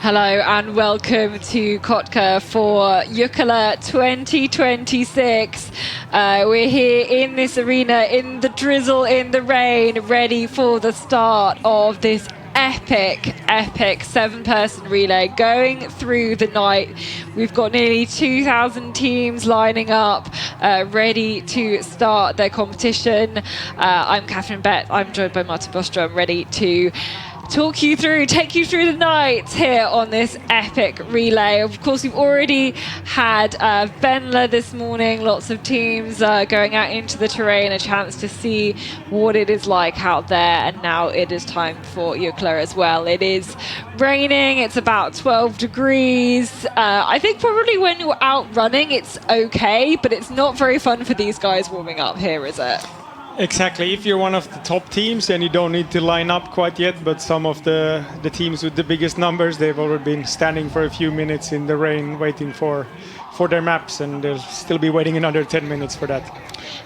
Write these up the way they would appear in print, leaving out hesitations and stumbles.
Hello and welcome to Kotka for Jukola 2026. We're here in this arena, in the drizzle, in the rain, ready for the start of this epic 7-person relay going through the night. We've got nearly 2,000 teams lining up, ready to start their competition. I'm Catherine Bett. I'm joined by Martin Bostrom, ready to take you through the night here on this epic relay. Of course, we've already had Venla this morning, lots of teams going out into the terrain, a chance to see what it is like out there, and now it is time for Jukola as well. It is raining, it's about 12 degrees. I think probably when you're out running, it's okay, but it's not very fun for these guys warming up here, is it? Exactly. If you're one of the top teams, then you don't need to line up quite yet. But some of the teams with the biggest numbers, they've already been standing for a few minutes in the rain waiting for their maps, and they'll still be waiting another 10 minutes for that.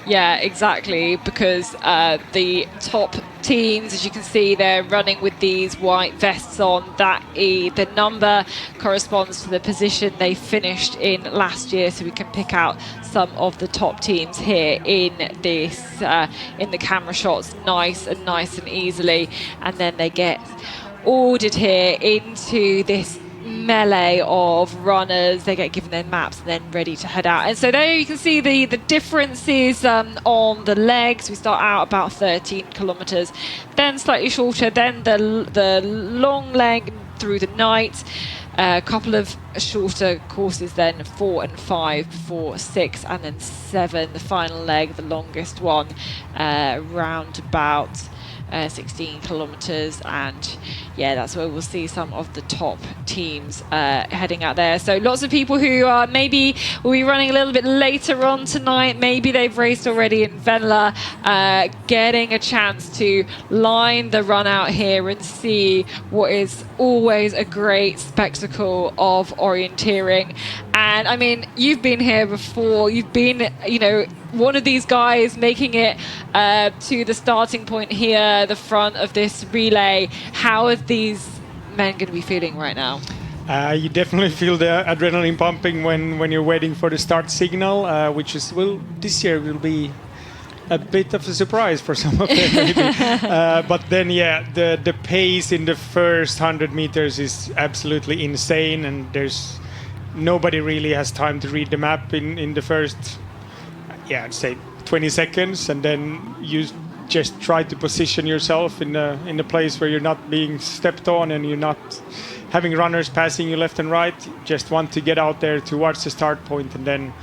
Yeah, exactly, because the top teams, as you can see, they're running with these white vests on. The number corresponds to the position they finished in last year, so we can pick out some of the top teams here in this in the camera shots nice and easily, and then they get ordered here into this melee of runners. They get given their maps and then ready to head out. And so there you can see the differences on the legs. We start out about 13 kilometers, then slightly shorter, then the long leg through the night. A couple of shorter courses, then 4 and 5 before 6 and then 7, the final leg, the longest one, round about 16 kilometers, and yeah, that's where we'll see some of the top teams heading out there. So lots of people who maybe will be running a little bit later on tonight. Maybe they've raced already in Venla, getting a chance to line the run out here and see what is always a great spectacle of orienteering. And I mean, you've been here before. You've been, one of these guys making it to the starting point here, the front of this relay. How are these men going to be feeling right now? You definitely feel the adrenaline pumping when you're waiting for the start signal, which is, this year will be a bit of a surprise for some of them maybe. But then, the pace in the first 100 meters is absolutely insane, and nobody really has time to read the map in the first, I'd say 20 seconds, and then you just try to position yourself in a place where you're not being stepped on and you're not having runners passing you left and right. You just want to get out there towards the start point, and then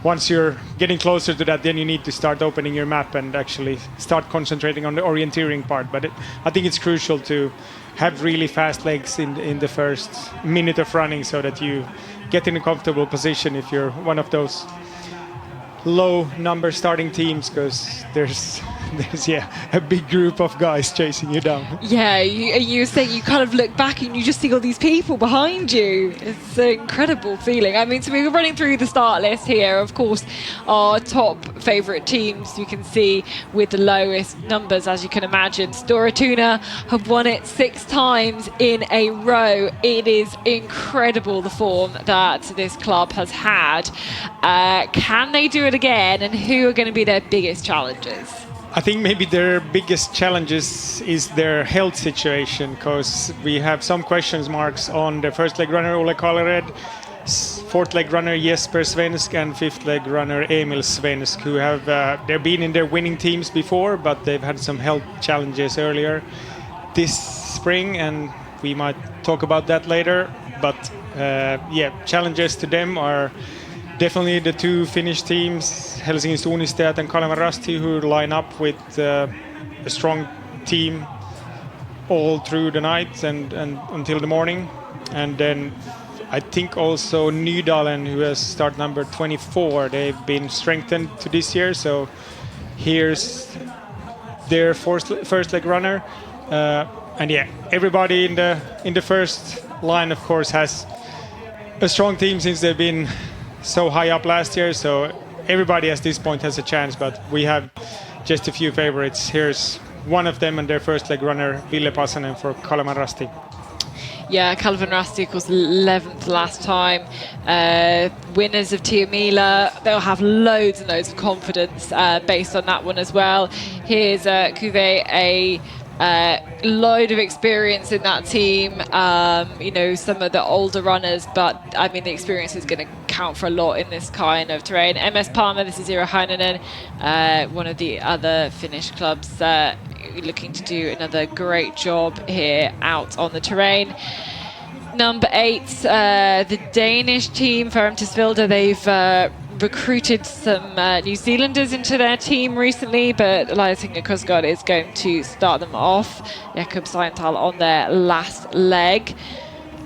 once you're getting closer to that, then you need to start opening your map and actually start concentrating on the orienteering part. But I think it's crucial to have really fast legs in the first minute of running, so that you get in a comfortable position if you're one of those low number starting teams, because there's a big group of guys chasing you down. Yeah, you say you kind of look back and you just see all these people behind you. It's an incredible feeling. I mean, so we were running through the start list here. Of course, our top favourite teams you can see with the lowest numbers, as you can imagine. Storatuna have won it 6 times in a row. It is incredible, the form that this club has had. Can they do it again, and who are going to be their biggest challenges? I think maybe their biggest challenges is their health situation, because we have some question marks on the first leg runner Ole Kalered, fourth leg runner Jesper Svensk, and fifth leg runner Emil Svensk, who have they've been in their winning teams before, but they've had some health challenges earlier this spring, and we might talk about that later. But challenges to them are definitely the 2 Finnish teams, Helsingin Suunnistajat and Kalevan Rasti, who line up with a strong team all through the night and until the morning. And then I think also Nydalen, who has start number 24, they've been strengthened to this year. So here's their first leg runner. Everybody in the first line, of course, has a strong team since they've been so high up last year, so everybody at this point has a chance, but we have just a few favorites. Here's one of them and their first leg runner, Ville Passanen for Kalevan Rasti. Yeah, Calvin Rastic was 11th last time. Winners of Tiomila, they'll have loads and loads of confidence based on that one as well. Here's Cuvée, a load of experience in that team. You know, some of the older runners, but I mean, the experience is going to count for a lot in this kind of terrain. MS Palmer, this is Ira Heinonen, one of the other Finnish clubs, looking to do another great job here out on the terrain. Number 8, the Danish team, Fermtisvilde, they've recruited some New Zealanders into their team recently, but Elias Inge Kosgaard is going to start them off. Jakob Seinthal on their last leg.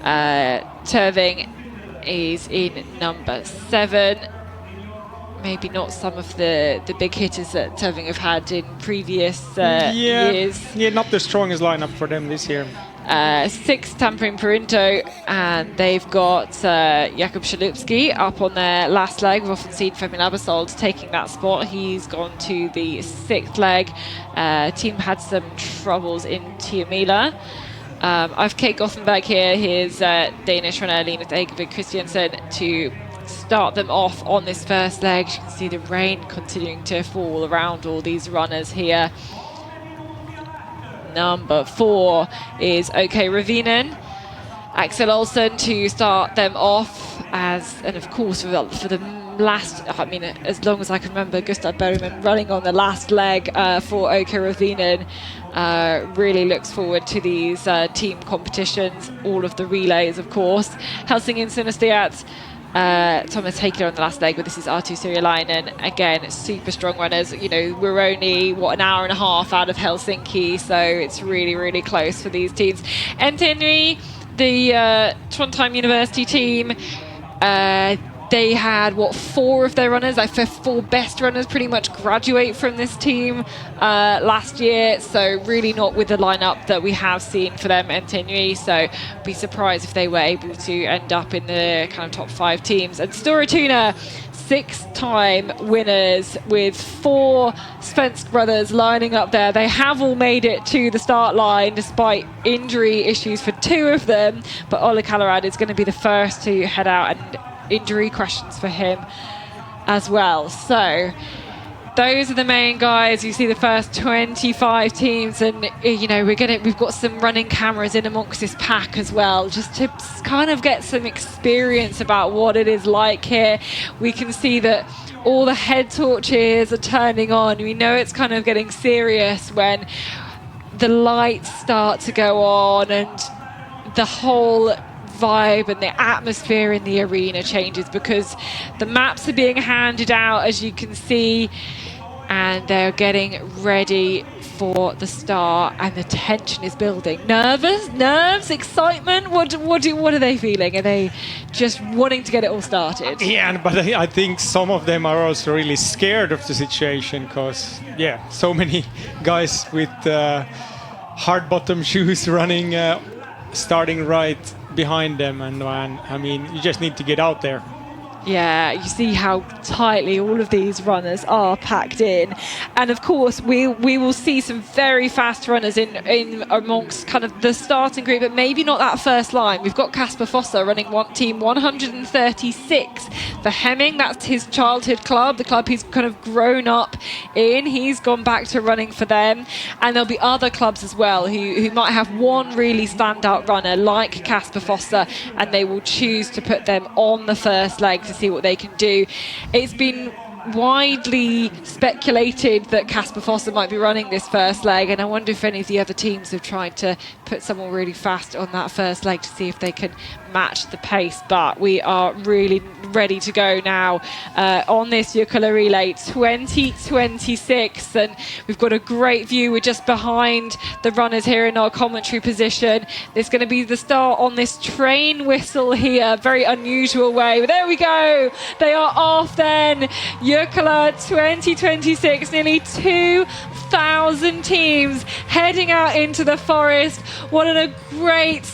Terving is in number 7. Maybe not some of the big hitters that Terving have had in previous years. Yeah, not the strongest lineup for them this year. 6, Tampering Perinto, and they've got Jakub Shalupski up on their last leg. We've often seen Femil Abersold taking that spot. He's gone to the 6th leg. Team had some troubles in Tiomila. I've Kate Gothenberg here. Here's Danish runner Linus Egeberg Christiansen to start them off on this first leg. You can see the rain continuing to fall around all these runners here. Number 4 is OK Ravinen. Axel Olsen to start them off and of course for the last, I mean, as long as I can remember, Gustav Bergman running on the last leg for OK Ravinen. Really looks forward to these team competitions, all of the relays, of course. Helsingin Sunnestiat. Thomas Haker on the last leg, but this is Artu Syrjalainen. Again, super strong runners. You know, we're only, an hour and a half out of Helsinki, so it's really, really close for these teams. NTNY, the Trondheim University team, they had, 4 of their runners, like 4 best runners pretty much graduate from this team last year. So really not with the lineup that we have seen for them, NTNY. So be surprised if they were able to end up in the kind of top 5 teams. And Storatuna, 6-time winners with 4 Svensk brothers lining up there. They have all made it to the start line despite injury issues for 2 of them. But Ola Kalarad is going to be the first to head out, and injury questions for him as well. So those are the main guys. You see the first 25 teams, and you know, we've got some running cameras in amongst this pack as well, just to kind of get some experience about what it is like here. We can see that all the head torches are turning on. We know it's kind of getting serious when the lights start to go on and the whole vibe and the atmosphere in the arena changes, because the maps are being handed out, as you can see, and they're getting ready for the start, and the tension is building. Nerves, excitement. What are they feeling? Are they just wanting to get it all started? Yeah, but I think some of them are also really scared of the situation, because so many guys with hard bottom shoes running, starting right behind them, and I mean, you just need to get out there. Yeah, you see how tightly all of these runners are packed in. And of course, we will see some very fast runners in amongst kind of the starting group, but maybe not that first line. We've got Kasper Fossa running team 136 for Hemming. That's his childhood club, the club he's kind of grown up in. He's gone back to running for them. And there'll be other clubs as well who might have one really standout runner like Kasper Fossa, and they will choose to put them on the first leg to see what they can do. It's been widely speculated that Kasper Fossa might be running this first leg, and I wonder if any of the other teams have tried to put someone really fast on that first leg to see if they can match the pace. But we are really ready to go now on this Jukola relay 2026, and we've got a great view. We're just behind the runners here in our commentary position. There's going to be the start on this train whistle here, very unusual way, but there we go, they are off then. Jukola 2026, nearly 2,000 teams heading out into the forest. What a great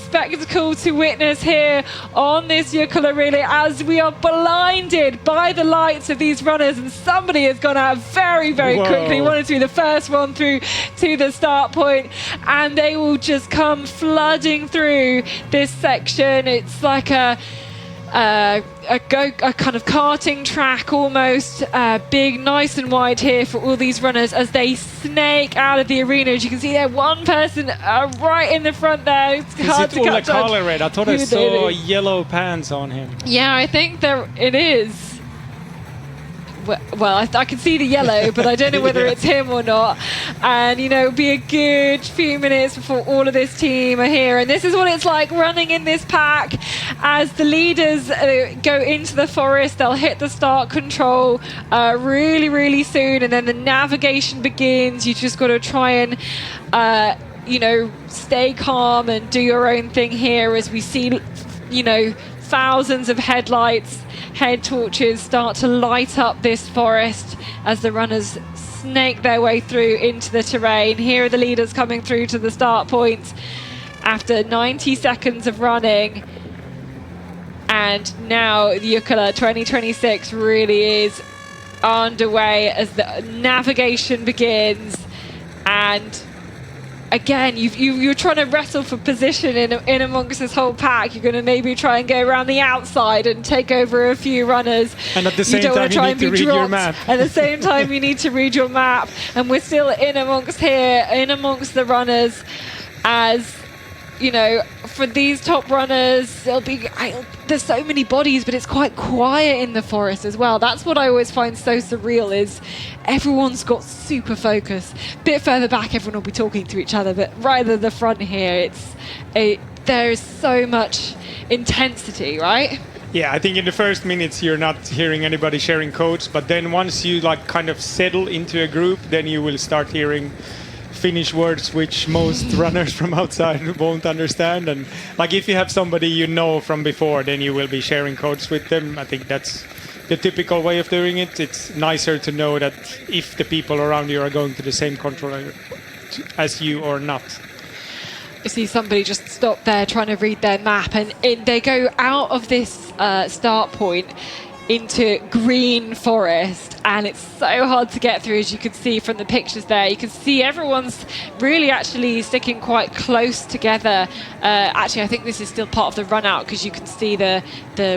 spectacle to witness here on this Jukola relay as we are blinded by the lights of these runners, and somebody has gone out very, very quickly, wanted to be the first one through to the start point, and they will just come flooding through this section. It's like a kind of karting track almost, big, nice and wide here for all these runners as they snake out of the arena. As you can see there, one person right in the front there. It's hard to catch on. Red? I thought I saw yellow pants on him. Yeah, I think it is. Well, I can see the yellow, but I don't know whether it's him or not. And, it'll be a good few minutes before all of this team are here. And this is what it's like running in this pack. As the leaders go into the forest, they'll hit the start control really, really soon. And then the navigation begins. You just got to try and, stay calm and do your own thing here as we see, thousands of head torches start to light up this forest as the runners snake their way through into the terrain. Here are the leaders coming through to the start point after 90 seconds of running. And now the Jukola 2026 really is underway as the navigation begins. And again, you're trying to wrestle for position in amongst this whole pack. You're going to maybe try and go around the outside and take over a few runners. And at the same time, you need to read your map. At the same time, you need to read your map. And we're still in amongst the runners as, for these top runners, there's so many bodies, but it's quite quiet in the forest as well. That's what I always find so surreal is everyone's got super focus. A bit further back, everyone will be talking to each other, but right at the front here, there's so much intensity, right? Yeah, I think in the first minutes you're not hearing anybody sharing codes, but then once you kind of settle into a group, then you will start hearing Finnish words which most runners from outside won't understand. And if you have somebody from before, then you will be sharing codes with them. I think that's the typical way of doing it. It's nicer to know that if the people around you are going to the same controller as you or not. You see somebody just stop there trying to read their map, and they go out of this start point into green forest, and it's so hard to get through, as you can see from the pictures there. You can see everyone's really actually sticking quite close together. Actually, I think this is still part of the run out because you can see the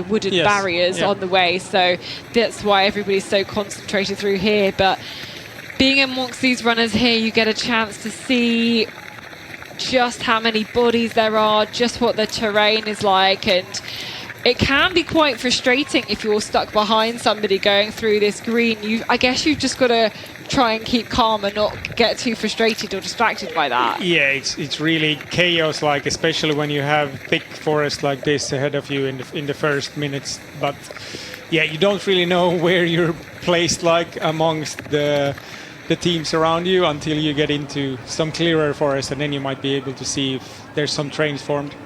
wooden barriers on the way, so that's why everybody's so concentrated through here. But being amongst these runners here, you get a chance to see just how many bodies there are, just what the terrain is like, and it can be quite frustrating if you're stuck behind somebody going through this green. I guess you've just got to try and keep calm and not get too frustrated or distracted by that. Yeah, it's really chaos-like, especially when you have thick forest like this ahead of you in the first minutes. But yeah, you don't really know where you're placed amongst the teams around you until you get into some clearer forest, and then you might be able to see if there's some trains formed.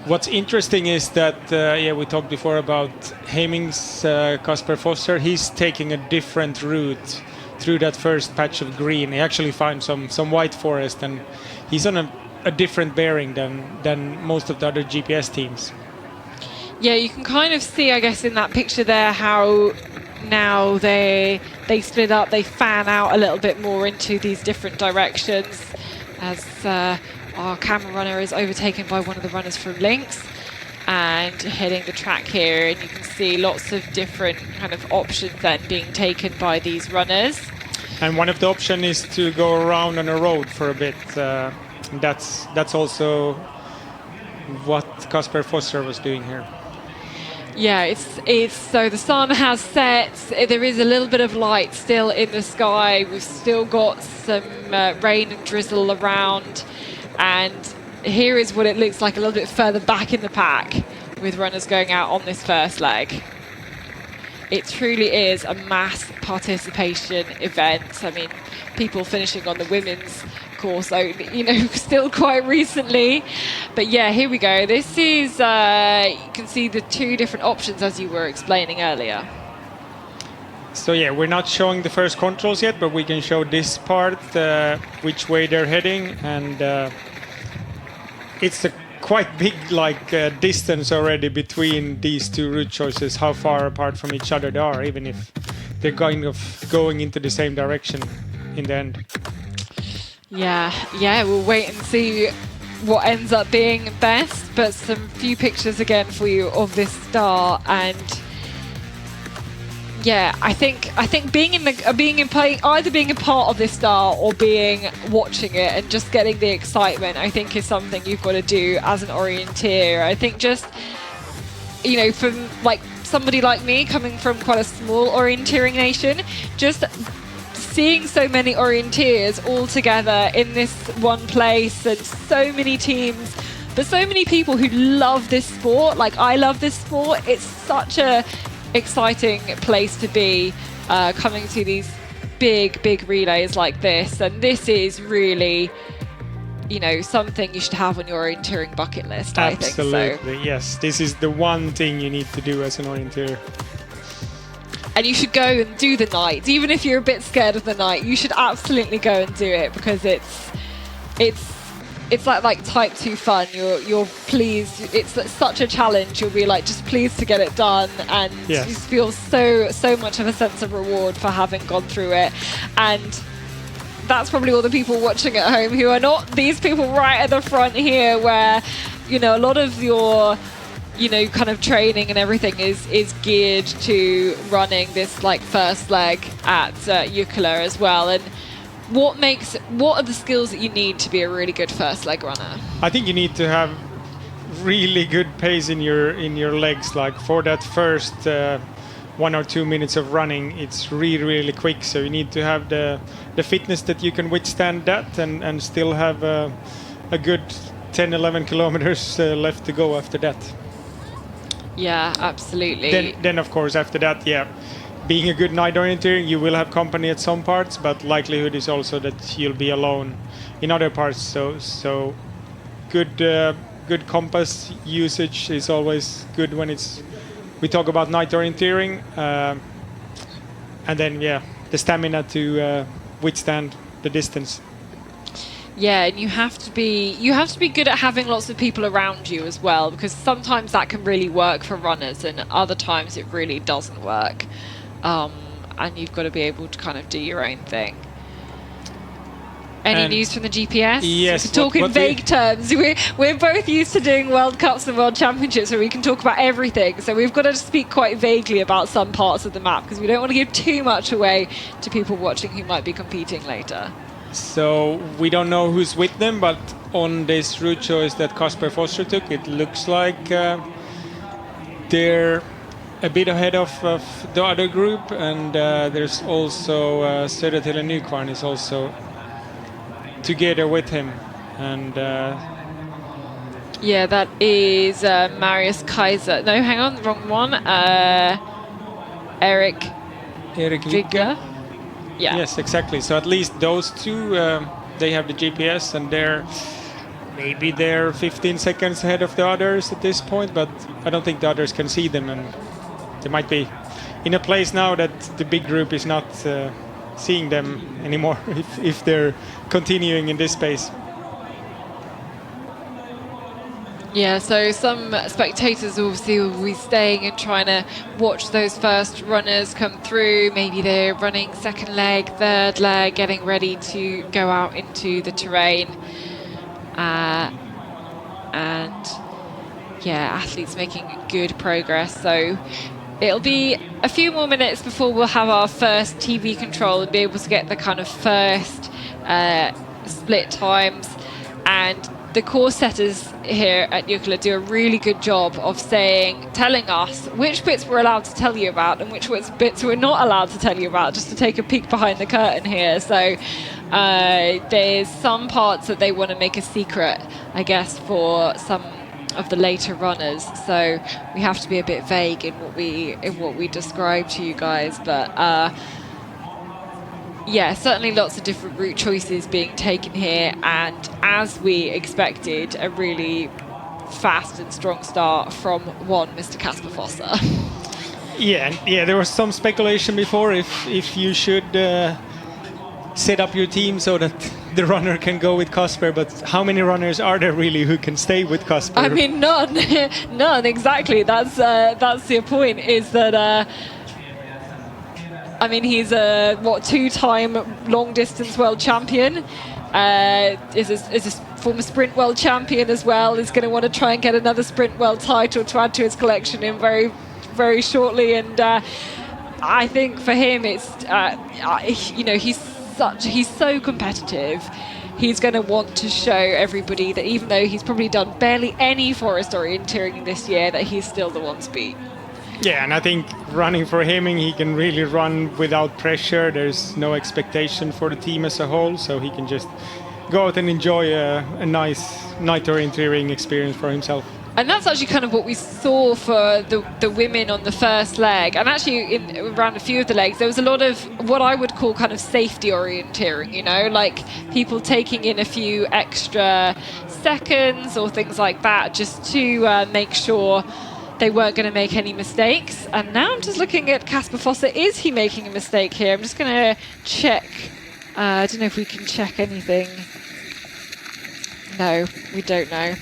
What's interesting is that, we talked before about Heming's Kasper Fosser. He's taking a different route through that first patch of green. He actually finds some white forest, and he's on a different bearing than most of the other GPS teams. Yeah, you can kind of see, I guess, in that picture there how now they split up, they fan out a little bit more into these different directions as our camera runner is overtaken by one of the runners from Lynx and hitting the track here, and you can see lots of different kind of options then being taken by these runners. And one of the options is to go around on a road for a bit. That's also what Kasper Fosser was doing here. Yeah, it's so the sun has set. There is a little bit of light still in the sky. We've still got some rain and drizzle around. And here is what it looks like a little bit further back in the pack with runners going out on this first leg. It truly is a mass participation event. I mean, people finishing on the women's course only, still quite recently. But yeah, here we go. This is, you can see the two different options as you were explaining earlier. So yeah, we're not showing the first controls yet, but we can show this part, which way they're heading, and it's a quite big distance already between these two route choices, how far apart from each other they are, even if they're going into the same direction in the end. Yeah, we'll wait and see what ends up being best, but some few pictures again for you of this start. And yeah, I think being either being a part of this start or watching it and just getting the excitement, I think is something you've got to do as an orienteer. I think just, you know, from like somebody like me coming from quite a small orienteering nation, just seeing so many orienteers all together in this one place and so many teams, but so many people who love this sport. Like, I love this sport. It's such a exciting place to be, coming to these big relays like this. And this is really, you know, something you should have on your orienteering bucket list. Absolutely, I think so. Yes. This is the one thing you need to do as an orienteer. And you should go and do the night. Even if you're a bit scared of the night, you should absolutely go and do it, because it's like type 2 fun. You're pleased. It's such a challenge. You'll be like just pleased to get it done, and yes, you feel so much of a sense of reward for having gone through it. And that's probably all the people watching at home who are not these people right at the front here, where, you know, a lot of your, you know, kind of training and everything is geared to running this like first leg at Jukola as well. And what are the skills that you need to be a really good first leg runner? I think you need to have really good pace in your legs. Like for that first 1 or 2 minutes of running, it's really quick. So you need to have the fitness that you can withstand that and still have a good 10-11 kilometers left to go after that. Yeah, absolutely. Then of course after that, yeah, being a good night orienteer, you will have company at some parts, but likelihood is also that you'll be alone in other parts. So good compass usage is always good when we talk about night orienteering, and then the stamina to withstand the distance. Yeah, and you have to be good at having lots of people around you as well, because sometimes that can really work for runners and other times it really doesn't work. And you've got to be able to kind of do your own thing. Any news from the GPS? Yes. We can talk in vague terms. We're both used to doing World Cups and World Championships where we can talk about everything. So we've got to speak quite vaguely about some parts of the map, because we don't want to give too much away to people watching who might be competing later. So we don't know who's with them, but on this route choice that Kasper Foster took, it looks like they're a bit ahead of the other group, and there's also Södertil and Nykvarn is also together with him. And yeah, that is Marius Kaiser. No, hang on, wrong one. Erik Vigga. Yeah. Yes, exactly. So at least those two, they have the GPS, and they're 15 seconds ahead of the others at this point, but I don't think the others can see them, and they might be in a place now that the big group is not seeing them anymore if they're continuing in this pace. Yeah, so some spectators obviously will be staying and trying to watch those first runners come through. Maybe they're running second leg, third leg, getting ready to go out into the terrain. And yeah, athletes making good progress. So it'll be a few more minutes before we'll have our first TV control and be able to get the kind of first split times. And the course setters here at Jukola do a really good job of telling us which bits we're allowed to tell you about and which bits we're not allowed to tell you about, just to take a peek behind the curtain here. So there's some parts that they want to make a secret, I guess, for some of the later runners. So we have to be a bit vague in what we describe to you guys. But yeah, certainly lots of different route choices being taken here, and as we expected, a really fast and strong start from one Mr. Kasper Foster. Yeah, there was some speculation before if you should set up your team so that the runner can go with Kasper, but how many runners are there really who can stay with Kasper? I mean, none, none. Exactly. That's the point. Is that I mean, he's a two-time long-distance world champion. Is a former sprint world champion as well. Is going to want to try and get another sprint world title to add to his collection in very, very shortly. And I think for him, it's you know, he's so competitive. He's going to want to show everybody that even though he's probably done barely any forest orienteering this year, that he's still the one to beat. Yeah, and I think running for Hemming, he can really run without pressure. There's no expectation for the team as a whole, so he can just go out and enjoy a nice night orienteering experience for himself. And that's actually kind of what we saw for the women on the first leg. And actually around a few of the legs, there was a lot of what I would call kind of safety orienteering, you know, like people taking in a few extra seconds or things like that just to make sure they weren't going to make any mistakes. And now I'm just looking at Kasper Fosse. Is he making a mistake here? I'm just going to check. I don't know if we can check anything. No, we don't know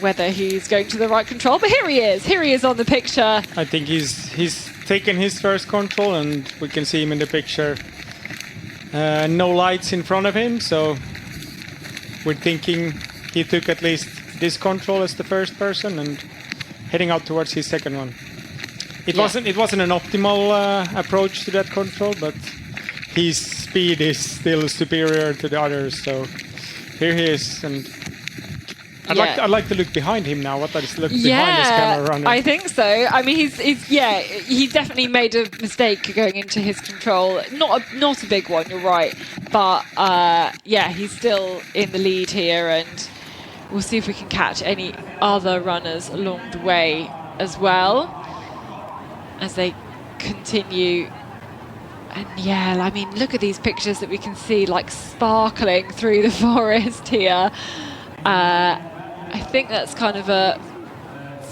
whether he's going to the right control. But here he is. Here he is on the picture. I think he's taken his first control, and we can see him in the picture. No lights in front of him, so we're thinking he took at least this control as the first person and heading out towards his second one. It wasn't an optimal approach to that control, but his speed is still superior to the others. So here he is, and I'd like to look behind him now. What does look behind this camera runner? I think so. I mean, he definitely made a mistake going into his control. Not a big one. You're right, but he's still in the lead here, and we'll see if we can catch any other runners along the way as well as they continue. And yeah, I mean, look at these pictures that we can see like sparkling through the forest here. I think that's kind of a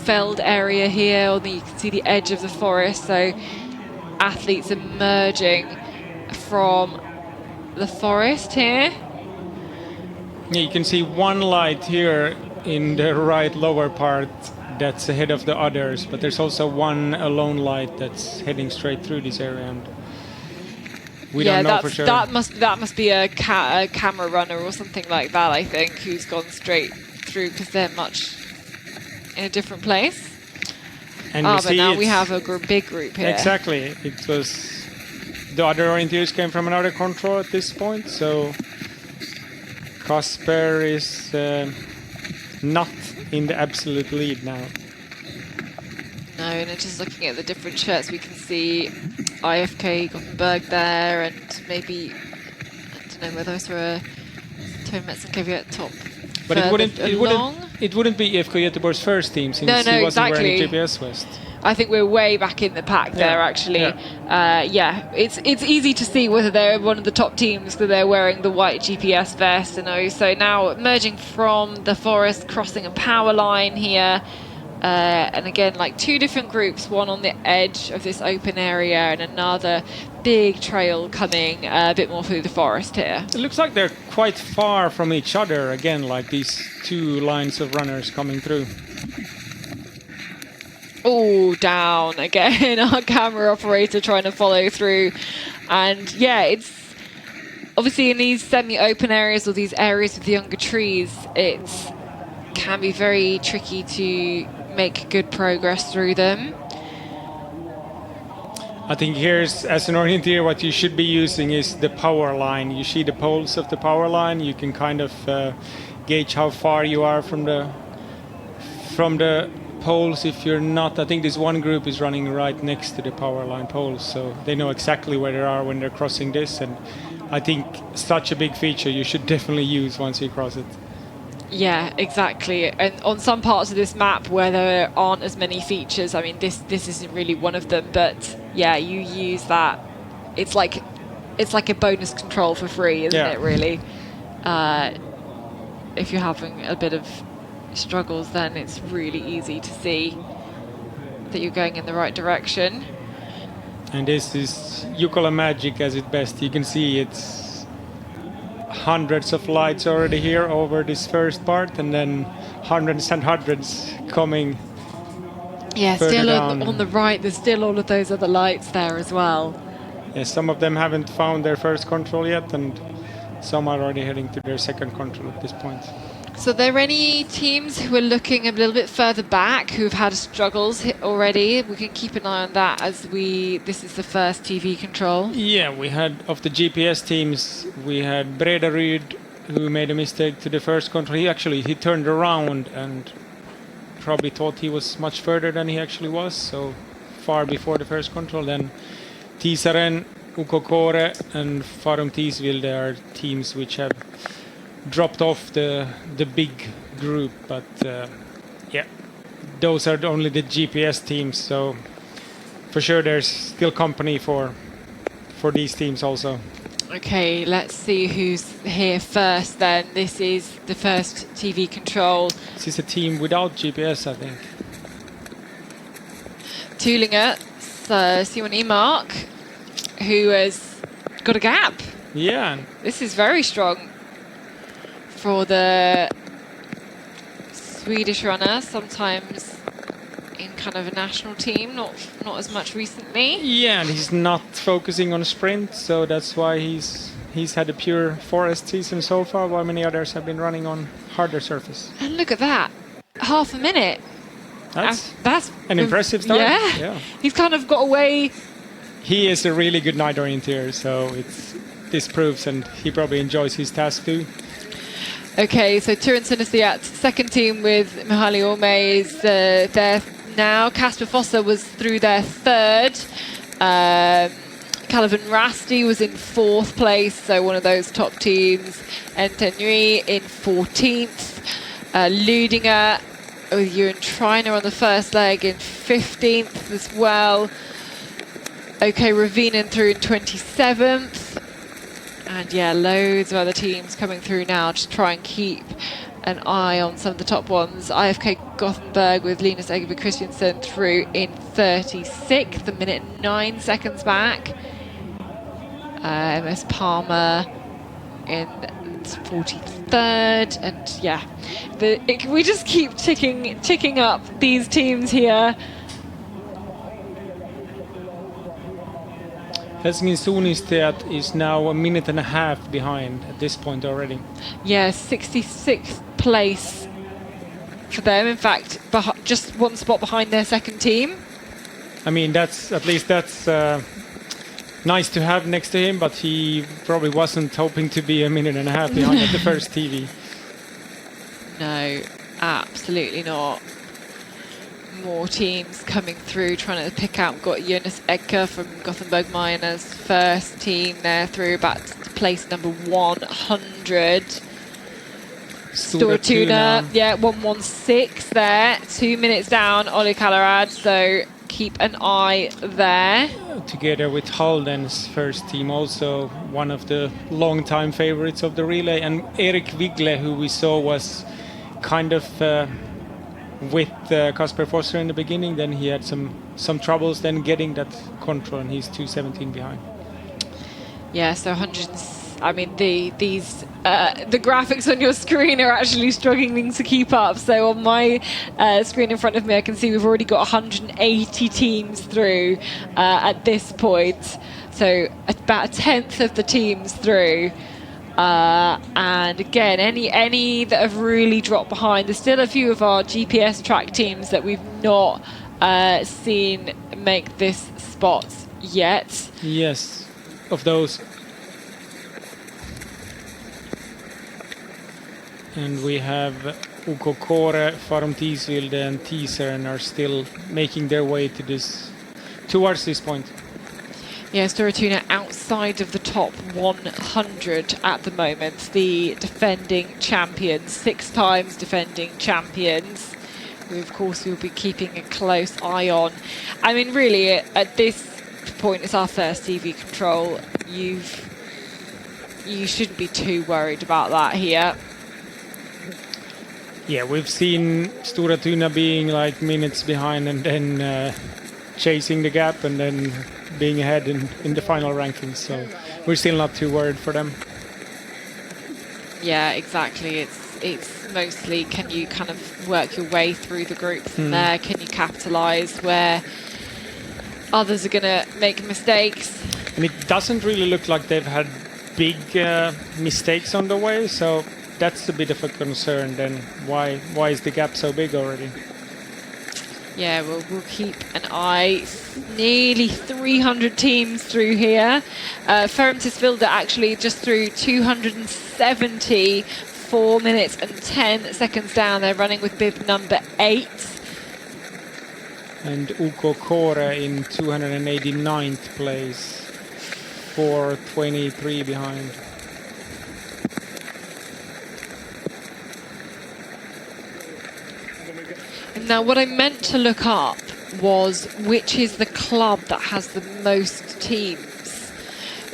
felled area here, you can see the edge of the forest, so athletes emerging from the forest here. Yeah, you can see one light here in the right lower part that's ahead of the others, but there's also one alone light that's heading straight through this area, and we don't know for sure. That must be a camera runner or something like that, I think, who's gone straight through because they're much in a different place. And but now we have a big group here. Exactly. It was the other orienteers came from another control at this point, so Kasper is not in the absolute lead now. No, and just looking at the different shirts, we can see IFK Gothenburg there, and maybe, I don't know whether those were Tone Metz and Kvyat top. But it wouldn't be IFK Göteborg's first team since he wasn't wearing GPS West. I think we're way back in the pack there, actually. It's easy to see whether they're one of the top teams because they're wearing the white GPS vest. And so now emerging from the forest, crossing a power line here. And again, like two different groups, one on the edge of this open area and another big trail coming a bit more through the forest here. It looks like they're quite far from each other, again, like these two lines of runners coming through. Oh, down again. Our camera operator trying to follow through. And yeah, it's obviously in these semi-open areas or these areas with younger trees, it can be very tricky to make good progress through them. I think here's, as an orienteer, what you should be using is the power line. You see the poles of the power line, you can kind of gauge how far you are from the poles. If you're not, I think this one group is running right next to the power line poles, so they know exactly where they are when they're crossing this, and I think such a big feature you should definitely use once you cross it. Yeah, exactly. And on some parts of this map where there aren't as many features, I mean, this isn't really one of them, but yeah, you use that. It's like a bonus control for free, isn't it, really? If you're having a bit of struggles, then it's really easy to see that you're going in the right direction. And this is Jukola magic as its best. You can see it's hundreds of lights already here over this first part, and then hundreds and hundreds coming. Yeah, further still down. on the right, there's still all of those other lights there as well. Yeah, some of them haven't found their first control yet, and some are already heading to their second control at this point. So are there any teams who are looking a little bit further back who've had struggles already? We can keep an eye on that as this is the first TV control. Yeah, we had, of the GPS teams, we had Bredaryd, who made a mistake to the first control. He turned around and probably thought he was much further than he actually was, so far before the first control. Then Tisaren, Ukokore and Farum Tiesville, they are teams which have dropped off the big group, but yeah, those are only the GPS teams, so for sure there's still company for these teams also. Okay, let's see who's here first then. This is the first TV control. This is a team without GPS, I think. Tulinger, Simon Emark, who has got a gap. Yeah. This is very strong for the Swedish runner, sometimes in kind of a national team, not as much recently. Yeah, and he's not focusing on a sprint, so that's why he's had a pure forest season so far, while many others have been running on harder surface. And look at that, half a minute. That's an impressive start. Yeah. He's kind of got away. He is a really good night orienteer, so this proves, and he probably enjoys his task too. Okay, so Turin Sinisiat, second team with Mihaly Orme is there now. Kasper Fossa was through their third. Calvin Rasti was in fourth place, so one of those top teams. Entenui in 14th. Ludinger with Ewan Triner on the first leg in 15th as well. Okay, Ravinen through in 27th. And yeah, loads of other teams coming through now to try and keep an eye on some of the top ones. IFK Gothenburg with Linus Egerby Christiansen through in 36th, a minute 9 seconds back. MS Palmer in 43rd, and yeah, we just keep ticking up these teams here. Helsingin Suunnisteat is now a minute and a half behind at this point already. Yeah, 66th place for them. In fact, just one spot behind their second team. I mean, that's nice to have next to him, but he probably wasn't hoping to be a minute and a half behind at the first TV. No, absolutely not. More teams coming through, trying to pick out. We've got Jonas Egger from Gothenburg Miners, first team there through, back to place number 100. Stora Tuna, yeah, 1:16 there, 2 minutes down, Olli Kalarad, so keep an eye there. Together with Halden's first team, also one of the long-time favorites of the relay, and Erik Wigle, who we saw was kind of with Kasper Fosser in the beginning, then he had some troubles then getting that control, and he's 2:17 behind. Yeah, so 100. I mean, the graphics on your screen are actually struggling to keep up. So on my screen in front of me, I can see we've already got 180 teams through at this point. So about a tenth of the teams through. And again, any that have really dropped behind, there's still a few of our GPS track teams that we've not seen make this spot yet. Yes, of those. And we have Ukokore, Farum Tiesville and Tisaren are still making their way towards this point. Yeah, Stora Tuna outside of the top 100 at the moment. The defending champions, 6 times defending champions, who of course we'll be keeping a close eye on. I mean, really, at this point, it's our first TV control. You shouldn't be too worried about that here. Yeah, we've seen Stora Tuna being like minutes behind and then chasing the gap and then being ahead in the final rankings. So we're still not too worried for them. Yeah, exactly. It's mostly, can you kind of work your way through the group from there? Can you capitalise where others are going to make mistakes? And it doesn't really look like they've had big mistakes on the way, so that's a bit of a concern. Then why is the gap so big already? Yeah, we'll keep an eye. Nearly 300 teams through here. Ferrantisvilde actually just through 270, 4 minutes and 10 seconds down. They're running with bib number 8. And UK Kore in 289th place, 4:23 behind. Now, what I meant to look up was which is the club that has the most teams.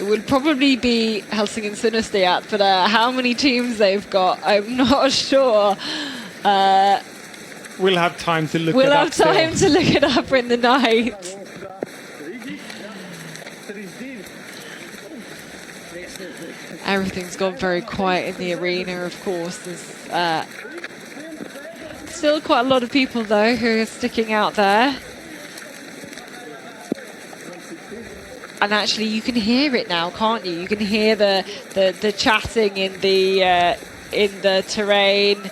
It would probably be Helsingin Synästajat, but how many teams they've got, I'm not sure. We'll have time to look it up. We'll have time to look it up in the night. Everything's gone very quiet in the arena, of course. There's still quite a lot of people, though, who are sticking out there. And actually, you can hear it now, can't you? You can hear the chatting in the terrain,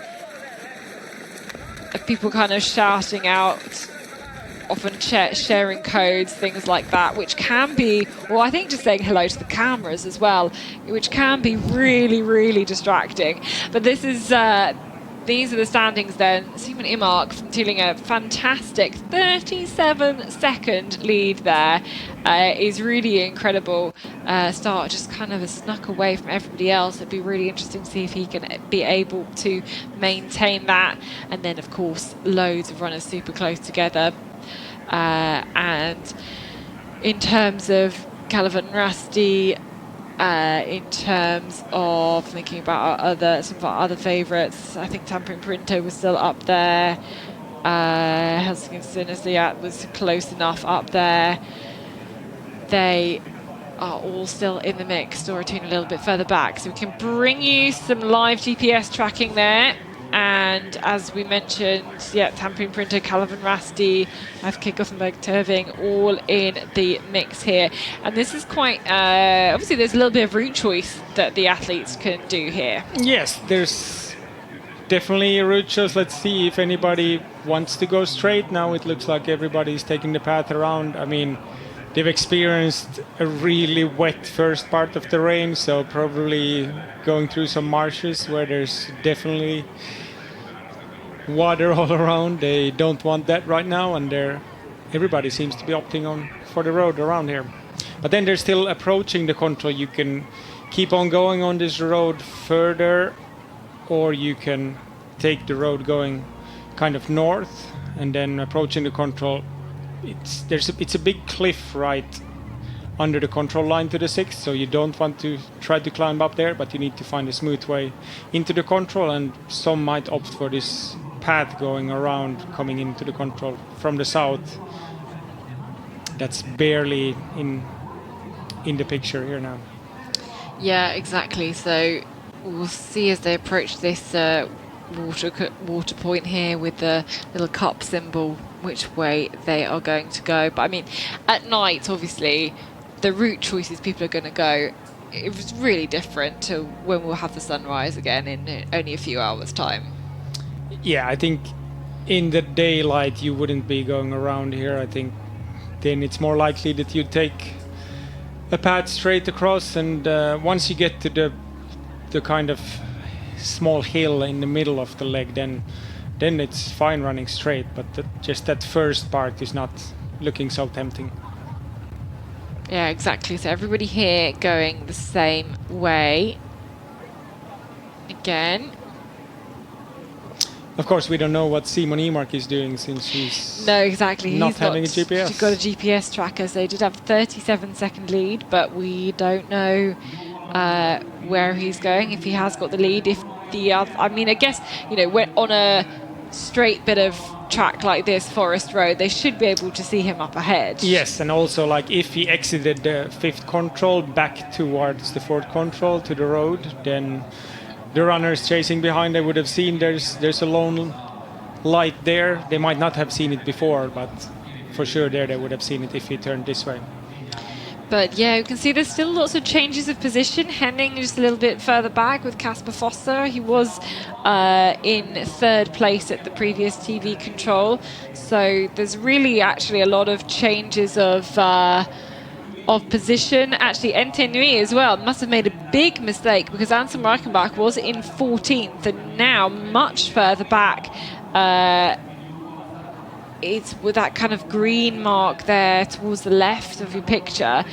of people kind of shouting out, often sharing codes, things like that, which can be, well, I think just saying hello to the cameras as well, which can be really, really distracting. But this is these are the standings then. Simon Imark from Tillinge, fantastic 37-second lead there. Is really incredible start, just kind of snuck away from everybody else. It'd be really interesting to see if he can be able to maintain that. And then, of course, loads of runners super close together. And in terms of Calvin Rusty, in terms of thinking about some of our other favourites, I think Tampering Printer was still up there. Helsingin Synästajat was close enough up there. They are all still in the mix. Dorotheen a little bit further back, so we can bring you some live GPS tracking there. And as we mentioned, yeah, Tampering Printer, Calvin Rasti, Kickoffenberg Turving, all in the mix here. And this is quite, obviously there's a little bit of route choice that the athletes can do here. Yes, there's definitely a route choice. Let's see if anybody wants to go straight. Now it looks like everybody's taking the path around. I mean, they've experienced a really wet first part of the rain, so probably going through some marshes where there's definitely water all around. They don't want that right now, and everybody seems to be opting for the road around here. But then they're still approaching the control. You can keep on going on this road further, or you can take the road going kind of north and then approaching the control. It's a big cliff right under the control line to the 6th, so you don't want to try to climb up there, but you need to find a smooth way into the control, and some might opt for this path going around, coming into the control from the south. That's barely in the picture here now. Yeah, exactly. So we'll see as they approach this water point here with the little cup symbol which way they are going to go. But I mean, at night, obviously, the route choices people are going to go, it was really different to when we'll have the sunrise again in only a few hours' time. Yeah, I think in the daylight you wouldn't be going around here. I think then it's more likely that you take a path straight across, and once you get to the kind of small hill in the middle of the leg, then it's fine running straight, but just that first part is not looking so tempting. Yeah, exactly. So everybody here going the same way. Again. Of course, we don't know what Simon Imark is doing, since he's no, exactly. not having a GPS. He's got a GPS tracker, so he did have a 37-second lead, but we don't know where he's going, if he has got the lead, if the other, I mean, I guess, when on a straight bit of track like this, Forest Road, they should be able to see him up ahead. Yes, and also like if he exited the 5th control back towards the 4th control to the road, then the runners chasing behind, they would have seen there's a lone light there. They might not have seen it before, but for sure there they would have seen it if he turned this way. But yeah, you can see there's still lots of changes of position. Henning just a little bit further back with Kasper Foster. He was in third place at the previous TV control. So there's really actually a lot of changes of position. Actually, NT Nui as well must have made a big mistake because Anton Reichenbach was in 14th and now much further back. It's with that kind of green mark there towards the left of your picture.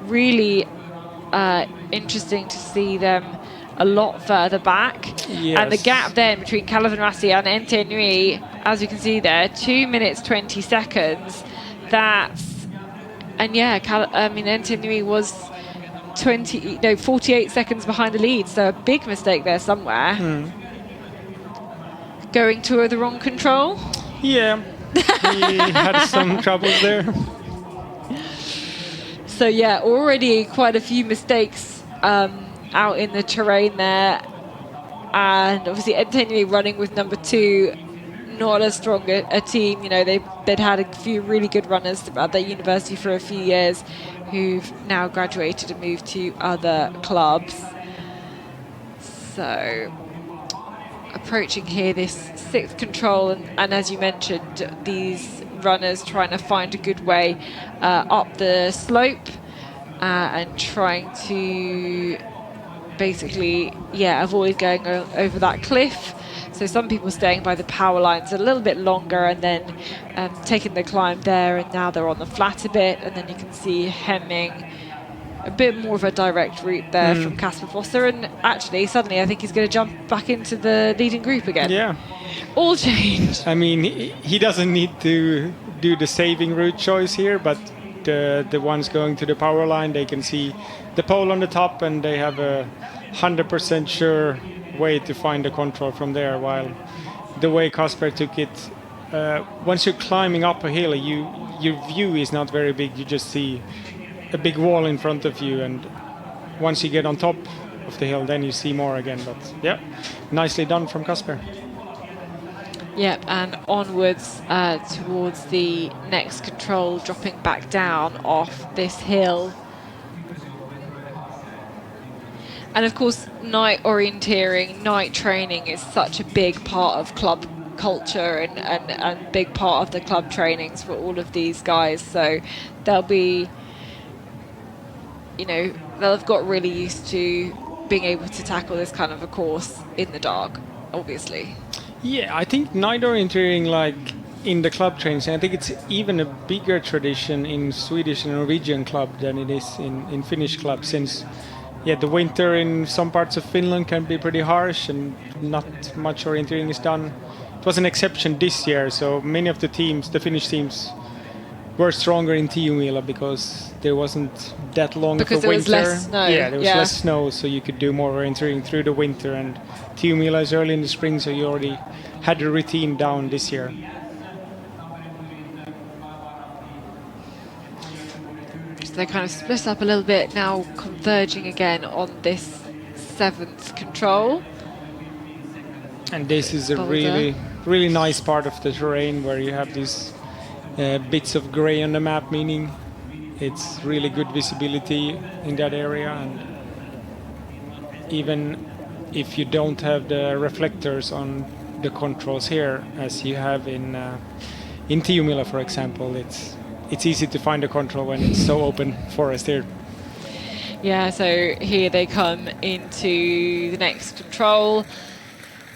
Really interesting to see them a lot further back. Yes. And the gap then between Calvin Rassi and NT Nui, as you can see there, 2 minutes 20 seconds. And yeah, NT Nui was 48 seconds behind the lead, so a big mistake there somewhere. Going to the wrong control. Yeah. He had some troubles there. So yeah, already quite a few mistakes out in the terrain there, and obviously Entenue running with number 2, not as strong a team. You know, they'd had a few really good runners at their university for a few years, who've now graduated and moved to other clubs. So approaching here this 6th control, and as you mentioned, these runners trying to find a good way up the slope and trying to basically avoid going over that cliff. So some people staying by the power lines a little bit longer and then taking the climb there, and now they're on the flat a bit, and then you can see Hemming a bit more of a direct route there from Kasper Foster, and actually suddenly I think he's going to jump back into the leading group again. Yeah. All changed. I mean, he doesn't need to do the saving route choice here, but the ones going to the power line, they can see the pole on the top and they have a 100% sure way to find the control from there, while the way Kasper took it, once you're climbing up a hill, your view is not very big. You just see a big wall in front of you, and once you get on top of the hill, then you see more again. But yeah, nicely done from Kasper. Yep, and onwards towards the next control, dropping back down off this hill. And of course, night orienteering, night training is such a big part of club culture and big part of the club trainings for all of these guys. So they'll be, they'll have got really used to being able to tackle this kind of a course in the dark, obviously. Yeah, I think night orienteering, like in the club trains, I think it's even a bigger tradition in Swedish and Norwegian club than it is in Finnish club, since the winter in some parts of Finland can be pretty harsh and not much orienteering is done. It was an exception this year, so many of the teams, the Finnish teams, were stronger in Tiomila because there wasn't that long of a winter. Because there was less snow. Yeah, there was less snow, so you could do more orienteering through the winter, and Tiomila is early in the spring, so you already had the routine down this year. So they kind of split up a little bit, now converging again on this 7th control. And this is a really nice part of the terrain where you have these bits of gray on the map, meaning it's really good visibility in that area. And even if you don't have the reflectors on the controls here, as you have in Tiomila, for example, it's easy to find a control when it's so open forest here. Yeah, so here they come into the next control,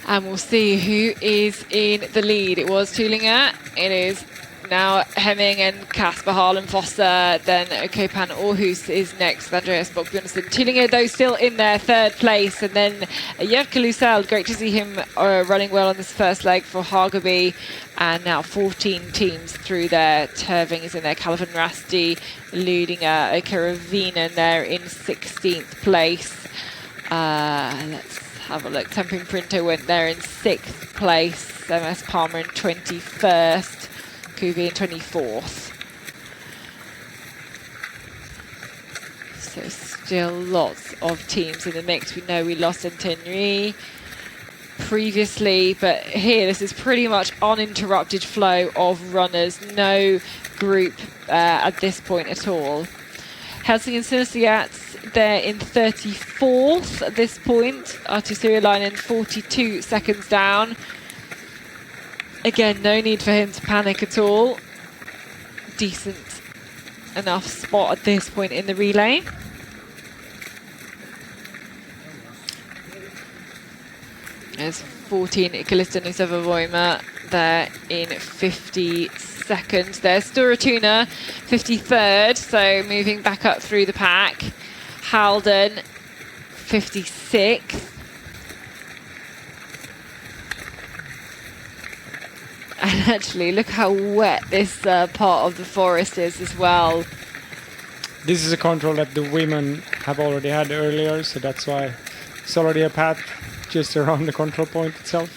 and we'll see who is in the lead. It was Tullinger. It is now Hemming and Kasper Harlan Foster. Then Kopan Aarhus is next with Andreas Bock-Bjørnsen. Tullinger, though, still in their 3rd place. And then Jerke Lusel, great to see him running well on this first leg for Hageby. And now 14 teams through there. Terving is in there, Calvin Rasti, Ludinger, Ravinen there in 16th place. Let's have a look. Temping Printer went there in 6th place. MS Palmer in 21st. Kuvi in 24th. So Still lots of teams in the mix. We know we lost Centenary previously, but here this is pretty much uninterrupted flow of runners. No group at this point at all. Helsing and Silsiat, they're in 34th at this point. Arttu Sirilainen 42 seconds down. Again, no need for him to panic at all. Decent enough spot at this point in the relay. There's 14 Kalista Nuseva-Voima there in 52nd. There's Storatuna, 53rd, so moving back up through the pack. Halden, 56th. And actually, look how wet this part of the forest is as well. This is a control that the women have already had earlier, so that's why it's already a path just around the control point itself.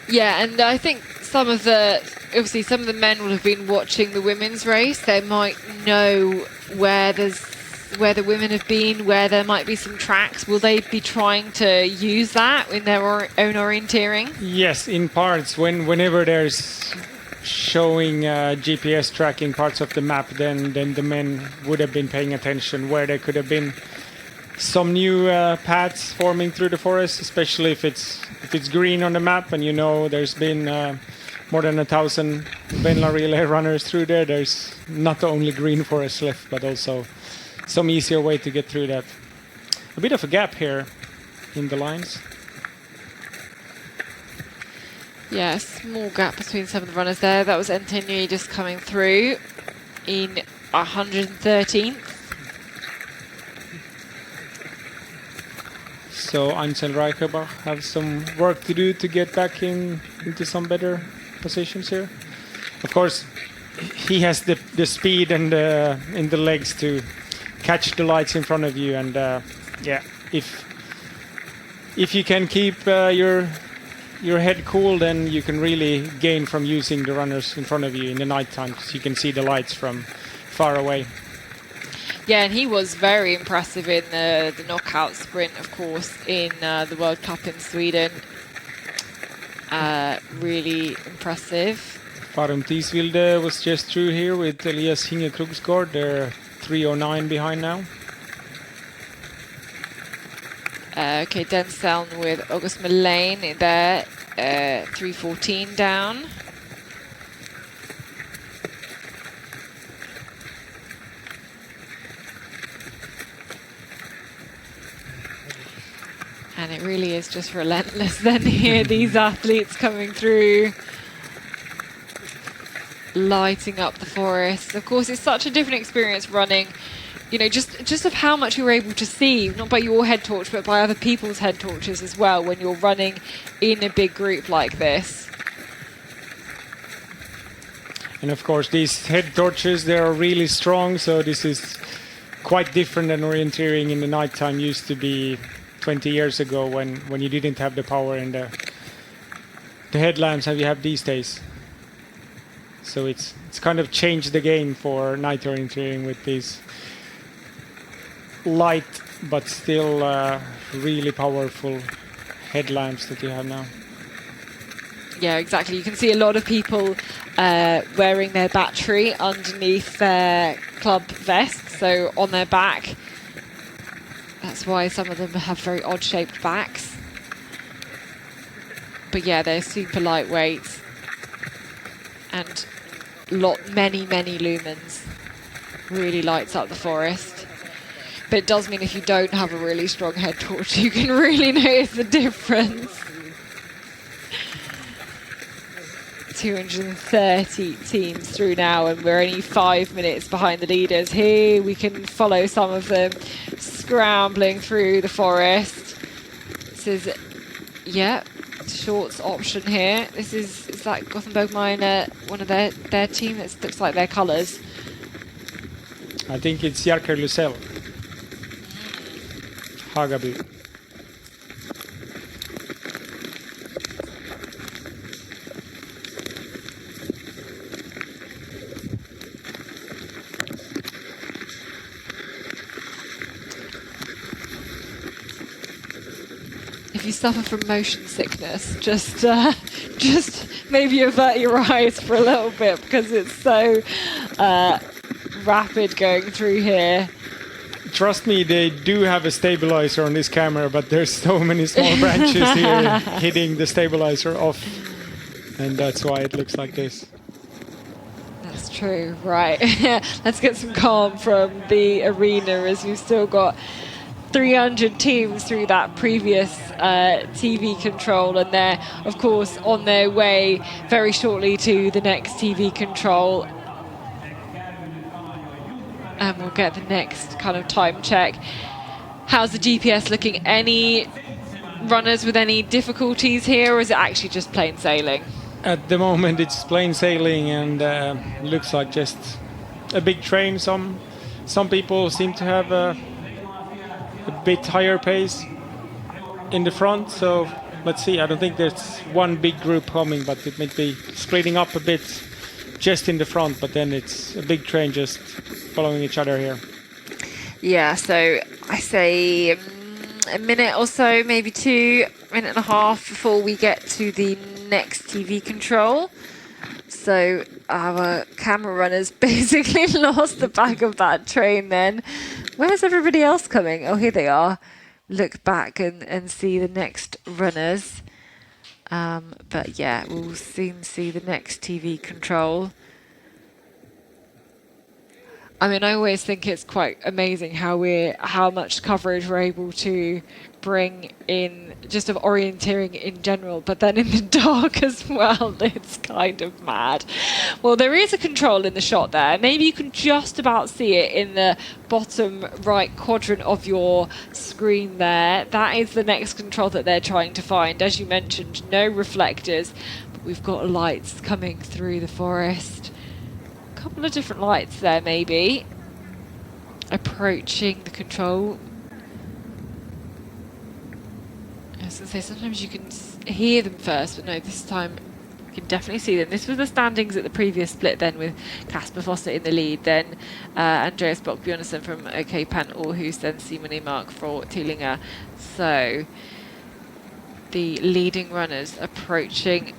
Yeah, and I think obviously some of the men will have been watching the women's race. They might know where the women have been, where there might be some tracks. Will they be trying to use that in their own orienteering? Yes, in parts. Whenever there's showing GPS tracking parts of the map, then the men would have been paying attention where there could have been some new paths forming through the forest, especially if it's green on the map and you know there's been more than 1,000 Venla relay runners through there. There's not only green forest left, but also some easier way to get through that. A bit of a gap here in the lines. Yeah, a small gap between some of the runners there. That was Antonio just coming through in 113th. So Ansel Reichenbach have some work to do to get back into some better positions here. Of course, he has the speed and in the legs to catch the lights in front of you, and yeah, if you can keep your head cool, then you can really gain from using the runners in front of you in the nighttime, because you can see the lights from far away. Yeah, and he was very impressive in the knockout sprint, of course, in the World Cup in Sweden. Really impressive. Farum Tisvilde was just through here with Elias Hinge Krugsgaard. They're 3:09 behind now. Okay, Denseln with August Mullane there, 3:14 down. And it really is just relentless then here, these athletes coming through, lighting up the forest. Of course, it's such a different experience running, you know, just of how much you're able to see, not by your head torch, but by other people's head torches as well, when you're running in a big group like this. And of course, these head torches, they are really strong, so this is quite different than orienteering in the nighttime used to be 20 years ago, when you didn't have the power and the headlamps that you have these days. So it's kind of changed the game for night orienteering with these light but still really powerful headlamps that you have now. Yeah, exactly. You can see a lot of people wearing their battery underneath their club vest, so on their back. That's why some of them have very odd-shaped backs. But yeah, they're super lightweight and many lumens. Really lights up the forest. But it does mean if you don't have a really strong head torch, you can really notice the difference. 230 teams through now, and we're only 5 minutes behind the leaders. Here we can follow some of them scrambling through the forest. This is, yeah, shorts option here. Is that Gothenburg Miner, one of their team? It looks like their colours. I think it's Jarker Lusell. Hagaby. you suffer from motion sickness, just maybe avert your eyes for a little bit because it's so rapid going through here. Trust me, they do have a stabilizer on this camera, but there's so many small branches here hitting the stabilizer off, and that's why it looks like this. That's true, right. Let's get some calm from the arena as we've still got 300 teams through that previous TV control, and they're, of course, on their way very shortly to the next TV control. And we'll get the next kind of time check. How's the GPS looking? Any runners with any difficulties here, or is it actually just plain sailing? At the moment, it's plain sailing, and looks like just a big train. Some people seem to have a bit higher pace in the front, so let's see. I don't think there's one big group coming, but it might be splitting up a bit just in the front, but then it's a big train just following each other here. Yeah, so I say a minute or so, maybe 2 minutes and a half before we get to the next TV control. So our camera runners basically lost the back of that train then. Where's everybody else coming? Oh, here they are. Look back and see the next runners. But yeah, we'll soon see the next TV control. I mean, I always think it's quite amazing how much coverage we're able to bring in, just of orienteering in general, but then in the dark as well. It's kind of mad. Well, there is a control in the shot there. Maybe you can just about see it in the bottom right quadrant of your screen there. That is the next control that they're trying to find. As you mentioned, no reflectors, but we've got lights coming through the forest. Couple of different lights there, maybe approaching the control. I was going to say, sometimes you can hear them first, but no, this time you can definitely see them. This was the standings at the previous split then, with Kasper Foster in the lead, then Andreas Bock-Bjørnsen from OK Pan Aarhus, then Simon Emark for Tillinger. So the leading runners approaching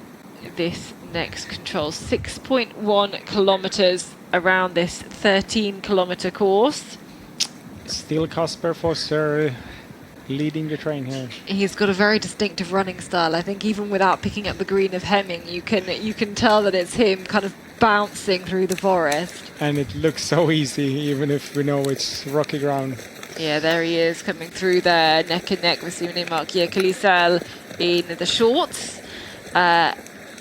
this next control. 6.1 kilometers around this 13-kilometer course. Still Kasper Foster leading the train here. He's got a very distinctive running style. I think even without picking up the green of Hemming, you can tell that it's him kind of bouncing through the forest. And it looks so easy, even if we know it's rocky ground. Yeah, there he is coming through there, neck and neck with Simon Emark. Kalisel in the shorts.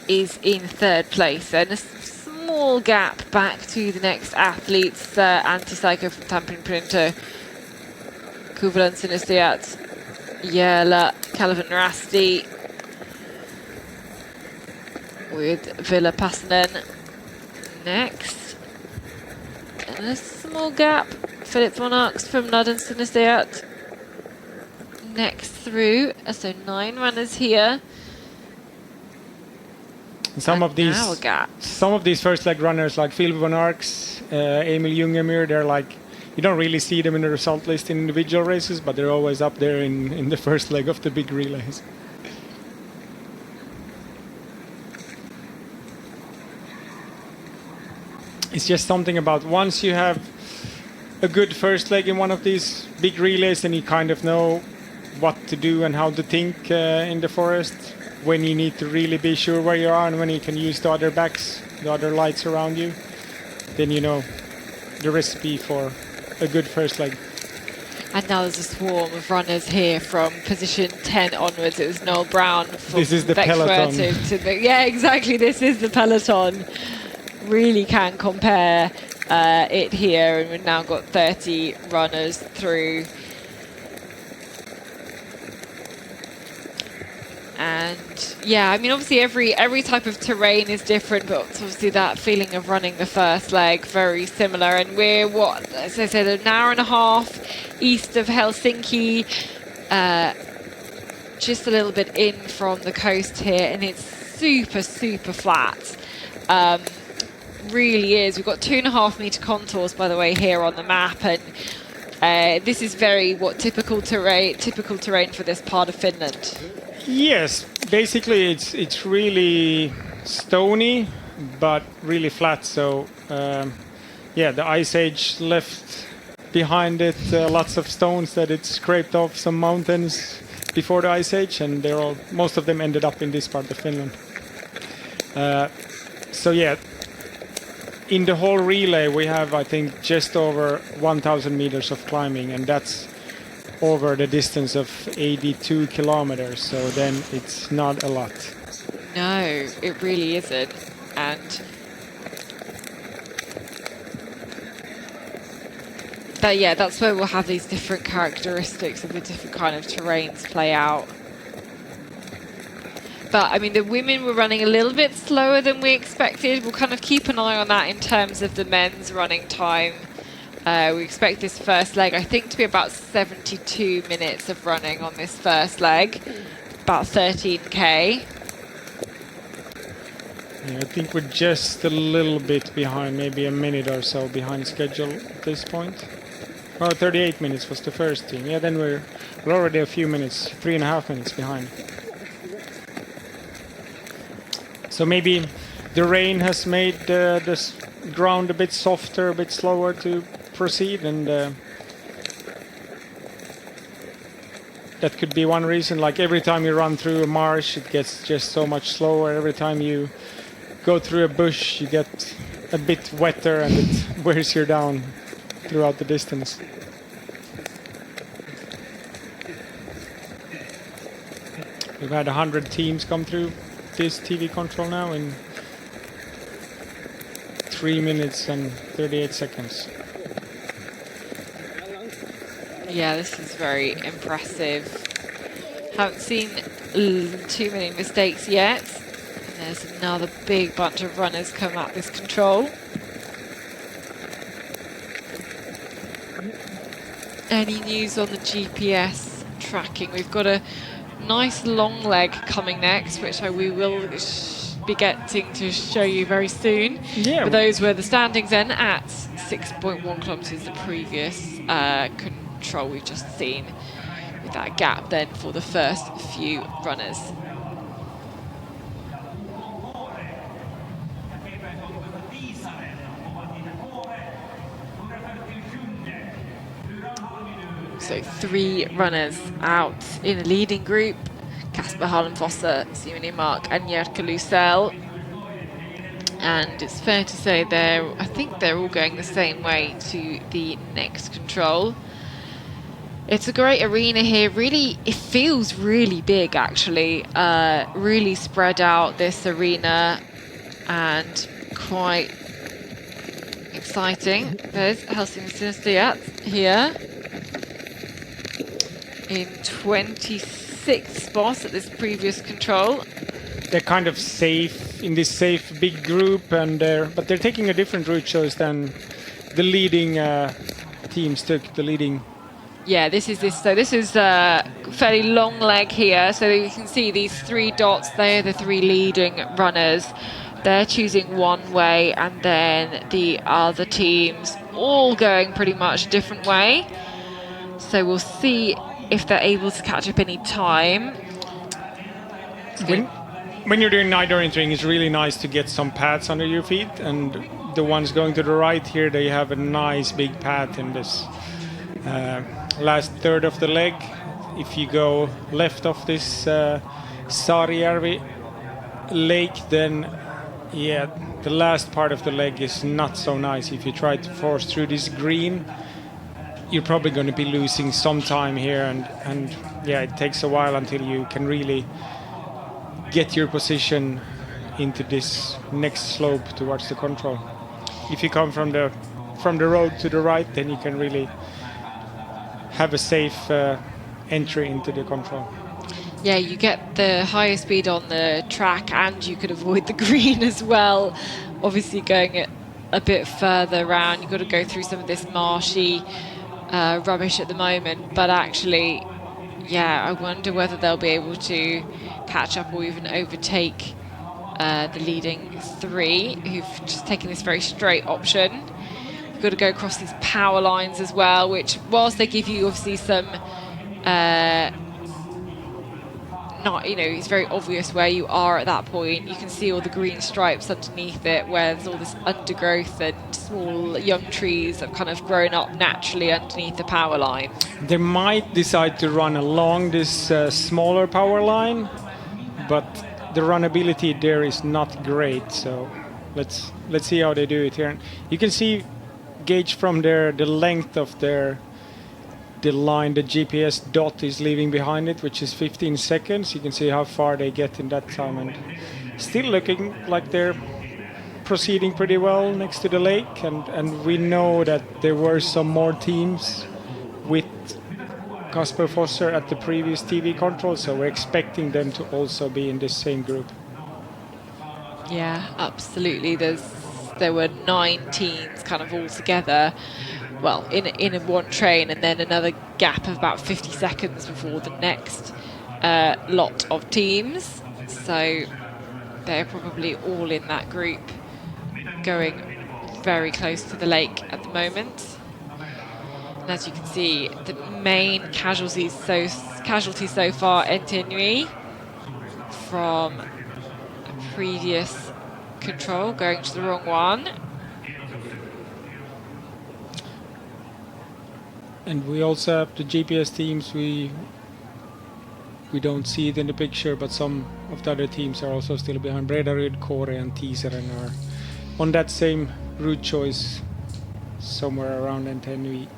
Is in third place, and a small gap back to the next athletes. Antti Saiko from Tampere Printer, Kuvalan Sinistiat, Jela, Calvin Rasti, with Villa Passanen next. And a small gap, Philip von Arx from Nudden Sinistiat next through. So 9 runners here. Some of these first leg runners, like Phil von Arx, Emil Jungemyr, they're like, you don't really see them in the result list in individual races, but they're always up there in the first leg of the big relays. It's just something about once you have a good first leg in one of these big relays, then you kind of know what to do and how to think in the forest, when you need to really be sure where you are and when you can use the other backs, the other lights around you. Then you know the recipe for a good first leg. And now there's a swarm of runners here from position 10 onwards. It was Noel Brown from This is the peloton. Yeah, exactly. This is the peloton. Really can compare it here. And we've now got 30 runners through. And yeah, I mean, obviously every type of terrain is different, but obviously that feeling of running the first leg, very similar. And we're, as I said, an hour and a half east of Helsinki, just a little bit in from the coast here, and it's super, super flat. Really is. We've got 2.5 meter contours, by the way, here on the map, and This is very typical terrain for this part of Finland. Yes, basically it's really stony, but really flat. So yeah, the ice age left behind it lots of stones that it scraped off some mountains before the ice age, and most of them ended up in this part of Finland. So yeah, in the whole relay we have, I think, just over 1,000 meters of climbing, and that's over the distance of 82 kilometers. So then it's not a lot. No, it really isn't. And but yeah, that's where we'll have these different characteristics of the different kind of terrains play out. But I mean, the women were running a little bit slower than we expected. We'll kind of keep an eye on that in terms of the men's running time. We expect this first leg, I think, to be about 72 minutes of running on this first leg, about 13K. Yeah, I think we're just a little bit behind, maybe a minute or so behind schedule at this point. Oh, 38 minutes was the first team. Yeah, then we're already a few minutes, 3.5 minutes behind. So maybe the rain has made the ground a bit softer, a bit slower to proceed, and that could be one reason. Like every time you run through a marsh, it gets just so much slower. Every time you go through a bush, you get a bit wetter, and it wears you down throughout the distance. We've had 100 teams come through this TV control now in 3 minutes and 38 seconds. Yeah, this is very impressive. Haven't seen too many mistakes yet. There's another big bunch of runners come up this control. Any news on the GPS tracking? We've got a nice long leg coming next, which we will be getting to show you very soon. Yeah. But those were the standings then at 6.1 kilometres, the previous control we've just seen, with that gap then for the first few runners. So 3 runners out in the leading group: Kasper Hallenfosser, Simone Mark and Jerker Lucel. And it's fair to say I think they're all going the same way to the next control. It's a great arena here. Really, it feels really big actually. Really spread out, this arena, and quite exciting. There's Helsingin here in 26th spot at this previous control. They're kind of safe in this safe big group, and but they're taking a different route choice than the leading teams took. The leading. Yeah, this is a fairly long leg here. So you can see these 3 dots. They're the 3 leading runners. They're choosing one way, and then the other teams all going pretty much a different way. So we'll see if they're able to catch up any time. When you're doing night orienteering, it's really nice to get some paths under your feet, and the ones going to the right here, they have a nice big path in this last third of the leg. If you go left of this Saarijärvi lake, then yeah, the last part of the leg is not so nice. If you try to force through this green, you're probably going to be losing some time here, and yeah, it takes a while until you can really get your position into this next slope towards the control. If you come from the road to the right, then you can really have a safe entry into the control. Yeah, you get the higher speed on the track, and you could avoid the green as well. Obviously going a bit further around, you've got to go through some of this marshy rubbish at the moment, but actually, yeah, I wonder whether they'll be able to catch up or even overtake the leading 3, who've just taken this very straight option. You've got to go across these power lines as well, which whilst they give you obviously some not, it's very obvious where you are at that point. You can see all the green stripes underneath it where there's all this undergrowth and small young trees that have kind of grown up naturally underneath the power line. They might decide to run along this smaller power line, but the runnability there is not great. So let's see how they do it here. And you can see, gauge from there, the length of the line the GPS dot is leaving behind it, which is 15 seconds. You can see how far they get in that time, and still looking like they're proceeding pretty well next to the lake. And we know that there were some more teams with Kasper Fosser at the previous TV control, so we're expecting them to also be in this same group. Yeah, absolutely. There were 9 teams kind of all together, well, in one train, and then another gap of about 50 seconds before the next lot of teams. So they're probably all in that group, going very close to the lake at the moment. And as you can see, the main casualties so far, Entenui, from a previous control, going to the wrong one. And we also have the GPS teams. We don't see it in the picture, but some of the other teams are also still behind. Bredaryd, Kåre, and Tiseren are on that same route choice, somewhere around Entenui.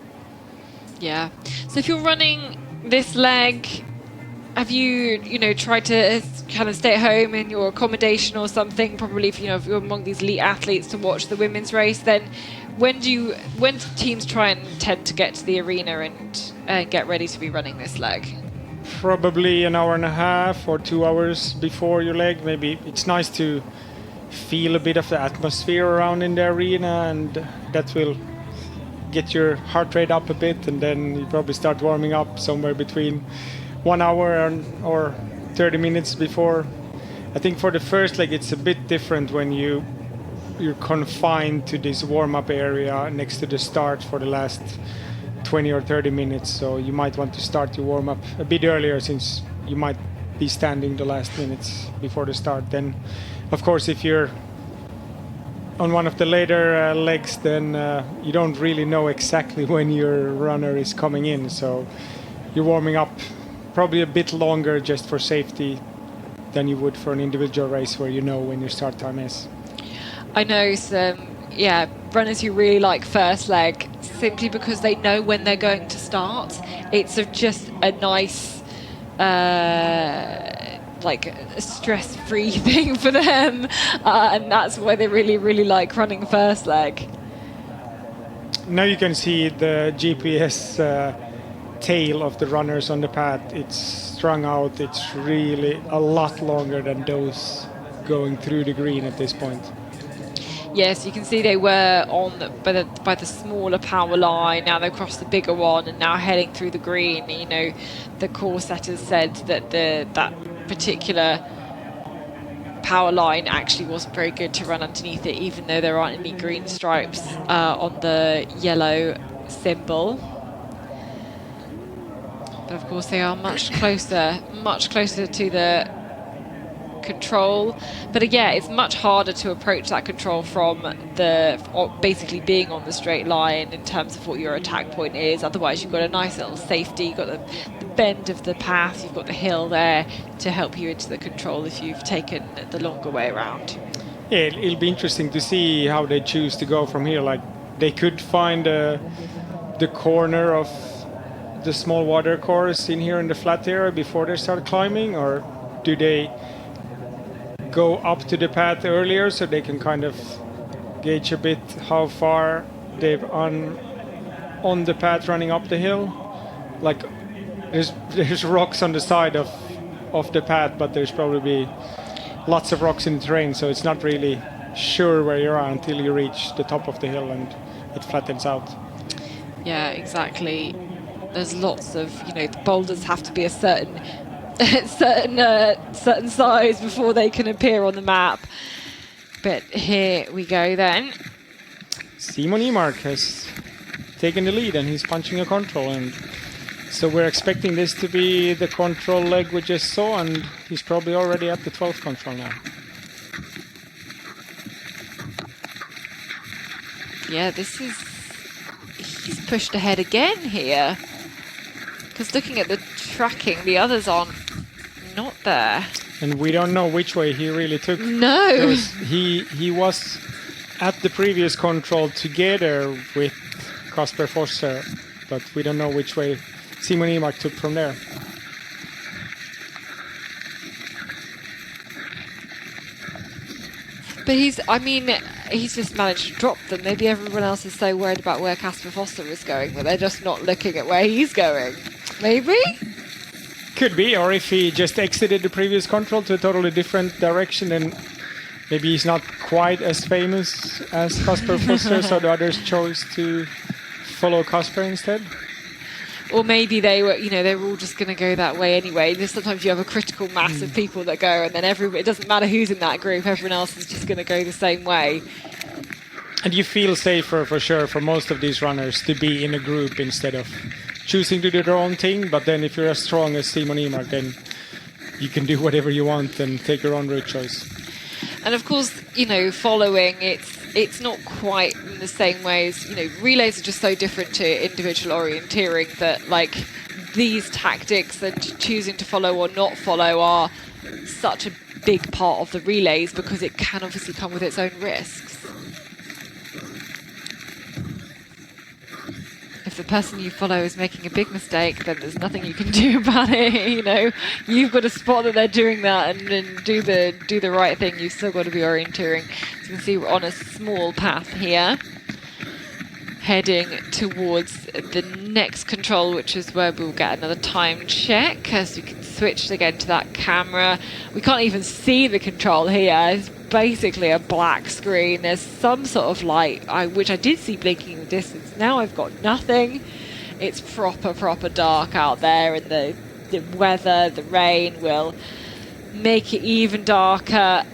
Yeah. So if you're running this leg, have you tried to kind of stay at home in your accommodation or something? Probably if you're among these elite athletes to watch the women's race, then when do teams try and tend to get to the arena and get ready to be running this leg? Probably an hour and a half or 2 hours before your leg. Maybe it's nice to feel a bit of the atmosphere around in the arena, and that will get your heart rate up a bit, and then you probably start warming up somewhere between 1 hour or 30 minutes before. I think for the first leg it's a bit different when you're confined to this warm-up area next to the start for the last 20 or 30 minutes, so you might want to start your warm-up a bit earlier, since you might be standing the last minutes before the start. Then of course if you're on one of the later legs, then you don't really know exactly when your runner is coming in, so you're warming up probably a bit longer just for safety than you would for an individual race where you know when your start time is. I know some runners who really like first leg simply because they know when they're going to start. It's just a nice like a stress-free thing for them, and that's why they really like running first leg. Now you can see the GPS tail of the runners on the path. It's strung out. It's really a lot longer than those going through the green at this point. Yes, you can see they were by the smaller power line. Now they've crossed the bigger one and now heading through the green. The course setters said that that particular power line actually wasn't very good to run underneath it, even though there aren't any green stripes on the yellow symbol. But of course they are much closer to the control. But again, it's much harder to approach that control from basically being on the straight line in terms of what your attack point is. Otherwise you've got a nice little safety, you've got the bend of the path, you've got the hill there to help you into the control if you've taken the longer way around. Yeah, it'll be interesting to see how they choose to go from here. Like, they could find the corner of the small water course in here in the flat area before they start climbing, or do they go up to the path earlier so they can kind of gauge a bit how far they've on the path running up the hill? Like, there's rocks on the side of the path, but there's probably lots of rocks in the terrain, so it's not really sure where you are until you reach the top of the hill and it flattens out. Yeah, exactly. There's lots of, the boulders have to be a certain size before they can appear on the map. But here we go then. Simon Emark has taken the lead and he's punching a control, and so we're expecting this to be the control leg we just saw, and he's probably already at the 12th control now. Yeah, he's pushed ahead again here. Because looking at the tracking, the others aren't not there. And we don't know which way he really took. No. Because he was at the previous control together with Kasper Foster, but we don't know which way Simon Emark took from there. But he's just managed to drop them. Maybe everyone else is so worried about where Kasper Foster is going that they're just not looking at where he's going. Maybe? Could be, or if he just exited the previous control to a totally different direction, then maybe he's not quite as famous as Kasper Foster, so the others chose to follow Kasper instead. Or maybe they were all just going to go that way anyway. Sometimes you have a critical mass of people that go, and then it doesn't matter who's in that group, everyone else is just going to go the same way. And you feel safer, for sure, for most of these runners to be in a group instead of choosing to do their own thing. But then if you're as strong as Simon Emark, then you can do whatever you want and take your own route choice. And of course, following, it's not quite in the same way as, relays are just so different to individual orienteering that, like, these tactics and choosing to follow or not follow are such a big part of the relays because it can obviously come with its own risks. If the person you follow is making a big mistake, then there's nothing you can do about it. You've got to spot that they're doing that and then do the right thing. You've still got to be orienteering. So you can see we're on a small path here, heading towards the next control, which is where we'll get another time check, as we can switch again to that camera. We can't even see the control here. It's basically a black screen. There's some sort of light, which I did see blinking in the distance. Now I've got nothing. It's proper dark out there, and the weather, the rain will make it even darker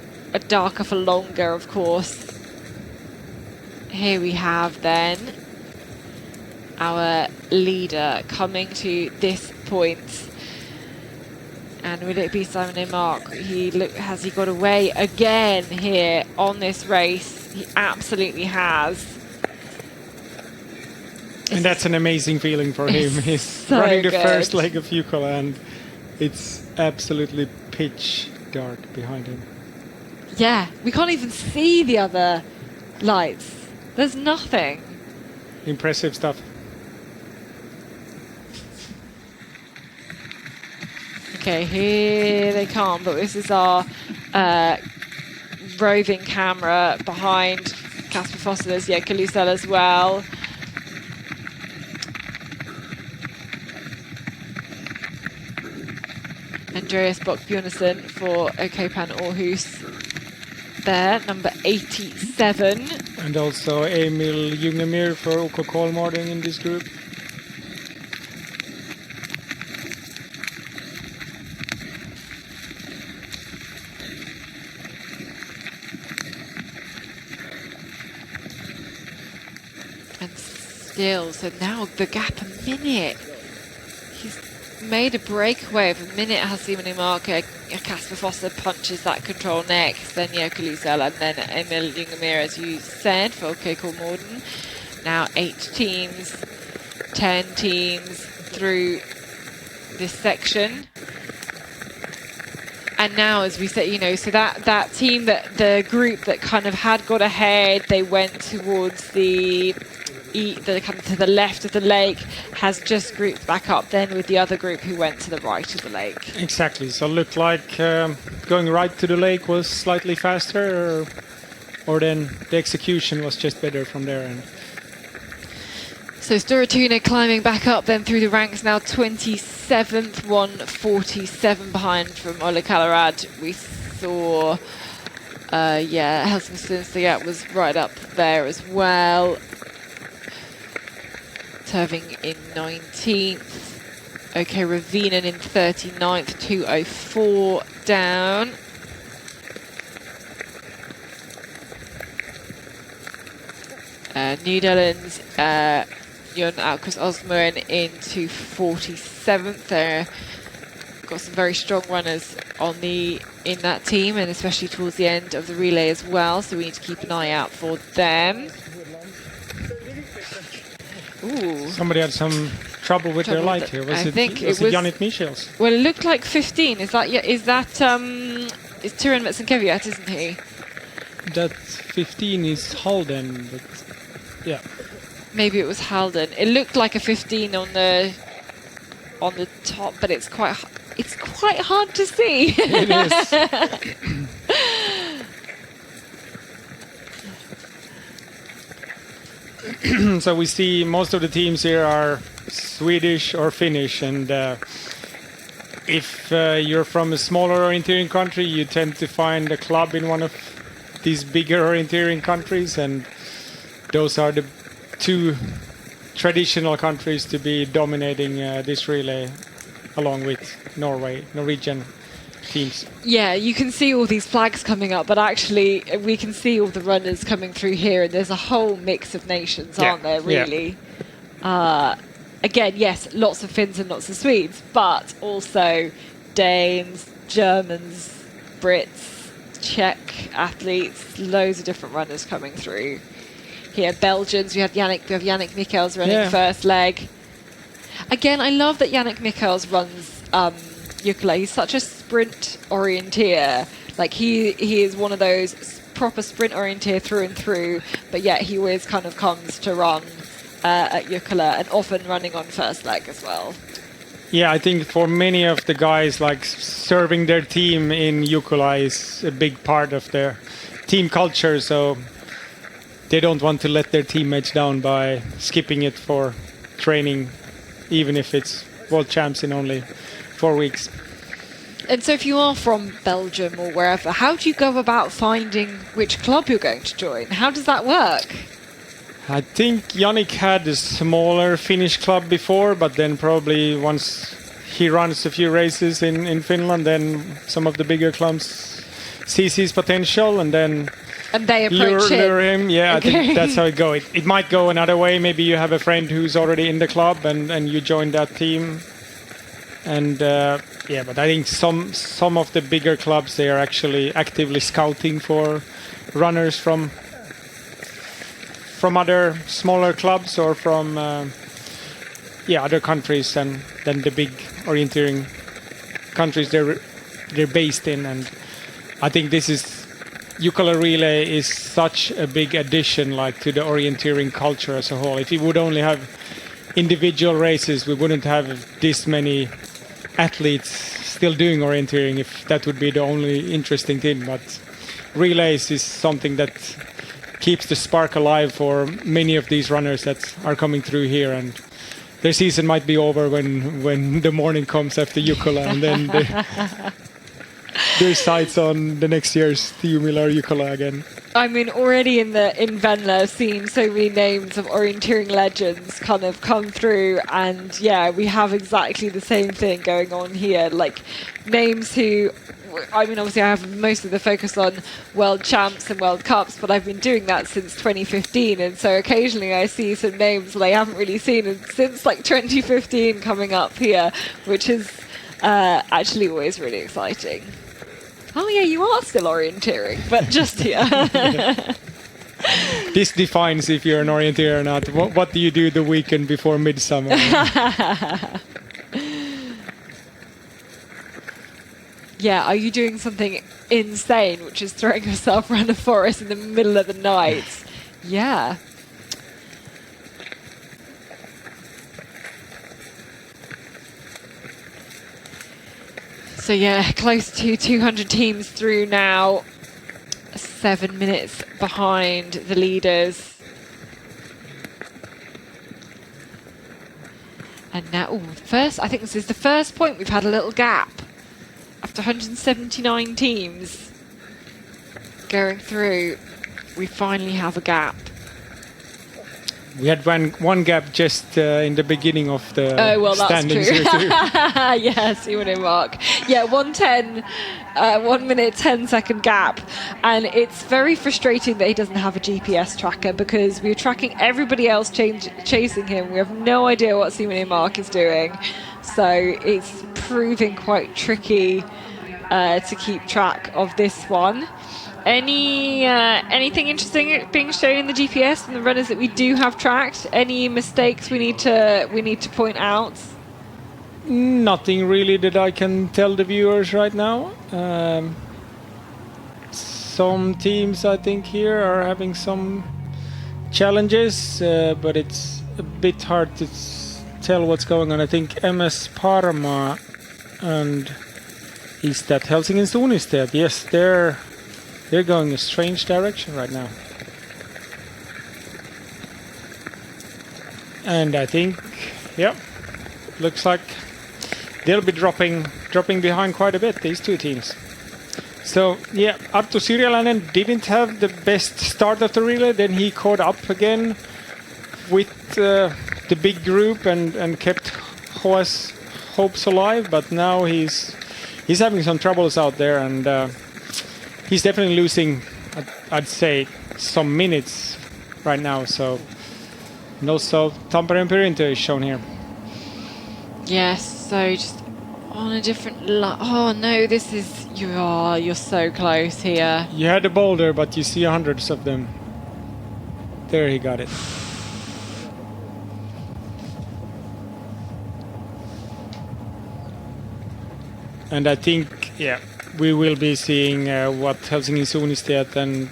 for longer, of course. Here we have then our leader coming to this point. And will it be Simon Emark? Has he got away again here on this race? He absolutely has. And that's an amazing feeling for him. He's so running the good. first leg of Jukola, and it's absolutely pitch dark behind him. Yeah, we can't even see the other lights. There's nothing. Impressive stuff. Okay, here they come, but this is our roving camera behind Kasper Foster. There's Jukola as well. Andreas Bock-Bjornsson for Okopan Aarhus there, number 87. And also Emil Jungemyr for OK Kolmården in this group. So now the gap a minute. He's made a breakaway of a minute. Has Simon Emark. Kasper Foster punches that control next. Then Jukola and then Emil Jungemyr, as you said, for OK Kolmården. Now 8 teams, 10 teams through this section. And now, as we said, so that team, the group that kind of had got ahead, they went towards the kind of to the left of the lake, has just grouped back up then with the other group who went to the right of the lake. Exactly. So it looked like going right to the lake was slightly faster, or then the execution was just better from there. And so Sture Thune climbing back up then through the ranks, now 27th, 147 behind from Olle Kallarad. We saw, Helsingstons was right up there as well. Turving in 19th. OK, Ravinen in 39th, 204 down. Netherlands, Jon Alkes Osmoen into 47th. They're got some very strong runners in that team, and especially towards the end of the relay as well. So we need to keep an eye out for them. Ooh. Somebody had some trouble with their light here. Was it Yannick Michels? Well, it looked like 15. Is that is Turan Metzenkeviat, isn't he? That 15 is Halden, but yeah. Maybe it was Halden. It looked like a 15 on the top, but it's quite hard to see. It is. So we see most of the teams here are Swedish or Finnish, and if you're from a smaller orienteering country, you tend to find a club in one of these bigger orienteering countries, and those are the two traditional countries to be dominating this relay, along with Norwegian teams. Yeah, you can see all these flags coming up, but actually we can see all the runners coming through here, and there's a whole mix of nations, aren't there, really? Yeah. Again, yes, lots of Finns and lots of Swedes, but also Danes, Germans, Brits, Czech athletes, loads of different runners coming through. Here, Belgians, we have Yannick Michels running first leg. Again, I love that Yannick Michels runs Jukola. He's such a sprint orienteer. Like he is one of those proper sprint orienteer through and through, but yet he always kind of comes to run at Jukola, and often running on first leg as well. Yeah, I think for many of the guys, like serving their team in Jukola is a big part of their team culture, so they don't want to let their teammates down by skipping it for training, even if it's world champs in only 4 weeks. And so if you are from Belgium or wherever, how do you go about finding which club you're going to join? How does that work? I think Yannick had a smaller Finnish club before, but then probably once he runs a few races in Finland, then some of the bigger clubs sees his potential, and then they approach lure him. Yeah, okay. I think that's how it goes. It might go another way. Maybe you have a friend who's already in the club and you join that team. And but I think some of the bigger clubs, they are actually actively scouting for runners from other smaller clubs or from other countries than the big orienteering countries they're based in. And I think Jukola relay is such a big addition, like, to the orienteering culture as a whole. If we would only have individual races, we wouldn't have this many athletes still doing orienteering, if that would be the only interesting thing. But relays is something that keeps the spark alive for many of these runners that are coming through here, and their season might be over when the morning comes after Jukola, and then their sights on the next year's Tiumila or Jukola again. I mean, already in Venla, I've seen so many names of orienteering legends kind of come through, and yeah, we have exactly the same thing going on here. Like, names who, I mean, obviously I have most of the focus on world champs and world cups, but I've been doing that since 2015, and so occasionally I see some names that I haven't really seen since like 2015 coming up here, which is actually always really exciting. Oh yeah, you are still orienteering, but just here. This defines if you're an orienteer or not. What do you do the weekend before midsummer? Yeah, are you doing something insane, which is throwing yourself around a forest in the middle of the night? Yeah. So yeah, close to 200 teams through now, 7 minutes behind the leaders. And now, I think this is the first point we've had a little gap. After 179 teams going through, we finally have a gap. We had one gap just in the beginning of the Oh, well, that's standings true. here too. Yeah, see what it mark. Yeah, 1:10, 1 minute 10-second gap, and it's very frustrating that he doesn't have a GPS tracker because we're tracking everybody else chasing him. We have no idea what Simone Mark is doing, so it's proving quite tricky to keep track of this one. Anything interesting being shown in the GPS from the runners that we do have tracked? Any mistakes we need to point out? Nothing really that I can tell the viewers right now. Some teams I think here are having some challenges, but it's a bit hard to tell what's going on. I think MS Parma and is that Helsingin Sunisted? Yes, they're going a strange direction right now. And I think, yeah, looks like they'll be dropping behind quite a bit, these two teams. So, yeah, Arttu Syrjäläinen didn't have the best start of the relay. Then he caught up again with the big group and kept Hoa's hopes alive. But now he's having some troubles out there, and he's definitely losing, I'd say, some minutes right now. So, and also Tampere and Perinto is shown here. Yes, so just on a different line. Oh no, this is you're so close here. You had a boulder, but you see hundreds of them. There, he got it. And I think, yeah, we will be seeing what Helsingin Sunistet and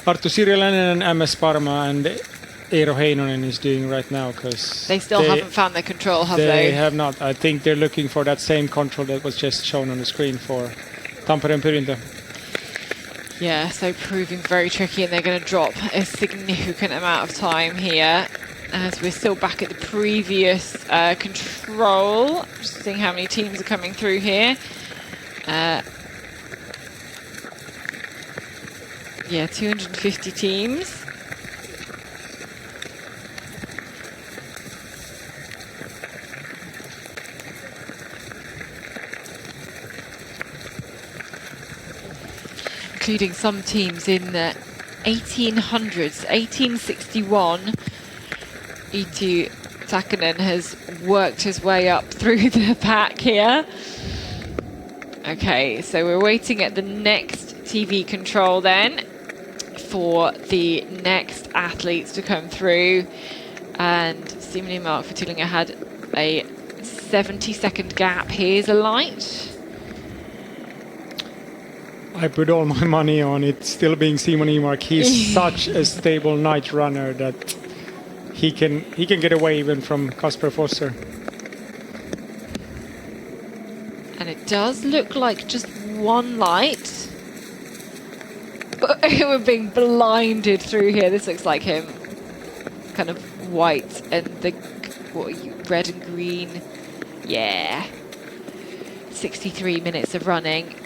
Arttu Syrjäläinen and MS Parma and Eero Heinonen is doing right now, because they still haven't found their control, have they? They have not. I think they're looking for that same control that was just shown on the screen for Tampere and Perinto. Yeah, so proving very tricky, and they're going to drop a significant amount of time here as we're still back at the previous control. Just seeing how many teams are coming through here. Yeah, 250 teams. Including some teams in the 1800s, 1861. Eetu Takanen has worked his way up through the pack here. Okay, so we're waiting at the next TV control then for the next athletes to come through. And Simone Mark for Tillinger had a 70-second gap. Here's a light. I put all my money on it still being Simone Mark. He's such a stable night runner that he can get away even from Kasper Fosser. And it does look like just one light. But we're being blinded through here. This looks like him. Kind of white and the red and green. Yeah. 63 minutes of running.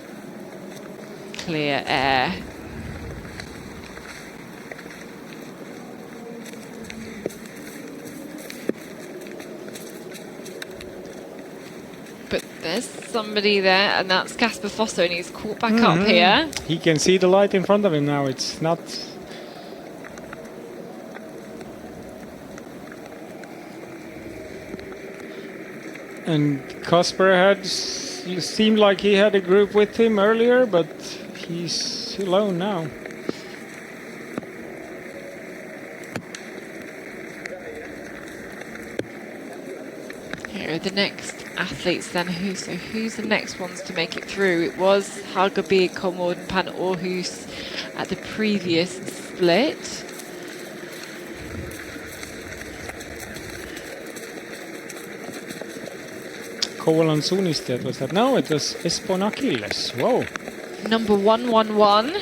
Clear air. But there's somebody there, and that's Kasper Fosser, and he's caught back up here. He can see the light in front of him now. It's not... And Kasper seemed like he had a group with him earlier, but he's alone now. Here are the next athletes then. Who's the next ones to make it through? It was Hagaby, Komod and Pan Aarhus at the previous split. Kouvolan Sunistet was that? No, it was Espoon Achilles. Whoa. Number 111.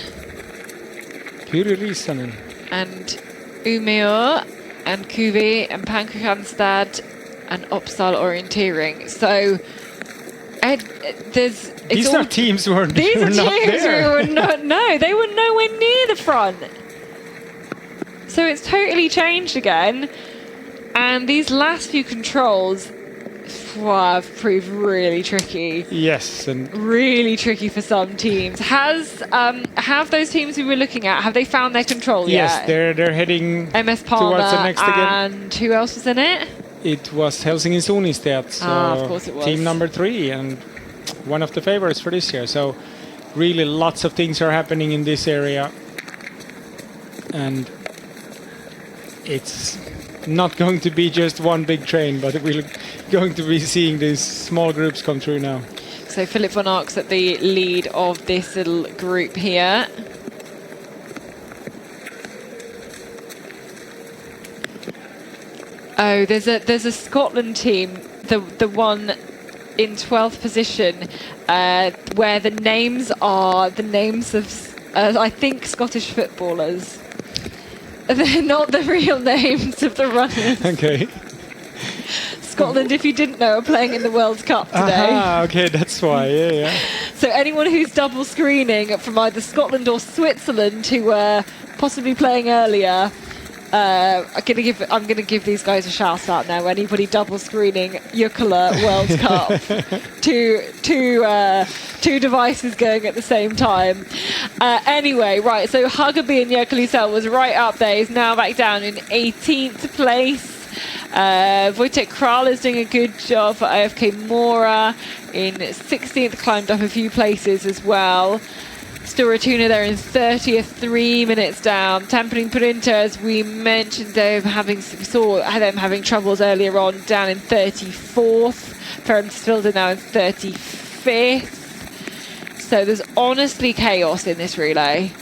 Pyry Riisanen. And Umeå and Kuvi and Pankranstad and Uppsala Orientering. So these are teams who are not there. They were nowhere near the front. So it's totally changed again. And these last few controls have proved really tricky. Yes, and Really tricky for some teams. Have those teams we were looking at, have they found their control yes, yet? they're heading MS Palmer towards the next again. and who else was in it? It was Helsingin Suunnistajat, so of course it was. team number 3 and one of the favorites for this year. So really lots of things are happening in this area, and it's not going to be just one big train, but we're going to be seeing these small groups come through now. So Philip van Ark's at the lead of this little group here. Oh, there's a Scotland team, the one in 12th position, where the names are the names of I think Scottish footballers. They're not the real names of the runners. Okay. Scotland, if you didn't know, are playing in the World Cup today. Ah, okay, that's why. Yeah. So anyone who's double screening from either Scotland or Switzerland who were possibly playing earlier, I'm gonna give these guys a shout out now. Anybody double screening Jukola World Cup, two devices going at the same time. Anyway, right. So Huggerby and Jökulisel was right up there. He's now back down in 18th place. Wojtek Kral is doing a good job for AFK Mora in 16th, climbed up a few places as well. Storatuna there in 30th, 3 minutes down. Tampering Purinta, as we mentioned, we saw them having troubles earlier on, down in 34th. Ferensfilde now in 35th. So there's honestly chaos in this relay,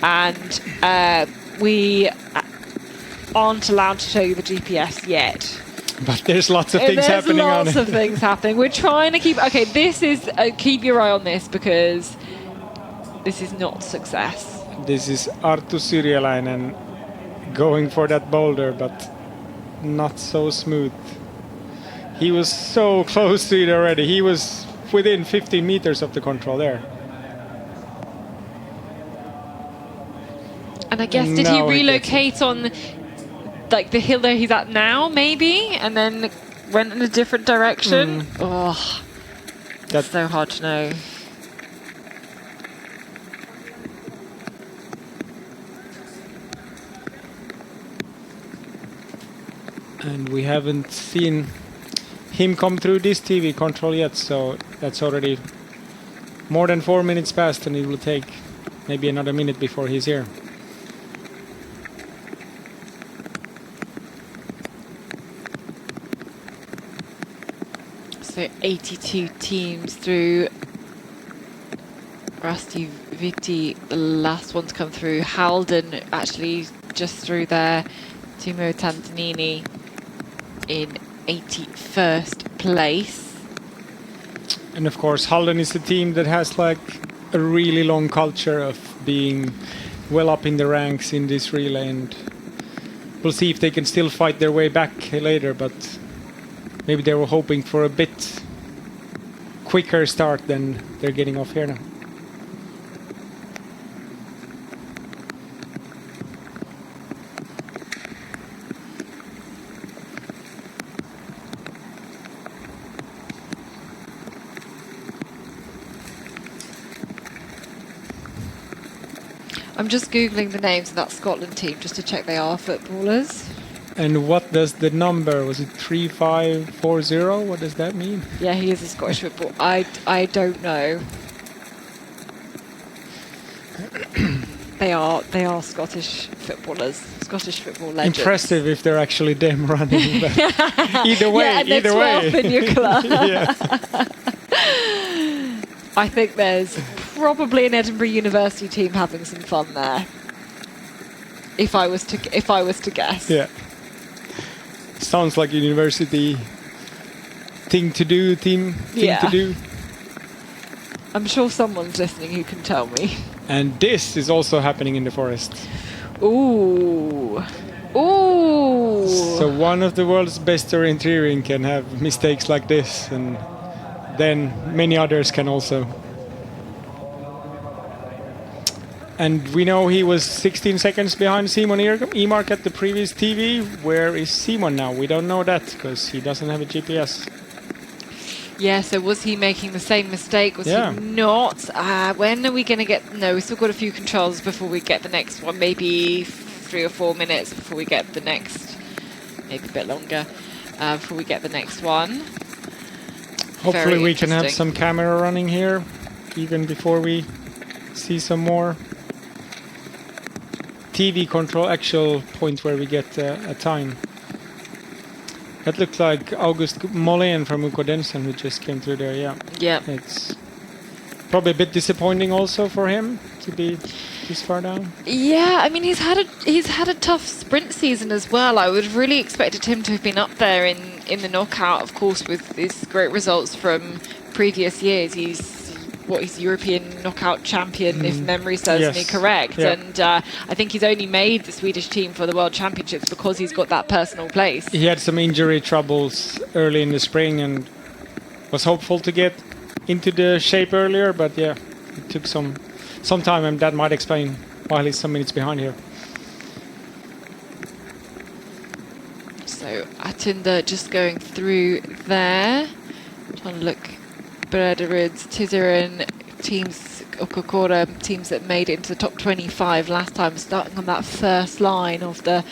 and we aren't allowed to show you the GPS yet. But there's lots of things happening on it. There's lots of things happening. We're trying to keep... Okay, this is... keep your eye on this, because this is not success. This is Arttu Syrjäläinen going for that boulder, but not so smooth. He was so close to it already. He was within 15 meters of the control there. And I guess, did he relocate on like the hill that he's at now, maybe? And then went in a different direction? Oh, that's so hard to know. And we haven't seen him come through this TV control yet, so that's already more than 4 minutes past, and it will take maybe another minute before he's here. So 82 teams through. Rusty Vitti, the last one to come through. Halden actually just through there. Timo Tantanini in 81st place. And of course, Halden is a team that has like a really long culture of being well up in the ranks in this relay, and we'll see if they can still fight their way back later, but maybe they were hoping for a bit quicker start than they're getting off here now. I'm just Googling the names of that Scotland team just to check they are footballers. And what does the number, was it 3540? What does that mean? Yeah, he is a Scottish football. I don't know. They are Scottish footballers, Scottish football legends. Impressive if they're actually them running. But either way, yeah, and they're either 12th way. in Jukola. Yeah. I think there's probably an Edinburgh University team having some fun there. If I was to guess. Yeah. Sounds like a university thing to do, team thing to do. I'm sure someone's listening who can tell me. And this is also happening in the forest. Ooh. Ooh. So one of the world's best orienteering can have mistakes like this, and then many others can also. And we know he was 16 seconds behind Simon Emark at the previous TV. Where is Simon now? We don't know that because he doesn't have a GPS. Yeah, so was he making the same mistake? Was he not? When are we going to get... No, we've still got a few controls before we get the next one. Maybe 3 or 4 minutes before we get the next... Maybe a bit longer before we get the next one. Hopefully we can have some camera running here even before we see some more TV control actual point where we get a time. That looked like August Mollén from Ukodensen who just came through there, yeah. Yeah. It's probably a bit disappointing also for him to be this far down. Yeah, I mean, he's had a tough sprint season as well. I would have really expected him to have been up there in the knockout, of course, with his great results from previous years. He's European knockout champion, if memory serves me correct. Yeah. And I think he's only made the Swedish team for the World Championships because he's got that personal place. He had some injury troubles early in the spring and was hopeful to get into the shape earlier, but yeah, it took some time, and that might explain why he's some minutes behind here. So Atunda just going through there, trying to look. Brederud, Tizirin, teams, Okokora, teams that made it into the top 25 last time, starting on that first line of the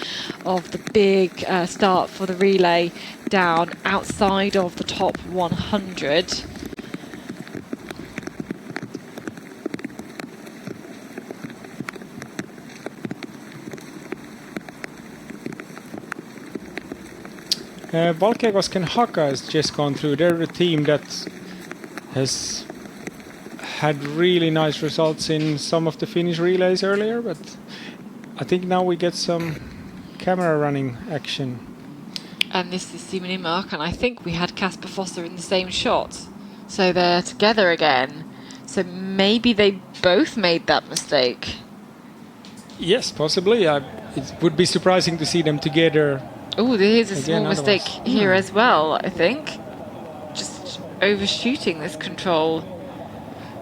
big start for the relay, down outside of the top 100. Valkeakosken Haka has just gone through. They're a team that has had really nice results in some of the Finnish relays earlier, but I think now we get some camera running action. And this is Simon Emark, and I think we had Kasper Fosser in the same shot. So they're together again. So maybe they both made that mistake. Yes, possibly. It would be surprising to see them together. Oh, there's a small mistake here as well, I think. Overshooting this control.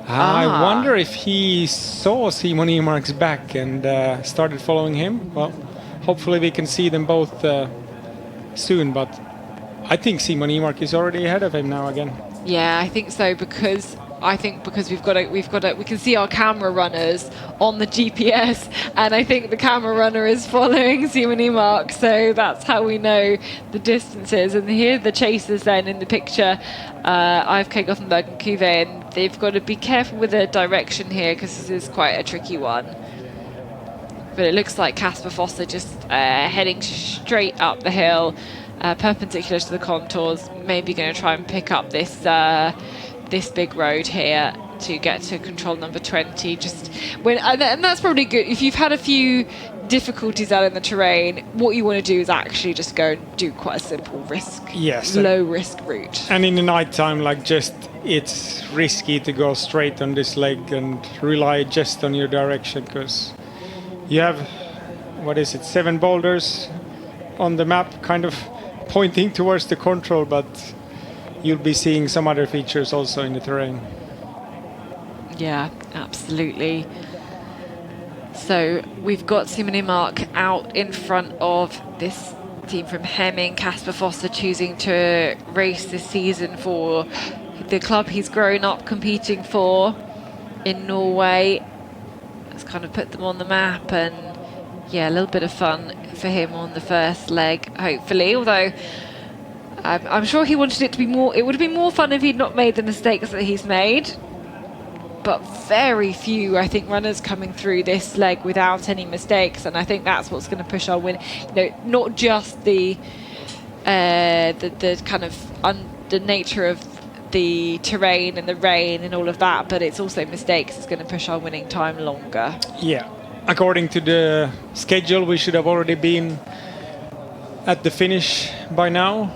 I wonder if he saw Simon Emark's back and started following him. Well, hopefully we can see them both soon, but I think Simon Emark is already ahead of him now again. Yeah, I think so, because we can see our camera runners on the GPS, and I think the camera runner is following Simon Emark, so that's how we know the distances. And here are the chasers then in the picture, IFK Gothenburg and Kuve, and they've got to be careful with the direction here because this is quite a tricky one. But it looks like Kasper Fosser just heading straight up the hill, perpendicular to the contours, maybe going to try and pick up this this big road here to get to control number 20. And that's probably good. If you've had a few difficulties out in the terrain, what you want to do is actually just go and do quite a simple low risk route. And in the night time, it's risky to go straight on this leg and rely just on your direction, because you have 7 boulders on the map kind of pointing towards the control, but you'll be seeing some other features also in the terrain. Yeah, absolutely. So we've got Simon Emark out in front of this team from Hemming. Kasper Fosser choosing to race this season for the club he's grown up competing for in Norway. Let's kind of put them on the map, and yeah, a little bit of fun for him on the first leg, hopefully, although I'm sure he wanted it to be more. It would have been more fun if he'd not made the mistakes that he's made. But very few, I think, runners coming through this leg without any mistakes, and I think that's what's going to push our win. Not just the kind of the nature of the terrain and the rain and all of that, but it's also mistakes that's going to push our winning time longer. Yeah, according to the schedule, we should have already been at the finish by now.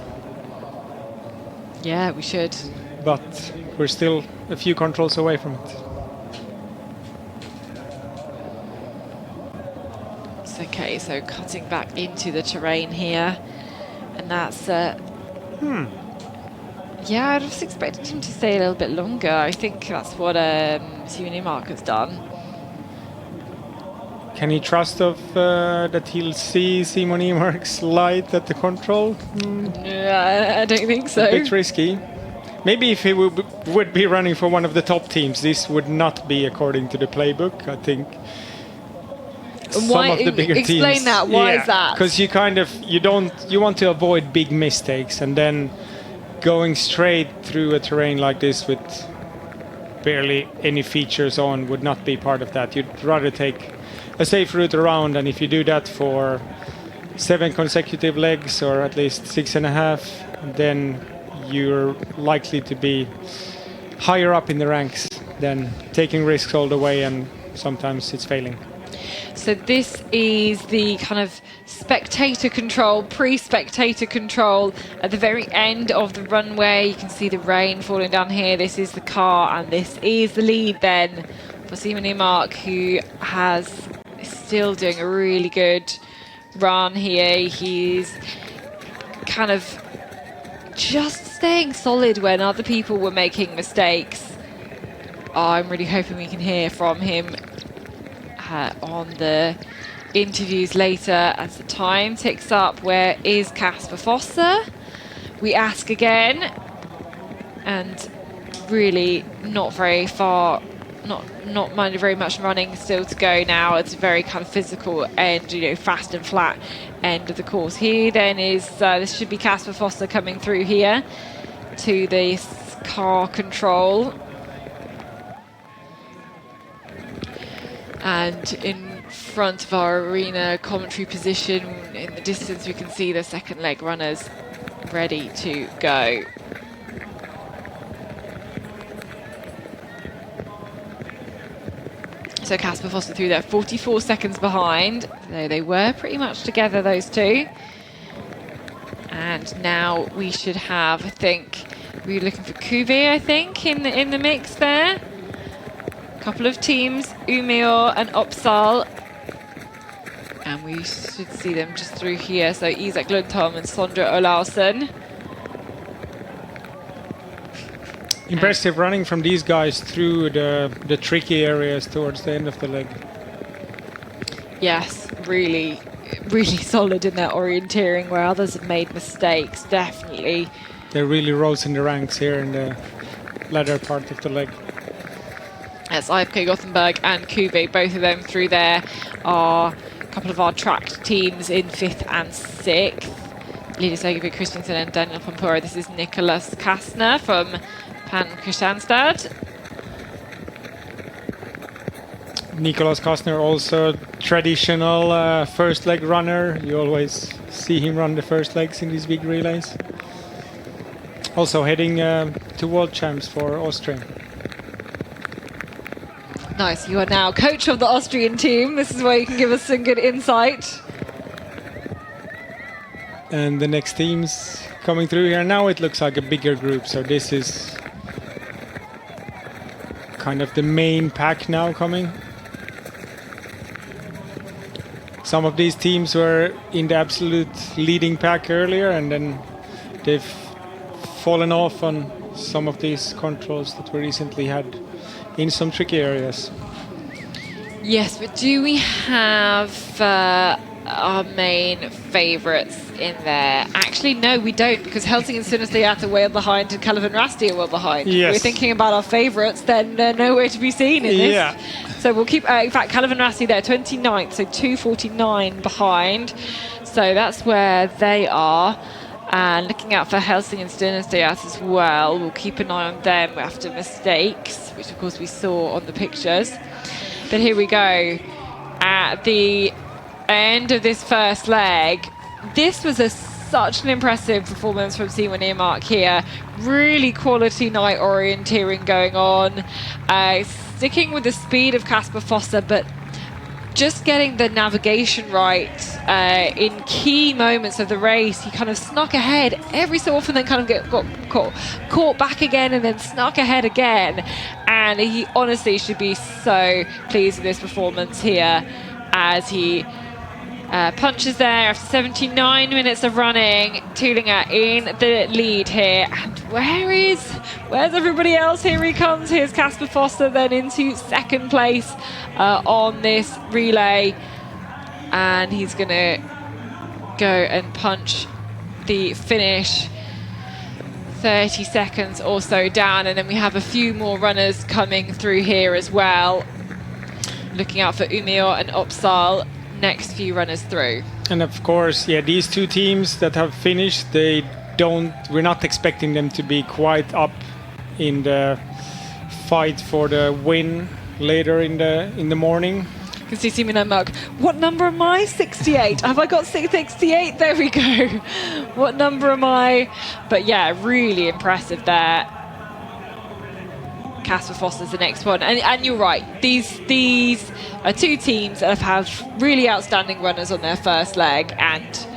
Yeah, we should. But we're still a few controls away from it. It's okay, so cutting back into the terrain here. And that's... Yeah, I'd have expected him to stay a little bit longer. I think that's what Simon Emark has done. can he trust that he'll see Simon Emark's light at the control? I don't think so. A bit risky. Maybe if he would be running for one of the top teams, this would not be according to the playbook. I think some of the bigger teams. Explain that. Why is that? Because you want to avoid big mistakes, and then going straight through a terrain like this with barely any features on would not be part of that. You'd rather take a safe route around, and if you do that for 7 consecutive legs, or at least 6.5, then you're likely to be higher up in the ranks than taking risks all the way, and sometimes it's failing. So this is the kind of spectator control, pre-spectator control at the very end of the runway. You can see the rain falling down here. This is the car, and this is the lead then for Simon Emark, who is still doing a really good run here. He's kind of just staying solid when other people were making mistakes. I'm really hoping we can hear from him on the interviews later as the time ticks up. Where is Kasper Foster? We ask again, and really not very far, not minded very much running still to go now. It's a very kind of physical end, fast and flat end of the course. Here then is, this should be Kasper Foster coming through here to this car control. And in front of our arena commentary position, in the distance, we can see the second leg runners ready to go. So Kasper Foster through there, 44 seconds behind. So they were pretty much together, those two. And now we should have, I think, we were looking for Kuve, I think, in the mix there. Couple of teams, Umeå and Uppsal, and we should see them just through here. So Isak Lundholm and Sondre Olausson. Impressive running from these guys through the tricky areas towards the end of the leg. Yes, really solid in their orienteering where others have made mistakes, definitely. They really rose in the ranks here in the latter part of the leg. As IFK Gothenburg and Kuve, both of them through there, are a couple of our tracked teams in 5th and 6th. Linus Egerby Christensen and Daniel Pampura. This is Nicholas Kastner from Pan Kristianstad. Nicholas Kastner, also traditional first leg runner. You always see him run the first legs in these big relays. Also heading to World Champs for Austria. Nice, you are now coach of the Austrian team. This is where you can give us some good insight. And the next teams coming through here. Now it looks like a bigger group, so this is kind of the main pack now coming. Some of these teams were in the absolute leading pack earlier, and then they've fallen off on some of these controls that we recently had in some tricky areas. Yes, but do we have our main favourites in there? Actually, no, we don't, because Helsing and Sunnesteat are way behind and Calvin Rasti are well behind. Yes. We're thinking about our favourites, then they're nowhere to be seen in this. Yeah. So we'll keep, in fact, Calvin Rasti there, 29th, so 2:49 behind. So that's where they are. And looking out for Helsing and Sunnesteat as well. We'll keep an eye on them after mistakes, which of course we saw on the pictures. But here we go. At the end of this first leg, this was such an impressive performance from Simon Emark here. Really quality night orienteering going on. Sticking with the speed of Kasper Foster, but just getting the navigation right in key moments of the race. He kind of snuck ahead every so often, then kind of got caught back again, and then snuck ahead again. And he honestly should be so pleased with this performance here as he punches there after 79 minutes of running. Tulinger in the lead here. And where's everybody else? Here he comes. Here's Kasper Foster then into second place on this relay. and he's going to go and punch the finish 30 seconds or so down, and then we have a few more runners coming through here as well. Looking out for Umeå and Uppsala, next few runners through. And of course, yeah, these two teams that have finished, we're not expecting them to be quite up in the fight for the win later in the morning. You can see Simon Mug. What number am I? 68. Have I got 68? There we go. What number am I? But yeah, really impressive there. Casper Foster's the next one. And you're right. These are two teams that have had really outstanding runners on their first leg, and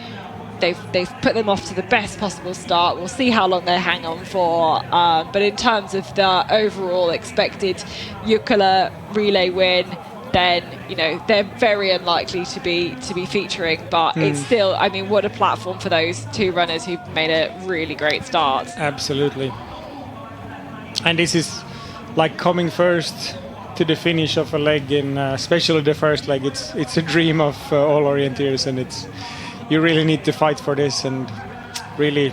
they've put them off to the best possible start. We'll see how long they hang on for. But in terms of the overall expected Jukola relay win, then they're very unlikely to be featuring, but it's still, I mean, what a platform for those two runners who've made a really great start. Absolutely. And this is like coming first to the finish of a leg, in especially the first leg. It's a dream of all orienteers, and you really need to fight for this, and really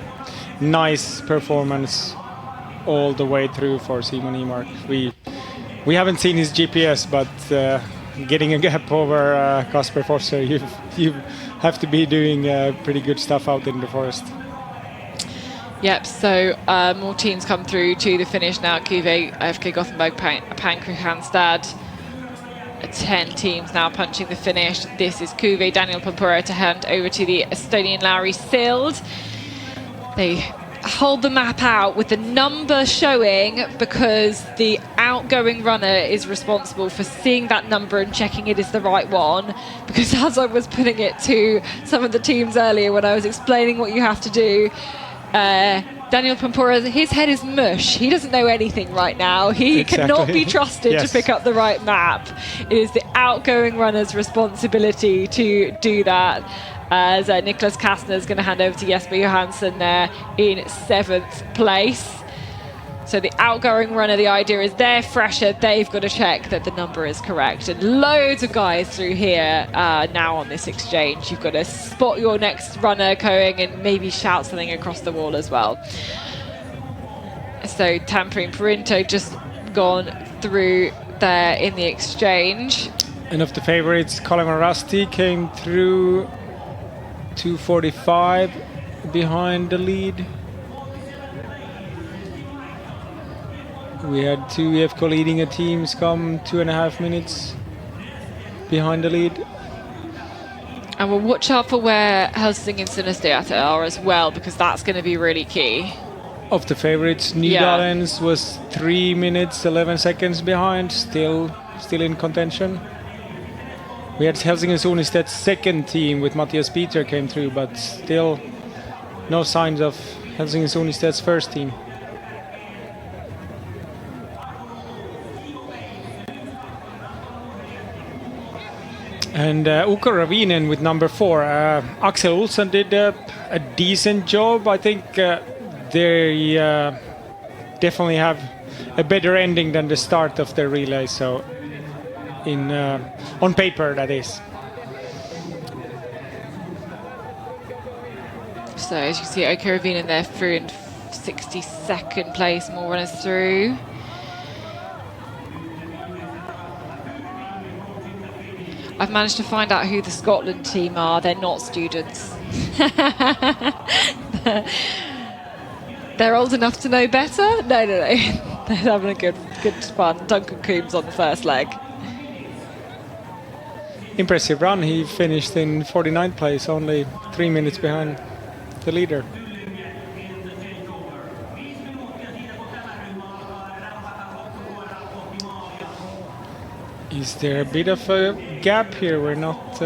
nice performance all the way through for Simon Imark. We haven't seen his GPS, but getting a gap over Casper Foster, you have to be doing pretty good stuff out in the forest. Yep, so more teams come through to the finish now. Kuve, AFK Gothenburg, Kristianstad. 10 teams now punching the finish. This is Kuve, Daniel Pampura to hand over to the Estonian Lauri Sild. They hold the map out with the number showing, because the outgoing runner is responsible for seeing that number and checking it is the right one. Because as I was putting it to some of the teams earlier when I was explaining what you have to do, Daniel Pampura, his head is mush. He doesn't know anything right now. He cannot be trusted to pick up the right map. It is the outgoing runner's responsibility to do that. As Niklas Kastner is going to hand over to Jesper Johansson there in 7th place. So the outgoing runner, the idea is they're fresher. They've got to check that the number is correct. And loads of guys through here now on this exchange. You've got to spot your next runner going and maybe shout something across the wall as well. So Tampering Perinto just gone through there in the exchange. And of the favorites, Coleman Rusty came through 2:45 behind the lead. We had two EFK leading teams come 2.5 minutes behind the lead. And we'll watch out for where Helsing and Sunesteate are as well, because that's going to be really key. Of the favorites, New Dalens was 3 minutes 11 seconds behind, still in contention. We had Helsingin Sunisted's second team with Matthias Peter came through, but still no signs of Helsingin Sunisted's first team. And Ukko Ravinen with number 4. Axel Olsen did a decent job. I think they definitely have a better ending than the start of the relay. So, on paper, that is. So as you see, Ukko Ravinen there through in 62nd place. More runners through. I've managed to find out who the Scotland team are. They're not students. They're old enough to know better? No. They're having a good fun. Duncan Coombs on the first leg. Impressive run. He finished in 49th place, only 3 minutes behind the leader. Is there a bit of a gap here? We're not...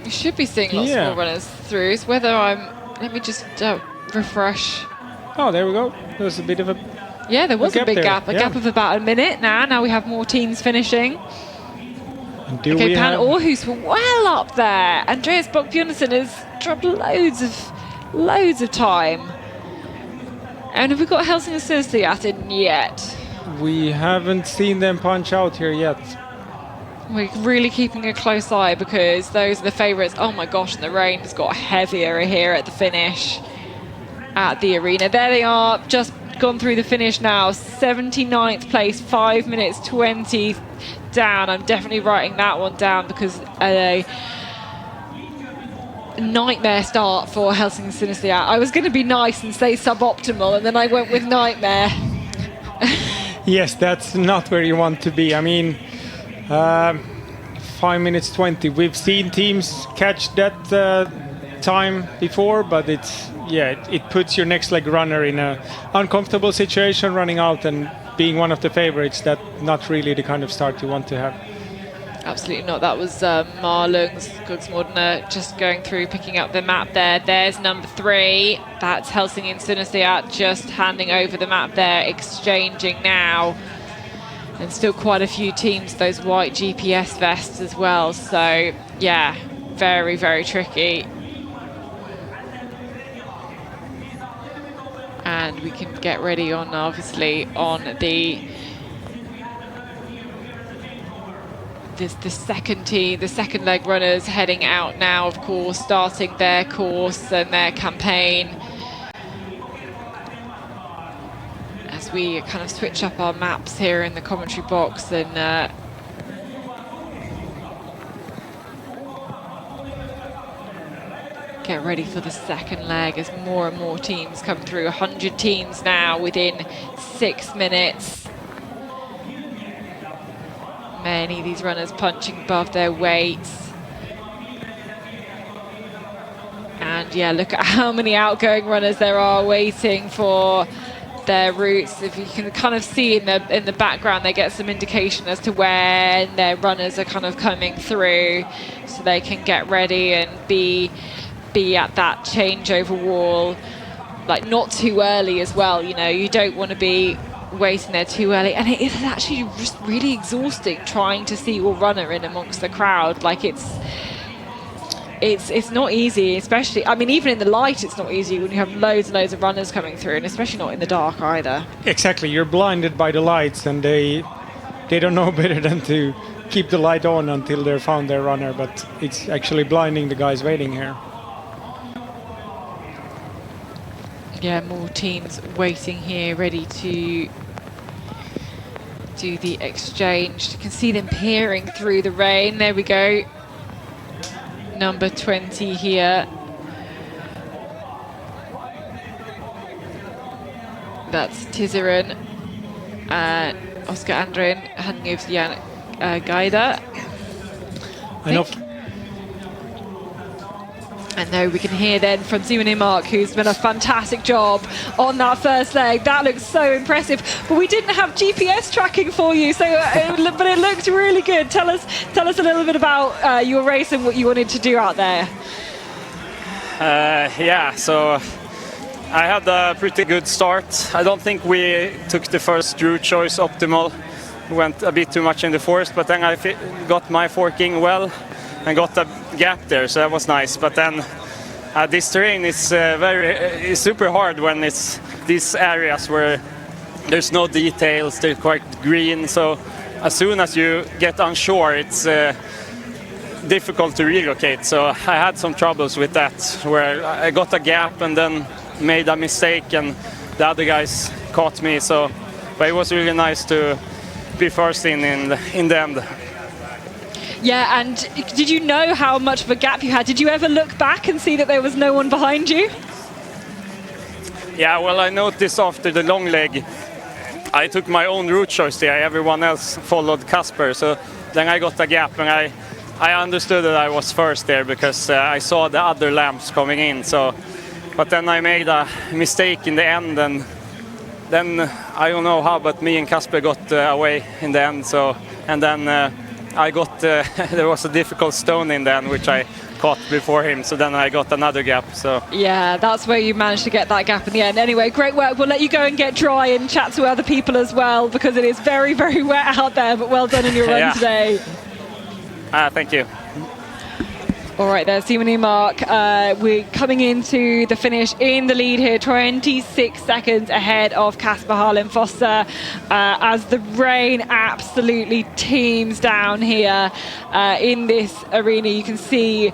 You should be seeing lots more runners through. It's whether let me just refresh. Oh, there we go. There's a bit of a... Yeah, there was a big gap. A gap of about a minute now. Now we have more teams finishing. Okay, Pan Aarhus were well up there. Andreas Bock-Bjornsson has dropped loads of time. And have we got Helsing and Sunesteate in yet? We haven't seen them punch out here yet. We're really keeping a close eye because those are the favourites. Oh my gosh, and the rain has got heavier here at the finish at the arena. There they are, just gone through the finish now. 79th place, 5 minutes 20 down. I'm definitely writing that one down because a nightmare start for Helsinki Synestia. I was going to be nice and say suboptimal, and then I went with nightmare. Yes, that's not where you want to be. I mean, 5 minutes 20. We've seen teams catch that time before, but it puts your next leg runner in a uncomfortable situation, running out and being one of the favorites. That's not really the kind of start you want to have. Absolutely not. That was Marlungs Gudsmordner just going through, picking up the map there. There's number 3. That's Helsinki Synestia just handing over the map there, exchanging now. And still quite a few teams, those white GPS vests as well. So, yeah, very, very tricky. And we can get ready on, obviously, on the second team, the second leg runners heading out now, of course, starting their course and their campaign. As we kind of switch up our maps here in the commentary box and get ready for the second leg as more and more teams come through. 100 teams now within 6 minutes. Many of these runners punching above their weights. And yeah, look at how many outgoing runners there are waiting for their routes. If you can kind of see in the background, they get some indication as to when their runners are kind of coming through, so they can get ready and be at that changeover wall, like not too early as well. You know, you don't want to be waiting there too early, and it is actually just really exhausting trying to see your runner in amongst the crowd. Like it's not easy, especially, I mean, even in the light it's not easy when you have loads and loads of runners coming through, and especially not in the dark either. Exactly, you're blinded by the lights, and they don't know better than to keep the light on until they've found their runner, but it's actually blinding the guys waiting here. Yeah, more teams waiting here, ready to do the exchange. You can see them peering through the rain. There we go. Number 20 here. That's Tiziren. Oscar Andren handing over to Jan Gaida. And there we can hear then from Simon Mark, who's done a fantastic job on that first leg. That looks so impressive. But we didn't have GPS tracking for you, so but it looked really good. Tell us a little bit about your race and what you wanted to do out there. Yeah, so I had a pretty good start. I don't think we took the first route choice optimal. We went a bit too much in the forest, but then I got my forking well and got a gap there, so that was nice. But then this terrain is super hard when it's these areas where there's no details, they're quite green, so as soon as you get unsure, it's difficult to relocate. So I had some troubles with that, where I got a gap and then made a mistake, and the other guys caught me. So, but it was really nice to be first in the end. Yeah, and did you know how much of a gap you had? Did you ever look back and see that there was no one behind you? Yeah, well, I noticed after the long leg, I took my own route choice there. Everyone else followed Kasper, so then I got a gap, and I understood that I was first there because I saw the other lamps coming in. So, but then I made a mistake in the end, and then I don't know how, but me and Kasper got away in the end. So, and then I got there was a difficult stone in the end, which I caught before him, so then I got another gap. So yeah, that's where you managed to get that gap in the end. Anyway, great work. We'll let you go and get dry and chat to other people as well, because it is very, very wet out there, but well done in your run today. Thank you. All right, there's Simon and Mark. We're coming into the finish in the lead here, 26 seconds ahead of Kasper Harlem Foster, as the rain absolutely teems down here in this arena. You can see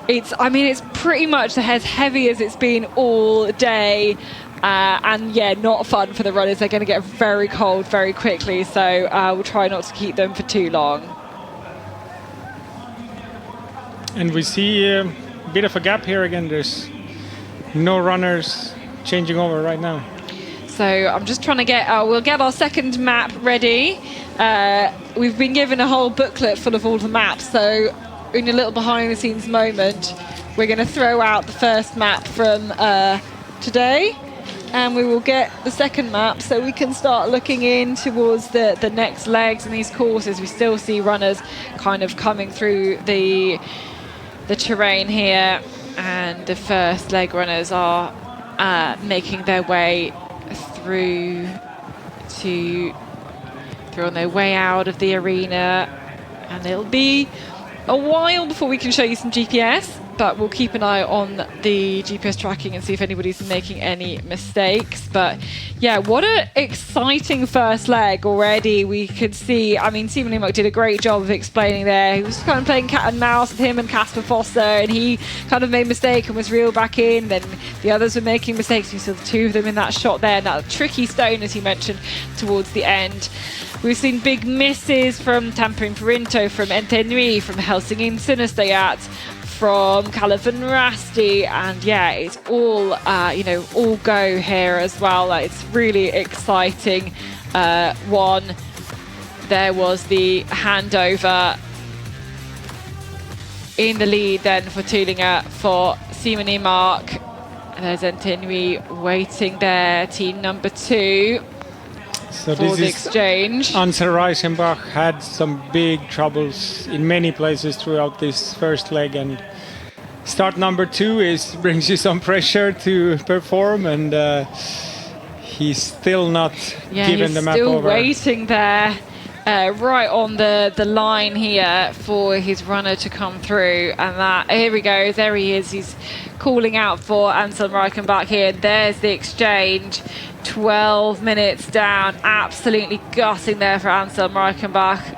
it's pretty much as heavy as it's been all day. And yeah, not fun for the runners. They're going to get very cold very quickly, so we'll try not to keep them for too long. And we see a bit of a gap here again. There's no runners changing over right now. So I'm just trying to get, we'll get our second map ready. We've been given a whole booklet full of all the maps. So in a little behind the scenes moment, we're going to throw out the first map from today. And we will get the second map so we can start looking in towards the next legs in these courses. We still see runners kind of coming through the terrain here, and the first leg runners are making their way through on their way out of the arena, and it'll be a while before we can show you some GPS, but we'll keep an eye on the GPS tracking and see if anybody's making any mistakes. But yeah, what an exciting first leg already. We could see, I mean, Simon Limok did a great job of explaining there. He was kind of playing cat and mouse with him and Kasper Foster, and he kind of made a mistake and was reeled back in. Then the others were making mistakes. You saw the two of them in that shot there, and that tricky stone, as he mentioned, towards the end. We've seen big misses from Tampering Perinto, from Entenui, from Helsingin Sunnestayat, from Caliban Rasti, and yeah, it's all all go here as well. Like, it's really exciting one. There was the handover in the lead then for Tulinger for Simon and Mark. There's Entenui waiting there, team number 2. So for the exchange. Ansel Reisenbach had some big troubles in many places throughout this first leg, and start number 2 brings you some pressure to perform, and he's still not given the map over. He's still waiting there, right on the line here for his runner to come through, and here we go, there he is. He's calling out for Anselm Reichenbach here. There's the exchange. 12 minutes down, absolutely gutting there for Anselm Reichenbach.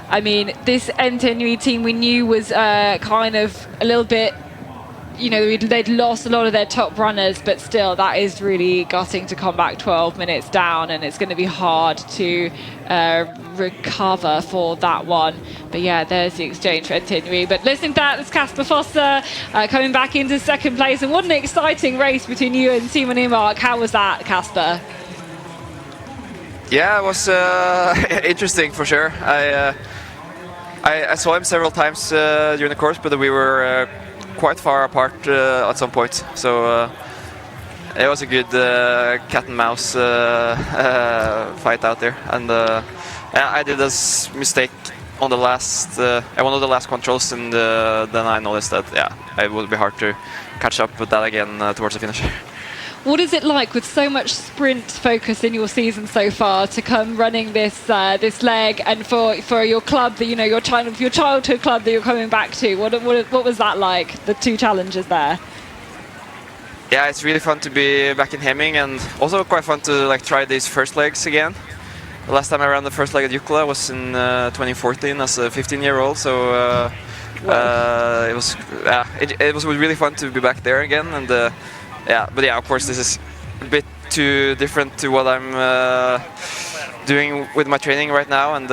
I mean, this Entenui team we knew was kind of a little bit, they'd lost a lot of their top runners, but still, that is really gutting to come back 12 minutes down, and it's going to be hard to recover for that one. But yeah, there's the exchange for Entenui. But listening to that, it's Kasper Foster coming back into second place, and what an exciting race between you and Simon Imark. How was that, Kasper? Yeah, it was interesting for sure. I saw him several times during the course, but we were quite far apart at some point. So it was a good cat and mouse fight out there. And I did this mistake on the last, one of the last controls, and then I noticed that it would be hard to catch up with that again towards the finish. What is it like with so much sprint focus in your season so far to come running this this leg, and for your club that your childhood club that you're coming back to? What was that like? The 2 challenges there. Yeah, it's really fun to be back in Hemming, and also quite fun to try these first legs again. The last time I ran the first leg at Jukola was in 2014 as a 15-year-old. So it was really fun to be back there again, and. But of course, this is a bit too different to what I'm doing with my training right now, and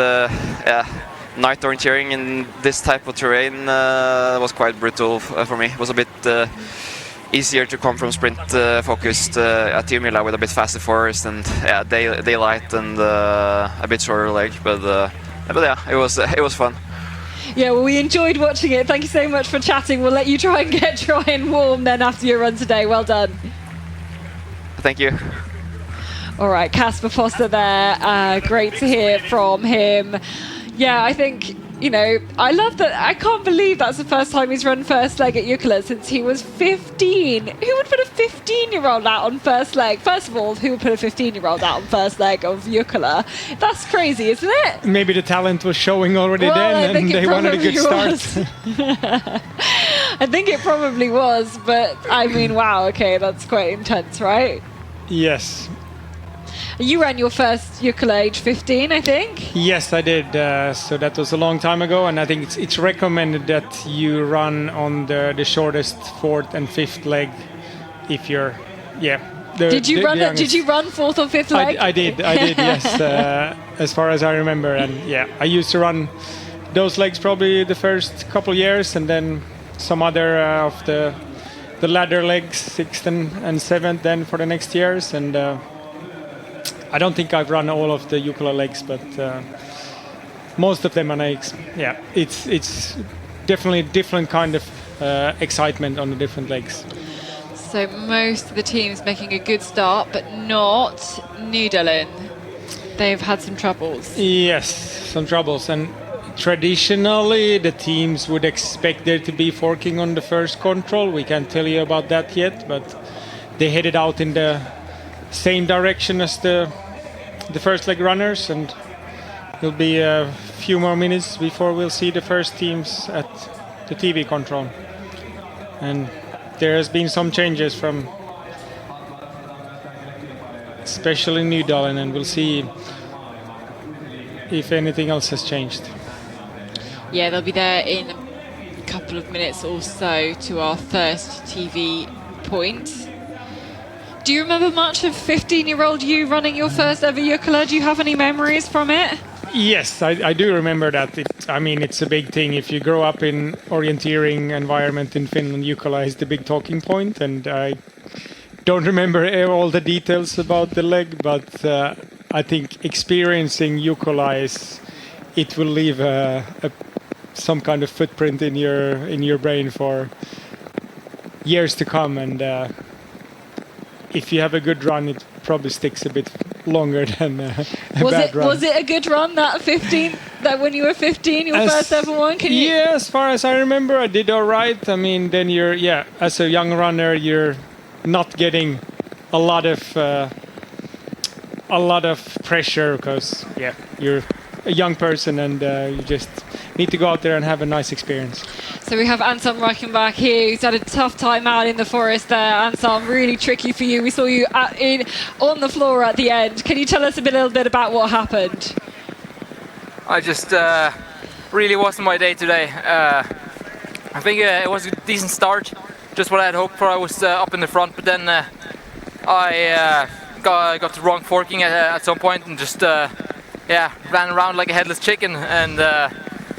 night orienteering in this type of terrain was quite brutal for me. It was a bit easier to come from sprint focused at Tiomila with a bit faster forest and daylight and a bit shorter leg, but it was fun. Yeah, well, we enjoyed watching it. Thank you so much for chatting. We'll let you try and get dry and warm then after your run today. Well done. Thank you. All right, Kasper Foster there. Great to hear from him. Yeah, I think, I love that. I can't believe that's the first time he's run first leg at Jukola since he was 15. Who would put a 15-year-old out on first leg? First of all, who would put a 15-year-old out on first leg of Jukola? That's crazy, isn't it? Maybe the talent was showing already then, and they wanted a good start. I think it probably was, but I mean, wow, okay, that's quite intense, right? Yes. You ran your first Jukola age 15, I think? Yes, I did. So that was a long time ago, and I think it's recommended that you run on the shortest fourth and fifth leg if you're, Did you run fourth or fifth leg? I did, yes, as far as I remember. And I used to run those legs probably the first couple years, and then some other of the ladder legs, sixth and seventh, then for the next years. And I don't think I've run all of the Jukola legs, but most of them, and it's definitely different kind of excitement on the different legs. So most of the teams making a good start, but not Nydalen. They've had some troubles. Yes, some troubles. And traditionally, the teams would expect there to be forking on the first control. We can't tell you about that yet, but they headed out in the same direction as the first leg runners, and it'll be a few more minutes before we'll see the first teams at the TV control. And there has been some changes from especially Nydalen, and we'll see if anything else has changed. Yeah, they'll be there in a couple of minutes or so to our first TV point. Do you remember much of 15-year-old you running your first ever Jukola? Do you have any memories from it? Yes, I do remember that. It's a big thing. If you grow up in orienteering environment in Finland, Jukola is the big talking point, and I don't remember all the details about the leg, but I think experiencing Jukola it will leave some kind of footprint in your brain for years to come, and if you have a good run, it probably sticks a bit longer than a bad run. Was it a good run, that 15? That when you were 15, your first ever one? Yeah, as far as I remember, I did all right. I mean, then as a young runner, you're not getting a lot of pressure because you're a young person, and you just need to go out there and have a nice experience. So we have Anselm Reichenbach here, who's had a tough time out in the forest there. Anselm, really tricky for you. We saw you on the floor at the end. Can you tell us a little bit about what happened? I just really wasn't my day today. I think it was a decent start, just what I had hoped for. I was up in the front, but then I got the wrong forking at some point and just ran around like a headless chicken, and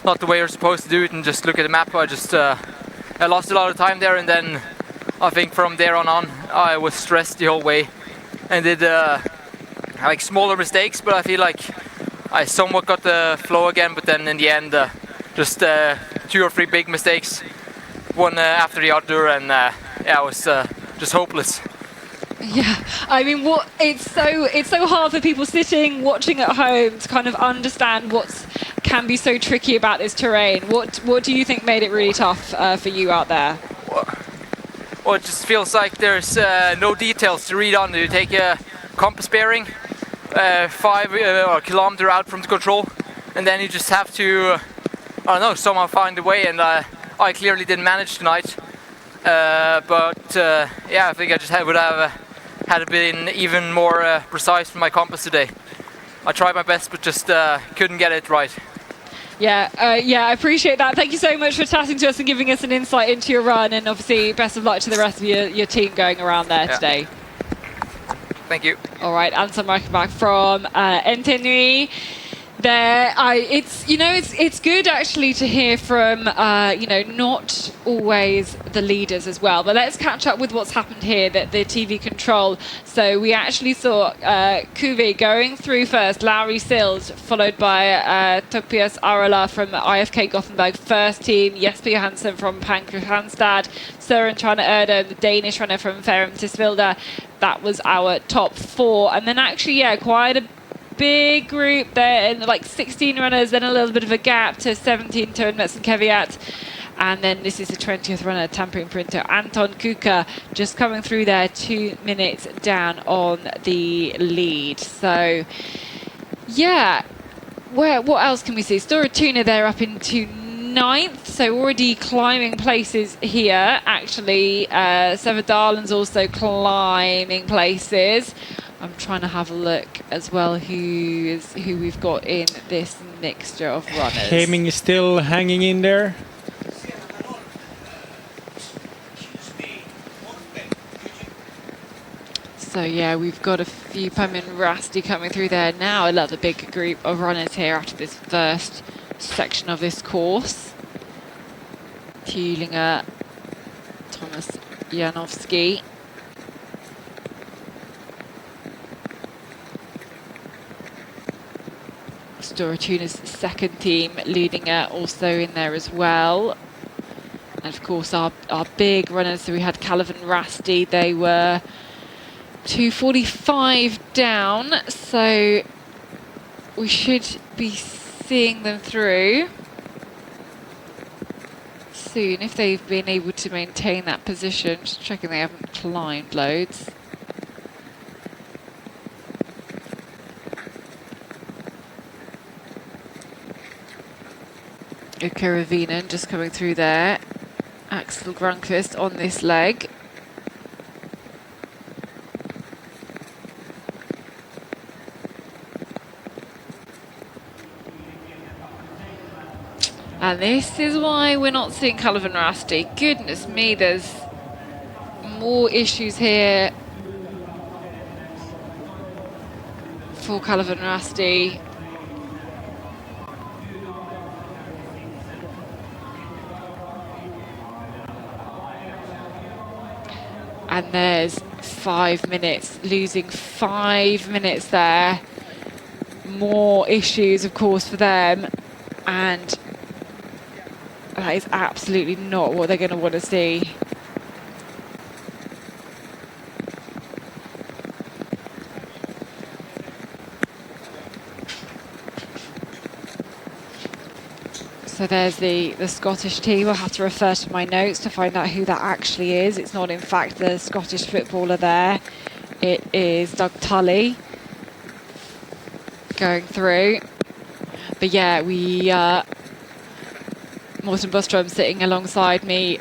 not the way you're supposed to do it. And just look at the map, I lost a lot of time there, and then I think from there on I was stressed the whole way and did like smaller mistakes, but I feel like I somewhat got the flow again. But then in the end, just 2 or 3 big mistakes, one after the other, and I was just hopeless. Yeah, I mean, it's so hard for people sitting, watching at home to kind of understand what can be so tricky about this terrain. What do you think made it really tough for you out there? Well, it just feels like there's no details to read on. You take a compass bearing 5 kilometer out from the control, and then you just have to, somehow find a way. And I clearly didn't manage tonight. But I think I just would have had been even more precise with my compass today. I tried my best, but just couldn't get it right. Yeah, I appreciate that. Thank you so much for chatting to us and giving us an insight into your run, and obviously best of luck to the rest of your team going around there today. Thank you. All right, Anselm Reichenbach from NTNUI. There, it's good actually to hear from not always the leaders as well. But let's catch up with what's happened here, the TV control. So we actually saw Kuvi going through first, Lauri Sild, followed by Tobias Arola from IFK Gothenburg first team, Jesper Johansson from Pankristianstad, Søren Trane Erdem, the Danish runner from Farum Tisvilde. That was our top 4, and then actually quite a big group there, and like 16 runners, then a little bit of a gap to 17 to Metsen Keviat. And then this is the 20th runner, Tampering Printer, Anton Kuka, just coming through there 2 minutes down on the lead. So, what else can we see? Stora Tuna there up into 9th, so already climbing places here. Actually, Severdalen's also climbing places. I'm trying to have a look as well who we've got in this mixture of runners. Heming is still hanging in there. So yeah, we've got a few Pamin Rasti coming through there now. Another big group of runners here after this first section of this course. Kulinger, Thomas Janowski. Storatuna's second team leading also in there as well. And of course our big runners, so we had Calvin Rasti, they were 2:45 down, so we should be seeing them through soon if they've been able to maintain that position. Just checking they haven't climbed loads. Ukko Ravinen just coming through there. Axel Grunqvist on this leg. And this is why we're not seeing Calvin Rasti. Goodness me, there's more issues here for Calvin Rasti. And there's 5 minutes, losing 5 minutes there. More issues, of course, for them. And that is absolutely not what they're going to want to see. So there's the Scottish team. I'll have to refer to my notes to find out who that actually is. It's not, in fact, the Scottish footballer there. It is Doug Tully going through. But yeah, Morten Bostrom sitting alongside me,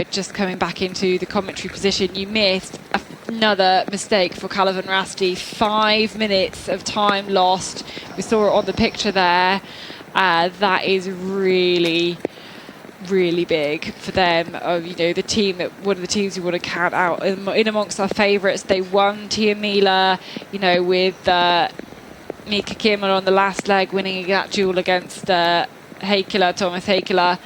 just coming back into the commentary position. You missed another mistake for Calvin Rasti. 5 minutes of time lost. We saw it on the picture there. That is really, really big for them. You know, the team that one of the teams we want to count out in amongst our favourites. They won Tiamila, you know, with Mika Kimmel on the last leg, winning that duel against Heikkilä, Thomas Heikkilä,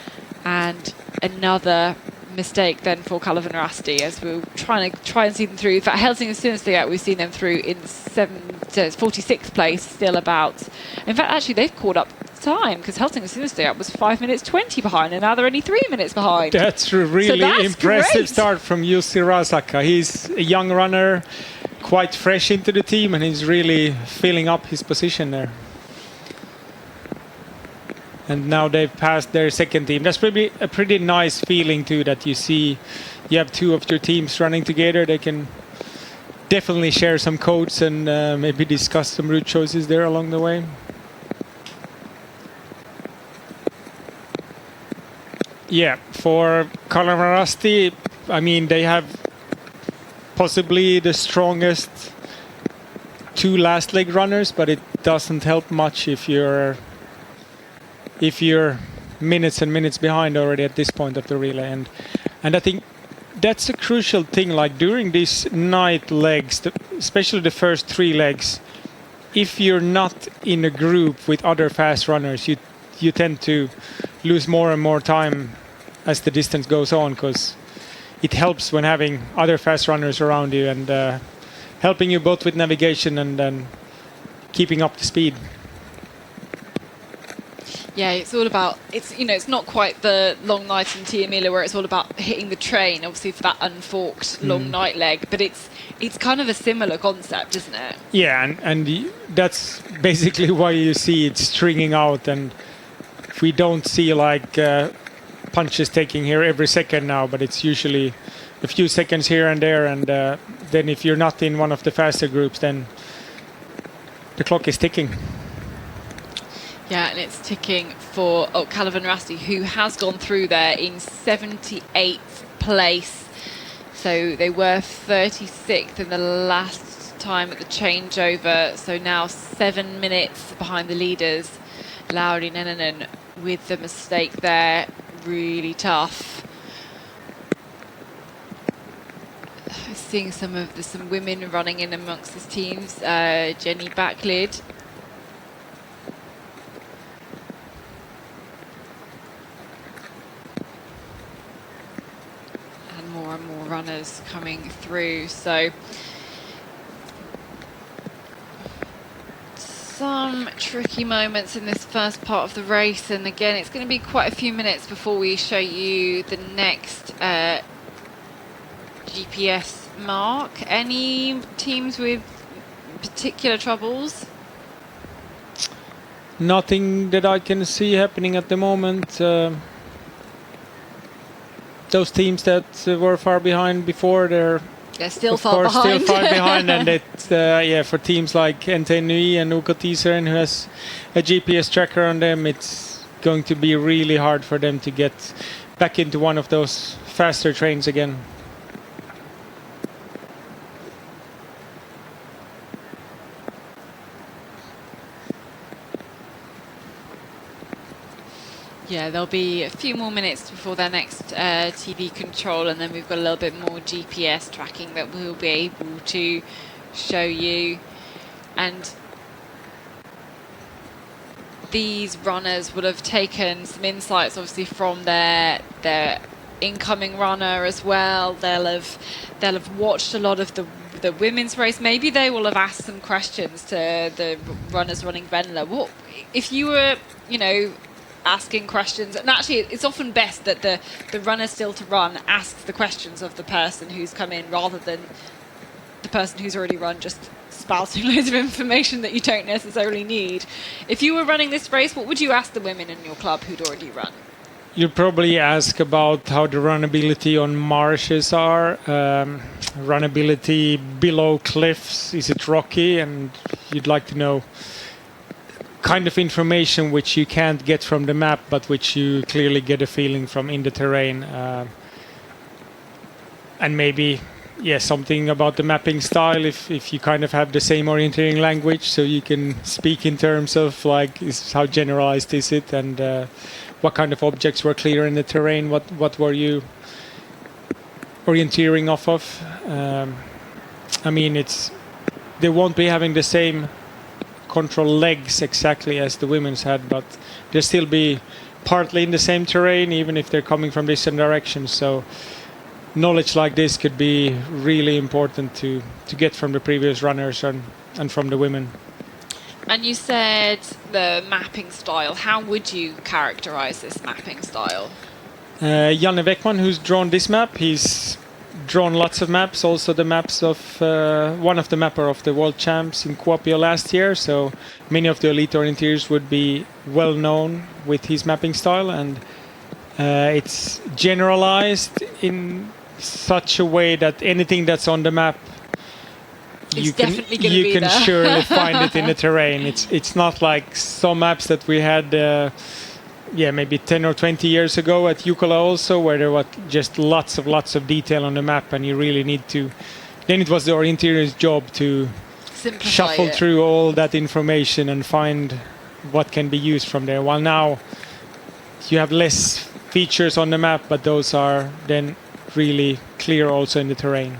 and another mistake then for Calvin Rasti as we're try and see them through. In fact, Helsingin Sundsvall, we've seen them through in 46th place, still about. In fact, actually, they've caught up time because Helsingin Sundsvall was 5 minutes 20 behind, and now they're only 3 minutes behind. That's a really impressive great start from Jussi Rasaka. He's a young runner, quite fresh into the team, and he's really filling up his position there. And now they've passed their second team. That's probably a pretty nice feeling too, that you see you have two of your teams running together. They can definitely share some codes and maybe discuss some route choices there along the way. Yeah, for Calvin Rasti, I mean, they have possibly the strongest two last leg runners, but it doesn't help much if you're minutes and minutes behind already at this point of the relay. And I think that's a crucial thing, like during these night legs, especially the first 3 legs, if you're not in a group with other fast runners, you tend to lose more and more time as the distance goes on, because it helps when having other fast runners around you and helping you both with navigation and keeping up the speed. Yeah, it's all about, it's not quite the long night in Tiamila where it's all about hitting the train, obviously for that unforked long night leg, but it's kind of a similar concept, isn't it? Yeah, and that's basically why you see it stringing out, and we don't see like punches taking here every second now, but it's usually a few seconds here and there, and then if you're not in one of the faster groups, then the clock is ticking. Yeah, and it's ticking for Calavan Rasti, who has gone through there in 78th place. So they were 36th in the last time at the changeover. So now 7 minutes behind the leaders. Lauri Nenenen with the mistake there, really tough. Seeing some women running in amongst his teams. Jenny Backlid. And more runners coming through. So some tricky moments in this first part of the race, and again it's going to be quite a few minutes before we show you the next GPS mark. Any teams with particular troubles? Nothing that I can see happening at the moment. Those teams that were far behind before, they're still of far course behind. still far behind, and it's for teams like NTNUI and UK Teaseren, who has a GPS tracker on them, it's going to be really hard for them to get back into one of those faster trains again. Yeah, there'll be a few more minutes before their next TV control, and then we've got a little bit more GPS tracking that we'll be able to show you. And these runners would have taken some insights, obviously, from their incoming runner as well. They'll have watched a lot of the women's race. Maybe they will have asked some questions to the runners running Venla. What if you were, asking questions? And actually it's often best that the runner still to run asks the questions of the person who's come in, rather than the person who's already run just spouting loads of information that you don't necessarily need. If you were running this race, what would you ask the women in your club who'd already run? You'd probably ask about how the runnability on marshes are, runnability below cliffs, is it rocky, and you'd like to know kind of information which you can't get from the map, but which you clearly get a feeling from in the terrain. And maybe, something about the mapping style, if you kind of have the same orienteering language, so you can speak in terms of how generalized is it, and what kind of objects were clear in the terrain, what were you orienteering off of. They won't be having the same control legs exactly as the women's had, but they'll still be partly in the same terrain, even if they're coming from different directions. So knowledge like this could be really important to get from the previous runners and from the women. And you said the mapping style. How would you characterize this mapping style? Janne Weckman, who's drawn this map, he's drawn lots of maps, also the maps of one of the mapper of the world champs in Kuopio last year, so many of the elite orienteers would be well known with his mapping style, and it's generalized in such a way that anything that's on the map you can surely find it in the terrain. It's not like some maps that we had maybe 10 or 20 years ago at Jukola also, where there was just lots of detail on the map, and you really need to. Then it was the orienteer's job to simplify shuffle it through all that information and find what can be used from there. While now you have less features on the map, but those are then really clear also in the terrain.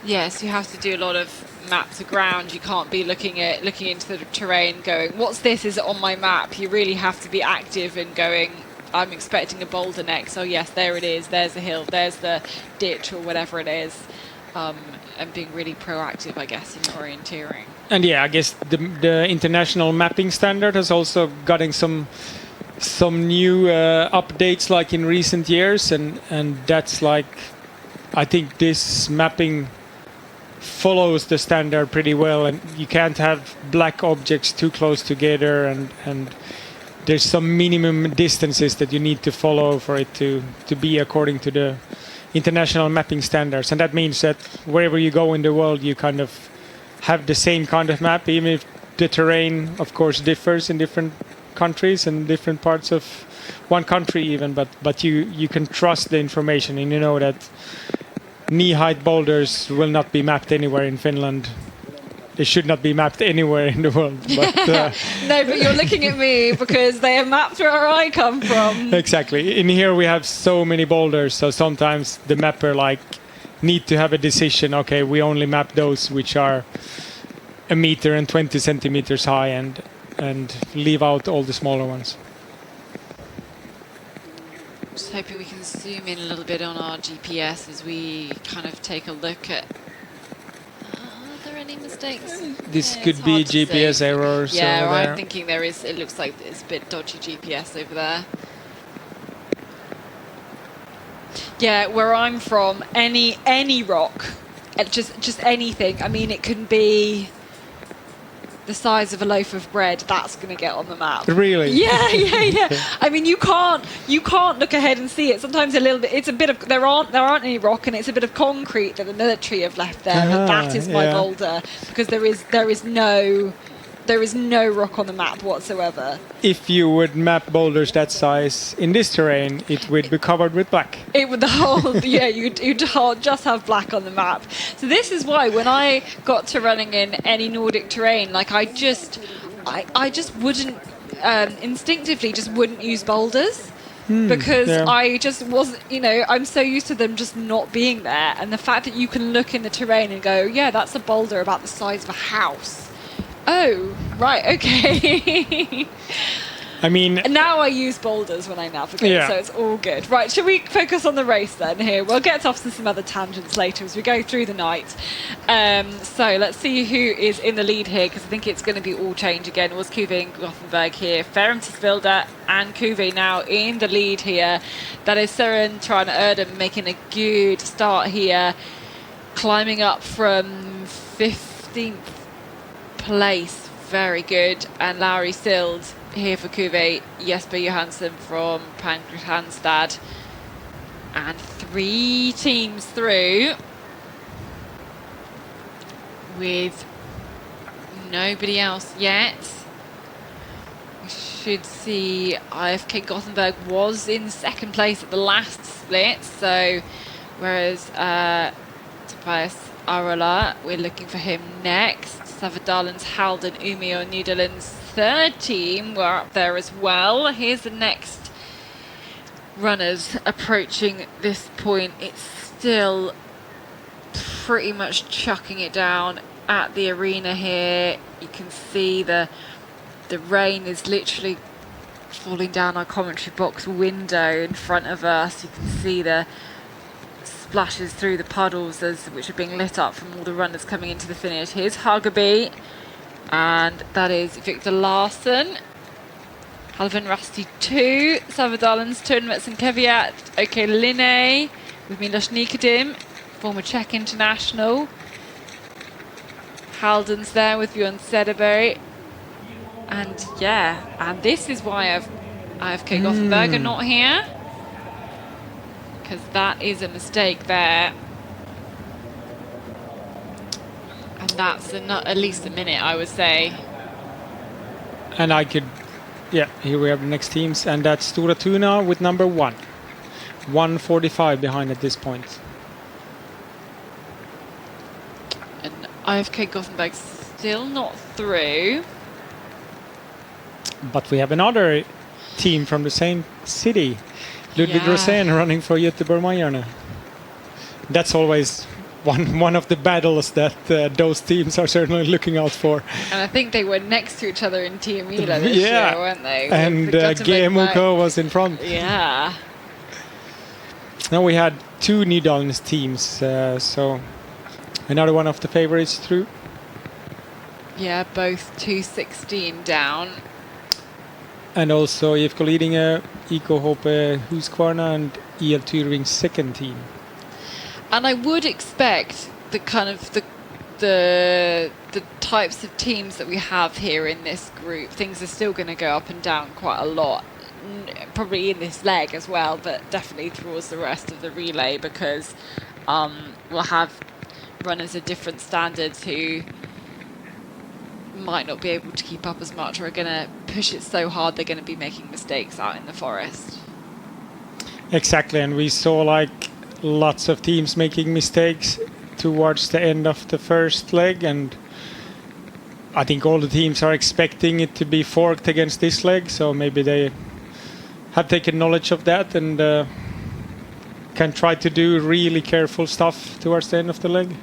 Yes, you have to do a lot of map to ground. You can't be looking into the terrain going, what's this, is it on my map? You really have to be active and going, I'm expecting a boulder next, oh yes, there it is, there's the hill, there's the ditch, or whatever it is, and being really proactive, I guess, in your orienteering. And I guess the international mapping standard has also gotten some new updates like in recent years, and that's I think this mapping follows the standard pretty well, and you can't have black objects too close together, and there's some minimum distances that you need to follow for it to be according to the international mapping standards. And that means that wherever you go in the world, you kind of have the same kind of map, even if the terrain, of course, differs in different countries and different parts of one country even, but you can trust the information, and you know that knee-height boulders will not be mapped anywhere in Finland. They should not be mapped anywhere in the world. But, No, but you're looking at me because they are mapped where I come from. Exactly. In here we have so many boulders, so sometimes the mapper need to have a decision. Okay, we only map those which are 1 meter and 20 centimeters high, and leave out all the smaller ones. Just hoping we can zoom in a little bit on our GPS as we kind of take a look at. Are there any mistakes? This Yeah, could it's be hard to GPS see. errors. Yeah, over I'm there. thinking there is. It looks like it's a bit dodgy GPS over there. Yeah, where I'm from, any rock, just anything. I mean, it can be the size of a loaf of bread. That's going to get on the map. Really? Yeah. I mean, you can't look ahead and see it. Sometimes a little bit. It's a bit of there aren't any rock, and it's a bit of concrete that the military have left there. And that is my boulder, because there is no rock on the map whatsoever. If you would map boulders that size in this terrain, it would be covered with black. It would you'd just have black on the map. So this is why when I got to running in any Nordic terrain, like I just wouldn't instinctively just wouldn't use boulders. Because I just wasn't, I'm so used to them just not being there. And the fact that you can look in the terrain and go, yeah, that's a boulder about the size of a house. Oh, right, okay. I mean, now I use boulders when I navigate, so it's all good. Right, should we focus on the race then here? We'll get off to some other tangents later as we go through the night. So let's see who is in the lead here, because I think it's going to be all change again. It was Kuvi and Gothenburg here. Ferentesvilde and Kuvi now in the lead here. That is Søren Trane Erdem making a good start here, climbing up from 15th place. Very good. And Lauri Sild here for Kuve, Jesper Johansson from Pankratstad, and 3 teams through with nobody else yet. We should see IFK Gothenburg was in 2nd place at the last split, so whereas Tobias Arola, we're looking for him next. Savadalen's Halden, Umeå, Netherlands 3rd team were up there as well. Here's the next runners approaching this point. It's still pretty much chucking it down at the arena here. You can see the rain is literally falling down our commentary box window in front of us. You can see the splashes through the puddles which are being lit up from all the runners coming into the finish. Here's Hageby, and that is Victor Larsson. Halvin Rasti 2, Savadalen's Turnmets and Keviat, OK Linne with Milos Nikodim, former Czech international. Halden's there with Björn Sederberg. And and this is why IFK Gothenburg are not here, because that is a mistake there. And that's at least a minute, I would say. And here we have the next teams, and that's Stora Tuna with number 1. 1:45 behind at this point. And IFK Gothenburg still not through. But we have another team from the same city. Ludwig Rosén running for Göteborg-Majorna. That's always one of the battles that those teams are certainly looking out for. And I think they were next to each other in Team Mila this year, weren't they? And GMUK was in front. Yeah. Now we had 2 Nydalens teams, so another one of the favorites through. Yeah, both 2:16 down. And also IFK Lidingö, IK HP Husqvarna and EL Tyring 2nd team. And I would expect the kind of the types of teams that we have here in this group, things are still going to go up and down quite a lot, probably in this leg as well, but definitely towards the rest of the relay, because we'll have runners of different standards who might not be able to keep up as much, or are going to push it so hard they're going to be making mistakes out in the forest. Exactly, and we saw like lots of teams making mistakes towards the end of the first leg, and I think all the teams are expecting it to be forked against this leg, so maybe they have taken knowledge of that and can try to do really careful stuff towards the end of the leg.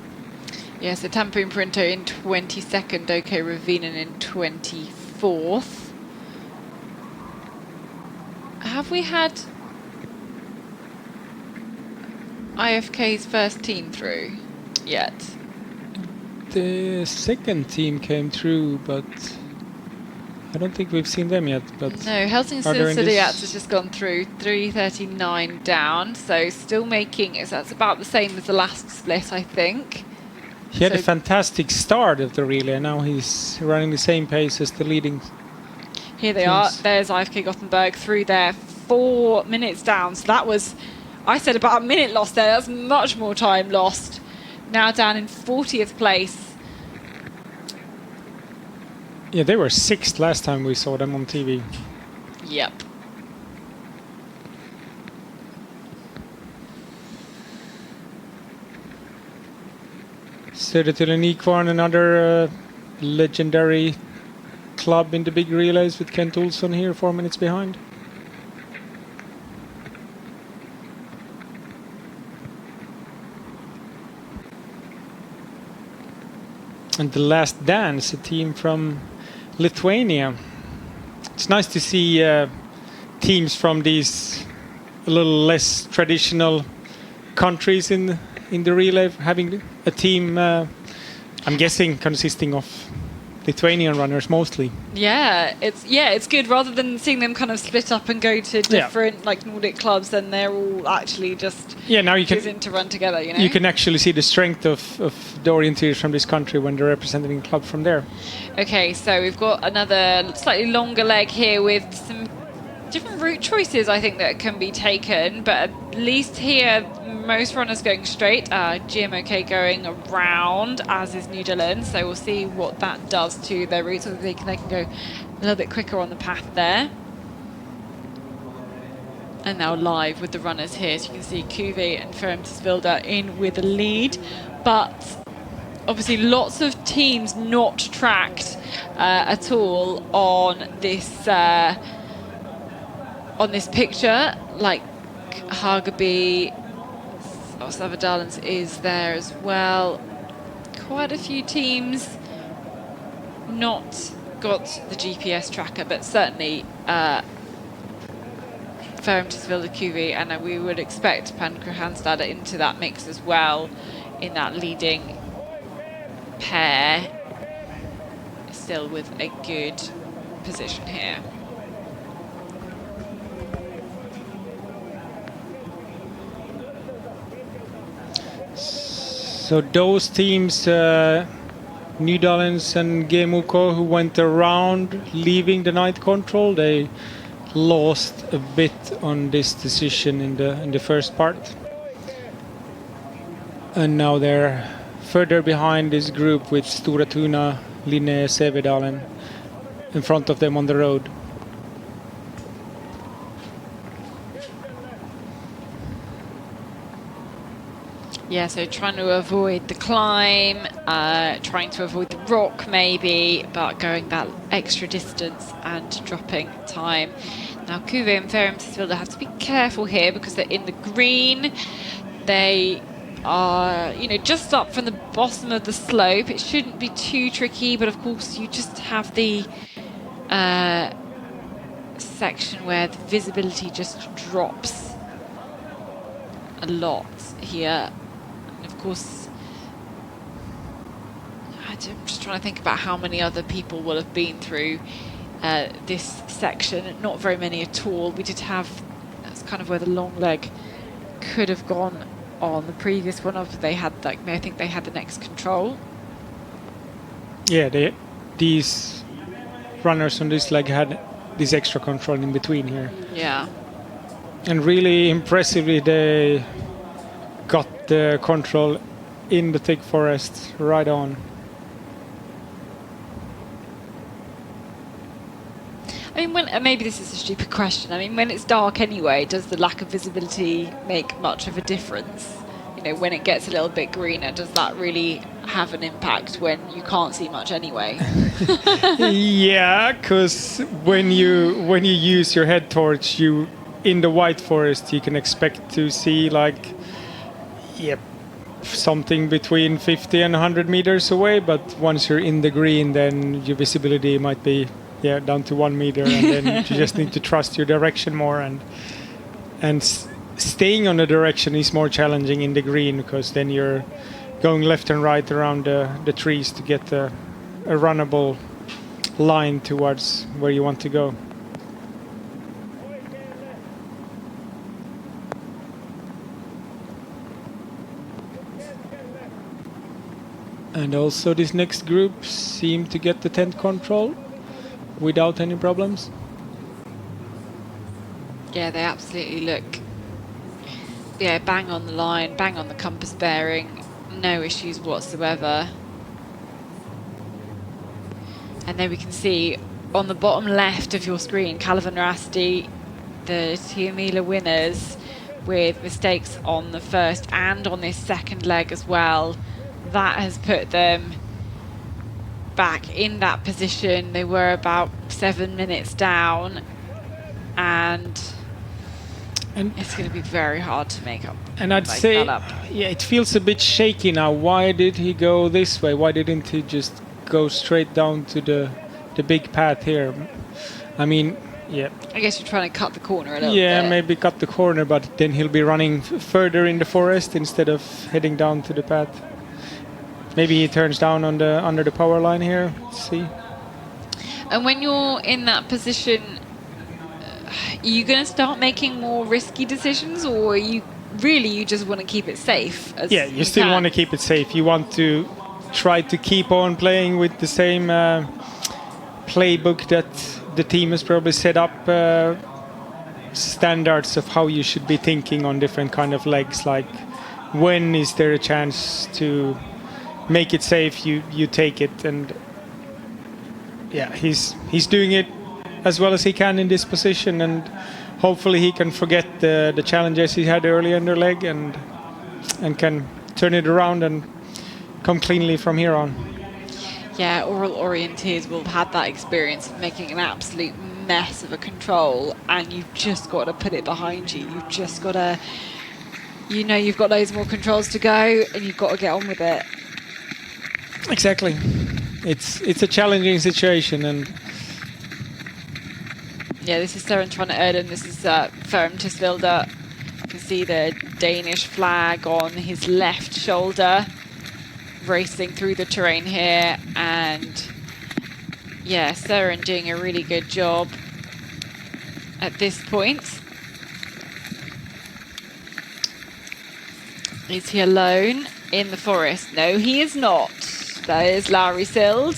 Yeah, so Tampere Printer in 22nd, OK Ravinen in 24th. Have we had IFK's first team through yet? The second team came through, but I don't think we've seen them yet. But no, Helsingborg City has just gone through, 339 down, so still making it. So that's about the same as the last split, I think. He had a fantastic start of the relay, and now he's running the same pace as the leading. Here they are. There's IFK Gothenburg through there, 4 minutes down. So that was, I said about a minute lost there. That's much more time lost. Now down in 40th place. Yeah, they were 6th last time we saw them on TV. Yep. Södertälje Nykvarn, another legendary club in the big relays with Kent Olsson here, 4 minutes behind. And the last dance, a team from Lithuania. It's nice to see teams from these a little less traditional countries in the relay having a team, I'm guessing, consisting of Lithuanian runners mostly. Yeah, it's good rather than seeing them kind of split up and go to different like Nordic clubs. Then they're all actually just now you can choosing to run together. You know, you can actually see the strength of the orienteers from this country when they're representing a club from there. Okay, so we've got another slightly longer leg here with some different route choices, I think, that can be taken, but at least here most runners going straight. GMOK going around, as is New Zealand, so we'll see what that does to their routes, whether they can go a little bit quicker on the path there. And now live with the runners here, so you can see Kuvi and Fermtisvilda in with the lead, but obviously lots of teams not tracked at all on this picture, like Hageby, Savadalens is there as well. Quite a few teams not got the GPS tracker, but certainly Fermtisvilda Kuvi, and we would expect Pankra into that mix as well in that leading pair, still with a good position here. So those teams, Nydalens and GMOK, who went around leaving the night control, they lost a bit on this decision in the first part. And now they're further behind this group with Stora Tuna, Linne, Sävedalen in front of them on the road. Yeah, so trying to avoid the climb, trying to avoid the rock maybe, but going that extra distance and dropping time. Now Kuvi and Fermtisvilda have to be careful here because they're in the green. They are, just up from the bottom of the slope. It shouldn't be too tricky, but of course you just have the section where the visibility just drops a lot here. Of course, I'm just trying to think about how many other people will have been through this section. Not very many at all. We did have, that's kind of where the long leg could have gone on the previous one. Of they had, I think they had the next control. Yeah, these runners on this leg had this extra control in between here. Yeah. And really impressively, they got the control in the thick forest right on. I mean, maybe this is a stupid question. I mean, when it's dark anyway, does the lack of visibility make much of a difference? You know, when it gets a little bit greener, does that really have an impact when you can't see much anyway? Yeah, because when you use your head torch, you in the white forest you can expect to see like, something between 50 and 100 meters away. But once you're in the green, then your visibility might be down to 1 meter, and then you just need to trust your direction more. And staying on the direction is more challenging in the green, because then you're going left and right around the trees to get a runnable line towards where you want to go. And also this next group seem to get the tent control without any problems. Yeah, they absolutely look, bang on the line, bang on the compass bearing, no issues whatsoever. And then we can see on the bottom left of your screen, Calivan Rasti, the Tiamila winners, with mistakes on the first and on this second leg as well. That has put them back in that position. They were about 7 minutes down, and it's going to be very hard to make up. And I'd say, it feels a bit shaky now. Why did he go this way? Why didn't he just go straight down to the big path here? I mean, I guess you're trying to cut the corner a little bit. Yeah, maybe cut the corner, but then he'll be running further in the forest instead of heading down to the path. Maybe he turns down on under the power line here. Let's see. And when you're in that position, are you going to start making more risky decisions, or are you just want to keep it safe? You still want to keep it safe. You want to try to keep on playing with the same playbook that the team has probably set up, standards of how you should be thinking on different kind of legs. Like, when is there a chance to make it safe, you take it. And he's doing it as well as he can in this position, and hopefully he can forget the challenges he had earlier in the leg and can turn it around and come cleanly from here on. Yeah, Oral Orienteers will have had that experience of making an absolute mess of a control, and you've just got to put it behind you. You've just got to, you've got loads more controls to go, and you've got to get on with it. Exactly. It's a challenging situation, and this is Søren Trond Erden. This is Ferm Tisvilde. You can see the Danish flag on his left shoulder, racing through the terrain here. And Søren doing a really good job at this point. Is he alone in the forest? No, he is not. That is Lauri Sild.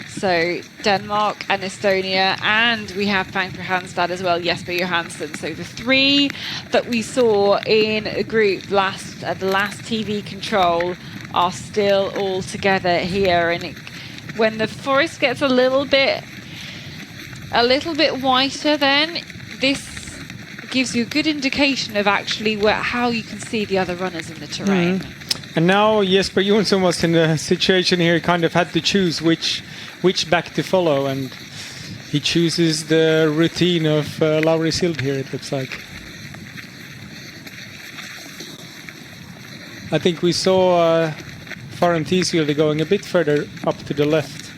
So Denmark and Estonia, and we have Pankra Hanstad as well, Jesper Johansson. So the three that we saw in a group at the last TV control are still all together here. And when the forest gets a little bit whiter, then this gives you a good indication of actually how you can see the other runners in the terrain. And now Jesper Jonsson was in a situation here, kind of had to choose which back to follow, and he chooses the routine of Lauri Sild here, it looks like. I think we saw Faran Tisvilde going a bit further up to the left.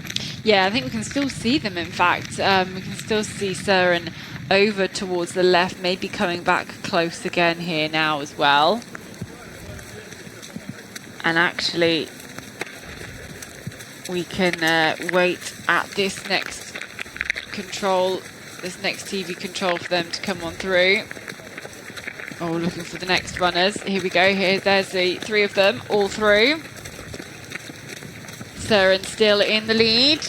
Yeah, I think we can still see them, in fact. We can still see Søren over towards the left, maybe coming back close again here now as well. And actually, we can wait at this next control, this next TV control, for them to come on through. Oh, looking for the next runners. Here we go. There's the three of them all through. Søren still in the lead.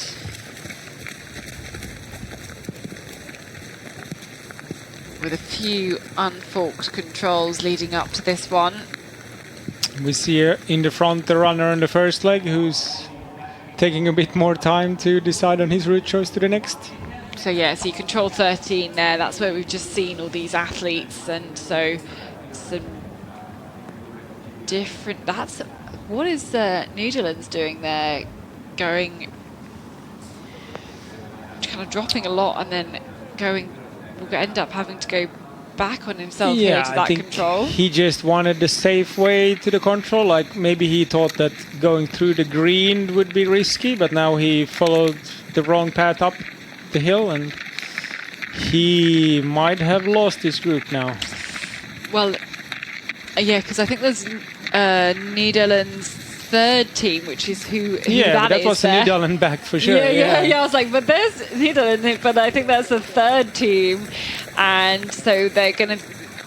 With a few unforked controls leading up to this one. We see in the front the runner on the first leg, who's taking a bit more time to decide on his route choice to the next. So yeah, so you control 13 there. That's where we've just seen all these athletes, and so some different. That's what is the Netherlands doing there? Going, kind of dropping a lot, and then going. Will end up having to go back on himself here to I that think control. he just wanted the safe way to the control. Like maybe he thought that going through the green would be risky, but now he followed the wrong path up the hill, and he might have lost his group now. Well, yeah, because I think there's Netherlands' third team, which is who Yeah, that is was the there. Netherlands back for sure. Yeah. I was like, but there's Netherlands, but I think that's the third team, and so they're going to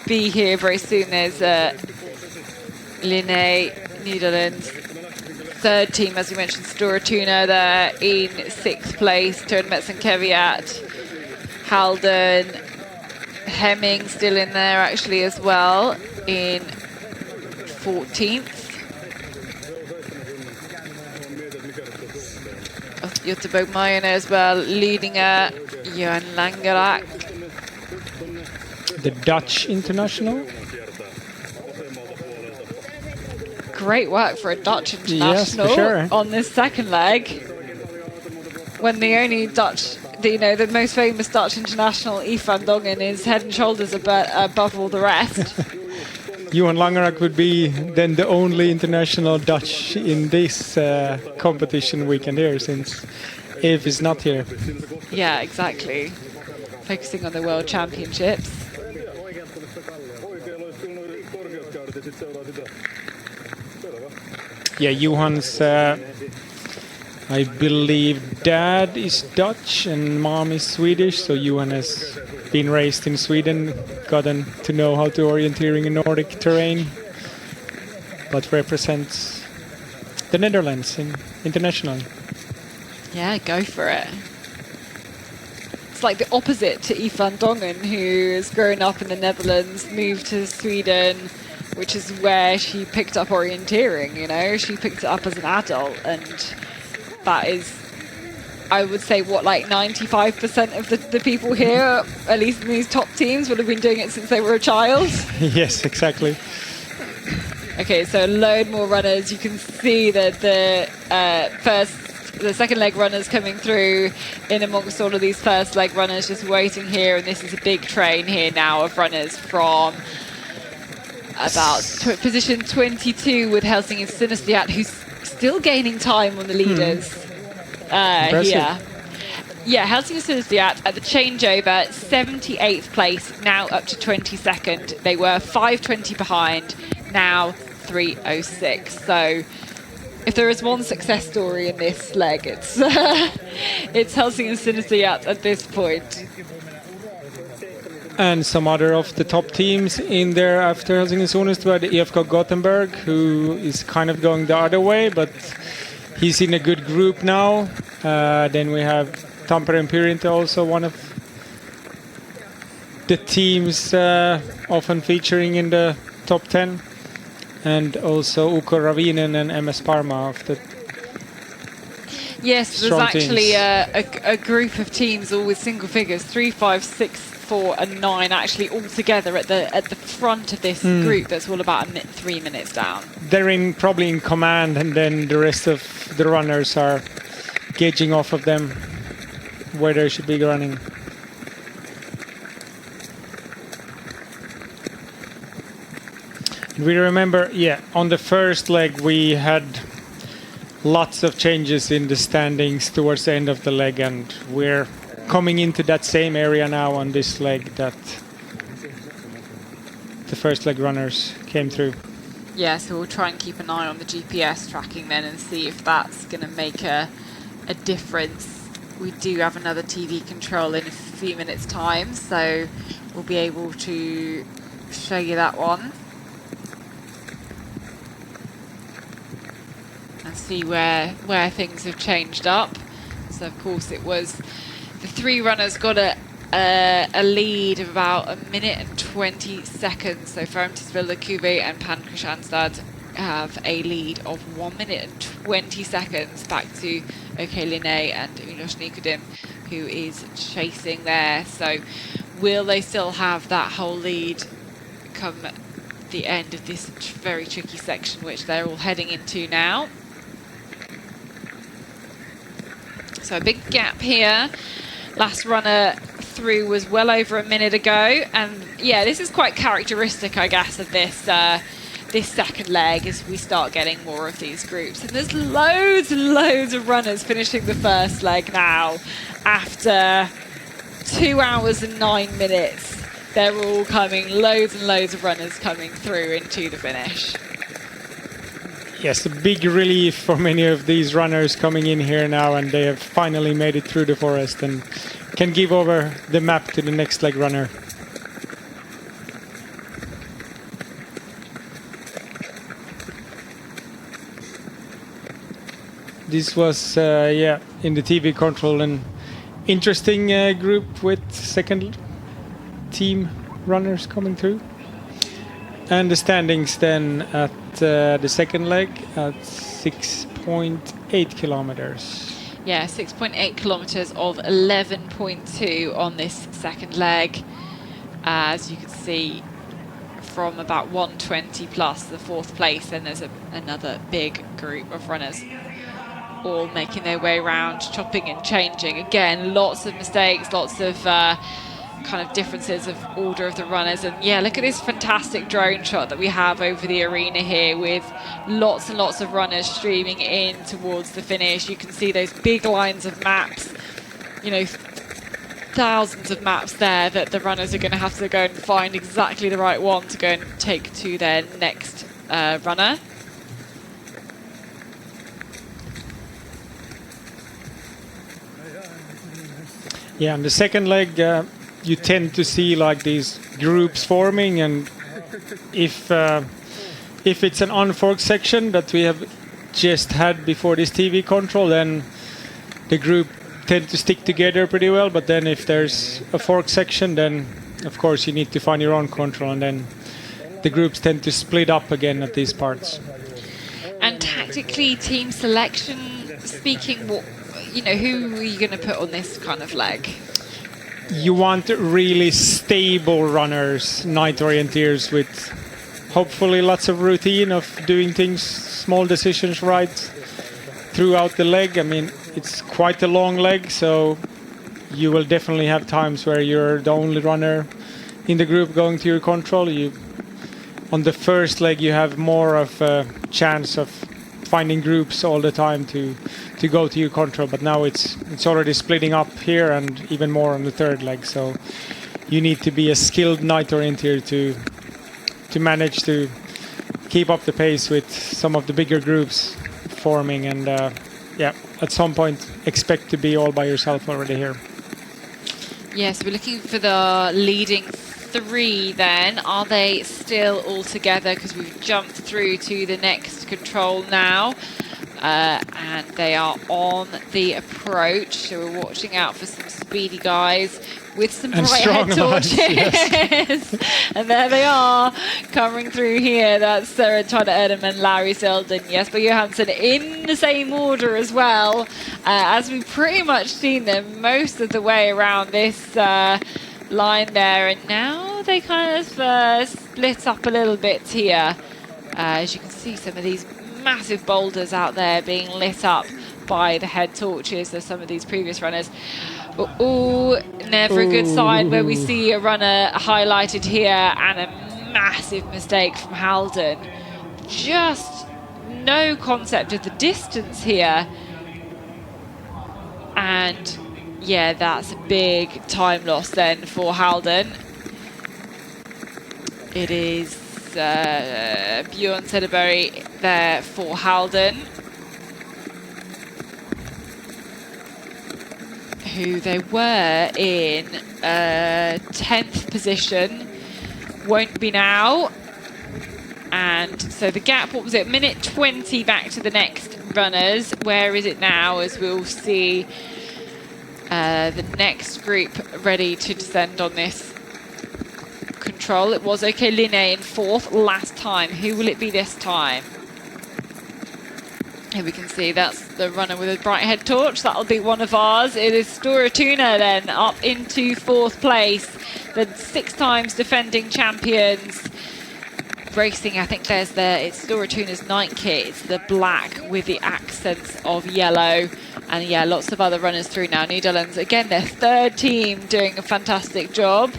be here very soon. There's Linné, Netherlands. Third team, as we mentioned, Storatuna there in 6th place. Turnmetz and Keviat, Halden, Hemming still in there actually as well in 14th. Göteborg Mayen as well, leading Johan Langerak. The Dutch international. Great work for a Dutch international Yes, for sure. on this second leg. When the only Dutch, the most famous Dutch international, Yves van Dongen, is head and shoulders above all the rest. Johan Langerak would be then the only international Dutch in this competition weekend here, since Yves is not here. Yeah, exactly. Focusing on the World Championships. Yeah, Johan's, I believe, dad is Dutch and mom is Swedish, so Johan has been raised in Sweden, gotten to know how to orienteering in Nordic terrain, but represents the Netherlands internationally. Yeah, go for it. It's like the opposite to Yves van Dongen, who has grown up in the Netherlands, moved to Sweden, which is where she picked up orienteering, She picked it up as an adult, and that is, I would say, like 95% of the people here, at least in these top teams, would have been doing it since they were a child. Yes, exactly. Okay, so a load more runners. You can see that the second leg runners coming through in amongst all of these first leg runners just waiting here, and this is a big train here now of runners from about position 22 with Helsing and Sinestiat, who's still gaining time on the leaders here. Yeah, Helsing and Sinestiat at the changeover, 78th place, now up to 22nd. They were 5:20 behind, now 3:06. So if there is one success story in this leg, it's it's Helsing and Sinestiat at this point. And some other of the top teams in there after Helsing and Sinestiat, IFK Gothenburg, who is kind of going the other way, but he's in a good group now. Then we have Tampere and Pyrinti, also one of the teams often featuring in the top 10. And also Uko Ravinen and MS Parma of the Yes, there's actually a group of teams all with single figures, 3, 5, 6, 4 and 9 actually all together at the front of this group that's all about 3 minutes down. They're probably in command, and then the rest of the runners are gauging off of them where they should be running. We remember, on the first leg we had lots of changes in the standings towards the end of the leg, and we're coming into that same area now on this leg that the first leg runners came through. Yeah, so we'll try and keep an eye on the GPS tracking then and see if that's going to make a difference. We do have another TV control in a few minutes' time, so we'll be able to show you that one. And see where things have changed up. So of course it was the three runners got a lead of about 1 minute and 20 seconds. So Fermtisville, Cuvée and Pan Kristianstad have a lead of 1 minute and 20 seconds back to OK Linné and Unos Nikodim, who is chasing there. So will they still have that whole lead come the end of this very tricky section, which they're all heading into now? So a big gap here. Last runner through was well over a minute ago, and yeah, this is quite characteristic, I guess, of this this second leg as we start getting more of these groups. And there's loads and loads of runners finishing the first leg now after 2 hours and 9 minutes. They're all coming, loads and loads of runners coming through into the finish. Yes, a big relief for many of these runners coming in here now, and they have finally made it through the forest and can give over the map to the next leg runner. This was, in the TV control, an interesting group with second team runners coming through. And the standings then at the second leg at 6.8 kilometers. Yeah, 6.8 kilometers of 11.2 on this second leg. As you can see, from about 120 plus the fourth place, and there's another big group of runners all making their way around, chopping and changing. Again, lots of mistakes, lots of kind of differences of order of the runners. And yeah, look at this fantastic drone shot that we have over the arena here, with lots and lots of runners streaming in towards the finish. You can see those big lines of maps, you know, thousands of maps there that the runners are going to have to go and find exactly the right one to go and take to their next runner. Yeah, on the second leg, you tend to see like these groups forming, and if it's an unforked section that we have just had before this TV control, then the group tend to stick together pretty well. But then if there's a forked section, then of course you need to find your own control, and then the groups tend to split up again at these parts. And tactically, team selection speaking, what, you know, who are you going to put on this kind of leg? You want really stable runners, night orienteers, with hopefully lots of routine of doing things, small decisions right throughout the leg. I mean, it's quite a long leg, so you will definitely have times where you're the only runner in the group going to your control. On the first leg, you have more of a chance of finding groups all the time to go to your control, but now it's already splitting up here, and even more on the third leg. So you need to be a skilled night orienteer to manage to keep up the pace with some of the bigger groups forming, and at some point expect to be all by yourself already here. Yes, we're looking for the leading three then. Are they still all together? Because we've jumped through to the next control now. And they are on the approach, so we're watching out for some speedy guys with some bright head torches. Yes. And there they are coming through here. That's Sarah Tyler Erdem, Larry Selden, Jesper Johansson in the same order as well, as we've pretty much seen them most of the way around this line there. And now they kind of split up a little bit here. As you can see, some of these massive boulders out there being lit up by the head torches of some of these previous runners. Oh, never a good sign where we see a runner highlighted here, and a massive mistake from Halden. Just no concept of the distance here. And yeah, that's a big time loss then for Halden. It is Bjorn Sederberg there for Halden, who they were in 10th position, won't be now. And so the gap, what was it, minute 20 back to the next runners. Where is it now, as we'll see the next group ready to descend on this control. It was OK Linné in fourth last time. Who will it be this time? Here we can see that's the runner with a bright head torch. That'll be one of ours. It is Stora Tuna then up into 4th place. The 6 times defending champions. Racing, I think it's Stora Tuna's night kit. It's the black with the accents of yellow. And yeah, lots of other runners through now. Netherlands, again, their 3rd team doing a fantastic job.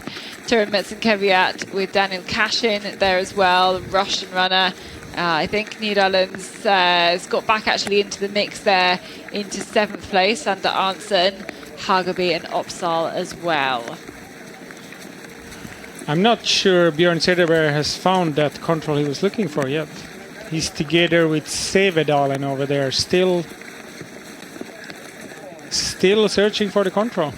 Turin Metzenkeviat with Daniel Kashin there as well, Russian runner. I think Netherlands has got back actually into the mix there, into 7th place under Arntzen, Hageby and Opsal as well. I'm not sure Björn Cederberg has found that control he was looking for yet. He's together with Sevedalen over there, still searching for the control.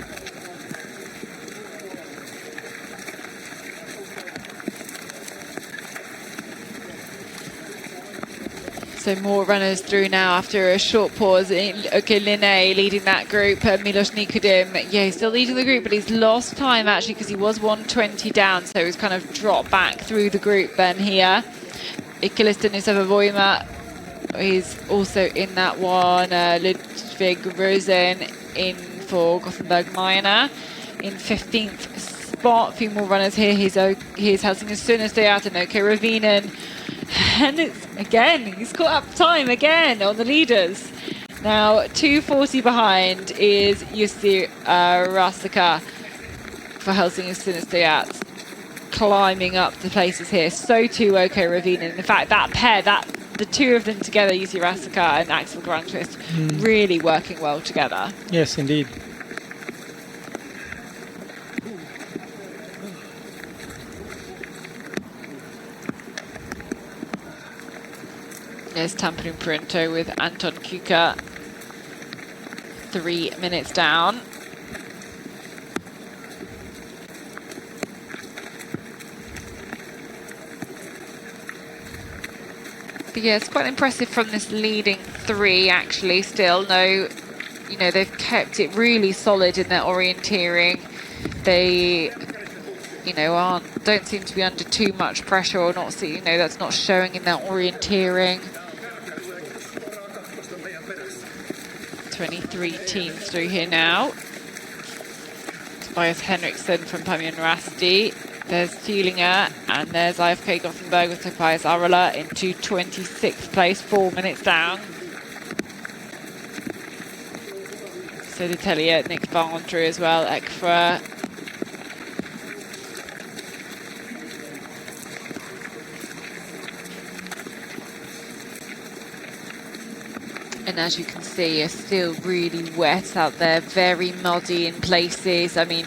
So more runners through now after a short pause. Okay, Linné leading that group. Milos Nikodim, yeah, he's still leading the group, but he's lost time actually because he was 120 down, so he's kind of dropped back through the group then here. Ikilisten Isavavoima, he's also in that one. Ludwig Rosen in for Gothenburg Minor in 15th spot. A few more runners here. Here's Helsingin Sunnesteat and OK Ravinen. And it's again, he's caught up time again on the leaders. Now 2:40 behind is Jussi Rasika for Helsingin Sunnesteat, climbing up the places here. So too OK Ravinen. In fact, that pair, the two of them together, Jussi Rasika and Axel Granqvist, really working well together. Yes, indeed. There's Tampere Printo with Anton Kuka, 3 minutes down. But yeah, it's quite impressive from this leading 3 actually still. No, you know, they've kept it really solid in their orienteering. They, you know, don't seem to be under too much pressure, or not see, you know, that's not showing in their orienteering. 23 teams through here now. Tobias Henriksson from Pamian Rasti. There's Thielinger, and there's IFK Gothenburg with Tobias Arola into 26th place, 4 minutes down. Södertälje, Nick Barndrew as well, Ekfra. And as you can see, it's still really wet out there, very muddy in places. I mean,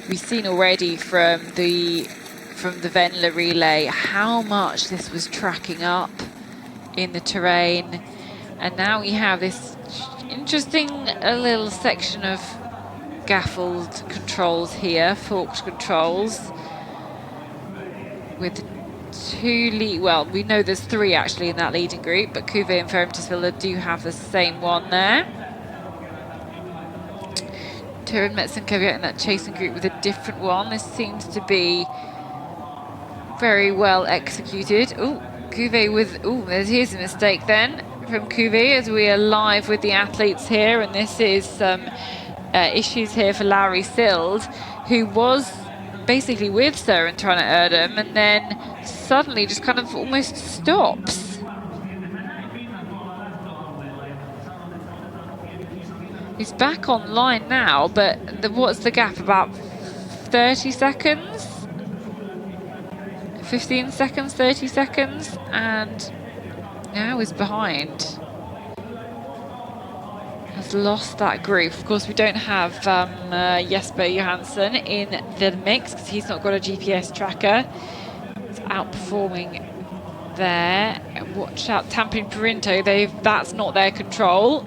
we've seen already from the Venla relay how much this was tracking up in the terrain. And now we have this interesting little section of gaffled controls here, forked controls, with well, we know there's 3 actually in that leading group, but Cuvée and Ferrantisville do have the same one there. Turin Metzenkeviat in that chasing group with a different one. This seems to be very well executed. Oh, Cuvée with, here's a mistake then from Cuvée, as we are live with the athletes here, and this is some issues here for Larry Sild, who was basically with Søren Trane Erdem and then suddenly just kind of almost stops. He's back online now, but what's the gap? About 30 seconds? 15 seconds, 30 seconds, and now he's behind. Has lost that group. Of course, we don't have Jesper Johansson in the mix because he's not got a GPS tracker. He's outperforming there. And watch out, Tampere Perinto, that's not their control.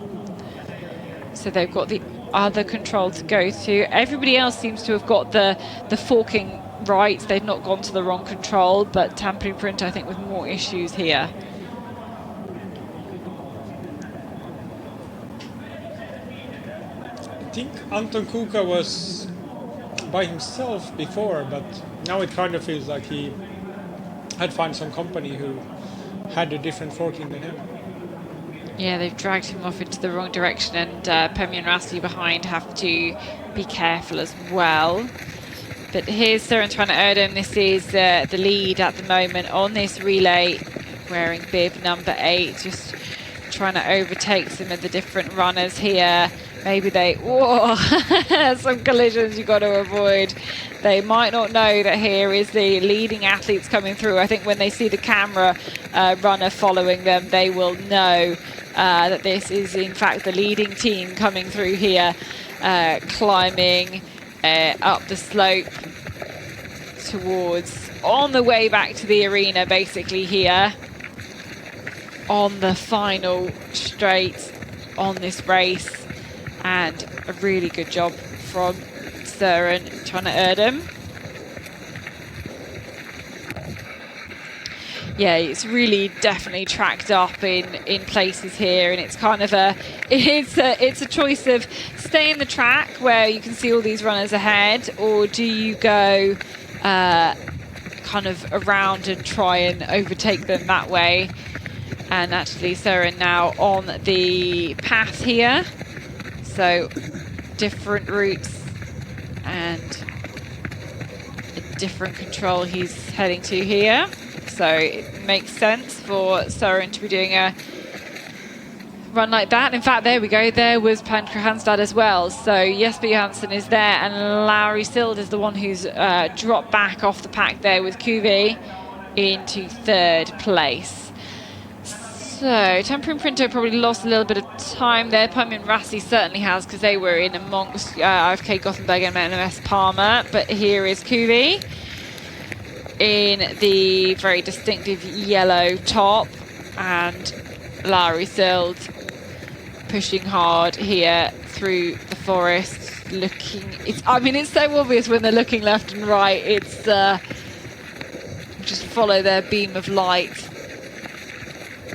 So they've got the other control to go to. Everybody else seems to have got the forking right. They've not gone to the wrong control, but Tampere Perinto, I think, with more issues here. I think Anton Kuka was by himself before, but now it kind of feels like he had found some company who had a different forking than him. Yeah, they've dragged him off into the wrong direction, and Pemi and Rasti behind have to be careful as well. But here's Søren trying to Erdem. This is the lead at the moment on this relay, wearing bib number 8, just trying to overtake some of the different runners here. Maybe they, whoa, some collisions you've got to avoid. They might not know that here is the leading athletes coming through. I think when they see the camera runner following them, they will know that this is in fact the leading team coming through here, climbing up the slope towards, on the way back to the arena basically here, on the final straight on this race. And a really good job from Søren trying to Erdem. Yeah, it's really definitely tracked up in places here, and it's kind of it's a choice of staying the track where you can see all these runners ahead, or do you go kind of around and try and overtake them that way. And actually Søren now on the path here. So different routes and a different control he's heading to here. So it makes sense for Søren to be doing a run like that. In fact, there we go. There was Pankra Hanstad as well. So Jesper Johansson is there, and Larry Sild is the one who's dropped back off the pack there with Kuvi into 3rd place. So, Temper and Printo probably lost a little bit of time there. Pumi and Rassi certainly has, because they were in amongst IFK Gothenburg and MS Parma. But here is Kuvi in the very distinctive yellow top, and Larry Sild pushing hard here through the forest. Looking, it's so obvious when they're looking left and right. It's just follow their beam of light.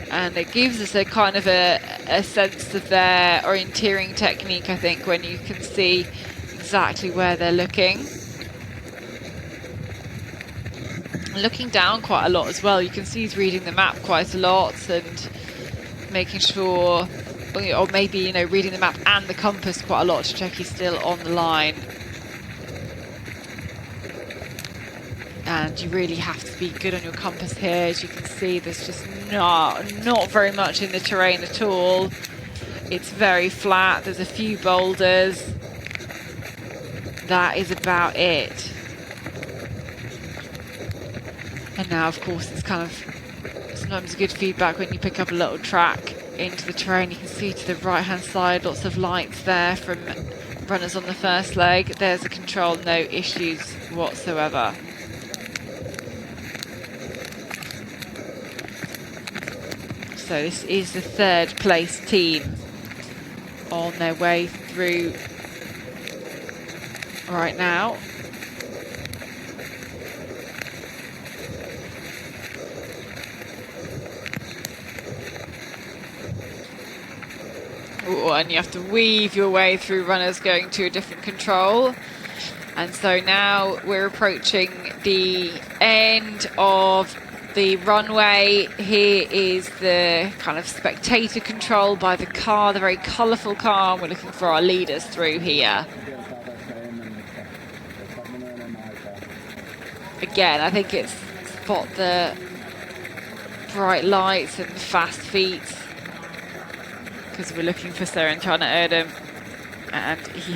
And it gives us a kind of a sense of their orienteering technique, I think, when you can see exactly where they're looking. Looking down quite a lot as well. You can see he's reading the map quite a lot and making sure, or maybe, you know, reading the map and the compass quite a lot to check he's still on the line. And you really have to be good on your compass here. As you can see, there's just not very much in the terrain at all. It's very flat. There's a few boulders. That is about it. And now, of course, it's kind of sometimes good feedback when you pick up a little track into the terrain. You can see to the right-hand side, lots of lights there from runners on the first leg. There's a control, no issues whatsoever. So this is the 3rd place team on their way through right now. Ooh, and you have to weave your way through runners going to a different control. And so now we're approaching the end of the runway. Here is the kind of spectator control by the car, the very colourful car. We're looking for our leaders through here. Again, I think it's spot the bright lights and the fast feet, because we're looking for Søren trying to Erdem. And he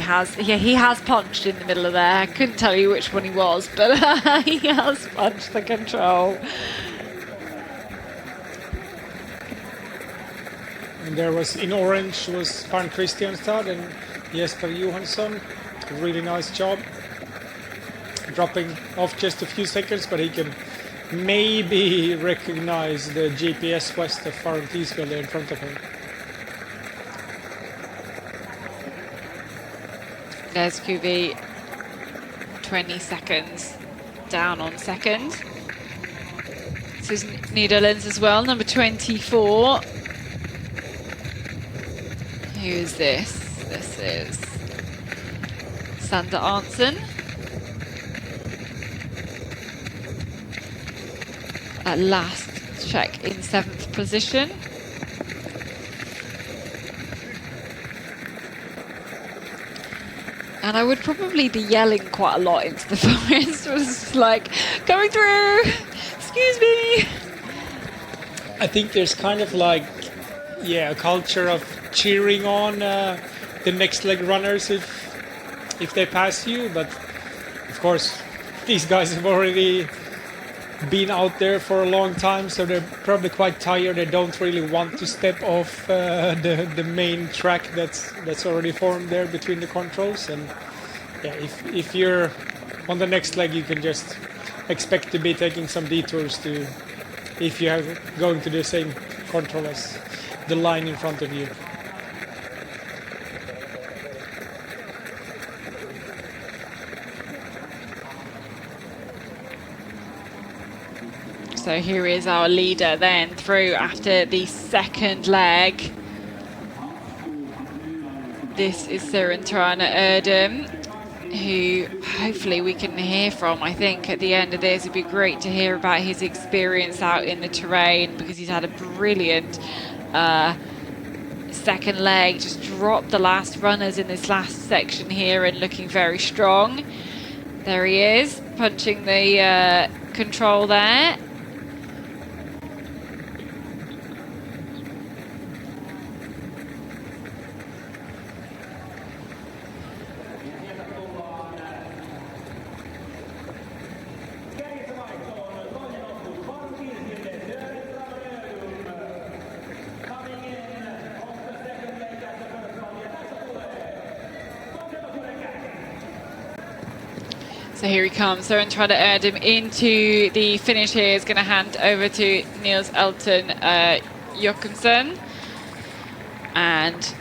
has punched in the middle of there. I couldn't tell you which one he was, but he has punched the control. And there was, in orange, was Pan Christianstad and Jesper Johansson. Really nice job. Dropping off just a few seconds, but he can maybe recognize the GPS west of Farm Teesville there in front of him. There's Kuvi, 20 seconds down on 2nd. This is Netherlands as well, number 24. Who is this? This is Sander Arntzen. At last check in 7th position. And I would probably be yelling quite a lot into the forest. It was like, going through, excuse me. I think there's kind of like, a culture of cheering on the next leg runners if they pass you. But of course, these guys have already been out there for a long time, so they're probably quite tired. They don't really want to step off the main track that's already formed there between the controls. And if you're on the next leg, you can just expect to be taking some detours to, if you have going to the same control as the line in front of you. So here is our leader then through after the second leg. This is Søren Trane Erdem, who hopefully we can hear from. I think at the end of this it'd be great to hear about his experience out in the terrain, because he's had a brilliant second leg, just dropped the last runners in this last section here and looking very strong. There he is, punching the control there. So here he comes, Søren Trane Erdem into the finish here. Is going to hand over to Niels Elton Jochumsen. And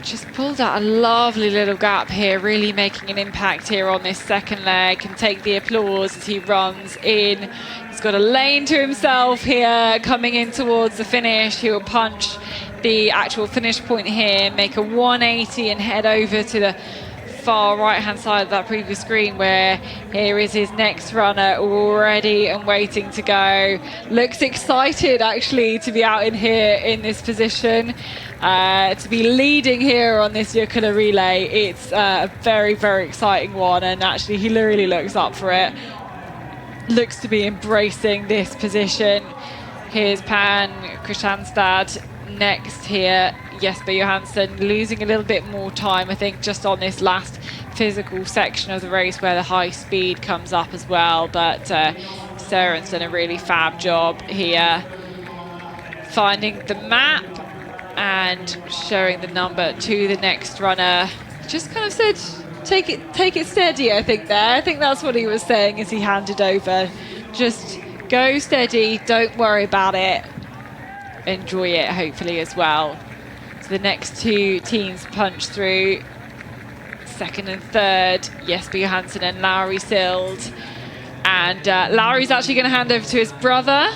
just pulled out a lovely little gap here, really making an impact here on this second leg. Can take the applause as he runs in. He's got a lane to himself here, coming in towards the finish. He will punch the actual finish point here, make a 180 and head over to the far right hand side of that previous screen, where here is his next runner all ready and waiting to go. Looks excited actually to be out in here in this position, to be leading here on this Jukola relay. It's a very, very exciting one, and actually he really looks up for it. Looks to be embracing this position. Here's Pan Kristianstad next here. Jesper Johansson losing a little bit more time, I think, just on this last physical section of the race where the high speed comes up as well. But Søren's done a really fab job here, finding the map and showing the number to the next runner. Just kind of said, take it steady, I think there. I think that's what he was saying as he handed over. Just go steady, don't worry about it. Enjoy it, hopefully, as well. The next two teams punch through, second and third, Jesper Johansson and Lauri Sild. And Lauri's actually going to hand over to his brother,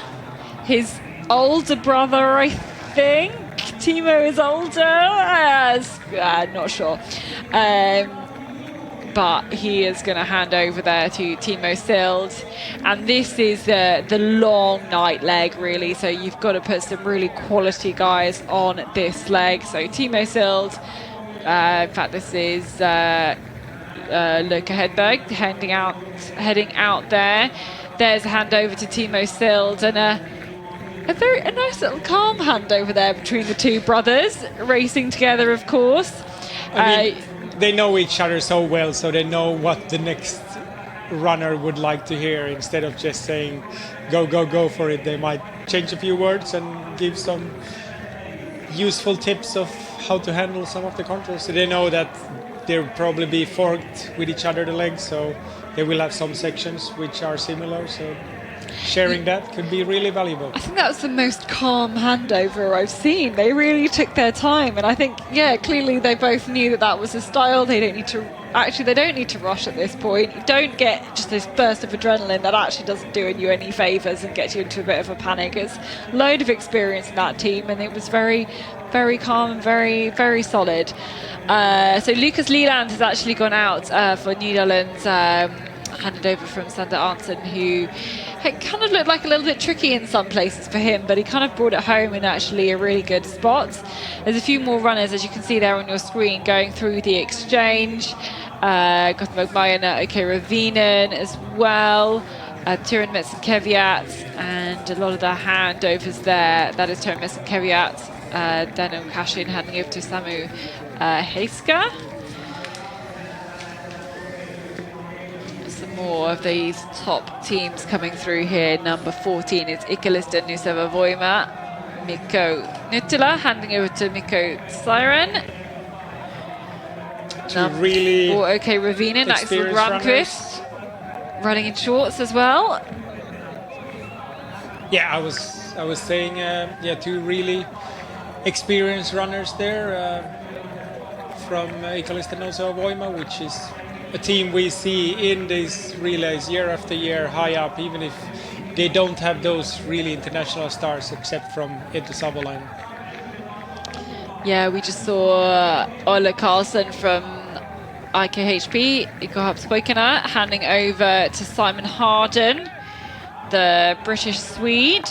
his older brother, I think. Timo is older, not sure. But he is going to hand over there to Timo Sild. And this is the long night leg, really. So you've got to put some really quality guys on this leg. So Timo Sild, in fact, this is Luca Hedberg heading out there. There's a handover to Timo Sild, and a nice little calm handover there between the two brothers, racing together, of course. They know each other so well, so they know what the next runner would like to hear. Instead of just saying go, go, go for it, they might change a few words and give some useful tips of how to handle some of the controls. So they know that they'll probably be forked with each other the legs, so they will have some sections which are similar. So sharing that could be really valuable. I think that was the most calm handover I've seen. They really took their time, and I think, clearly they both knew that was the style. They don't need to rush at this point. You don't get just this burst of adrenaline that actually doesn't do you any favours and gets you into a bit of a panic. It's a load of experience in that team, and it was very, very calm and very, very solid. So Lucas Leland has actually gone out for Netherlands, handed over from Sander Arntzen, who It kind of looked like a little bit tricky in some places for him, but he kind of brought it home in actually a really good spot. There's a few more runners, as you can see there on your screen, going through the exchange. Gothenburg Mayana, OK Ravinen as well. Turin Metsenkeviat, and a lot of the handovers there. That is Turin Metsenkeviat. Daniel Kashin handing over to Samu Heiska. Some more of these top teams coming through here. Number 14 is Ikalista Nuseva Voima. Mikko Nyttila handing over to Mikko Siren. Really for OK Ravinen, Axel Ramqvist running in shorts as well. Yeah, I was saying, two really experienced runners there from Ikalista Nuseva Voima, which is a team we see in these relays year after year, high up, even if they don't have those really international stars, except from Edu Savolainen. Yeah, we just saw Ola Carlson from IKHP, Ikohapspoikana, handing over to Simon Harden, the British Swede,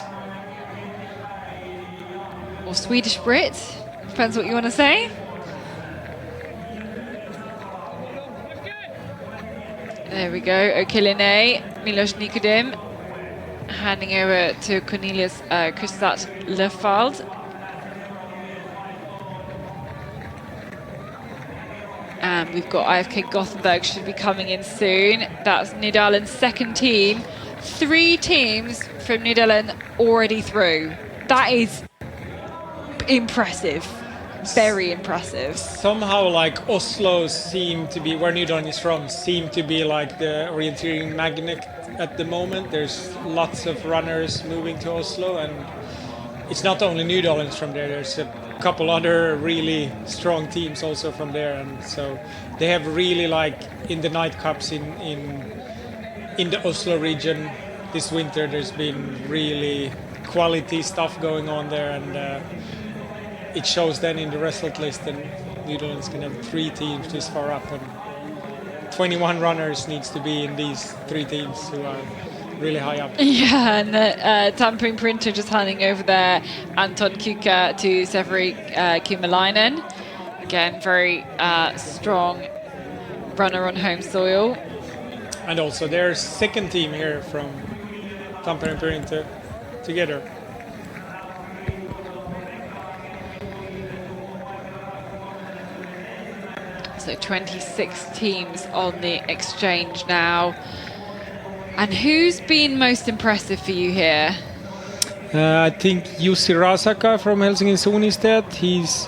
or Swedish Brit, depends what you want to say. There we go, Okiline, Milos Nikodim, handing over to Cornelius Kustat Lefald. And we've got IFK Gothenburg should be coming in soon. That's Nydalen's second team. 3 teams from Nydalen already through. That is impressive. Very impressive. Somehow, like Oslo seem to be, where Nydalen is from, seem to be like the orienteering magnet at the moment. There's lots of runners moving to Oslo, and it's not only Nydalen's from there. There's a couple other really strong teams also from there, and so they have really, like, in the night cups in the Oslo region this winter, there's been really quality stuff going on there, and it shows then in the result list, and Netherlands can have 3 teams this far up, and 21 runners needs to be in these 3 teams who are really high up. Yeah, and the tampering printer just handing over there Anton Kuka to Severi Kymäläinen. Again, very strong runner on home soil. And also their second team here from Tampere and Printer together. So 26 teams on the exchange now. And who's been most impressive for you here? I think Jussi Rasaka from Helsingin Suunnisteet. He's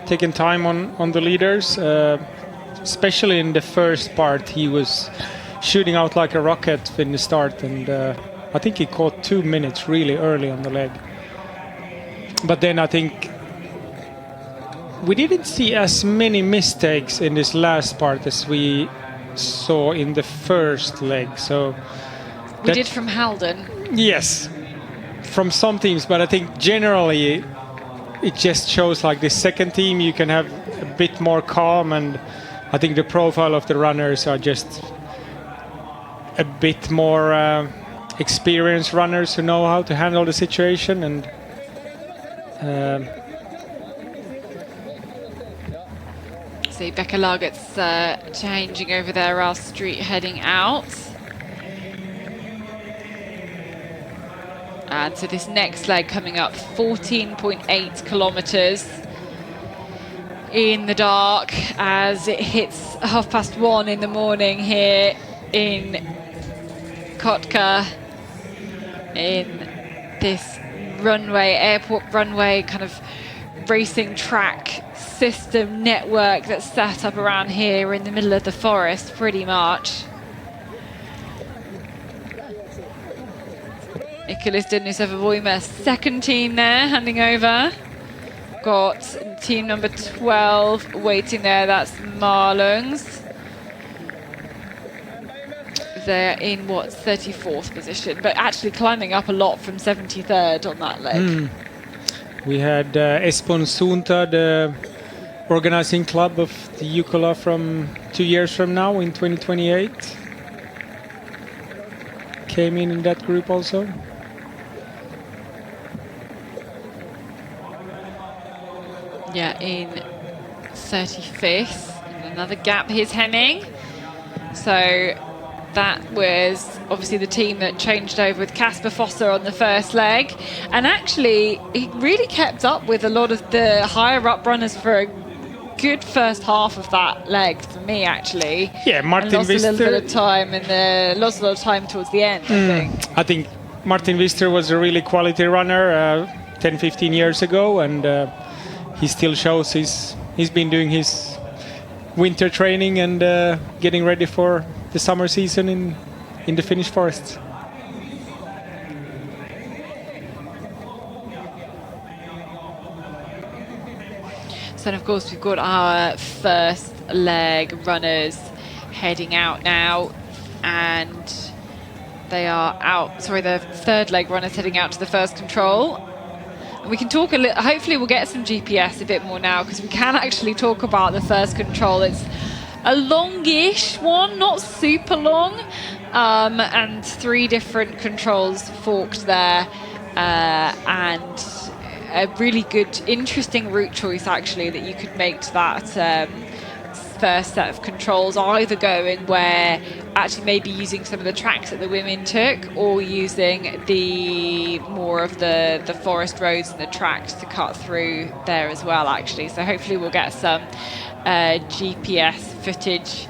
taken time on the leaders, especially in the first part. He was shooting out like a rocket in the start, and I think he caught 2 minutes really early on the leg. But then I think we didn't see as many mistakes in this last part as we saw in the first leg. So we did from Halden. Yes, from some teams, but I think generally it just shows like the second team you can have a bit more calm, and I think the profile of the runners are just a bit more experienced runners who know how to handle the situation, and see Becca Lagert's changing over there, Rouse Street heading out. And so this next leg coming up, 14.8 kilometers in the dark as it hits 1:30 in the morning here in Kotka, in this runway, airport runway kind of racing track system network that's set up around here in the middle of the forest pretty much. Ikalista Nuseva Voima, second team there, handing over. Got team number 12 waiting there, that's Marlungs. They're in, what, 34th position, but actually climbing up a lot from 73rd on that leg. We had Espon Sunta, the organizing club of the Jukola, from 2 years from now in 2028. came in that group also. Yeah, in 35th. Another gap, here's Hemming. So that was obviously the team that changed over with Casper Foster on the first leg. And actually, he really kept up with a lot of the higher up runners for a good first half of that leg for me, actually. Yeah, Martin and lost Wister. a little bit of time and lost a lot of time towards the end, I think Martin Wister was a really quality runner 10, 15 years ago, and he still shows he's been doing his winter training and getting ready for the summer season in the Finnish forests. So, and of course, we've got our first leg runners heading out now, and they are out. Sorry, the third leg runners heading out to the first control. And we can talk a little. Hopefully, we'll get some GPS a bit more now, because we can actually talk about the first control. It's a longish one, not super long, and 3 different controls forked there, and a really good, interesting route choice actually that you could make to that first set of controls, either going where actually maybe using some of the tracks that the women took, or using the more of the forest roads and the tracks to cut through there as well, actually. So hopefully we'll get some GPS footage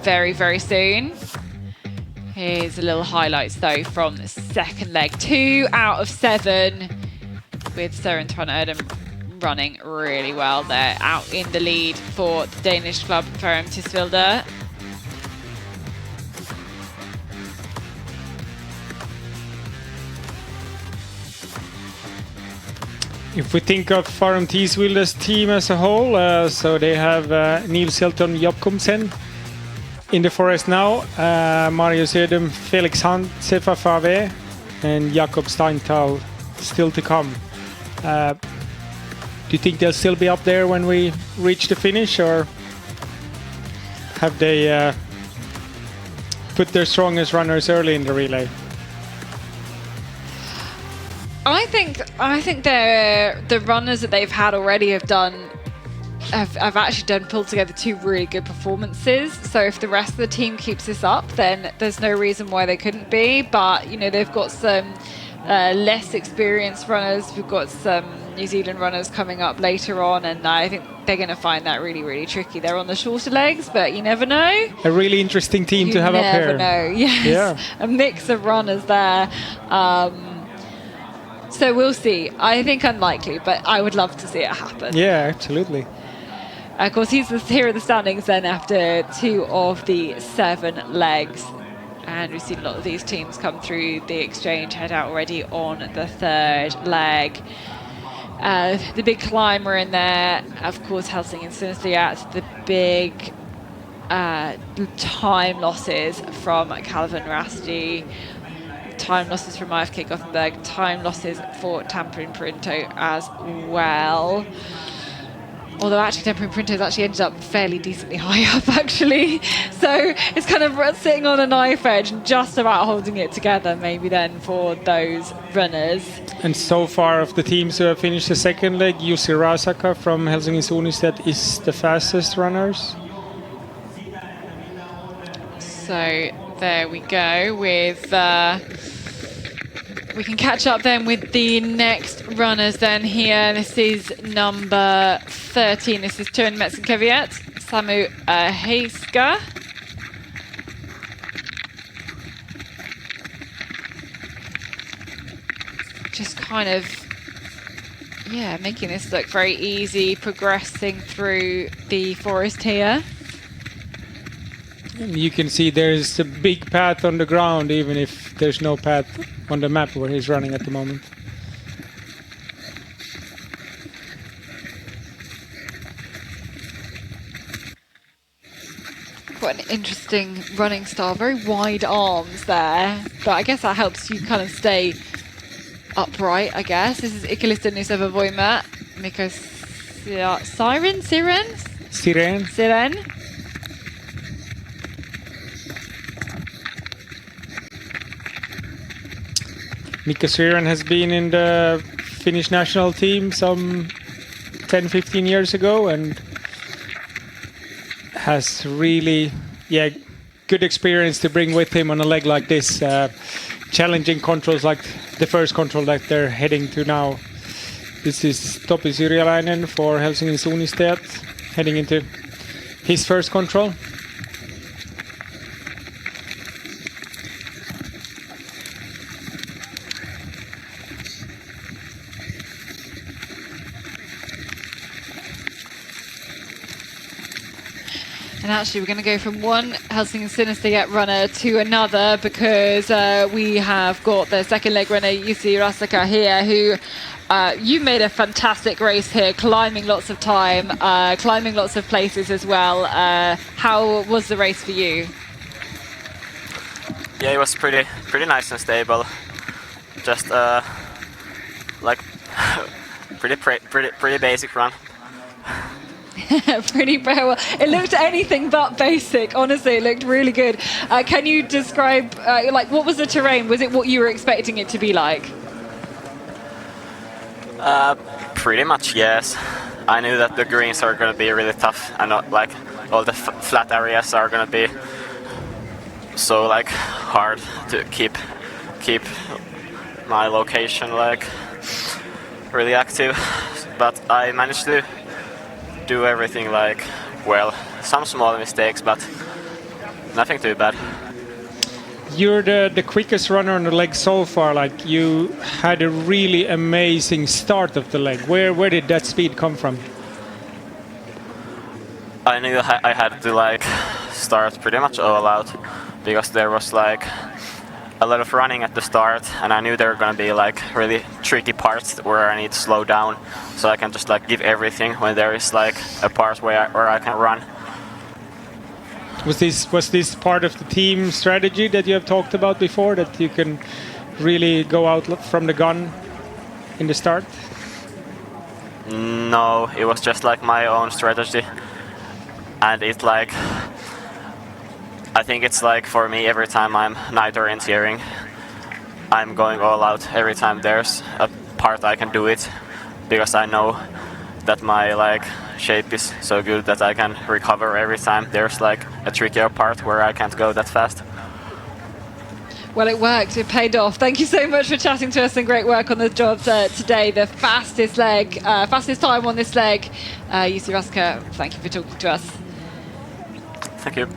very, very soon. Here's a little highlights though from the second leg. 2 out of 7 with Søren Trond Erdem running really well there, out in the lead for the Danish club Ferrum Tisvilde. If we think of Ferrum Tisvilde's team as a whole, so they have Nils Helton Jokkomsen in the forest now, Marius Ödem, Felix Hunt, Sefa Fave, and Jakob Steinthal still to come. Do you think they'll still be up there when we reach the finish, or have they put their strongest runners early in the relay? I think the runners that they've had already have actually pulled together 2 really good performances. So if the rest of the team keeps this up, then there's no reason why they couldn't be. But you know, they've got some less experienced runners. We've got some New Zealand runners coming up later on, and I think they're going to find that really, really tricky. They're on the shorter legs, but you never know. A really interesting team to have up here. You never know. Yes, yeah. A mix of runners there. So we'll see. I think unlikely, but I would love to see it happen. Yeah, absolutely. Of course, he's here at the standings then after 2 of the 7 legs. And we've seen a lot of these teams come through the exchange, head out already on the 3rd leg. The big climber in there, of course, Helsing at the big time losses from Calvin Rasti, time losses from IFK Gothenburg, time losses for Tampere Printo as well. Although actually Tampere Printo has actually ended up fairly decently high up actually. So it's kind of sitting on a knife edge and just about holding it together maybe then for those runners. And so far of the teams who have finished the second leg, Jussi Rasaka from Helsingin Suunnisteet is the fastest runners. So there we go with... we can catch up then with the next runners then here. This is number 13. This is Turen Metzenkeviet, Samu Heiska. Just kind of, yeah, making this look very easy, progressing through the forest here. And you can see there's a big path on the ground, even if there's no path on the map where he's running at the moment. Quite an interesting running style, very wide arms there, but I guess that helps you kind of stay upright, I guess. This is Ikkalista Nuseva Voima, Mikko Siren. Mikko Syrän has been in the Finnish national team some 10-15 years ago and has really good experience to bring with him on a leg like this. Challenging controls like the first control that they're heading to now. This is Topi Syrjäläinen for Helsingin Suunnistajat heading into his first control. And actually, we're going to go from one Helsingin Suunnistajat runner to another because we have got the second leg runner, Jussi Rassaka, here, who you made a fantastic race here, climbing lots of time, climbing lots of places as well. How was the race for you? Yeah, it was pretty nice and stable. Just like pretty basic run. Pretty well. It looked anything but basic. Honestly, it looked really good. Can you describe, like, what was the terrain? Was it what you were expecting it to be like? Pretty much, yes. I knew that the greens are going to be really tough, and not like all the flat areas are going to be so like hard to keep my location like really active. But I managed to do everything like well. Some small mistakes, but nothing too bad. You're the quickest runner on the leg so far. Like, you had a really amazing start of the leg. Where did that speed come from? I knew I had to like start pretty much all out because there was like a lot of running at the start, and I knew there were going to be like really tricky parts where I need to slow down, so I can just like give everything when there is like a part where I can run. Was this part of the team strategy that you have talked about before, that you can really go out from the gun in the start? No, it was just like my own strategy, and it's like I think it's like for me every time I'm night orienteering, I'm going all out every time there's a part I can do it, because I know that my like shape is so good that I can recover every time there's like a trickier part where I can't go that fast. Well, it worked. It paid off. Thank you so much for chatting to us, and great work on the jobs today. The fastest time on this leg. Jussi Rassaka, thank you for talking to us. Thank you.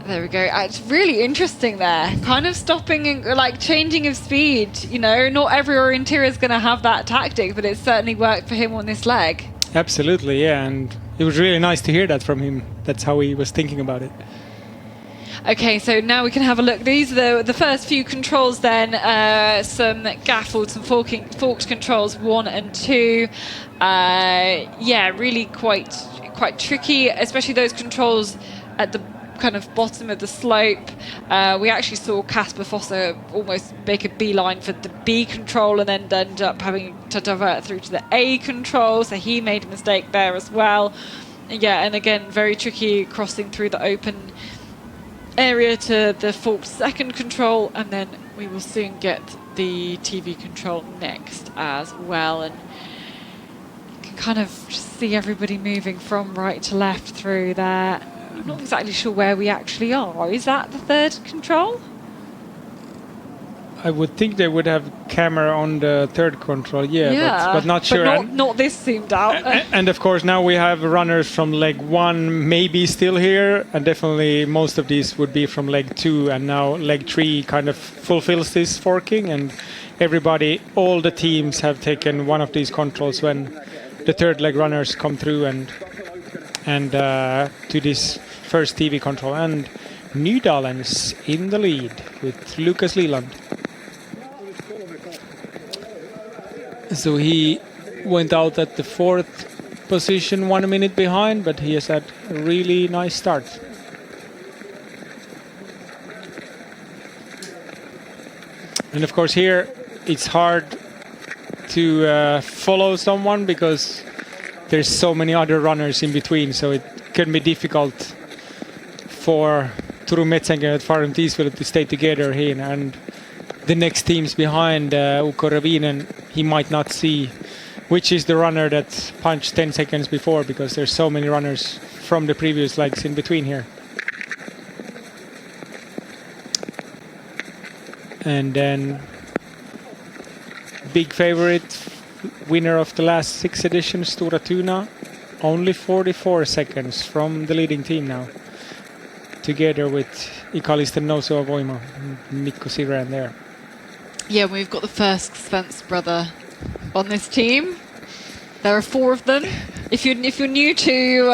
There we go. It's really interesting there. Kind of stopping and like changing of speed. You know, not every orienteer is going to have that tactic, but it certainly worked for him on this leg. Absolutely, yeah. And it was really nice to hear that from him. That's how he was thinking about it. Okay, so now we can have a look. These are the first few controls then. Some gaffled, some forked controls 1 and 2. Yeah, really quite tricky, especially those controls at the kind of bottom of the slope. We actually saw Kasper Fosse almost make a beeline for the B control and then end up having to divert through to the A control, so he made a mistake there as well. Yeah, and again, very tricky crossing through the open area to the forked second control, and then we will soon get the TV control next as well. And you can kind of just see everybody moving from right to left through there. I'm not exactly sure where we actually are. Is that the third control? I would think they would have camera on the third control, but not sure. But not this zoomed out. And of course now we have runners from leg 1 maybe still here, and definitely most of these would be from leg 2, and now leg 3 kind of fulfills this forking, and everybody, all the teams have taken one of these controls when the third leg runners come through and to this first TV control. And Nydalens in the lead with Lucas Leland. So he went out at the 4th position, 1 minute behind, but he has had a really nice start. And of course here it's hard to follow someone because there's so many other runners in between, so it can be difficult for Turun Metsänkinen and Farum Tiisvelu to stay together here. And the next teams behind Ukko Ravinen, he might not see which is the runner that punched 10 seconds before, because there's so many runners from the previous legs in between here. And then big favorite, winner of the last 6 editions, Stora Tuna, only 44 seconds from the leading team now, together with Ikalisten Nousua Voima and Mikko Siren there. Yeah, we've got the first Spence brother on this team. There are 4 of them. If you're new to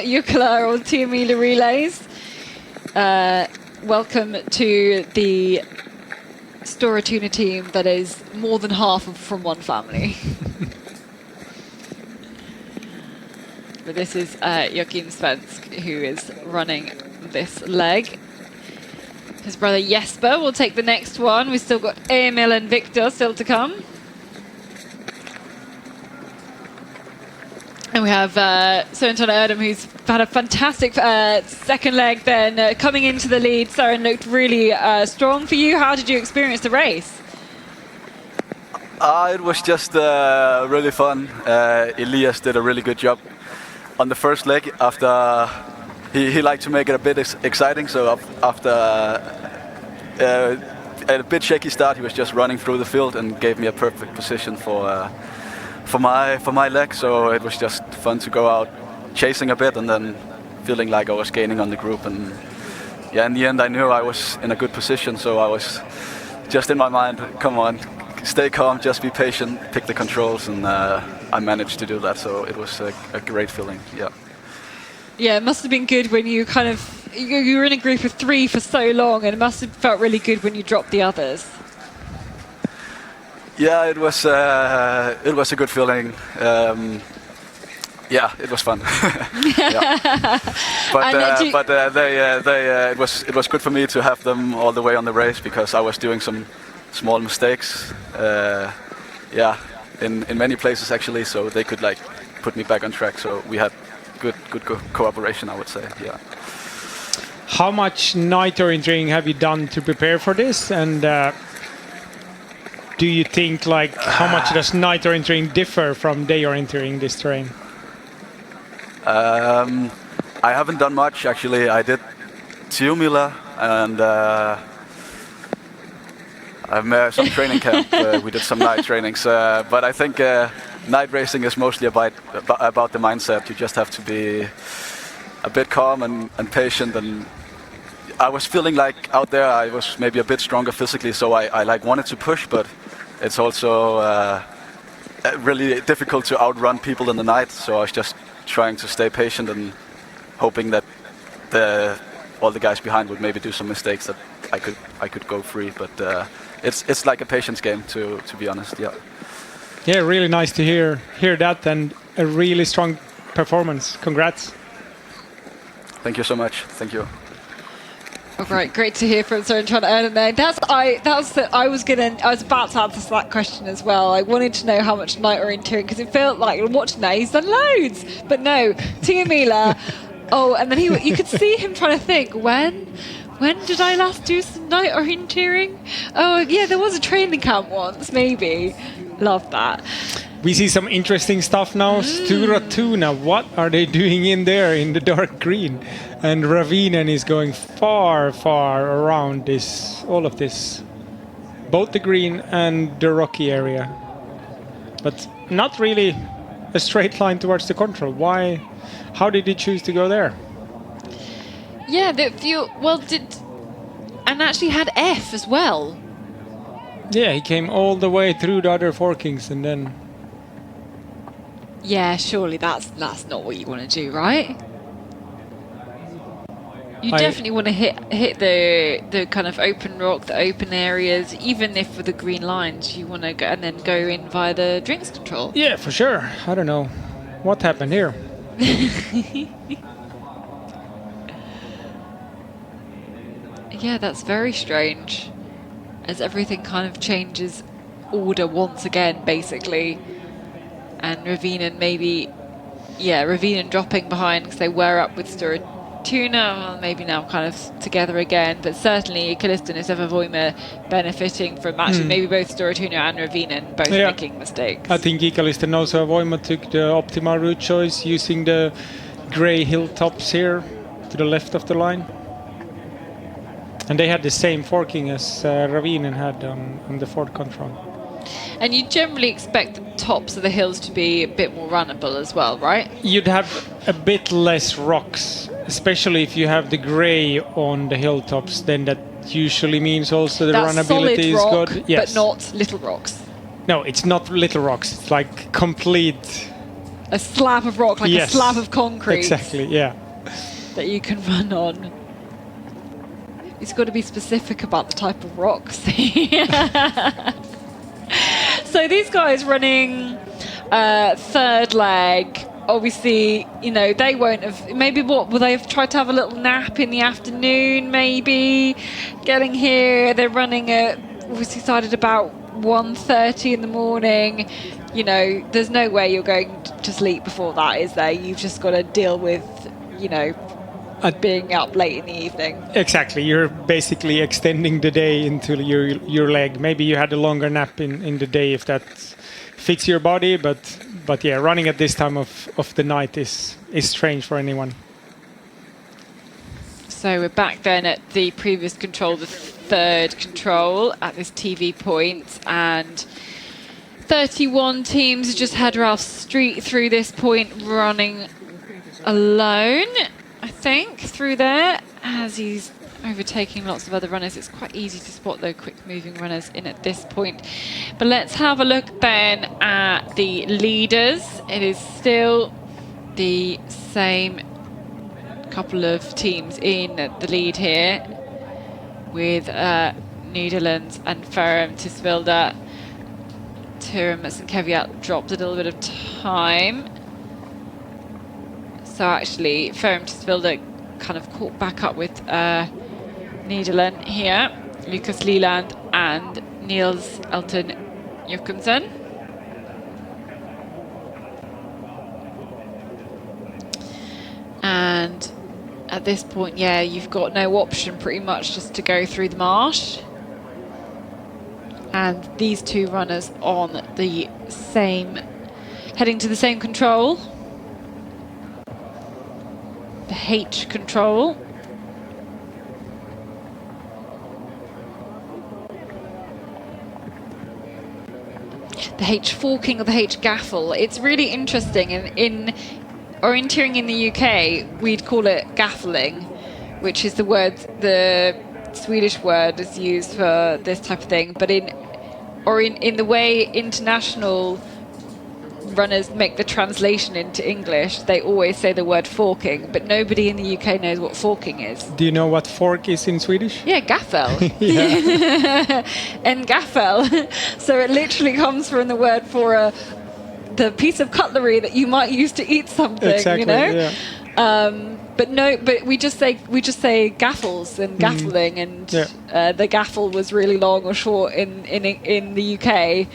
Jukola or Tiomila relays, welcome to the Stora Tuna team that is more than half from one family. But this is Joachim Svensk, who is running this leg. His brother Jesper will take the next one. We've still got Emil and Victor still to come. And we have Søren Tonne Erdem, who's had a fantastic second leg then, coming into the lead. Søren looked really strong for you. How did you experience the race? It was just really fun. Elias did a really good job on the first leg. After he liked to make it a bit exciting, so after a bit shaky start, he was just running through the field and gave me a perfect position for my leg. So it was just fun to go out chasing a bit and then feeling like I was gaining on the group. And yeah, in the end I knew I was in a good position, so I was just in my mind, come on, stay calm, just be patient, pick the controls, and I managed to do that. So it was a great feeling. Yeah. Yeah, it must have been good when you you were in a group of 3 for so long, and it must have felt really good when you dropped the others. Yeah, it was a good feeling. Yeah, it was fun. It was good for me to have them all the way on the race, because I was doing some small mistakes. Yeah, in many places actually, so they could like put me back on track. So we had good cooperation, I would say. Yeah. How much night orienteering have you done to prepare for this? And do you think, like, how much does night orienteering differ from day orienteering this terrain? I haven't done much actually. I did Tiomila and some training camp. We did some night trainings, but I think night racing is mostly about the mindset. You just have to be a bit calm and patient. And I was feeling like out there I was maybe a bit stronger physically, so I like wanted to push, but it's also really difficult to outrun people in the night. So I was just trying to stay patient and hoping that all the guys behind would maybe do some mistakes that I could go free. But it's like a patience game, to be honest. Yeah. Yeah, really nice to hear that, and a really strong performance. Congrats. Thank you so much. Thank you. All right, great to hear from Søren Tonne Erdem there. I was about to answer that question as well. I wanted to know how much night orienteering, because it felt like watching that he's done loads, but no, Tiomila. Oh, and then you could see him trying to think, when did I last do some night orienteering? Oh yeah, there was a training camp once, maybe. Love that. We see some interesting stuff now. Stora Tuna, what are they doing in there in the dark green? And Ravinen is going far, far around all of this. Both the green and the rocky area. But not really a straight line towards the control. Why? How did he choose to go there? Yeah, and actually had F as well. Yeah, he came all the way through the other forkings and then... Yeah, surely that's not what you want to do, right? You definitely want to hit the kind of open rock, the open areas, even if with the green lines you want to go and then go in via the drinks control. Yeah, for sure. I don't know what happened here. Yeah, that's very strange, as everything kind of changes order once again, basically. And Ravinen Ravinen dropping behind because they were up with Stora Tuna, well, maybe now kind of together again, but certainly Kalista and Voima benefiting from actually maybe both Storatuna and Ravinen both making mistakes. I think Ikalista and also Voima took the optimal route choice using the grey hilltops here to the left of the line. And they had the same forking as Ravinen had on the fourth control. And you generally expect the tops of the hills to be a bit more runnable as well, right? You'd have a bit less rocks, especially if you have the grey on the hilltops, then that usually means also the That's runnability solid rock, is good. Yes. but not little rocks. No, it's not little rocks. It's like complete... A slab of rock, like a slab of concrete. Exactly, yeah. That you can run on. It's got to be specific about the type of rocks. So these guys running third leg, obviously, you know, they won't have, maybe what, will they have tried to have a little nap in the afternoon, maybe? Getting here, they're running at, obviously started about 1:30 in the morning. You know, there's no way you're going to sleep before that, is there? You've just got to deal with, you know, being up late in the evening. Exactly, you're basically extending the day into your leg. Maybe you had a longer nap in the day if that fits your body, but yeah, running at this time of the night is strange for anyone. So we're back then at the previous control, the third control at this TV point, and 31 teams just had Ralph Street through this point running alone, I think, through there, as he's overtaking lots of other runners. It's quite easy to spot the quick moving runners in at this point. But let's have a look then at the leaders. It is still the same couple of teams in the lead here, with Netherlands and Ferrum Tisvilde. Turum and Keviat dropped a little bit of time. So actually, Ferrum Tisvilde kind of caught back up with Nederland here. Lucas Leland and Niels Elton Jokumsen. And at this point, yeah, you've got no option pretty much just to go through the marsh. And these two runners on the same, heading to the same control. The H control. The H forking or the H gaffle. It's really interesting. In orienteering in the UK, we'd call it gaffling, which is the word, the Swedish word is used for this type of thing. But in the way international runners make the translation into English, they always say the word forking, but nobody in the UK knows what forking is. Do you know what fork is in Swedish? Yeah, gaffel. And gaffel. So it literally comes from the word for the piece of cutlery that you might use to eat something. Exactly, you know. Yeah. But we just say gaffles and gaffling, and the gaffle was really long or short in the UK.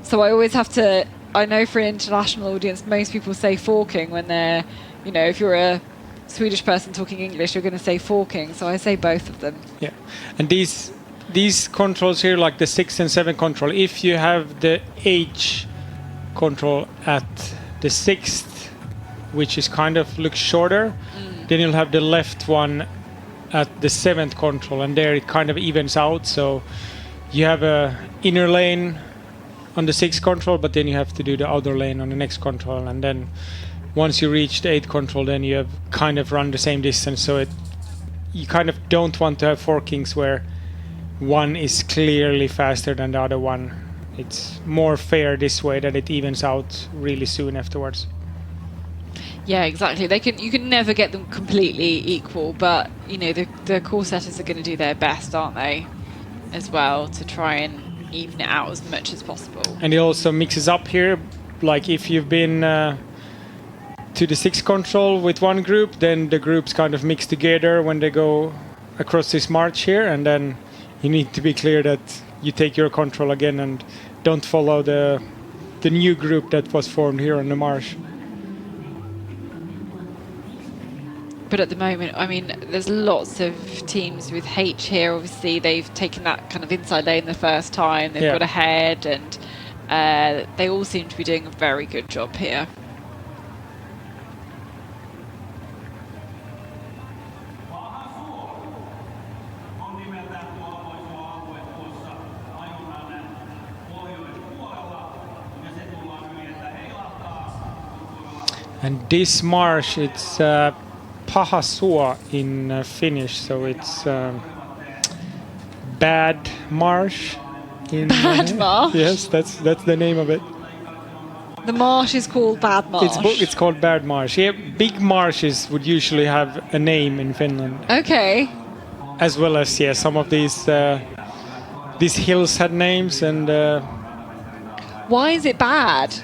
So I always have to, I know for an international audience, most people say forking when they're, you know, if you're a Swedish person talking English, you're going to say forking. So I say both of them. Yeah. And these controls here, like the 6 and 7 control, if you have the H control at the 6th, which is kind of looks shorter, then you'll have the left one at the 7th control, and there it kind of evens out. So you have a inner lane on the 6th control, but then you have to do the outer lane on the next control, and then once you reach the 8th control, then you have kind of run the same distance. So you kind of don't want to have forkings where one is clearly faster than the other one. It's more fair this way, that it evens out really soon afterwards. Yeah, exactly. You can never get them completely equal, but you know the course setters are going to do their best, aren't they, as well, to try and even it out as much as possible. And it also mixes up here, like if you've been to the 6th control with one group, then the groups kind of mix together when they go across this march here, and then you need to be clear that you take your control again and don't follow the new group that was formed here on the marsh. But at the moment, I mean, there's lots of teams with H here. Obviously, they've taken that kind of inside lane the first time. They've got ahead, and they all seem to be doing a very good job here. And this marsh, it's paha suo in Finnish, so it's bad marsh. Bad marsh? Yes, that's the name of it. The marsh is called Bad Marsh. It's called Bad Marsh. Yeah, big marshes would usually have a name in Finland. Okay. As well as some of these hills had names, and why is it bad?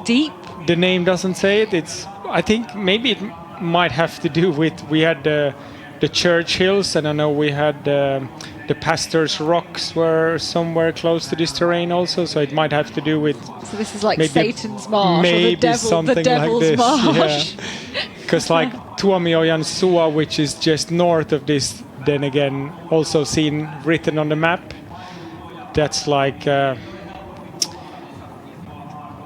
Deep? The name doesn't say it. I think maybe it might have to do with we had the church hills, and I know we had the pastor's rocks were somewhere close to this terrain also, so it might have to do with. So this is like Satan's marsh, or something the devil's like this. marsh. Because like Tuomiojan Suo, which is just north of this, then again also seen written on the map. That's like.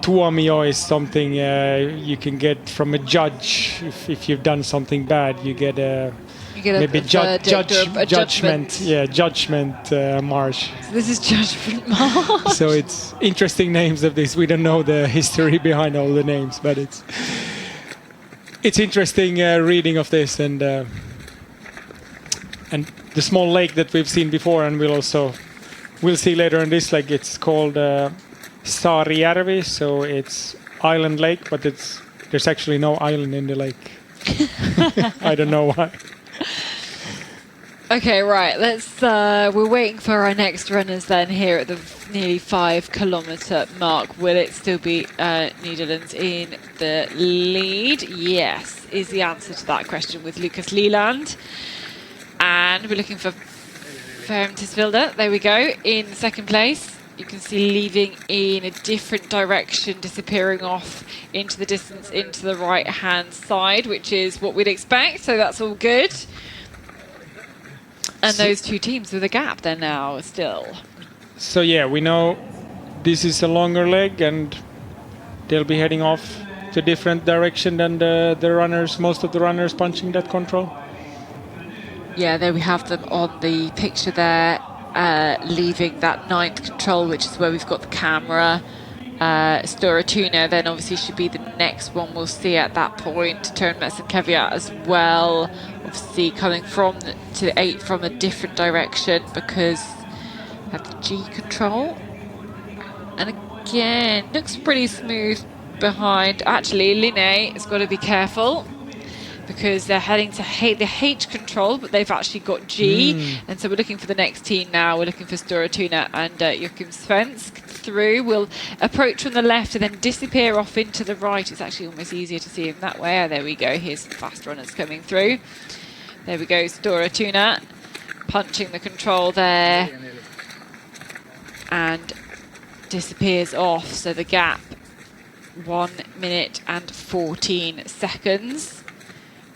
Tuomio is something you can get from a judge if you've done something bad. You get maybe judgment. Yeah, judgment marsh. So this is Judgment Marsh. So it's interesting names of this. We don't know the history behind all the names, but it's interesting reading of this, and the small lake that we've seen before, and we'll see later in this lake. It's called. Saarijärvi, so it's island lake, but there's actually no island in the lake. I don't know why. Okay, right. We're waiting for our next runners then here at the nearly 5 kilometre mark. Will it still be Netherlands in the lead? Yes, is the answer to that question with Lucas Leland. And we're looking for Fermtisvilde. There we go, in second place. You can see leaving in a different direction, disappearing off into the distance, into the right-hand side, which is what we'd expect. So that's all good. And those two teams with a gap there now still. So yeah, we know this is a longer leg, and they'll be heading off to a different direction than the runners, most of the runners punching that control. Yeah, there we have them on the picture there. Leaving that 9th control, which is where we've got the camera. Stora Tuna then obviously should be the next one we'll see at that point. Turnmets and Caveat as well, obviously coming to 8 from a different direction because have the G control. And again, looks pretty smooth behind. Actually, Linné has got to be careful, because they're heading to the H control, but they've actually got G. And so we're looking for the next team now. We're looking for Stora Tuna and Joachim Svensk through. We'll approach from the left and then disappear off into the right. It's actually almost easier to see him that way. There we go. Here's some fast runners coming through. There we go, Stora Tuna punching the control there. And disappears off. So the gap, 1 minute and 14 seconds.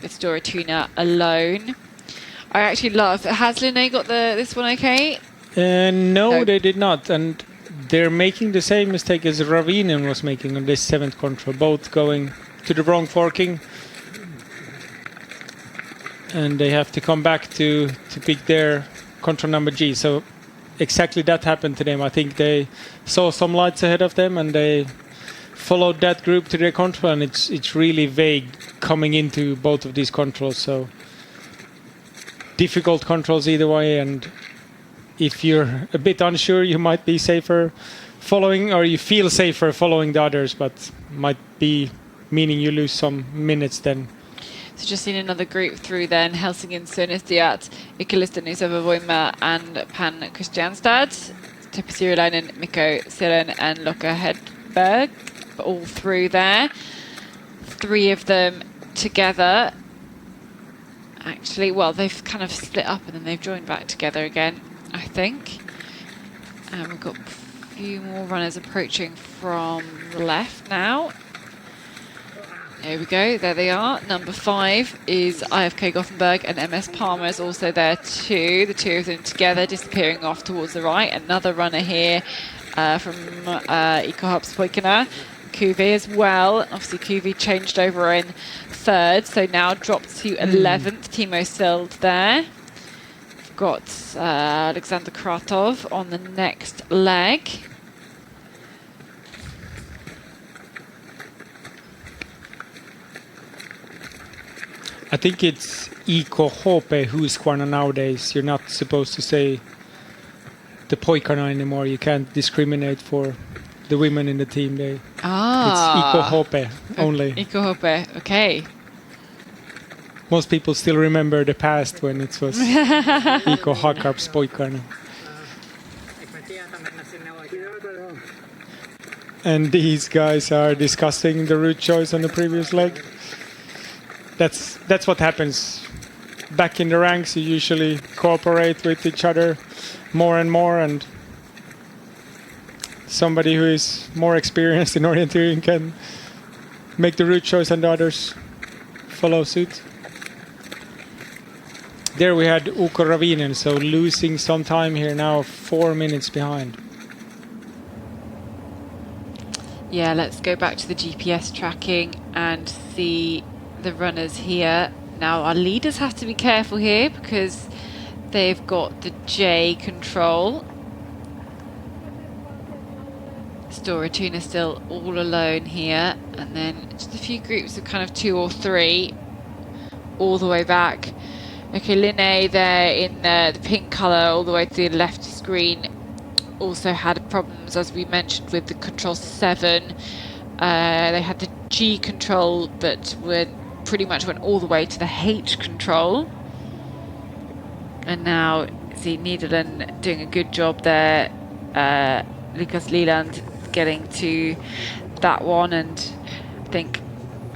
With Stora Tuna alone. I actually love. Has Linné got this one okay? No, they did not, and they're making the same mistake as Ravinen was making on this 7th control, both going to the wrong forking, and they have to come back to pick their control number G. So exactly that happened to them. I think they saw some lights ahead of them, and they followed that group to their control, and it's really vague coming into both of these controls, so difficult controls either way. And if you're a bit unsure, you might be safer following, or you feel safer following the others, but might be meaning you lose some minutes then. So just seen another group through then. Helsingin Sönestiat, Ikkelisten Isavavoima and Pan Kristianstad, Teppo Sirilainen, Mikko Siren and Loka Hedberg, all through there. 3 of them together. Actually, well, they've kind of split up and then they've joined back together again, I think. And we've got a few more runners approaching from the left now. There we go, there they are. Number 5 is IFK Gothenburg, and MS Palmer is also there too. The two of them together disappearing off towards the right. Another runner here from EcoHub's Poikana. Kuvi as well. Obviously Kuvi changed over in 3rd, so now dropped to 11th. Timo Sild there. We've got Alexander Kratov on the next leg. I think it's EcoHP Husqvarna nowadays. You're not supposed to say the Poikana anymore. You can't discriminate for the women in the team. It's EcoHP only. EcoHP, okay. Most people still remember the past when it was Iko Hakarps Poikana. And these guys are discussing the route choice on the previous leg. That's what happens. Back in the ranks, you usually cooperate with each other more and more, and somebody who is more experienced in orienteering can make the route choice and the others follow suit. There we had Uko Ravinen, so losing some time here now, 4 minutes behind. Yeah, let's go back to the GPS tracking and see the runners here. Now our leaders have to be careful here because they've got the J control. Storatuna still all alone here, and then just a few groups of kind of 2 or 3 all the way back. Okay, Linné there in the pink colour all the way to the left screen also had problems, as we mentioned, with the control 7. They had the G control that pretty much went all the way to the H control. And now, see Nederland doing a good job there. Lucas Leland getting to that one, and I think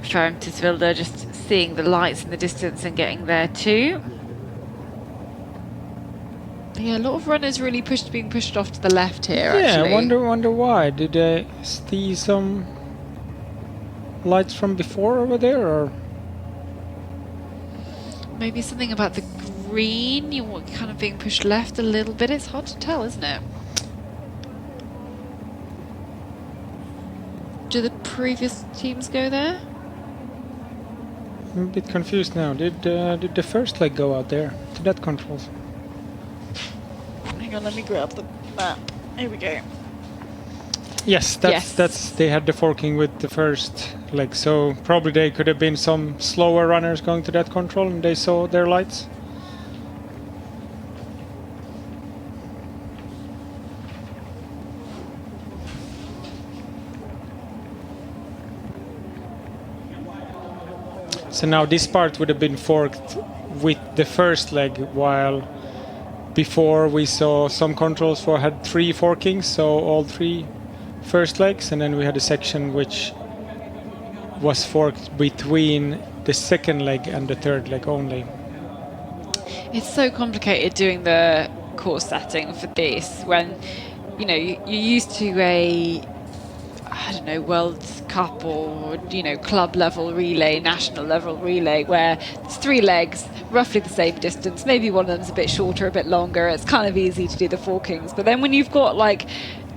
Fermtisvilde just seeing the lights in the distance and getting there too. Yeah, a lot of runners really being pushed off to the left here. Yeah, actually. I wonder why. Did they see some lights from before over there, or maybe something about the green? You're kind of being pushed left a little bit. It's hard to tell, isn't it? Do the previous teams go there? I'm a bit confused now. Did the first leg go out there to that controls? Hang on, let me grab the map. Here we go. Yes, that's they had the forking with the first leg, so probably they could have been some slower runners going to that control and they saw their lights. So now this part would have been forked with the first leg, while before we saw some controls had 3 forkings, so all 3 first legs, and then we had a section which was forked between the second leg and the third leg only. It's so complicated doing the course setting for this when, you know, you're used to a, I don't know, World Cup or, you know, club level relay, national level relay, where it's 3 legs, roughly the same distance. Maybe one of them's a bit shorter, a bit longer. It's kind of easy to do the forkings. But then when you've got like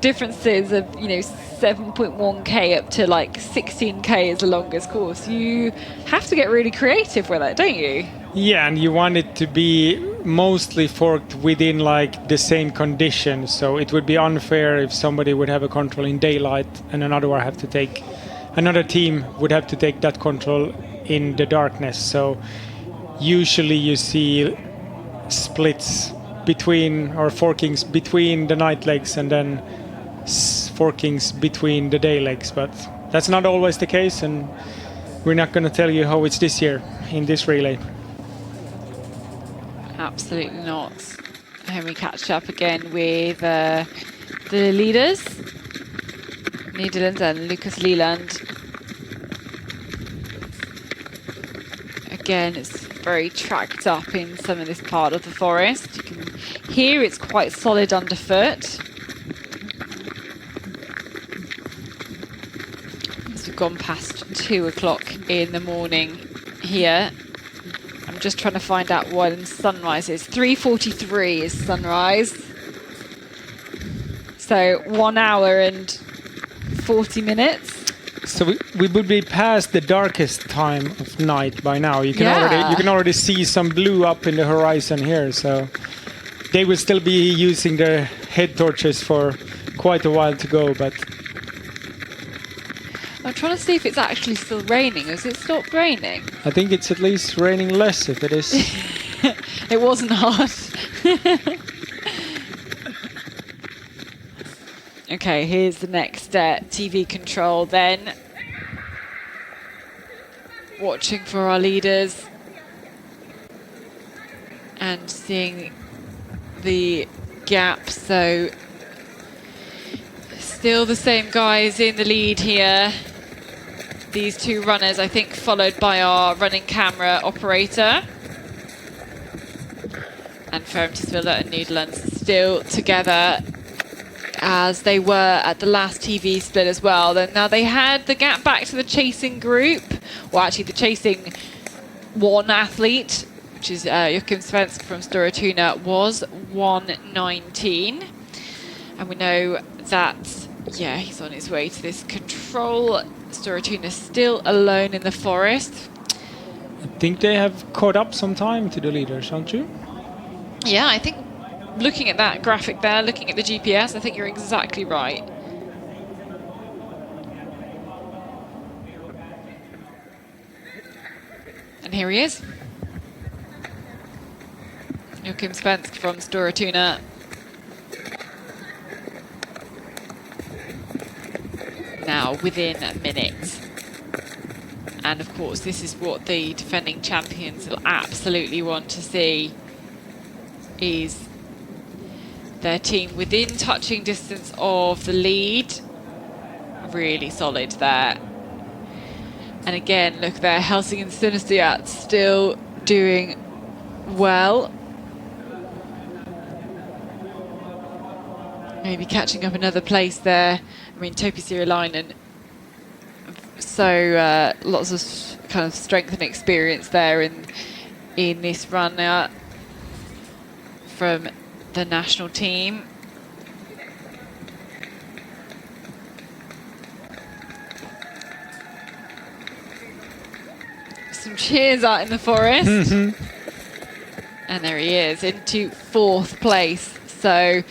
differences of, you know, 7.1k up to like 16k is the longest course, you have to get really creative with it, don't you? Yeah, and you want it to be mostly forked within like the same conditions, so it would be unfair if somebody would have a control in daylight and another team would have to take that control in the darkness. So usually you see splits between, or forkings between the night legs and then forkings between the day legs, but that's not always the case, and we're not going to tell you how it's this year in this relay. Absolutely not. And we catch up again with the leaders, Netherlands and Lucas Leland. Again, it's very tracked up in some of this part of the forest. You can hear it's quite solid underfoot. must have gone past 2 o'clock in the morning here. I'm just trying to find out when sunrise is. 3:43 is sunrise. So 1 hour and 40 minutes. So we would be past the darkest time of night by now. You can already see some blue up in the horizon here. So they will still be using their head torches for quite a while to go. But I'm trying to see if it's actually still raining. Has it stopped raining? I think it's at least raining less if it is. It wasn't hard. Okay, here's the next TV control then. Watching for our leaders. And seeing the gap. So still the same guys in the lead here. These two runners, I think, followed by our running camera operator. And Fermtisvilde and Nederland still together, as they were at the last TV split as well. Now they had the gap back to the chasing group, well actually the chasing one athlete, which is Joachim Svensk from Stora Tuna, was 1:19. And we know that, yeah, he's on his way to this control. Stora Tuna still alone in the forest. I think they have caught up some time to the leaders, aren't you? Yeah, I think looking at that graphic there, looking at the GPS, I think you're exactly right. And here he is. Joachim Svensk from Stora Tuna. Now within a minute. And of course, this is what the defending champions will absolutely want to see, is their team within touching distance of the lead. Really solid there. And again, look there, Helsing and Synestia still doing well. Maybe catching up another place there. I mean, Topi Sirilainen, so lots of kind of strength and experience there in this run from the national team. Some cheers out in the forest. And there he is, into 4th place. So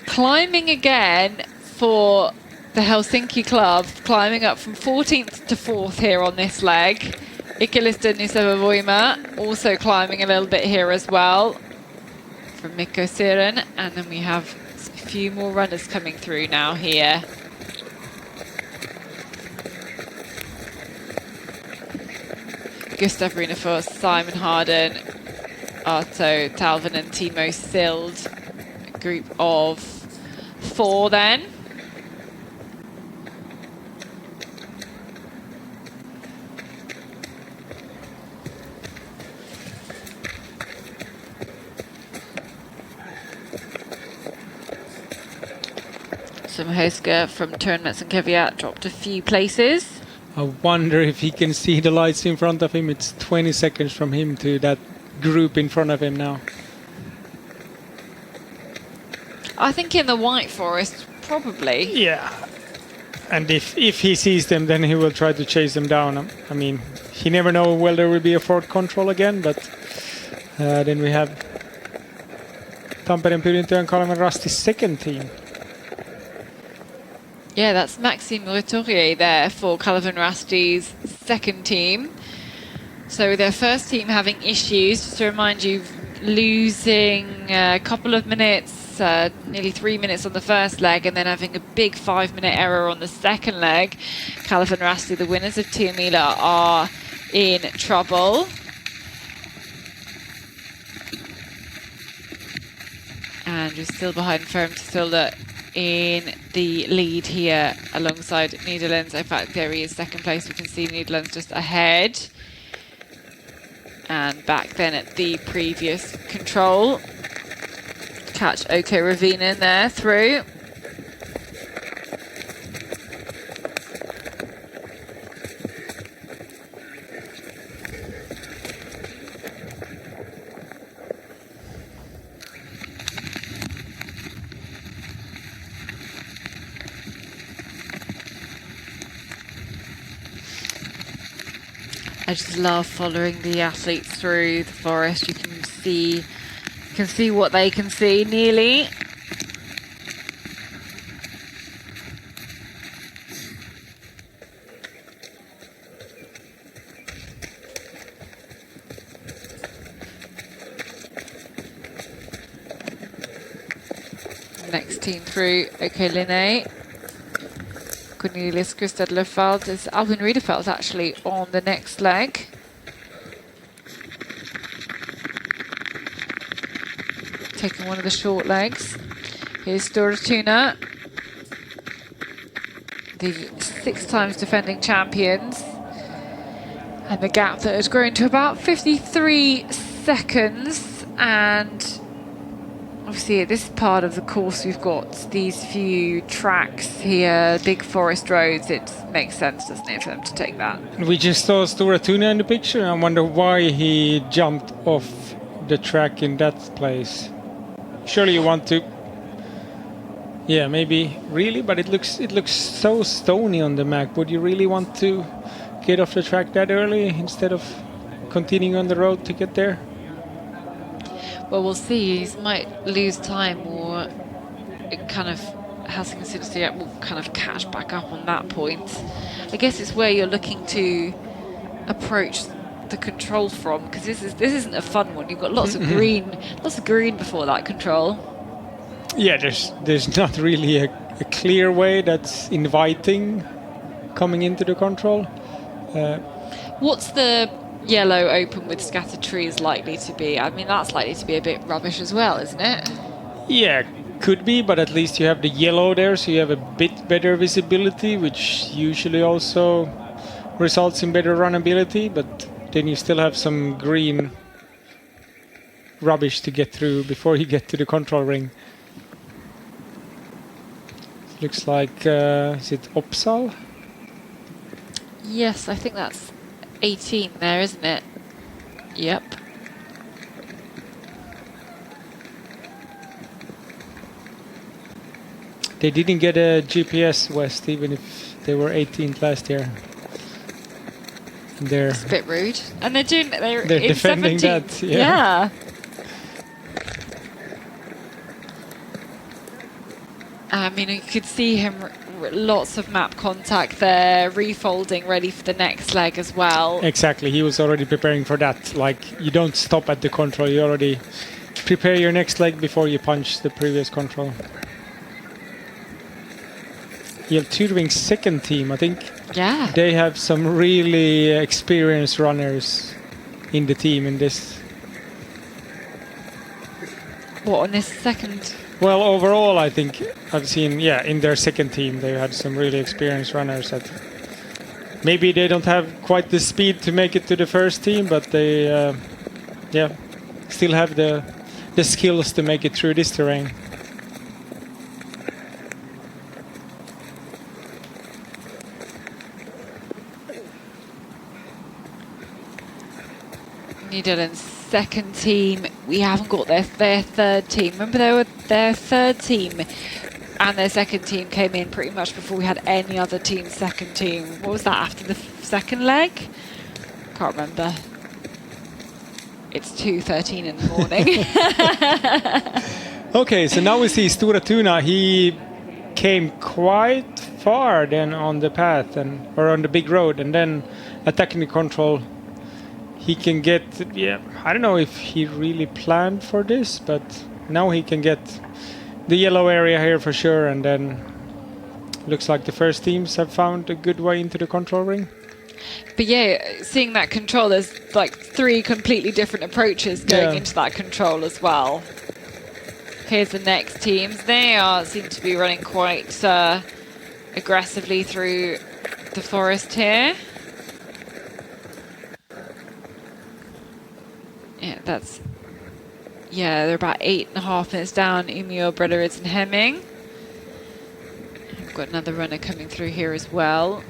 climbing again for the Helsinki club, climbing up from 14th to 4th here on this leg. Ikilista Nuseva-Voima also climbing a little bit here as well, from Mikko Siren. And then we have a few more runners coming through now here. Gustav Runefoss, Simon Harden, Arto Talvin and Timo Sild. A group of 4 then. Hoska from Turnmets and Kvyat dropped a few places. I wonder if he can see the lights in front of him. It's 20 seconds from him to that group in front of him now. I think in the White Forest, probably. Yeah. And if he sees them, then he will try to chase them down. I mean, he never know whether there will be a fourth control again, but then we have Tampereen Pyrintöön and Kalevan Rusty's second team. Yeah, that's Maxime Retourier there for Kalevan Rusty's second team. So their first team having issues, just to remind you, losing a couple of minutes, nearly 3 minutes on the first leg, and then having a big 5-minute error on the second leg. Kalevan Rusty, the winners of Tiomila, are in trouble. And we're still behind Fermtisvilde in the lead here alongside Netherlands. In fact, there he is, second place. We can see Netherlands just ahead. And back then at the previous control. Catch OK Ravinen there through. I just love following the athletes through the forest. You can see what they can see nearly. Next team through, OK Linné. Cornelius Christadlerfeld is Albin Riedefeld actually on the next leg. Taking one of the short legs. Here's Stora Tuna, the 6 times defending champions. And the gap that has grown to about 53 seconds. And obviously, at this part of the course, we've got these few tracks here, big forest roads. It makes sense, doesn't it, for them to take that? We just saw Stora Tuna in the picture. I wonder why he jumped off the track in that place. Surely you want to... Yeah, maybe really, but it looks so stony on the map. Would you really want to get off the track that early instead of continuing on the road to get there? Well, we'll see. He might lose time, or it kind of has to consider it will kind of catch back up on that point. I guess it's where you're looking to approach the control from, because this isn't a fun one. You've got lots of green before that control. Yeah, there's not really a clear way that's inviting coming into the control. What's the yellow open with scattered trees likely to be? I mean, that's likely to be a bit rubbish as well, isn't it? Yeah, could be, but at least you have the yellow there, so you have a bit better visibility, which usually also results in better runnability, but then you still have some green rubbish to get through before you get to the control ring. Looks like, is it Uppsal? Yes, I think that's 18 there, isn't it? Yep. They didn't get a GPS West, even if they were 18th last year. It's a bit rude. And they're defending 17th. that. Yeah. I mean, you could see him, lots of map contact there, refolding, ready for the next leg as well. Exactly, he was already preparing for that. Like, you don't stop at the control, you already prepare your next leg before you punch the previous control. Turing's second team, I think. Yeah. They have some really experienced runners in the team in this. What, on this second? Well, overall, I think I've seen, in their second team, they had some really experienced runners that maybe they don't have quite the speed to make it to the first team, but they, still have the skills to make it through this terrain. Netherlands' second team, we haven't got their third team. Remember, they were their third team and their second team came in pretty much before we had any other team's second team. What was that, after the second leg? Can't remember. It's 2:13 in the morning. Okay, so now we see Stora Tuna. He came quite far then on the path or on the big road, and then attacking the control. He can get, I don't know if he really planned for this, but now he can get the yellow area here for sure, and then looks like the first teams have found a good way into the control ring. But yeah, seeing that control, there's like 3 completely different approaches going into that control as well. Here's the next teams. They seem to be running quite aggressively through the forest here. They're about 8.5 minutes down. Umeå, Brederud and Hemming. We've got another runner coming through here as well.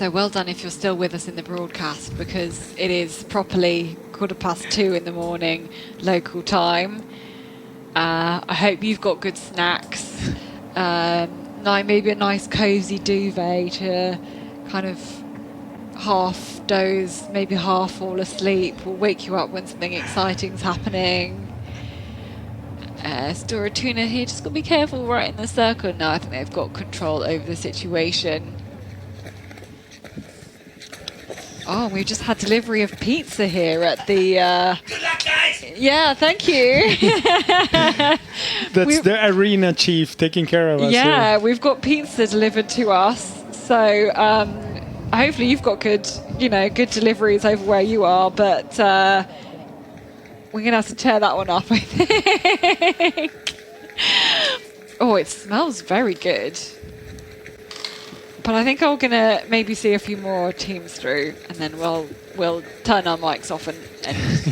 So well done if you're still with us in the broadcast, because it is properly 2:15 in the morning local time. I hope you've got good snacks. Maybe a nice cosy duvet to kind of half doze, maybe half fall asleep. We'll wake you up when something exciting's happening. Stora Tuna here, just got to be careful right in the circle. No, I think they've got control over the situation. Oh, we've just had delivery of pizza here at the... Good luck, guys! Yeah, thank you. That's the arena chief taking care of us. Yeah, we've got pizza delivered to us. So hopefully you've got good deliveries over where you are. But we're going to have to tear that one up, I think. Oh, it smells very good. But I think I'm going to maybe see a few more teams through, and then we'll turn our mics off and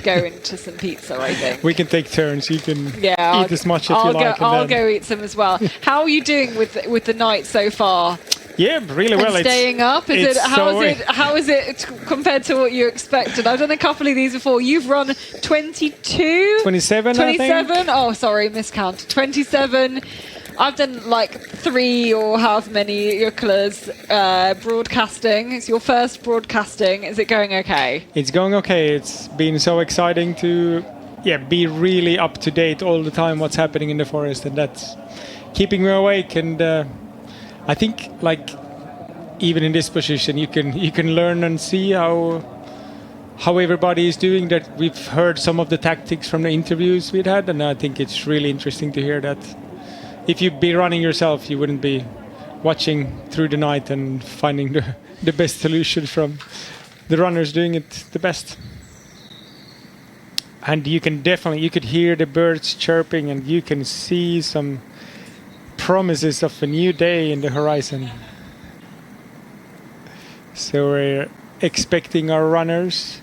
go into some pizza, I think. We can take turns. You can eat as much as you like. I'll go eat some as well. How are you doing with the night so far? Yeah, really well. And staying up? How is it compared to what you expected? I've done a couple of these before. You've run 22? 27, 27? I think. Oh, sorry, miscount. 27. I've done like 3 or however many Jukolas broadcasting. It's your first broadcasting. Is it going okay? It's going okay. It's been so exciting to be really up to date all the time what's happening in the forest, and that's keeping me awake. And I think like even in this position you can learn and see how everybody is doing. That we've heard some of the tactics from the interviews we'd had, and I think it's really interesting to hear that. If you'd be running yourself, you wouldn't be watching through the night and finding the best solutions from the runners doing it the best. And you could hear the birds chirping, and you can see some promises of a new day in the horizon. So we're expecting our runners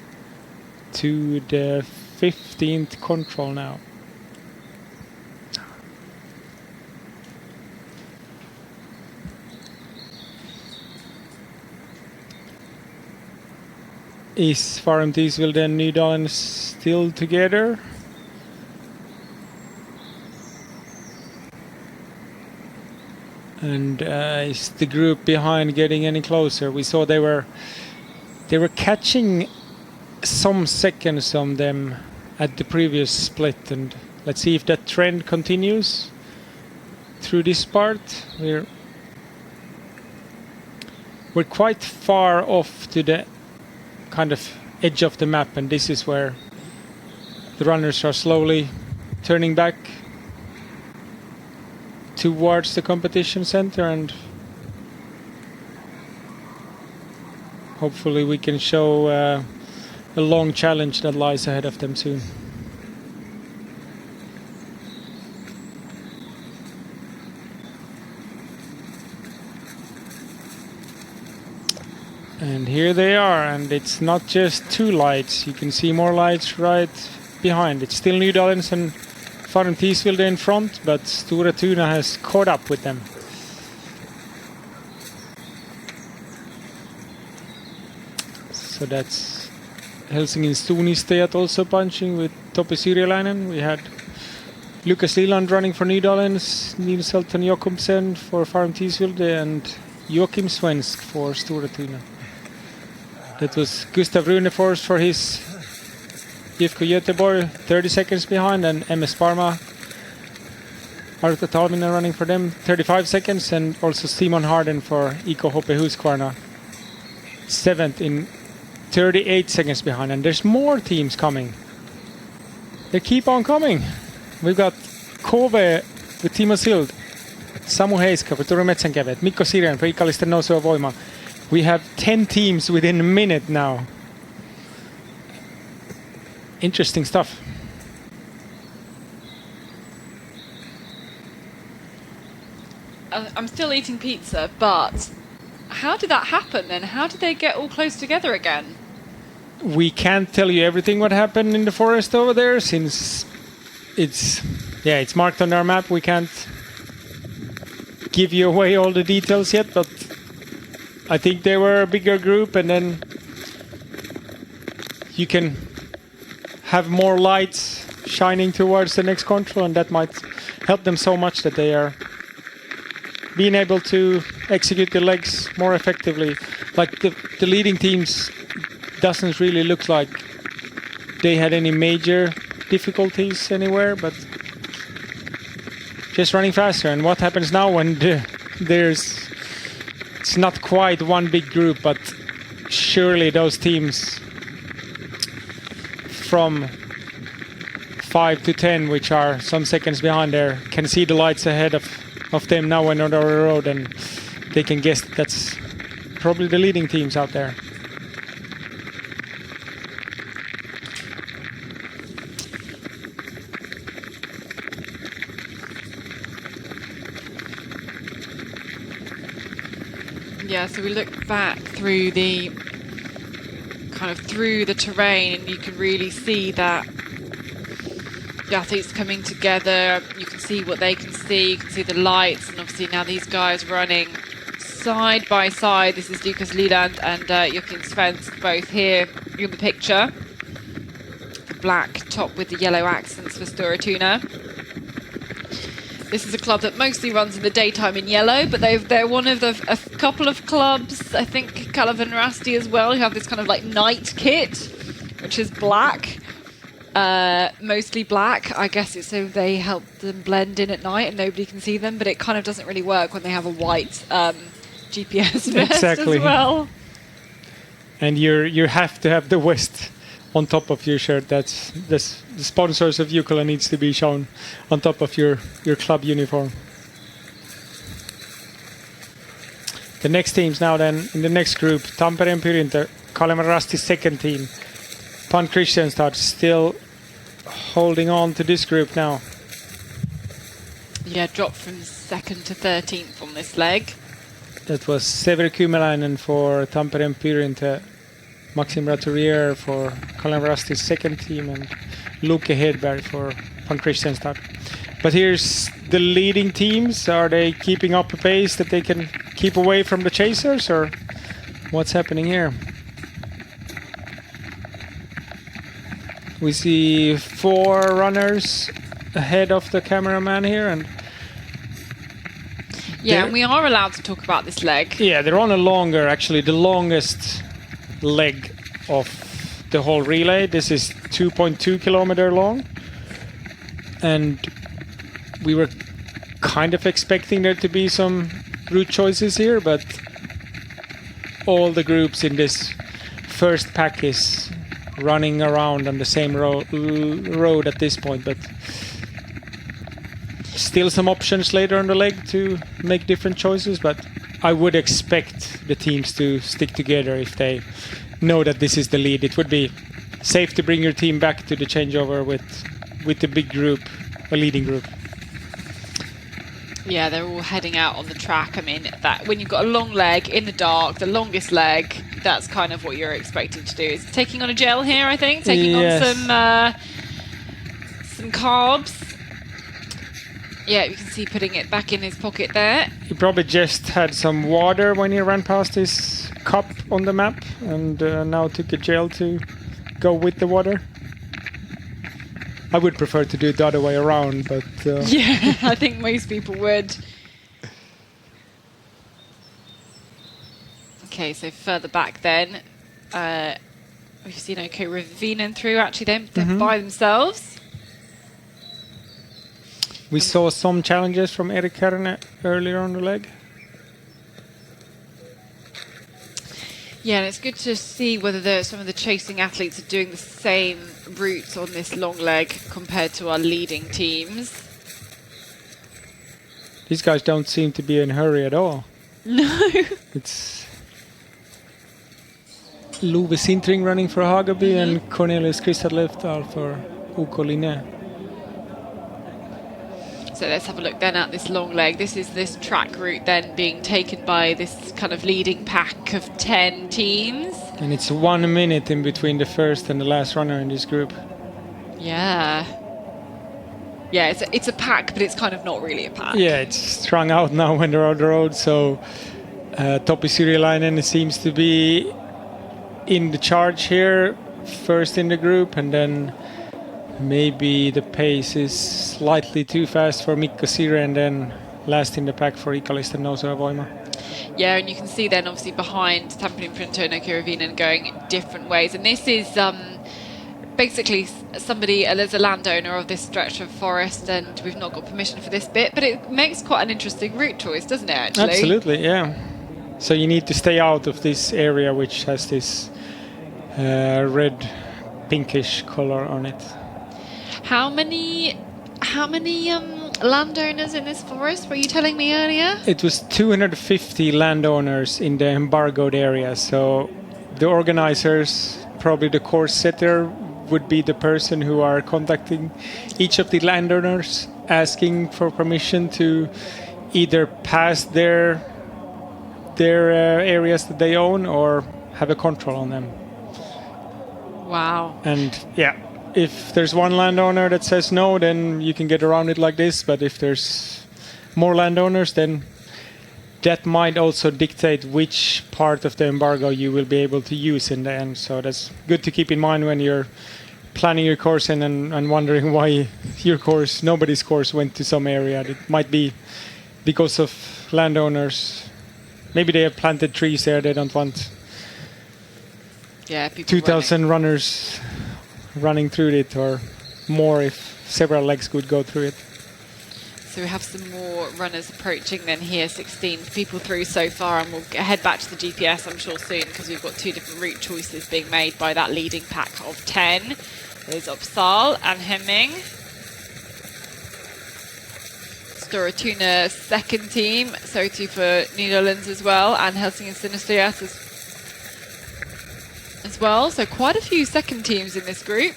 to the 15th control now. Is Farm Teesville and Nydalen still together? And is the group behind getting any closer? We saw they were catching some seconds on them at the previous split, and let's see if that trend continues through this part. We're quite far off to the kind of edge of the map, and this is where the runners are slowly turning back towards the competition center, and hopefully we can show a long challenge that lies ahead of them soon. And here they are, and it's not just 2 lights. You can see more lights right behind. It's still Nydalens and Farm Teesville in front, but Stora Tuna has caught up with them. So that's Helsingin Stonisteat also punching with Topi Syrjalainen. We had Lucas Liland running for Nydalens, Nils Elton Jakobsen for Farm Teesville, and Joachim Svensk for Stora Tuna. That was Gustav Runefors for his IFK Göteborg, 30 seconds behind, and MS Parma, Arto Talminen running for them, 35 seconds, and also Simon Harden for IK HP Husqvarna, 7th in 38 seconds behind. And there's more teams coming. They keep on coming. We've got Kove with Timo Sild, Samu Heiska for Turun Metsänkevät, Mikko Sirén for Ikallisten Nousua Voima. We have 10 teams within a minute now. Interesting stuff. I'm still eating pizza, but how did that happen then? How did they get all close together again? We can't tell you everything what happened in the forest over there, since it's marked on our map. We can't give you away all the details yet, but I think they were a bigger group, and then you can have more lights shining towards the next control, and that might help them so much that they are being able to execute the legs more effectively. Like the leading teams doesn't really look like they had any major difficulties anywhere, but just running faster. And what happens now when it's not quite one big group, but surely those teams from 5 to 10, which are some seconds behind there, can see the lights ahead of them now when they're on the road, and they can guess that's probably the leading teams out there. Yeah, so we look back through the terrain, and you can really see that the athletes coming together. You can see what they can see. You can see the lights, and obviously now these guys running side by side. This is Lukas Liland and Joachim Svensk, both here in the picture. The black top with the yellow accents for Stora Tuna. This is a club that mostly runs in the daytime in yellow, but they're one of a couple of clubs, I think Kalevan Rasti as well, who have this kind of like night kit, which is black. Mostly black. I guess it's so they help them blend in at night and nobody can see them, but it kind of doesn't really work when they have a white GPS vest as well. And you have to have the vest on top of your shirt. That's the sponsors of Jukola needs to be shown on top of your club uniform. The next teams now then in the next group: Tampere and Pyrinter, Kalevan Rasti's second team. Pan Kristianstad still holding on to this group now. Yeah, dropped from 2nd to 13th on this leg. That was Severi Kymäläinen for Tampere and Pyrinter, Maxime Ratourier for Kalevan Rasti's second team, and Luke Hedberg for Pan Kristianstad. But here's the leading teams. Are they keeping up a pace that they can keep away from the chasers, or what's happening here? We see 4 runners ahead of the cameraman here, and yeah, and we are allowed to talk about this leg. Yeah, they're on a longer, actually the longest leg of the whole relay. This is 2.2 kilometer long, and we were kind of expecting there to be some route choices here, but all the groups in this first pack is running around on the same road at this point, but still some options later on the leg to make different choices. But I would expect the teams to stick together if they know that this is the lead. It would be safe to bring your team back to the changeover with the big group, a leading group. Yeah, they're all heading out on the track. I mean, that when you've got a long leg in the dark, the longest leg, that's kind of what you're expecting to do. Is taking on a gel here, I think, taking on some carbs. Yeah, you can see putting it back in his pocket there. He probably just had some water when he ran past his cup on the map, and now took a gel to go with the water. I would prefer to do it the other way around, but... yeah, I think most people would. Okay, so further back then, we've seen OK Ravinen through, actually, they're by themselves. We saw some challenges from Erik Kärne earlier on the leg. Yeah, and it's good to see whether some of the chasing athletes are doing the same routes on this long leg compared to our leading teams. These guys don't seem to be in a hurry at all. No. It's Love Sintring running for Hagaby and Cornelius Christad Leftal for OK Linné. So let's have a look then at this long leg. This is this track route then being taken by this kind of leading pack of 10 teams. And it's 1 minute in between the first and the last runner in this group. Yeah. Yeah, it's a pack, but it's kind of not really a pack. Yeah, it's strung out now when they're on the road, so Topi Syrjalainen seems to be in the charge here, first in the group, and then maybe the pace is slightly too fast for Mikko Sire, and then last in the pack for Ikalista Nouseva Voima. Yeah, and you can see then obviously behind Tampere Frontona Kirvinen going different ways. And this is basically somebody, there's a landowner of this stretch of forest, and we've not got permission for this bit, but it makes quite an interesting route choice, doesn't it, actually? Absolutely, yeah. So you need to stay out of this area which has this red pinkish color on it. How many landowners in this forest were you telling me earlier? It was 250 landowners in the embargoed area, so the organizers, probably the course setter, would be the person who are contacting each of the landowners, asking for permission to either pass their areas that they own or have a control on them. Wow. And yeah, if there's one landowner that says no, then you can get around it like this. But if there's more landowners, then that might also dictate which part of the embargo you will be able to use in the end. So that's good to keep in mind when you're planning your course and wondering why your course, nobody's course, went to some area. It might be because of landowners. Maybe they have planted trees there. They don't want 2,000 runners running through it, or more if several legs could go through it. So we have some more runners approaching then here, 16 people through so far, and we'll head back to the GPS I'm sure soon, because we've got two different route choices being made by that leading pack of 10. There's Uppsal and Hemming. Stora Tuna second team, so too for Netherlands as well, and Helsingin Sinistriat as well. So quite a few second teams in this group.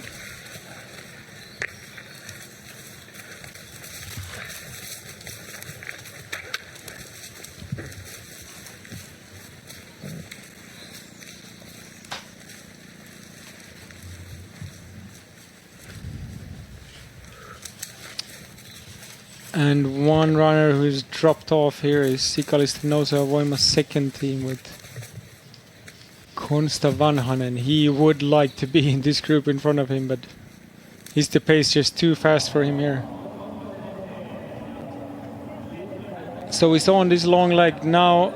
And one runner who's dropped off here is Ikalista Nouseva Voima's second team with Konsta Vanhanen. He would like to be in this group in front of him, but is the pace just too fast for him here? So we saw on this long leg, now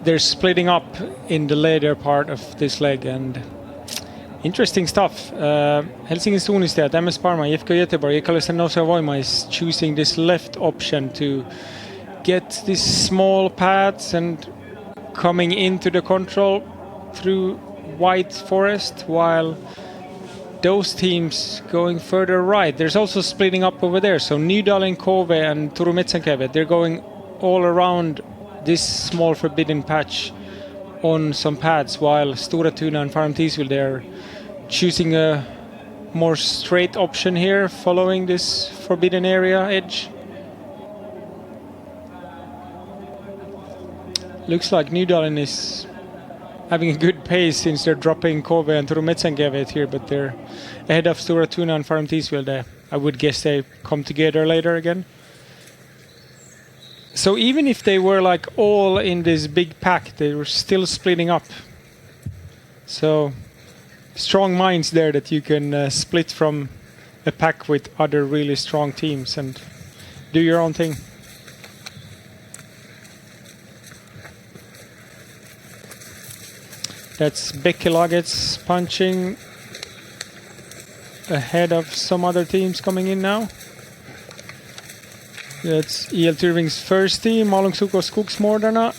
they're splitting up in the later part of this leg, and interesting stuff. Helsingin Suunnistajat, MS Parma, IFK Göteborg, Ikalista Nouseva Voima is choosing this left option to get these small paths and coming into the control through white forest, while those teams going further right. There's also splitting up over there. So Nydalen, Kove and Turun Metsänkärvet, they're going all around this small forbidden patch on some paths, while Stora Tuna and Farm Tiesville, they're choosing a more straight option here, following this forbidden area edge. Looks like Nydalen is having a good pace since they're dropping Kove and Turun Metsänkärvet here, but they're ahead of Stora Tuna and Farm Tiesville there. I would guess they come together later again. So even if they were like all in this big pack, they were still splitting up. So strong minds there that you can split from a pack with other really strong teams and do your own thing. That's Becky Lagets punching ahead of some other teams coming in now. That's EL Tyrving's first team, Malungssuko Skogsmordarna.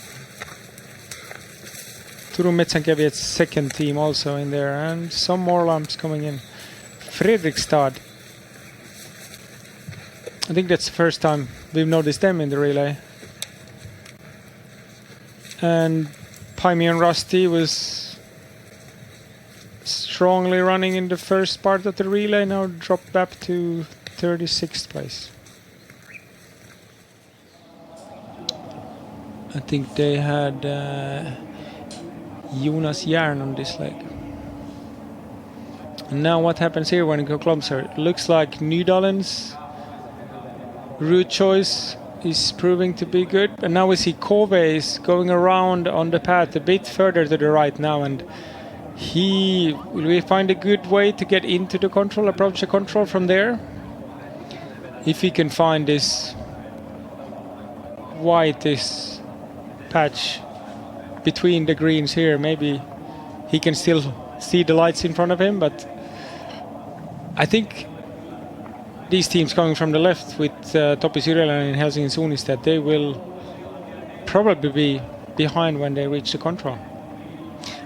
Turun Metsänkärvet's second team also in there, and some more lamps coming in. Fredrikstad. I think that's the first time we've noticed them in the relay. And Paimion Rusty was strongly running in the first part of the relay, now dropped back to 36th place. I think they had Jonas Järn on this leg. And now what happens here when it go closer? Looks like Nydalen's route choice is proving to be good. And now we see Kove is going around on the path a bit further to the right now, and will we find a good way to get into the control, approach the control from there? If he can find this whitish patch between the greens here, maybe he can still see the lights in front of him, but I think these teams coming from the left with Topi Syrjäläinen and Helsingin Suunistad, they will probably be behind when they reach the control.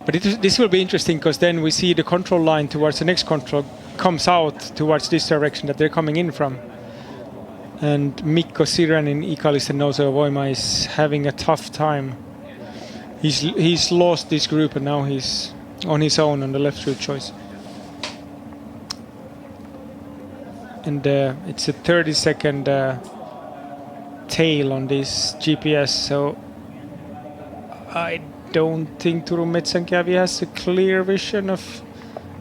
But this will be interesting, because then we see the control line towards the next control comes out towards this direction that they're coming in from. And Mikko Sirenen, Ikalisten Nouseva Voima, is having a tough time. He's lost this group, and now he's on his own on the left route choice. And it's a 30-second tail on this GPS, so I don't think Turun Metsänkävi has a clear vision of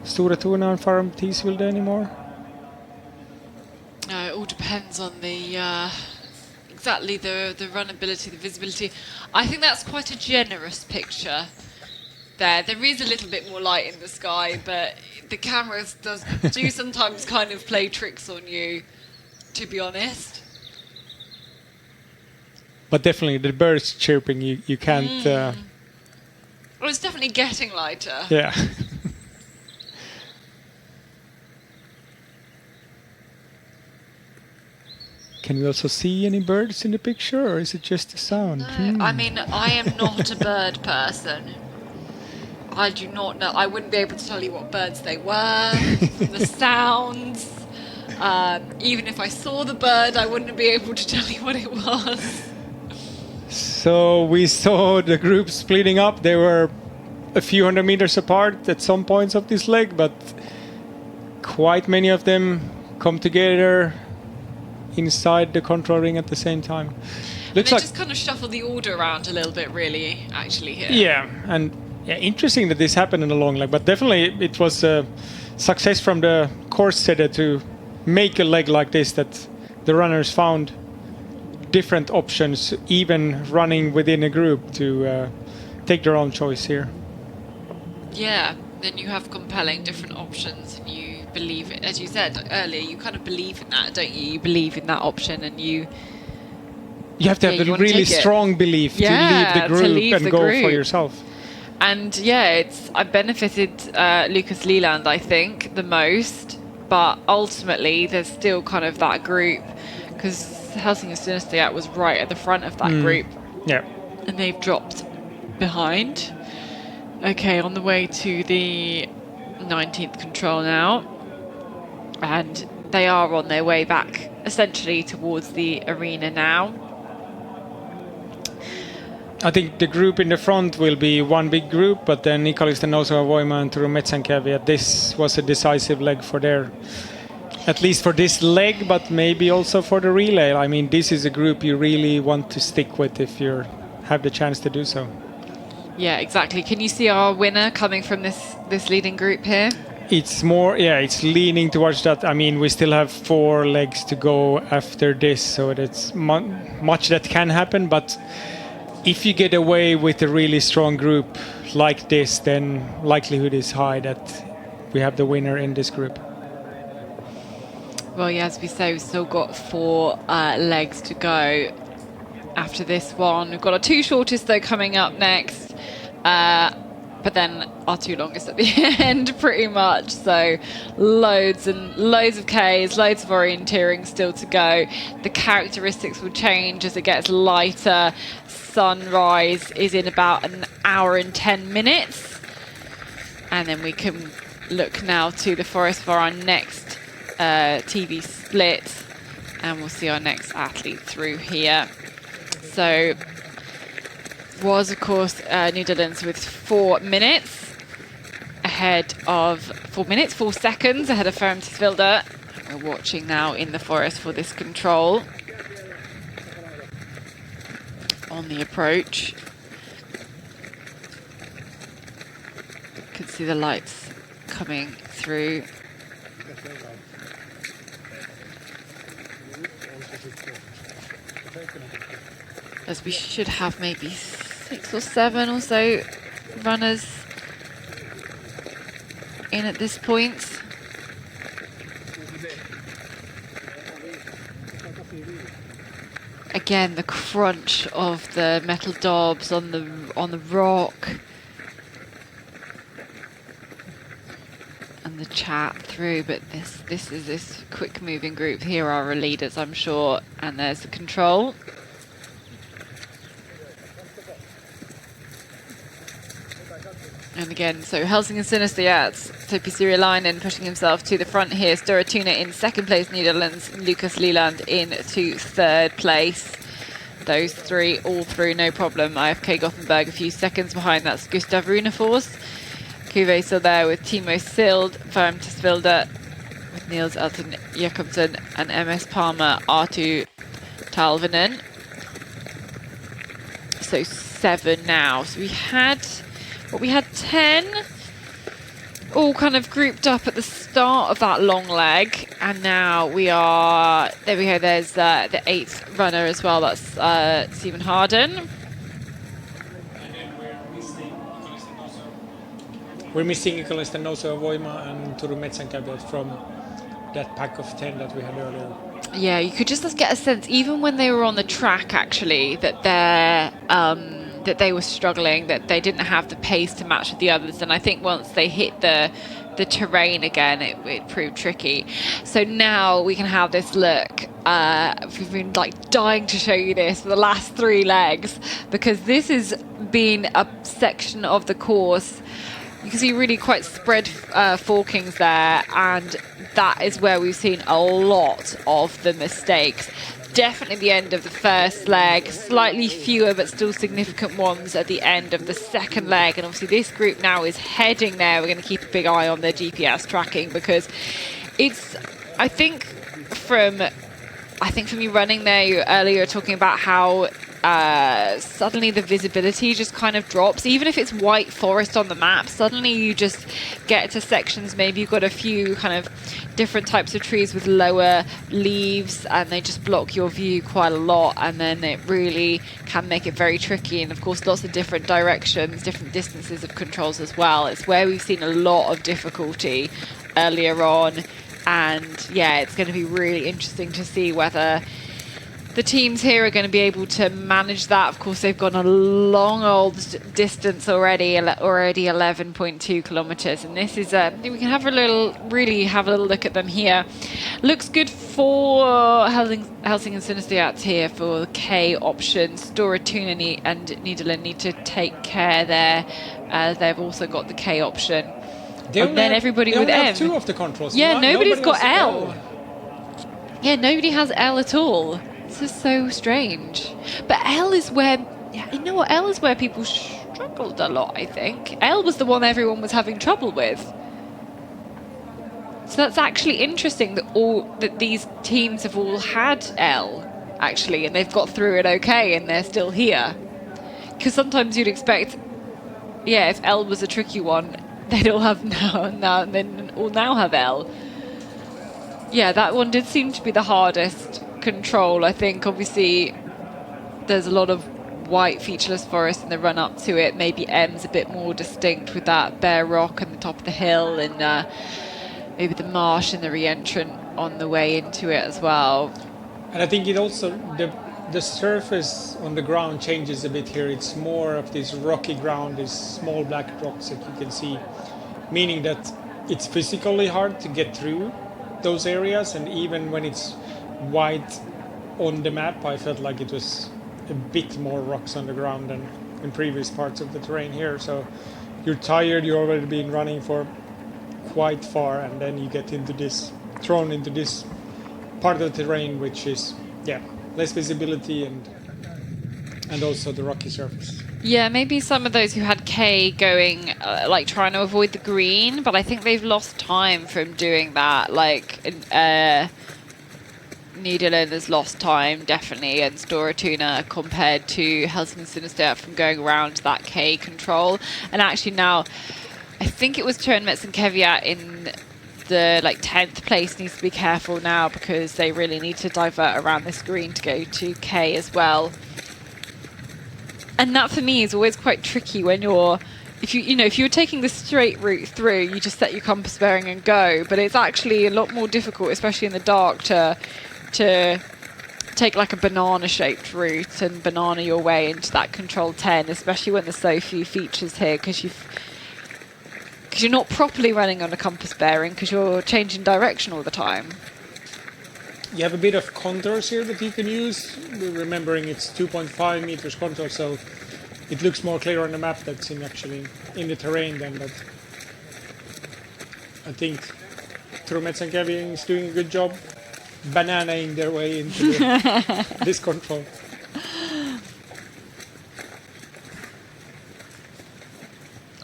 Stora Tuna and Farum Tiisvilde anymore. It all depends on the exactly the runnability, the visibility. I think that's quite a generous picture. There is a little bit more light in the sky, but the cameras do sometimes kind of play tricks on you, to be honest. But definitely the birds chirping, you can't... Well, it's definitely getting lighter. Yeah. Can we also see any birds in the picture, or is it just the sound? No, I mean, I am not a bird person. I do not know. I wouldn't be able to tell you what birds they were, the sounds. Even if I saw the bird, I wouldn't be able to tell you what it was. So we saw the group splitting up. They were a few hundred meters apart at some points of this leg, but quite many of them come together inside the control ring at the same time. Looks like just kind of shuffle the order around a little bit, really, actually, here. Yeah, and interesting that this happened in the long leg, but definitely it was a success from the course setter to make a leg like this, that the runners found different options, even running within a group, to take their own choice here. Yeah, then you have compelling different options, and you believe it. As you said earlier, you kind of believe in that, don't you? You believe in that option, and you have to have a really strong belief to leave the group and go for yourself. And I benefited Lucas Leland, I think, the most, but ultimately there's still kind of that group, because Helsingin Suunistad was right at the front of that group. Yeah. And they've dropped behind. Okay, on the way to the 19th control now. And they are on their way back, essentially, towards the arena now. I think the group in the front will be one big group, but then Ikalisten Nouseva Voima and Turun Metsänkävi, this was a decisive leg for at least for this leg, but maybe also for the relay. I mean, this is a group you really want to stick with if you have the chance to do so. Yeah, exactly. Can you see our winner coming from this leading group here? It's more, it's leaning towards that. I mean, we still have 4 legs to go after this, so that's much that can happen, but if you get away with a really strong group like this, then likelihood is high that we have the winner in this group. Well, yeah, as we say, we've still got 4 legs to go after this one. We've got our 2 shortest, though, coming up next. But then our 2 longest at the end, pretty much. So loads and loads of Ks, loads of orienteering still to go. The characteristics will change as it gets lighter. Sunrise is in about an hour and 10 minutes. And then we can look now to the forest for our next TV split. And we'll see our next athlete through here. So was, of course, Netherlands with 4 minutes ahead of 4 seconds ahead of Farum Tiisvilde. We're watching now in the forest for this control on the approach. You can see the lights coming through. as we should have maybe 6 or 7 or so runners in at this point. Again, the crunch of the metal daubs on the rock, and the chat through. But this quick moving group here are our leaders, I'm sure. And there's the control. And again, so Helsing and Sinister, Topi Sirilainen pushing himself to the front here. Storatuna in second place, Netherlands. Lucas Leland into third place. Those three all through, no problem. IFK Gothenburg a few seconds behind. That's Gustav Runefors. Kuve still there with Timo Sild, Ferm Tisvilde, with Niels Elton Jakobsen, and MS Palmer, Artu Talvinen. So 7 now. So we had 10 all kind of grouped up at the start of that long leg, and now we are, there we go, there's the 8th runner as well, that's Stephen Harden. We're missing Nicholas Tenoso, Voima and Turu Metsänkabelt from that pack of 10 that we had earlier. Yeah, you could just get a sense, even when they were on the track actually, that that they were struggling, that they didn't have the pace to match with the others. And I think once they hit the terrain again, it proved tricky. So now we can have this look. We've been like dying to show you this for the last 3 legs, because this has been a section of the course. You can see really quite spread forkings there, and that is where we've seen a lot of the mistakes. Definitely the end of the first leg, slightly fewer but still significant ones at the end of the second leg. And obviously this group now is heading there. We're going to keep a big eye on their GPS tracking, because it's, I think from you running there, you earlier talking about how suddenly the visibility just kind of drops. Even if it's white forest on the map, suddenly you just get to sections, maybe you've got a few kind of different types of trees with lower leaves, and they just block your view quite a lot, and then it really can make it very tricky. And of course lots of different directions, different distances of controls as well. It's where we've seen a lot of difficulty earlier on, and yeah, it's going to be really interesting to see whether the teams here are going to be able to manage that. Of course, they've gone a long old distance already 11.2 kilometers. And this is we can have a little look at them here. Looks good for Helsing and Sinister here for the K option. Storatuna and Nederland need to take care there, as they've also got the K option. And then everybody with M. Have 2 of the controls. Yeah, nobody's got L. Yeah, nobody has L at all. This is so strange. But L is where, you know what, L is where people struggled a lot, I think. L was the one everyone was having trouble with. So that's actually interesting that these teams have all had L, actually, and they've got through it okay, and they're still here. Because sometimes you'd expect, yeah, if L was a tricky one, they'd all have now have L. Yeah, that one did seem to be the hardest control. I think obviously there's a lot of white featureless forest in the run up to it. Maybe M's a bit more distinct with that bare rock and the top of the hill, and maybe the marsh and the re-entrant on the way into it as well. And I think it also, the surface on the ground changes a bit here. It's more of this rocky ground, these small black rocks that you can see, meaning that it's physically hard to get through those areas. And even when it's white on the map, I felt like it was a bit more rocks on the ground than in previous parts of the terrain here. So you're tired, you've already been running for quite far, and then you get thrown into this part of the terrain which is less visibility and also the rocky surface. Yeah, maybe some of those who had K going, like trying to avoid the green, but I think they've lost time from doing that. Like, Nederland has lost time, definitely, and Storatuna compared to Helsing and Sinister from going around that K control. And actually now, I think it was Turen Metzenkeviat in the like 10th place needs to be careful now because they really need to divert around this green to go to K as well. And that for me is always quite tricky when you're, if you're taking the straight route through, you just set your compass bearing and go. But it's actually a lot more difficult, especially in the dark, to take like a banana-shaped route and banana your way into that control 10, especially when there's so few features here, because you're not properly running on a compass bearing because you're changing direction all the time. You have a bit of contours here that you can use, remembering it's 2.5 meters contour, so it looks more clear on the map that's actually in the terrain then. But I think Turmets and Kevin is doing a good job bananaing their way into this control.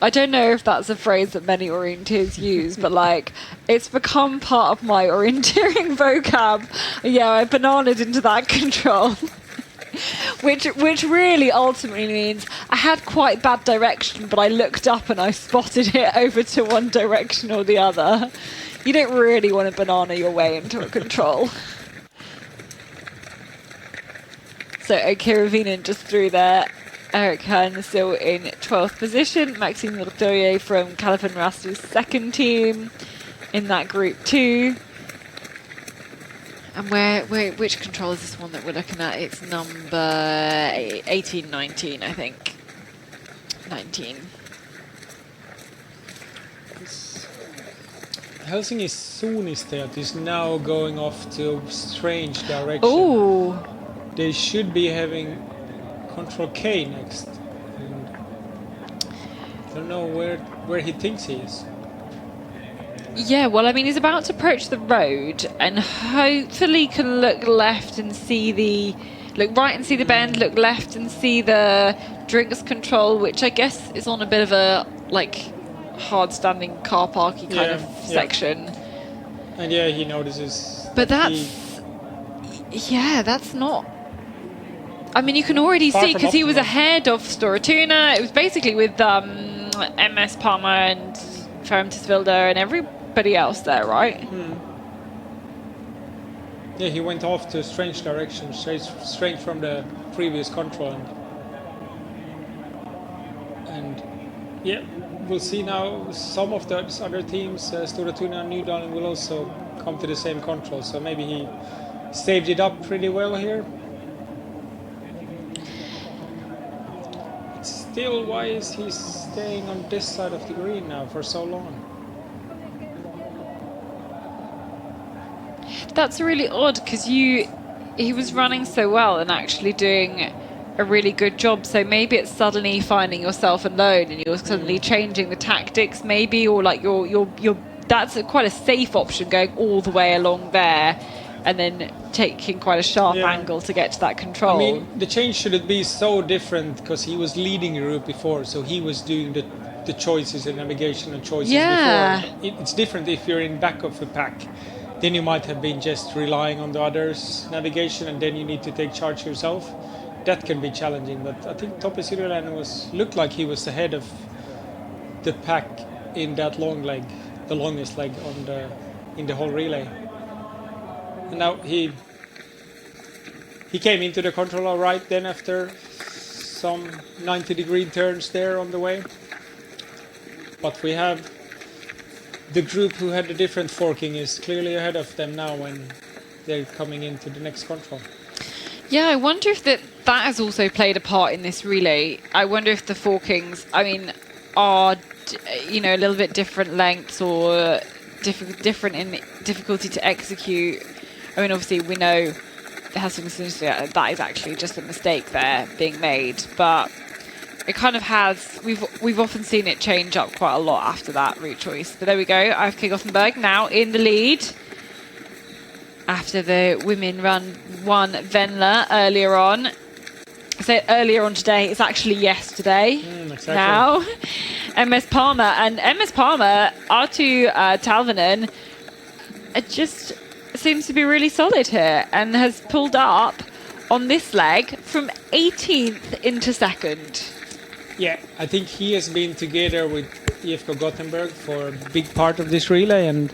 I don't know if that's a phrase that many orienteers use, but like it's become part of my orienteering vocab. Yeah, I bananaed into that control. which really ultimately means I had quite bad direction, but I looked up and I spotted it over to one direction or the other. You don't really want to banana your way into a control. So Akira Vinen just through there. Eric Hearn still in 12th position. Maxime Lourdurier from Calvin Rastu's second team in that group 2. And which control is this one that we're looking at? It's number 18, 19, I think. 19. Helsinki Suunnistajat is now going off to strange direction. Oh! They should be having Control K next. And I don't know where he thinks he is. Yeah, well, I mean, he's about to approach the road and hopefully can look left and see look right and see the bend, look left and see the drinks control, which I guess is on a bit of a, like, hard-standing car parky kind of section. And yeah, he notices. But that's not... I mean, you can already see, because he was ahead of Storatuna. It was basically with MS Palmer and Fermtisvilder and everybody else there, right? Yeah, he went off to a strange direction, straight from the previous control. And yeah, we'll see now some of the other teams, Storatuna and New Dawn, will also come to the same control. So maybe he saved it up pretty well here. Still, why is he staying on this side of the green now for so long? That's really odd because he was running so well and actually doing a really good job. So maybe it's suddenly finding yourself alone and you're suddenly changing the tactics, maybe, or like you're that's quite a safe option, going all the way along there and then taking quite a sharp angle to get to that control. I mean, the change shouldn't be so different because he was leading the route before, so he was doing the choices and navigation and choices before. It's different if you're in back of the pack. Then you might have been just relying on the others' navigation and then you need to take charge yourself. That can be challenging, but I think Topi Syrjäläinen looked like he was ahead of the pack in that long leg, the longest leg in the whole relay. And now he came into the control all right then after some 90-degree turns there on the way. But we have the group who had the different forking is clearly ahead of them now when they're coming into the next control. Yeah, I wonder if that has also played a part in this relay. I wonder if the forkings, I mean, are a little bit different lengths or different in difficulty to execute. I mean, obviously, we know that is actually just a mistake there being made, but it kind of has. We've often seen it change up quite a lot after that route choice. But there we go. AFK Gothenburg now in the lead after the women run one Venla earlier on. I said earlier on today. It's actually yesterday. Exactly. Now, MS Palmer and MS Palmer, Artu Talvinen, just seems to be really solid here and has pulled up on this leg from 18th into second. Yeah, I think he has been together with EFK Gothenburg for a big part of this relay, and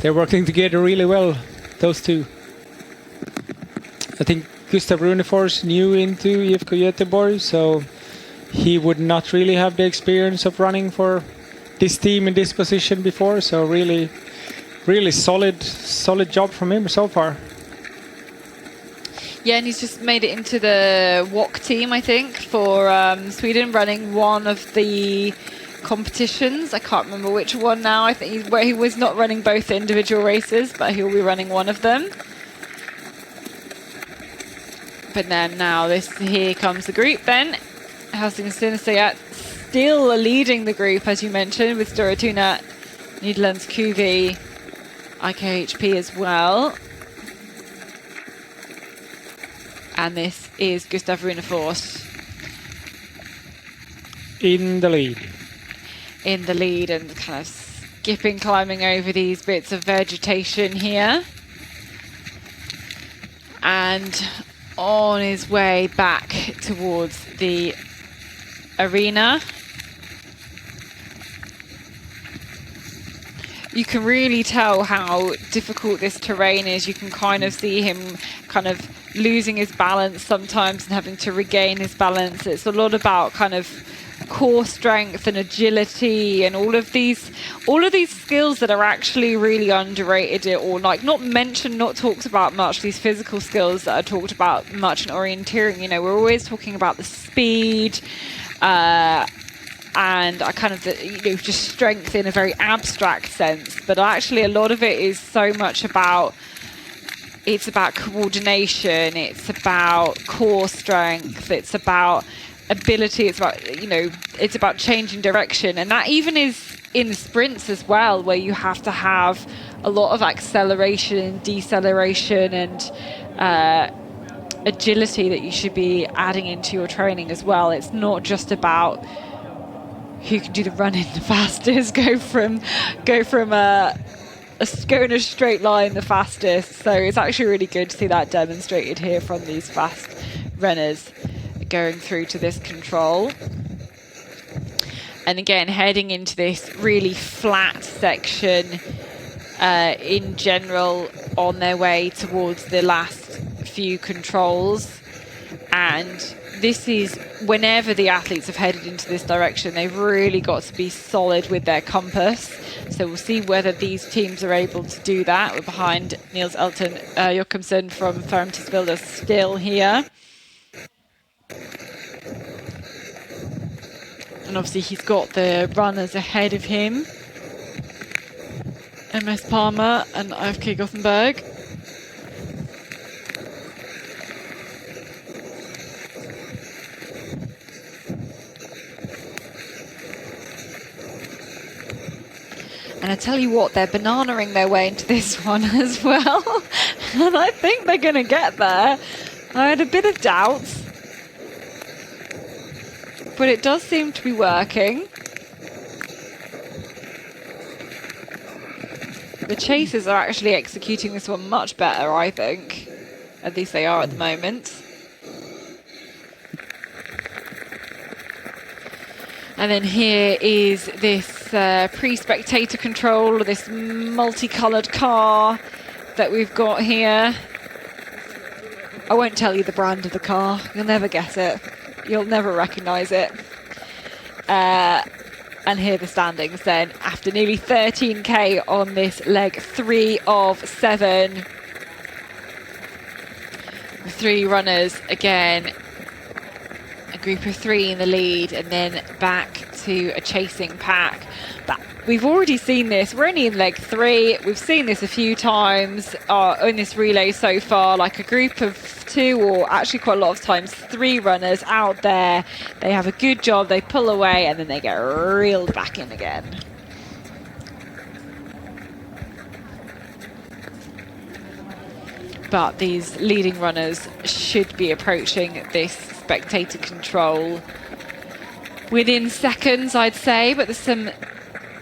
they're working together really well, those two. I think Gustav Runefors new into IFK Göteborg, so he would not really have the experience of running for this team in this position before. So really solid job from him so far. Yeah, and he's just made it into the WOC team, I think, for Sweden, running one of the competitions. I can't remember which one now. I think he was not running both individual races, but he'll be running one of them. But then now here comes the group then. Helsingin Sayat still leading the group, as you mentioned, with Storatuna, Netherlands, QV, IKHP as well. And this is Gustav Runefors in the lead. In the lead and kind of skipping, climbing over these bits of vegetation here. And on his way back towards the arena. You can really tell how difficult this terrain is. You can kind of see him kind of losing his balance sometimes and having to regain his balance. It's a lot about kind of core strength and agility and all of these skills that are actually really underrated or like not mentioned, not talked about much. These physical skills that are talked about much in orienteering. You know, we're always talking about the speed and I kind of, just strength in a very abstract sense. But actually a lot of it is so much about, it's about coordination, it's about core strength, it's about ability, it's about, it's about changing direction. And that even is in sprints as well, where you have to have a lot of acceleration, deceleration and agility that you should be adding into your training as well. It's not just about who can do the running the fastest, go in a straight line the fastest. So it's actually really good to see that demonstrated here from these fast runners going through to this control. And again, heading into this really flat section in general on their way towards the last few controls. And this is whenever the athletes have headed into this direction, they've really got to be solid with their compass. So we'll see whether these teams are able to do that. We're behind Niels Elton Jochumsen from Fermtisbilder still here. And obviously he's got the runners ahead of him. MS Palmer and IFK Gothenburg. And I tell you what, they're bananaing their way into this one as well. And I think they're going to get there. I had a bit of doubts. But it does seem to be working. The chasers are actually executing this one much better, I think. At least they are at the moment. And then here is this pre-spectator control, this multicoloured car that we've got here. I won't tell you the brand of the car. You'll never guess it. You'll never recognise it. And here are the standings then. After nearly 13k on this leg 3 of 7. 3 runners again. A group of 3 in the lead and then back to a chasing pack. But we've already seen this. We're only in leg 3. We've seen this a few times in this relay so far, like a group of 2 or actually quite a lot of times 3 runners out there. They have a good job, they pull away and then they get reeled back in again. But these leading runners should be approaching this spectator control within seconds, I'd say, but there's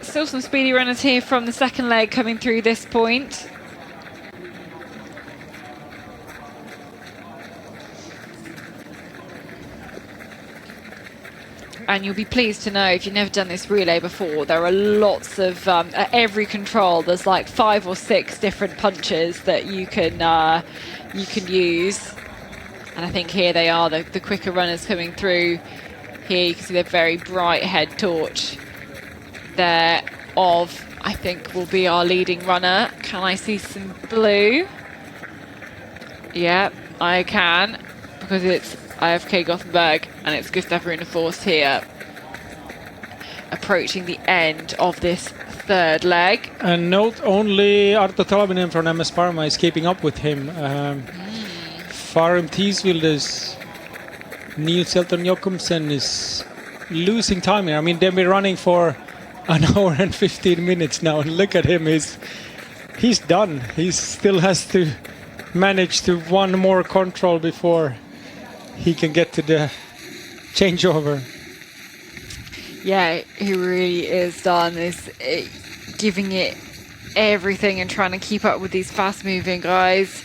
still some speedy runners here from the second leg coming through this point. and you'll be pleased to know, if you've never done this relay before, there are lots of, at every control, there's like 5 or 6 different punches that you can use. And I think here they are, the quicker runners coming through. Here you can see the very bright head torch there of, I think, will be our leading runner. Can I see some blue? Yeah, I can, because it's IFK Gothenburg and it's Gustav Runeforce here, approaching the end of this third leg. And note only Arto Talvinen from MS Parma is keeping up with him. Farum Tieswilder's Niels Elton Jokumsen is losing time here. I mean, they've been running for an hour and 15 minutes now, and look at him, he's done. He still has to manage to one more control before he can get to the changeover. Yeah, he really is done. Is giving it everything and trying to keep up with these fast-moving guys.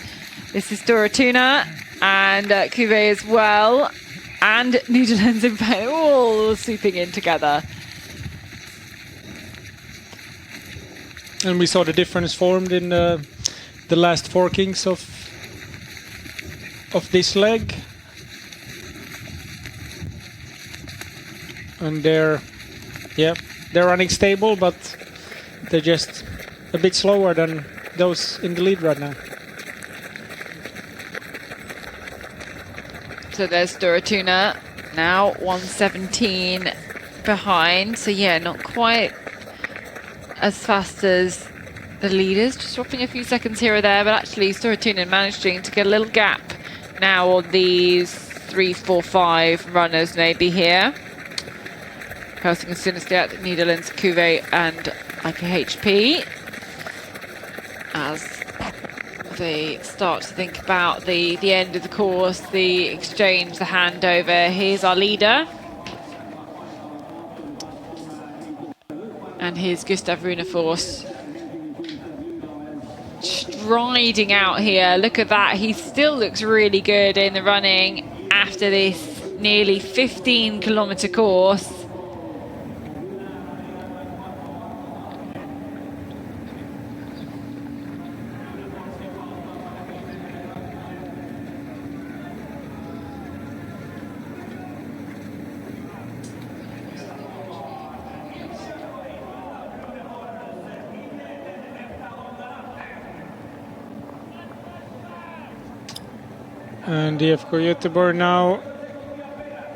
This is Doratuna and Cuvée as well, and Netherlands in pain, all sweeping in together. And we saw the difference formed in the last forkings of this leg. And they're running stable, but they're just a bit slower than those in the lead right now. So there's Doratuna now 1:17 behind. So yeah, not quite as fast as the leaders, just dropping a few seconds here or there, but actually Doratuna managing to get a little gap now on these 3, 4, 5 runners maybe here. Passing as soon as the Netherlands, Cuvée and IKHP, as they start to think about the end of the course, the exchange, the handover. Here's our leader. And here's Gustav Runeforce striding out here. Look at that. He still looks really good in the running after this nearly 15-kilometer course. And DFK Göteborg now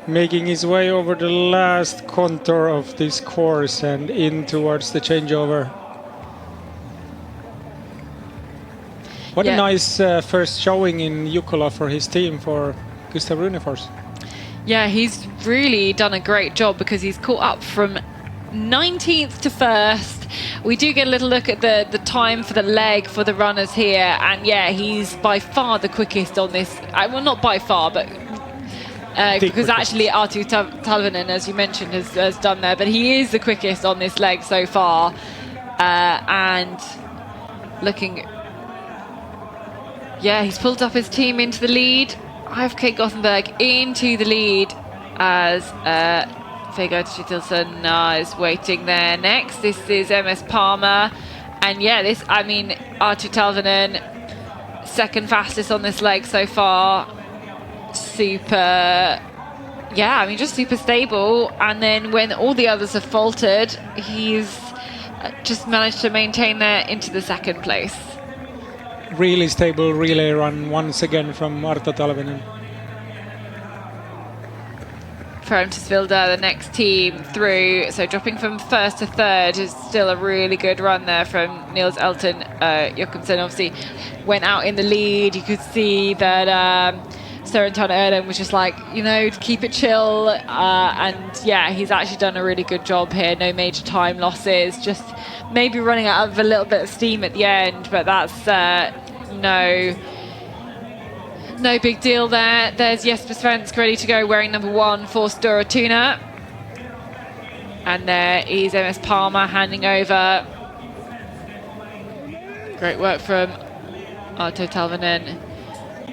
making his way over the last contour of this course and in towards the changeover. What a nice first showing in Jukola for his team, for Gustav Runeforce. Yeah, he's really done a great job because he's caught up from 19th to 1st. We do get a little look at the time for the leg for the runners here, and yeah, he's by far the quickest on this. Well, not by far, but because actually Arto Talvinen, as you mentioned, has done there, but he is the quickest on this leg so far. And looking, yeah, he's pulled up his team into the lead. IFK Gothenburg into the lead as Vegard Kittelsen is waiting there next. This is MS Parma, and yeah, Arto Talvinen, second fastest on this leg so far. Super, just super stable. And then when all the others have faltered, he's just managed to maintain there into the second place. Really stable relay run once again from Arto Talvinen. Vilda, the next team through, so dropping from 1st to 3rd is still a really good run there from Niels Elton Jokumsen. Obviously went out in the lead. You could see that Søren Tone Erden was just like, keep it chill, and yeah, he's actually done a really good job here. No major time losses, just maybe running out of a little bit of steam at the end, but that's no big deal there. There's Jesper Svensk ready to go, wearing number 1 for Doratuna. And there is MS Parma handing over. Great work from Arto Talvinen.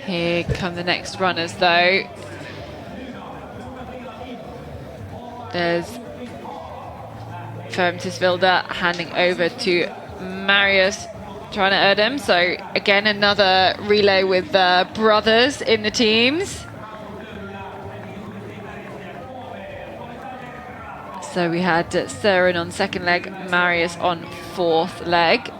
Here come the next runners though. There's Fermtisvilda handing over to Marius, trying to earn him. So again, another relay with brothers in the teams. So we had Søren on second leg, Marius on fourth leg.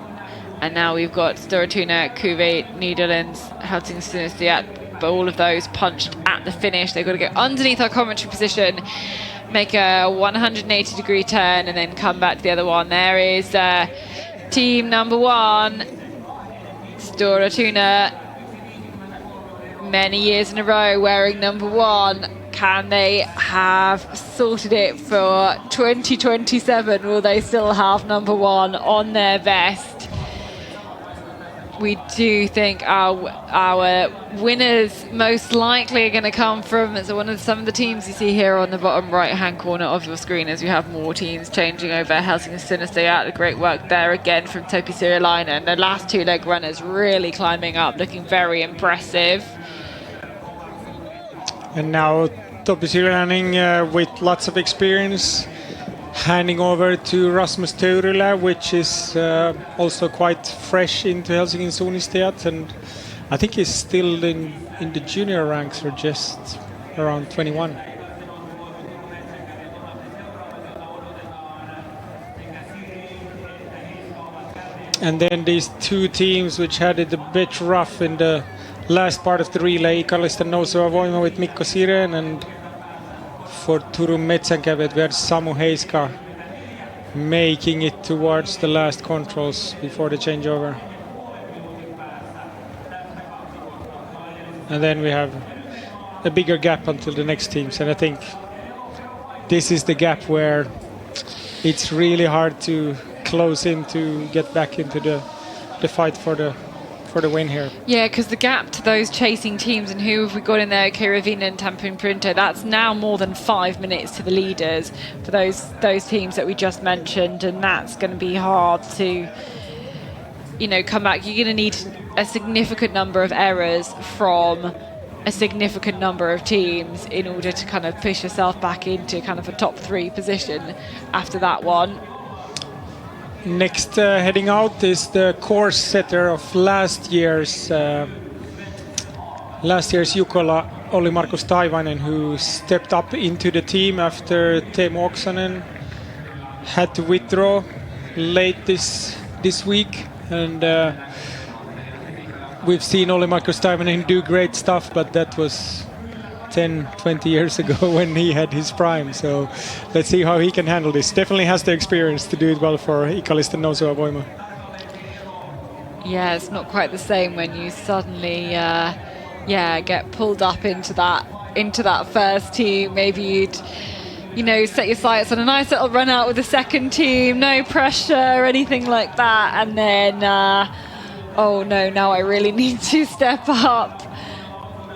And now we've got Storatuna, Kuwait, Netherlands, Helsinki, but all of those punched at the finish. They've got to go underneath our commentary position, make a 180-degree turn, and then come back to the other one. There is team number 1, Storatuna, many years in a row wearing number 1. Can they have sorted it for 2027? Will they still have number 1 on their vest? We do think our winners most likely are going to come from some of the teams you see here on the bottom right-hand corner of your screen, as you have more teams changing over. Helsinki, great work there again from Topi Sirilainen, and the last 2 leg runners really climbing up, looking very impressive. And now Topi Sirilainen with lots of experience, handing over to Rasmus Töyrylä, which is also quite fresh into Helsinki Suunnistajaat, and I think he's still in the junior ranks, or just around 21. And then these 2 teams which had it a bit rough in the last part of the relay, Ikalisten Nouseva Voima with Mikko Siren, and for Turun Metsänkävijät we had Samu Heiska making it towards the last controls before the changeover. And then we have a bigger gap until the next teams, and I think this is the gap where it's really hard to close in to get back into the fight for the win here. Yeah, because the gap to those chasing teams, and who have we got in there? Ravina and Tampin Printer, that's now more than 5 minutes to the leaders for those teams that we just mentioned, and that's going to be hard to come back. You're going to need a significant number of errors from a significant number of teams in order to kind of push yourself back into kind of a top 3 position after that one. Next heading out is the course setter of last year's Jukola, Olli Markus Taivainen, who stepped up into the team after Teemu Oksanen had to withdraw late this week, and we've seen Olli Markus Taivainen do great stuff, but that was 10-20 years ago when he had his prime, so let's see how he can handle this. Definitely has the experience to do it well for Ikalisten Nouseva Voima. Yeah, it's not quite the same when you suddenly get pulled up into that first team. Maybe you'd set your sights on a nice little run out with the second team, no pressure or anything like that, and then oh no, now I really need to step up.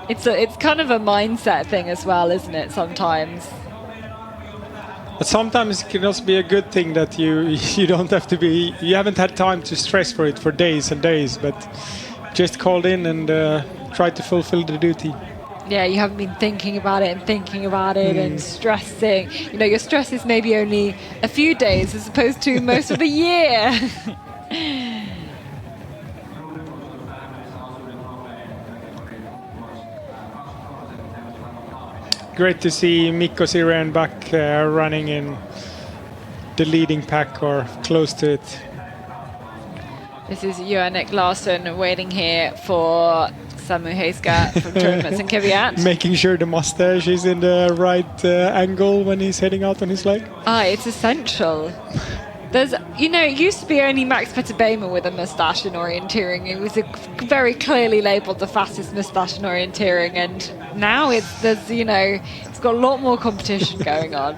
It's kind of a mindset thing as well, isn't it, sometimes? But sometimes it can also be a good thing that you haven't had time to stress for it for days and days, but just called in and tried to fulfill the duty. Yeah, you haven't been thinking about it and stressing. Your stress is maybe only a few days as opposed to most of the year. Great to see Mikko Siren back running in the leading pack or close to it. This is Johannek Larsson waiting here for Samu Heiska from Turun Metsänkävijät. Making sure the mustache is in the right angle when he's heading out on his leg. It's essential. There's, it used to be only Max Petter-Bejma with a moustache in orienteering. It was very clearly labelled the fastest moustache in orienteering, and now it's got a lot more competition going on.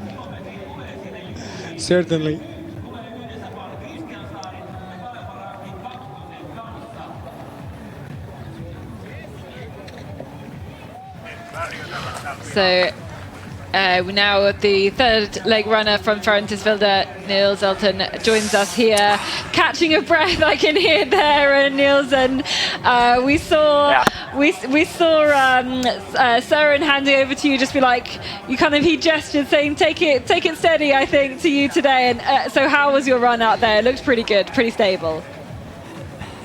Certainly. So Now the third leg runner from Ferrantisvilde, Niels Elton, joins us here, catching a breath. I can hear there, Niels. And we saw Søren handing over to you, just be like, he gestured, saying, "Take it steady." I think to you today. And so, how was your run out there? It looked pretty good, pretty stable.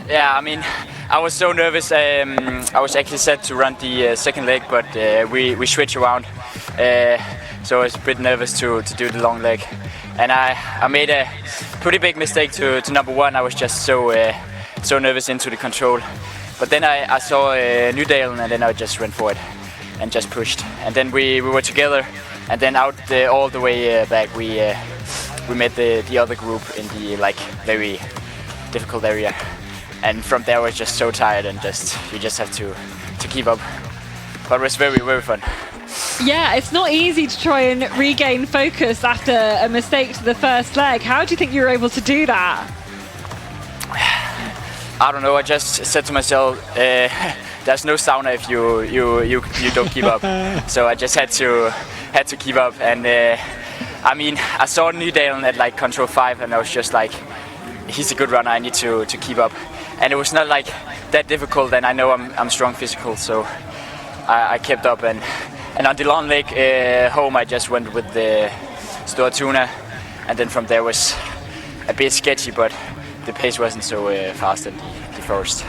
Yeah, I mean, I was so nervous. I was actually set to run the second leg, but we switched around. So I was a bit nervous to do the long leg. And I made a pretty big mistake to number one. I was just so nervous into the control. But then I saw Nydalen, and then I just ran for it and just pushed. And then we were together, and then out all the way back we met the other group in the very difficult area. And from there I was just so tired, and you just have to keep up. But it was very, very fun. Yeah, it's not easy to try and regain focus after a mistake to the first leg. How do you think you were able to do that? I don't know. I just said to myself, "There's no sauna if you don't keep up." So I just had to keep up. And I mean, I saw Nydalen at control 5, and I was just like, "He's a good runner. I need to keep up." And it was not that difficult. And I know I'm strong physical, so I kept up. And on the long leg home, I just went with the Stor Tuna, and then from there was a bit sketchy, but the pace wasn't so fast in the first.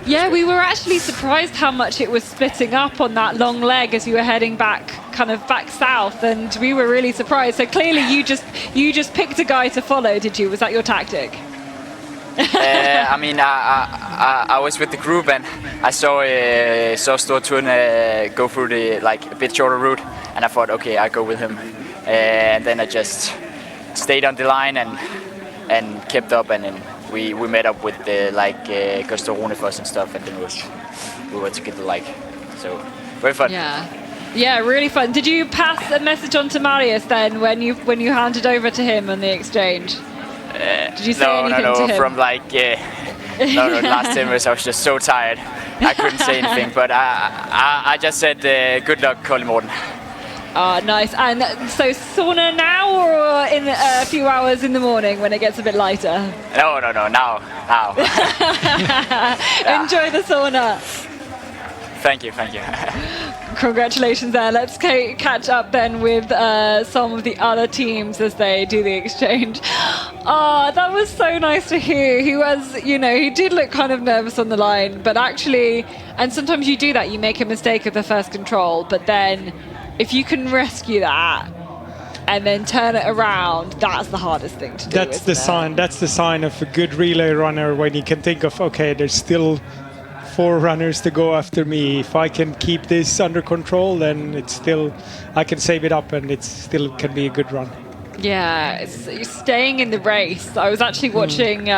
Yeah, we were actually surprised how much it was splitting up on that long leg as you were heading back south, and we were really surprised. So clearly you just picked a guy to follow, did you? Was that your tactic? I mean, I was with the group, and I saw Stor Tuna go through the a bit shorter route, and I thought, okay, I'll go with him. And then I just stayed on the line and kept up, and then we met up with the Gustav Runefoss and stuff, and then we were together so very fun. Yeah, really fun. Did you pass a message on to Marius then when you handed over to him on the exchange? Did you say anything to him? From no, last time I was just so tired. I couldn't say anything, but I just said good luck, Colin Morten. Oh, nice. And so sauna now, or in a few hours in the morning when it gets a bit lighter? No, now. Enjoy the sauna. Thank you. Congratulations there. Let's catch up then with some of the other teams as they do the exchange. Oh, that was so nice to hear. He did look kind of nervous on the line, but actually, and sometimes you do that, you make a mistake of the first control, but then if you can rescue that and then turn it around, that's the hardest thing to do. That's the sign of a good relay runner, when you can think of, okay, there's still 4 runners to go after me. If I can keep this under control, then I can save it up, and it still can be a good run. Yeah, it's staying in the race. I was actually watching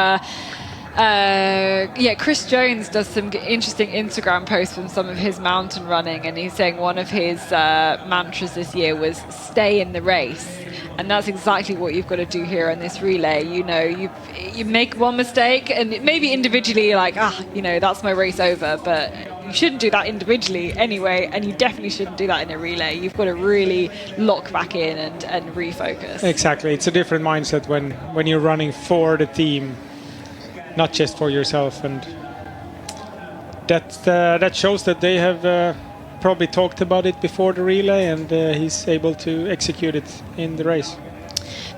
Chris Jones does some interesting Instagram posts from some of his mountain running, and he's saying one of his mantras this year was stay in the race. And that's exactly what you've got to do here on this relay. You make one mistake, and maybe individually that's my race over, but you shouldn't do that individually anyway, and you definitely shouldn't do that in a relay. You've got to really lock back in and refocus. Exactly. It's a different mindset when you're running for the team, not just for yourself, and that shows that they have probably talked about it before the relay, and he's able to execute it in the race.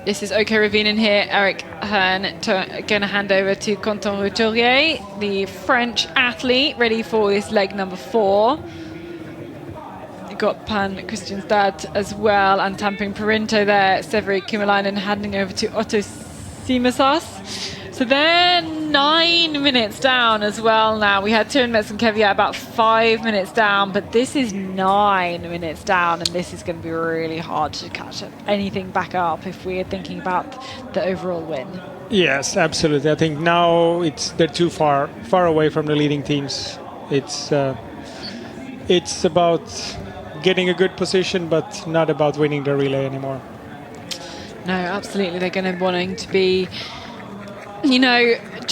This is OK Ravinen here. Eric Hearn going to hand over to Quentin Routurier, the French athlete, ready for this leg number 4. You've got Pan Christianstad as well, and Tamping Perinto there. Severi Kymäläinen handing over to Otto Simasas. So they're 9 minutes down as well now. We had Turin Metson-Kevia about 5 minutes down, but this is 9 minutes down, and this is going to be really hard to catch anything back up if we're thinking about the overall win. Yes, absolutely. I think now they're too far away from the leading teams. It's about getting a good position, but not about winning the relay anymore. No, absolutely. They're going to wanting to be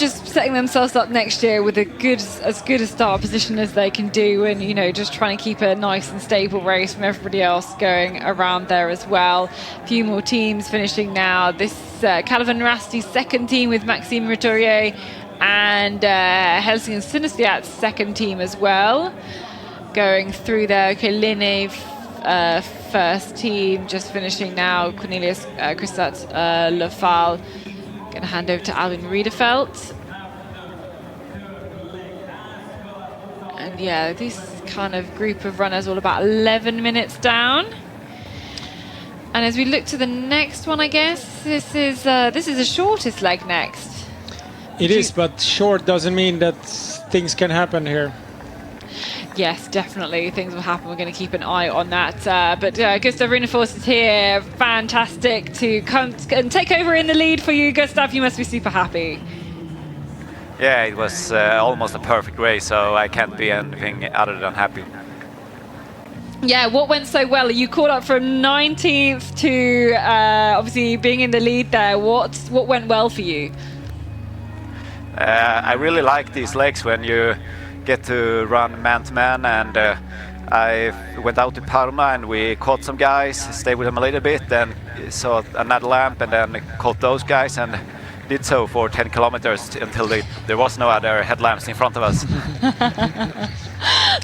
just setting themselves up next year with as good a start position as they can do, and just trying to keep a nice and stable race from everybody else going around there as well. A few more teams finishing now. This Calvin Rasti's second team with Maxime Roturier and Helsing Synestheat's second team as well going through there. Okay, Linne first team just finishing now. Cornelius Christat Lefal. Going to hand over to Albin Riedefeld. And yeah, this kind of group of runners all about 11 minutes down. And as we look to the next one, I guess this is the shortest leg next. It is, but short doesn't mean that things can happen here. Yes, definitely. Things will happen. We're going to keep an eye on that. But Gustav Runeforce is here. Fantastic to come and take over in the lead for you, Gustav. You must be super happy. Yeah, it was almost a perfect race, so I can't be anything other than happy. Yeah, what went so well? You caught up from 19th to obviously being in the lead there. What went well for you? I really like these legs when you get to run man-to-man, and I went out to Parma and we caught some guys, stayed with them a little bit, then saw another lamp and then caught those guys and did so for 10 kilometers until there was no other headlamps in front of us.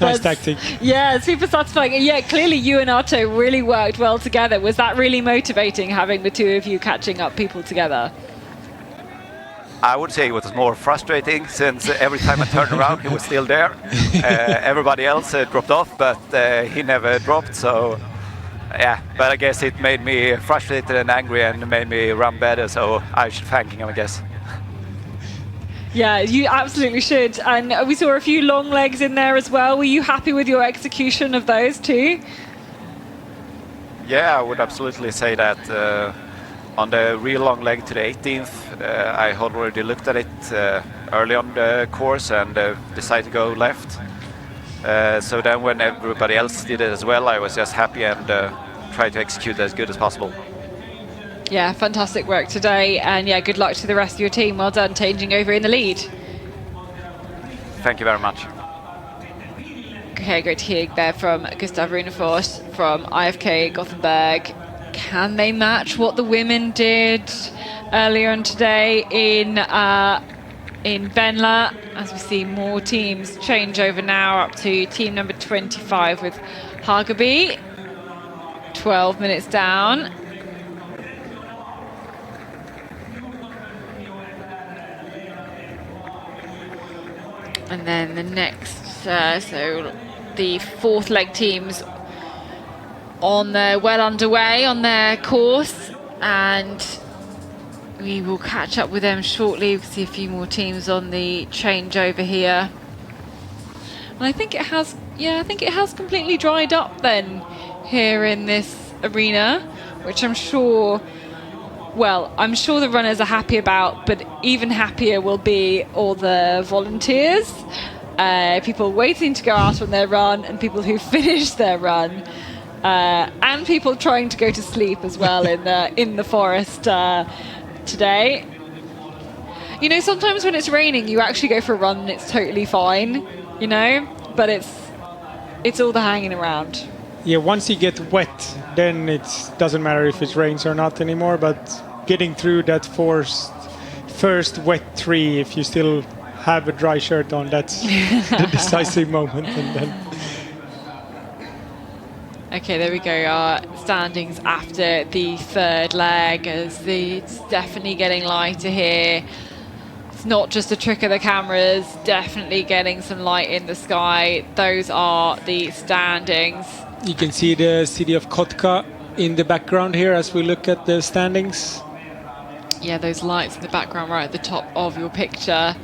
Nice tactic. Yeah, super satisfying. And yeah, clearly you and Arto really worked well together. Was that really motivating, having the two of you catching up people together? I would say it was more frustrating, since every time I turned around he was still there. Everybody else dropped off, but he never dropped, so yeah. But I guess it made me frustrated and angry and made me run better, so I should thank him, I guess. Yeah, you absolutely should. And we saw a few long legs in there as well. Were you happy with your execution of those too? Yeah, I would absolutely say that. On the real long leg to the 18th, I had already looked at it early on the course and decided to go left. So then when everybody else did it as well, I was just happy and tried to execute as good as possible. Yeah, fantastic work today. And yeah, good luck to the rest of your team. Well done changing over in the lead. Thank you very much. Okay, great to hear there from Gustav Runeforce from IFK Gothenburg. Can they match what the women did earlier on today in Venla? As we see more teams change over now, up to team number 25 with Hageby. 12 minutes down. And then the next, so the fourth leg teams well underway on their course, and we will catch up with them shortly. We'll see a few more teams on the changeover here. And I think it has completely dried up then here in this arena, which I'm sure the runners are happy about, but even happier will be all the volunteers, people waiting to go out on their run and people who finished their run. And people trying to go to sleep as well in the forest today. You know, sometimes when it's raining, you actually go for a run and it's totally fine, you know, but it's all the hanging around. Yeah, once you get wet, then it doesn't matter if it rains or not anymore. But getting through that first wet tree, if you still have a dry shirt on, that's the decisive moment. And then. Okay, there we go. Our standings after the third leg, as it's definitely getting lighter here. It's not just a trick of the cameras, definitely getting some light in the sky. Those are the standings. You can see the city of Kotka in the background here as we look at the standings. Yeah, those lights in the background right at the top of your picture.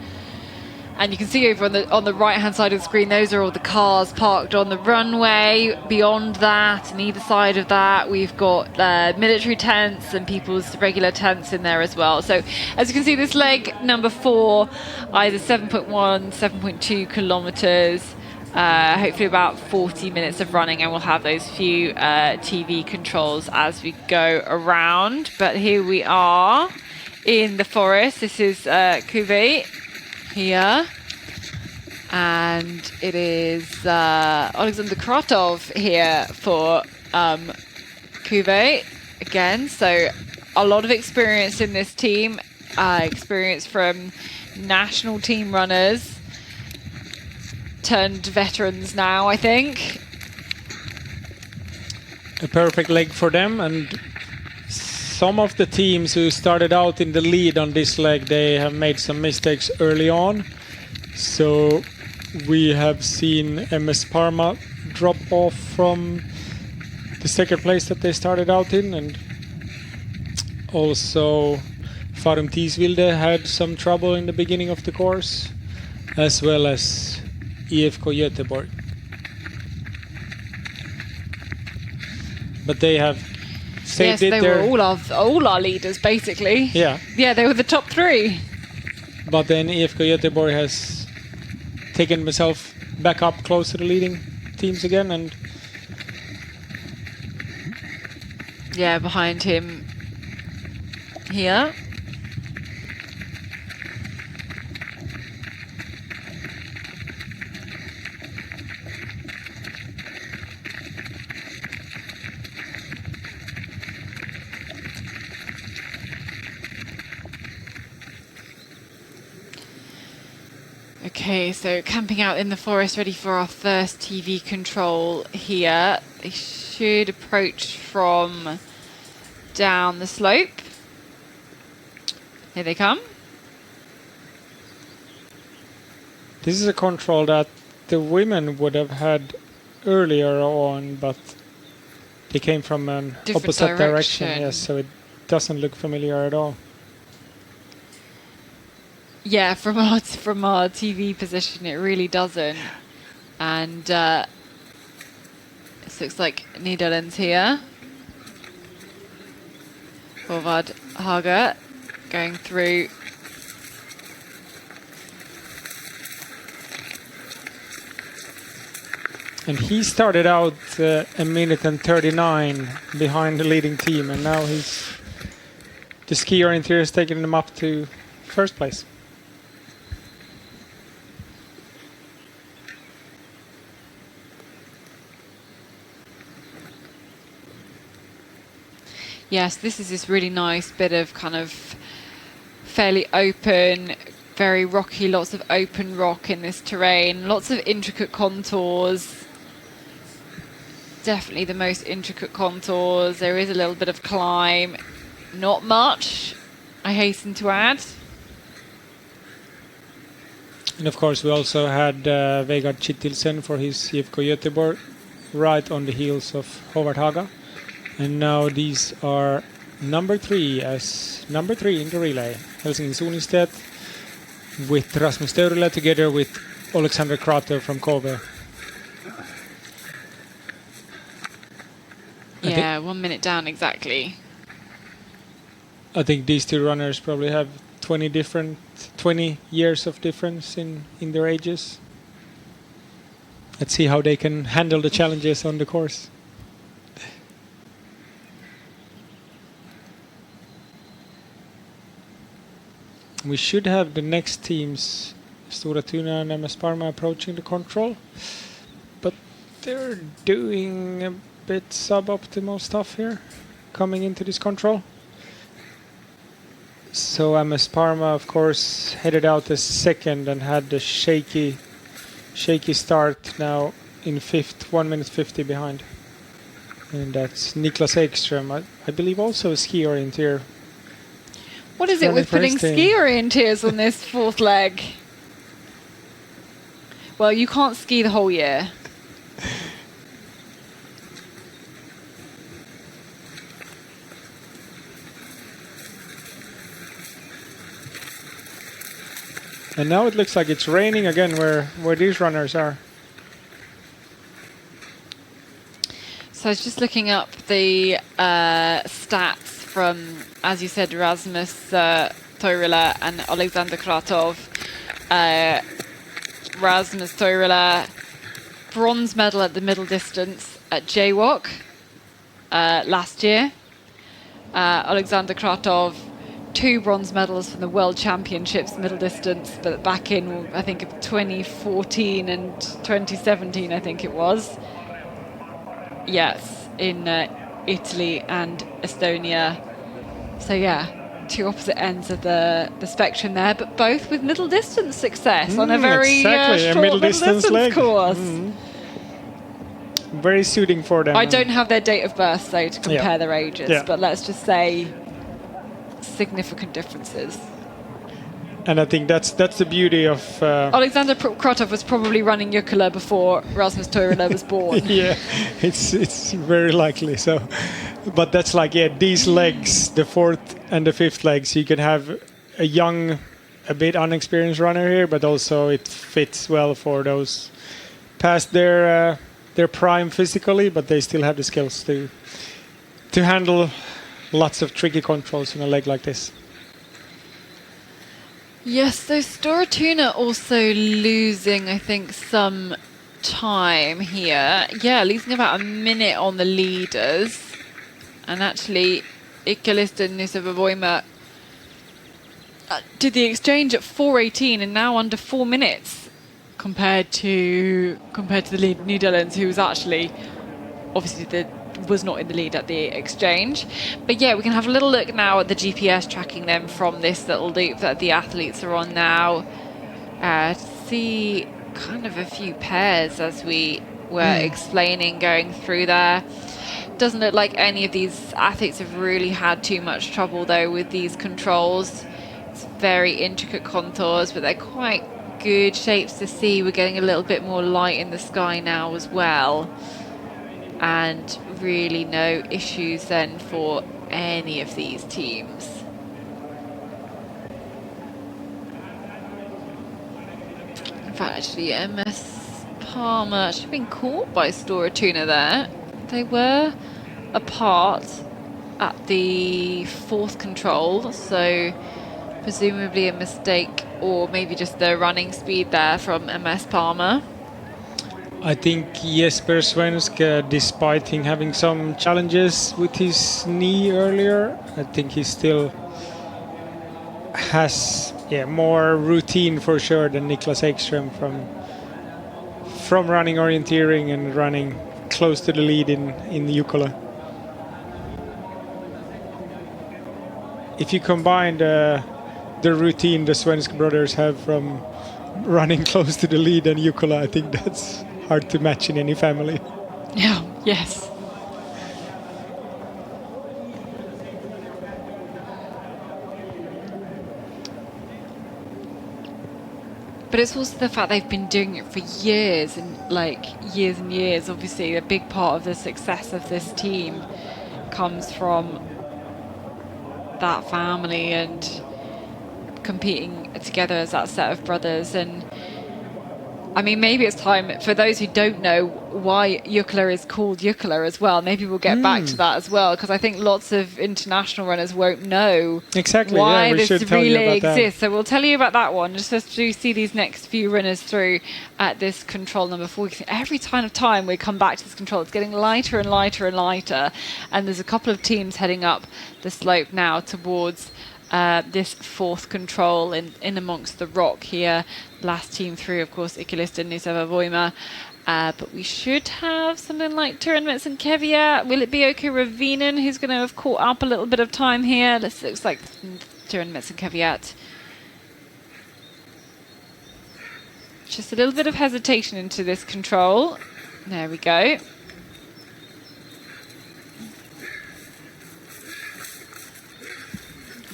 And you can see over on the right-hand side of the screen, those are all the cars parked on the runway. Beyond that, on either side of that, we've got military tents and people's regular tents in there as well. So, as you can see, this leg number 4, either 7.1, 7.2 kilometers, hopefully about 40 minutes of running, and we'll have those few TV controls as we go around. But here we are in the forest. This is Cuvée. here. And it is Alexander Kratov here for Kuwait again. So a lot of experience in this team, experience from national team runners turned veterans now, I think. A perfect leg for them, and some of the teams who started out in the lead on this leg, they have made some mistakes early on. So we have seen MS Parma drop off from the second place that they started out in, and also Farum Tieswilde had some trouble in the beginning of the course, as well as IFK Göteborg. But they have saved yes, they their... were all our leaders, basically. Yeah. Yeah, they were the top three. But then IFK Göteborg has taken himself back up close to the leading teams again, and yeah, behind him here. Okay, so camping out in the forest, ready for our first TV control here. They should approach from down the slope. Here they come. this is a control that the women would have had earlier on, but they came from an Different opposite direction. direction. Yes, so it doesn't look familiar at all. Yeah, from our TV position, it really doesn't. And this looks like Netherlands here. Håvard Haga going through. And he started out a minute and 39 behind the leading team, and now the skier interior is taking him up to first place. Yes, this is this really nice bit of kind of fairly open, very rocky, lots of open rock in this terrain, lots of intricate contours. Definitely the most intricate contours. There is a little bit of climb, not much, I hasten to add. And of course we also had Vegard Kittilsen for his IFK Göteborg right on the heels of Håvard Haga. And now these are number three in the relay. Helsingin Sonistet with Rasmus Teurila together with Alexander Kratov from Kobe. Yeah, 1 minute down exactly. I think these two runners probably have 20 years of difference in their ages. Let's see how they can handle the challenges on the course. We should have the next teams, Stora Tuna and MS Parma, approaching the control, but they're doing a bit suboptimal stuff here, coming into this control. So MS Parma, of course, headed out as second and had the shaky start now in fifth, 1 minute 50 behind. And that's Niklas Ekström, I believe also a ski orienteer. What is it with putting ski orienteers on this fourth leg? Well, you can't ski the whole year. And now it looks like it's raining again where these runners are. So I was just looking up the stats from, as you said, Rasmus Teurila and Alexander Kratov. Rasmus Teurila, bronze medal at the middle distance at JWOC last year. Alexander Kratov, 2 bronze medals from the World Championships middle distance, but back in, I think, 2014 and 2017, I think it was. Yes, in Italy and Estonia. So yeah, 2 opposite ends of the spectrum there, but both with middle distance success on a very short middle distance course. Very suiting for them. I don't have their date of birth, though, to compare their ages, but let's just say significant differences. And I think that's the beauty of... Alexander Krotov was probably running Jukola before Rasmus Toirala was born. Yeah, it's very likely. So, but that's like, these legs, the 4th and the 5th legs, you can have a young, a bit unexperienced runner here, but also it fits well for those past their prime physically, but they still have the skills to handle lots of tricky controls in a leg like this. Yes, so Storatuna also losing, I think, some time here. Yeah, losing about a minute on the leaders. And actually, Ikalista and Nisavavoima did the exchange at 4:18 and now under 4 minutes compared to the lead Netherlands, who was actually obviously was not in the lead at the exchange. But yeah, we can have a little look now at the GPS tracking them from this little loop that the athletes are on now. See kind of a few pairs as we were explaining going through there. Doesn't look like any of these athletes have really had too much trouble though with these controls. It's very intricate contours, but they're quite good shapes to see. We're getting a little bit more light in the sky now as well. And really no issues then for any of these teams. In fact, actually, MS Palmer should have been caught by Storatuna there. They were apart at the 4th control, so presumably a mistake or maybe just the running speed there from MS Palmer. I think Jesper Svensk, despite him having some challenges with his knee earlier, I think he still has more routine for sure than Niklas Ekström from running orienteering and running close to the lead in Jukola. If you combine the routine the Svensk brothers have from running close to the lead and Jukola, I think that's hard to match in any family. Yeah, yes. But it's also the fact they've been doing it for years and years. Obviously, a big part of the success of this team comes from that family and competing together as that set of brothers. And I mean, maybe it's time, for those who don't know why Jukola is called Jukola as well, maybe we'll get back to that as well, because I think lots of international runners won't know why this relay exists. So we'll tell you about that one, just as we see these next few runners through at this control number 4. Every time we come back to this control, it's getting lighter and lighter and lighter. And there's a couple of teams heading up the slope now towards this 4th control in amongst the rock here. Last team through, of course, Ikalista and Nisavavoima. But we should have something like Turan Metson-Kevia. Will it be OK Ravinen who's going to have caught up a little bit of time here? This looks like Turan Metson-Kevia. Just a little bit of hesitation into this control. There we go.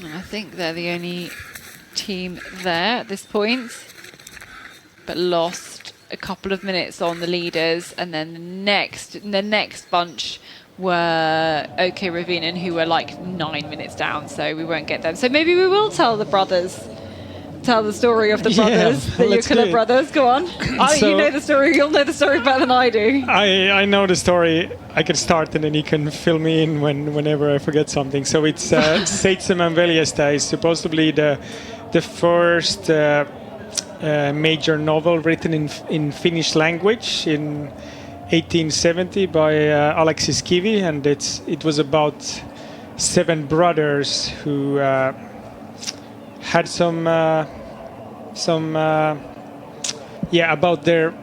And I think they're the only team there at this point, but lost a couple of minutes on the leaders, and then the next bunch were OK Ravinen, who were like 9 minutes down, so we won't get them. So maybe we will tell the story of the brothers, the Jukola brothers. Go on. You know the story. You'll know the story better than I do. I know the story. I can start and then you can fill me in whenever I forget something. So it's Seitsemän Veljestä is supposed to be the first major novel written in Finnish language in 1870 by Aleksis Kivi, and it was about 7 brothers who had some about their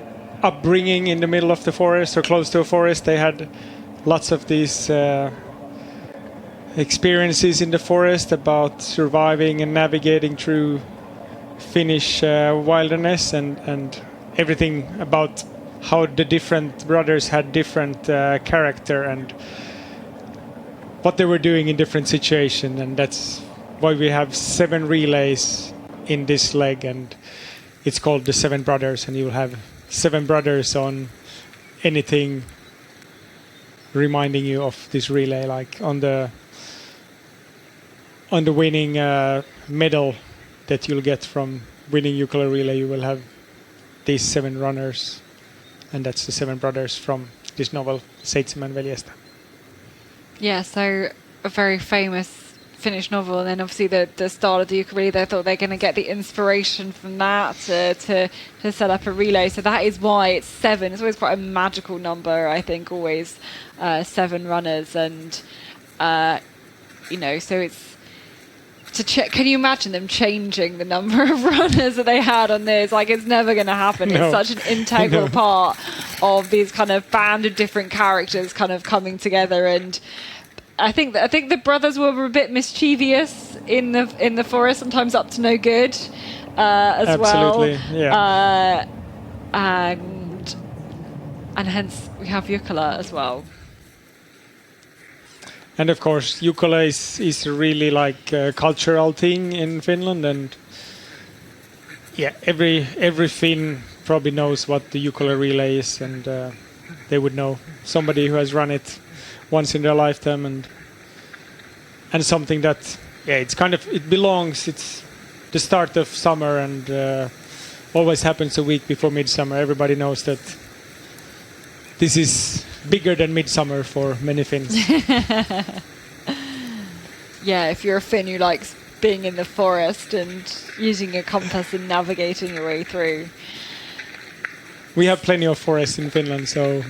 upbringing in the middle of the forest or close to a forest. They had lots of these experiences in the forest about surviving and navigating through Finnish wilderness and everything about how the different brothers had different character and what they were doing in different situations. And that's why we have 7 relays in this leg, and it's called the 7 brothers, and you will have 7 brothers on anything reminding you of this relay, like on the winning medal that you'll get from winning Jukola relay, you will have these 7 runners, and that's the 7 brothers from this novel, Seitsemän veljestä. Yeah, so a very famous Finnish novel, and then obviously the start of the Jukola, they thought they're going to get the inspiration from that to set up a relay. So that is why it's 7. It's always quite a magical number, I think, always 7 runners, and so it's to check. Can you imagine them changing the number of runners that they had on this? Like, it's never going to happen. No. It's such an integral part of these kind of band of different characters kind of coming together. And I think the brothers were a bit mischievous in the forest, sometimes up to no good as Absolutely, well. Yeah. And hence we have Jukola as well. And of course, Jukola is really like a cultural thing in Finland, and yeah, every Finn probably knows what the Jukola relay is, and they would know somebody who has run it once in their lifetime, and something that it belongs. It's the start of summer, and always happens a week before midsummer. Everybody knows that this is bigger than midsummer for many Finns. Yeah, if you're a Finn who likes being in the forest and using a compass and navigating your way through. We have plenty of forests in Finland, so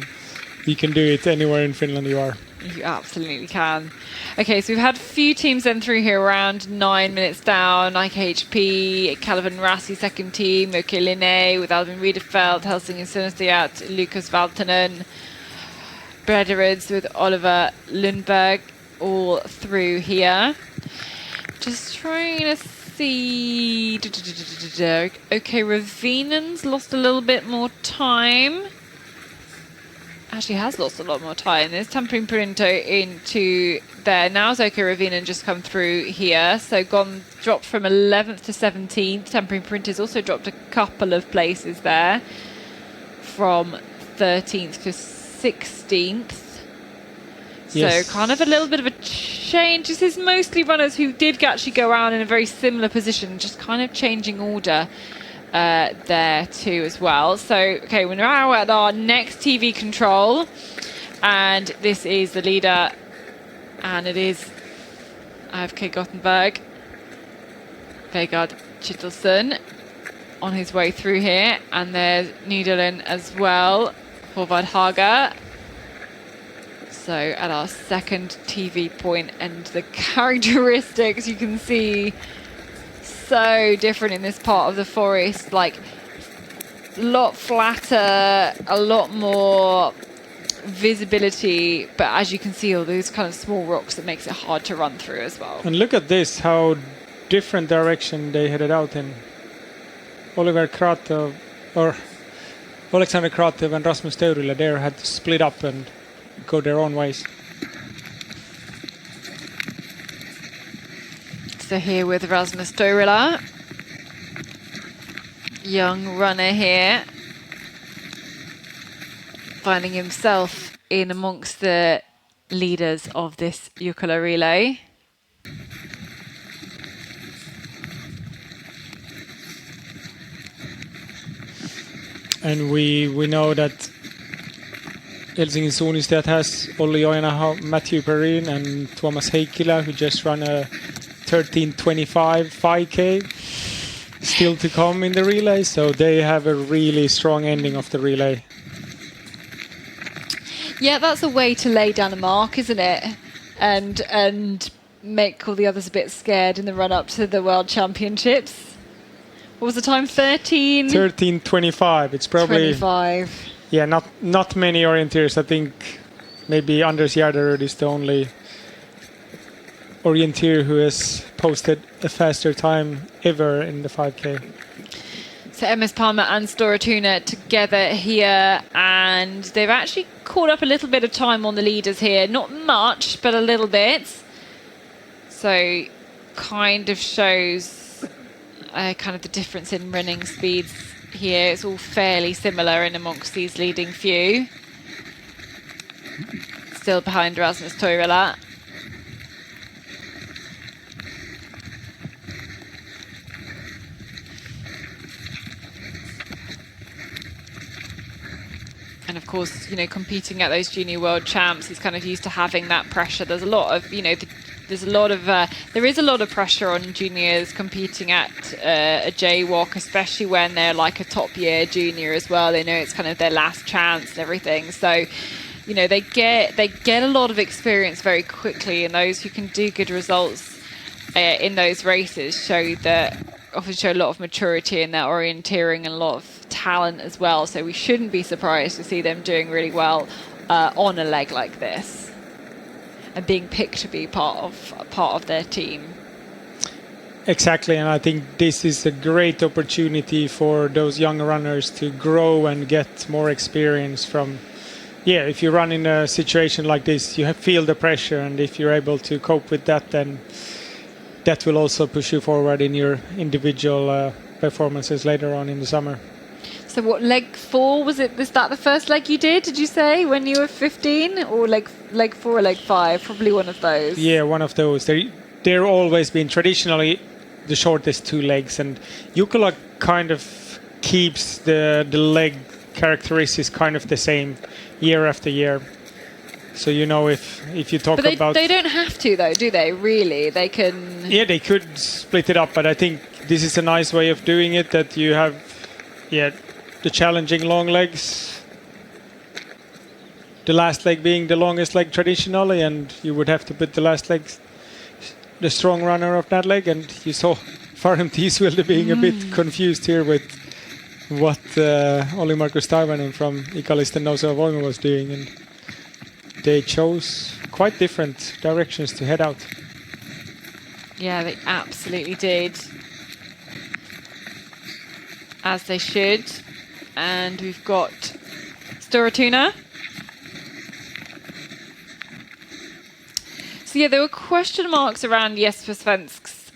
you can do it anywhere in Finland you are. You absolutely can. Okay, so we've had a few teams then through here, around 9 minutes down. IKHP, Calvin Rassi, second team, OK Linné with Albin Riedefeld, Helsingin Sunnistijat, Lukas Valtonen, Brederuds with Oliver Lundberg, all through here. Just trying to see. OK, Ravinen's lost a little bit more time. Actually has lost a lot more time. There's Tampering Printo into there. Now OK Ravinen just come through here. So dropped from 11th to 17th. Tampering Printo's also dropped a couple of places there. From 13th to 16th. Yes. So kind of a little bit of a change. This is mostly runners who did actually go around in a very similar position, just kind of changing order there too as well. So, okay, we're now at our next TV control, and this is the leader, and it is AFK Gothenburg, Vegard Kittelsen, on his way through here, and there's Nydalen as well, Håvard Haga. So at our second TV point, and the characteristics you can see so different in this part of the forest, like a lot flatter, a lot more visibility, but as you can see, all those kind of small rocks that makes it hard to run through as well. And look at this, how different direction they headed out in. Oliver Kratov, or Alexander Kratov and Rasmus Teurila there had to split up and go their own ways. So here with Rasmus Teurila, young runner here, finding himself in amongst the leaders of this Jukola relay. And we know that Helsingin Suunnistajat has Olli Ojanaho, Matthew Perrin and Tuomas Heikkilä, who just ran a 13:25 5K still to come in the relay, so they have a really strong ending of the relay. Yeah, that's a way to lay down a mark, isn't it? And make all the others a bit scared in the run-up to the World Championships. What was the time? 13:25. It's probably 25. Yeah, not many orienteers. I think maybe Anders Gärderud is the only orienteer who has posted a faster time ever in the 5K. So MS Palmer and Stora Tuna together here, and they've actually caught up a little bit of time on the leaders here. Not much, but a little bit. So kind of shows kind of the difference in running speeds here. It's all fairly similar in amongst these leading few. Still behind Rasmus Toirala. And of course, you know, competing at those junior world champs, he's kind of used to having that pressure. There's a lot of, you know, there is a lot of pressure on juniors competing at a JWOC, especially when they're like a top year junior as well. They know it's kind of their last chance and everything. So, you know, they get a lot of experience very quickly, and those who can do good results in those races often show a lot of maturity in their orienteering and a lot of talent as well. So we shouldn't be surprised to see them doing really well on a leg like this and being picked to be part of their team. Exactly, and I think this is a great opportunity for those young runners to grow and get more experience from. Yeah, if you run in a situation like this, you feel the pressure, and if you're able to cope with that, then that will also push you forward in your individual performances later on in the summer. So what, leg 4 was it? Was that the first leg you did you say, when you were 15? Or leg 4 or leg 5? Probably one of those. Yeah, one of those. They're always been traditionally the shortest 2 legs, and Jukola kind of keeps the leg characteristics kind of the same year after year. So, you know, if you talk about... They don't have to, though, do they? Really? They can... Yeah, they could split it up, but I think this is a nice way of doing it, that you have, the challenging long legs, the last leg being the longest leg traditionally, and you would have to put the last leg, the strong runner of that leg, and you saw Farham Tieswilde being a bit confused here with what Olli Markus Taivanen from Ikalisten Nouseva Voima was doing, and they chose quite different directions to head out. Yeah, they absolutely did. As they should. And we've got Stora Tuna. So yeah, there were question marks around Jesper Svensk's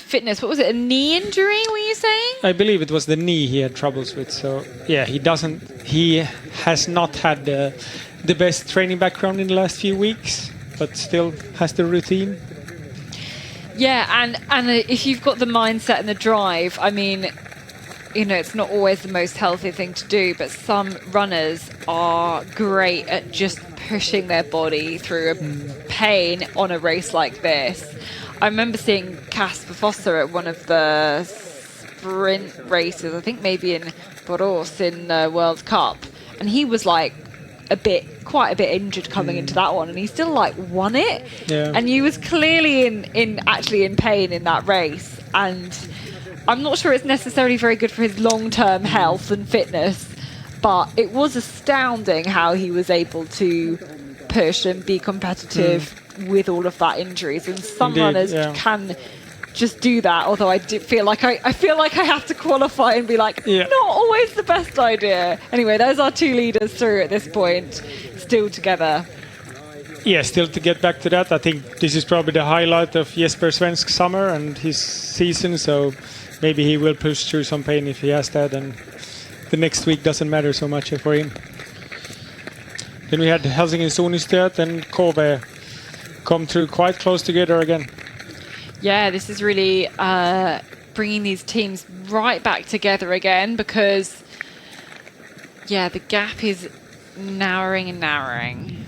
fitness. What was it, a knee injury, were you saying? I believe it was the knee he had troubles with. So yeah, he has not had the best training background in the last few weeks, but still has the routine. Yeah, and if you've got the mindset and the drive, I mean, you know, it's not always the most healthy thing to do, but some runners are great at just pushing their body through a pain on a race like this. I remember seeing Kasper Fosser at one of the sprint races, I think maybe in Borås in the World Cup, and he was like quite a bit injured coming into that one, and he still like won it. Yeah. And he was clearly in pain in that race, and I'm not sure it's necessarily very good for his long-term health and fitness, but it was astounding how he was able to push and be competitive with all of that injuries. And some runners can just do that, although I feel like I have to qualify and be like, not always the best idea. Anyway, those are 2 leaders through at this point, still together. Yeah, still to get back to that, I think this is probably the highlight of Jesper Svensk's summer and his season, so maybe he will push through some pain if he has that, and the next week doesn't matter so much for him. Then we had Helsingin Sonistöt and Kobe come through quite close together again. Yeah, this is really bringing these teams right back together again, because, yeah, the gap is narrowing and narrowing.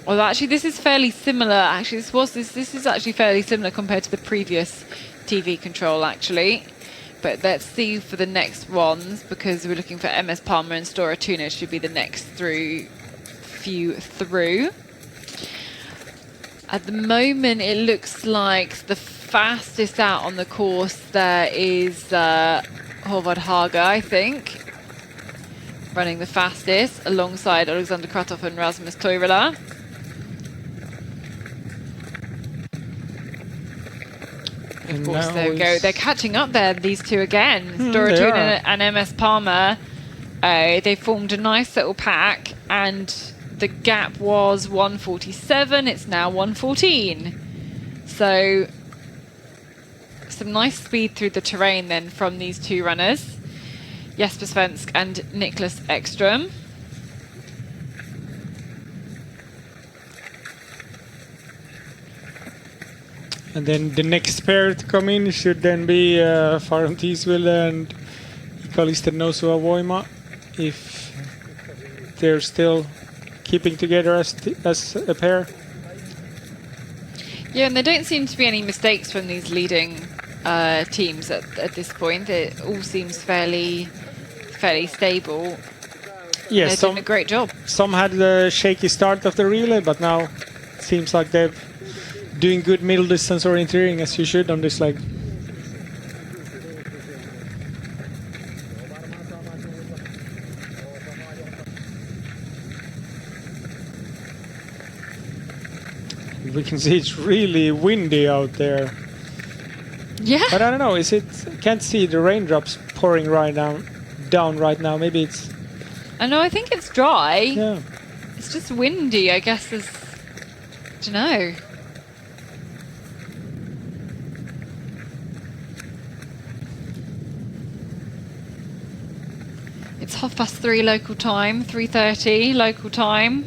Although actually this is fairly similar. Actually, this is actually fairly similar compared to the previous TV control, actually. But let's see for the next ones, because we're looking for MS Palmer and Stora Tuna should be the next few through. At the moment, it looks like the fastest out on the course there is Håvard Haga, I think, running the fastest alongside Alexander Kratov and Rasmus Toivola. Of course, there we go. They're catching up there, these two again. Dorotuna and MS Palmer. They formed a nice little pack, and the gap was 1:47. It's now 1:14. So some nice speed through the terrain then from these two runners, Jesper Svensk and Niklas Ekström. And then the next pair to come in should then be Faron Tieswille and Kalista Nosua Voima, if they're still keeping together as a pair. Yeah, and there don't seem to be any mistakes from these leading teams at this point. It all seems fairly stable. Yes, they're doing a great job. Some had the shaky start of the relay, but now it seems like they're doing good middle distance orienteering as you should on this leg. We can see it's really windy out there. Yeah. But I don't know, can't see the raindrops pouring down right now. Maybe it's... I know, I think it's dry. Yeah. It's just windy, I guess. I don't know. It's 3:30 local time, 3:30 local time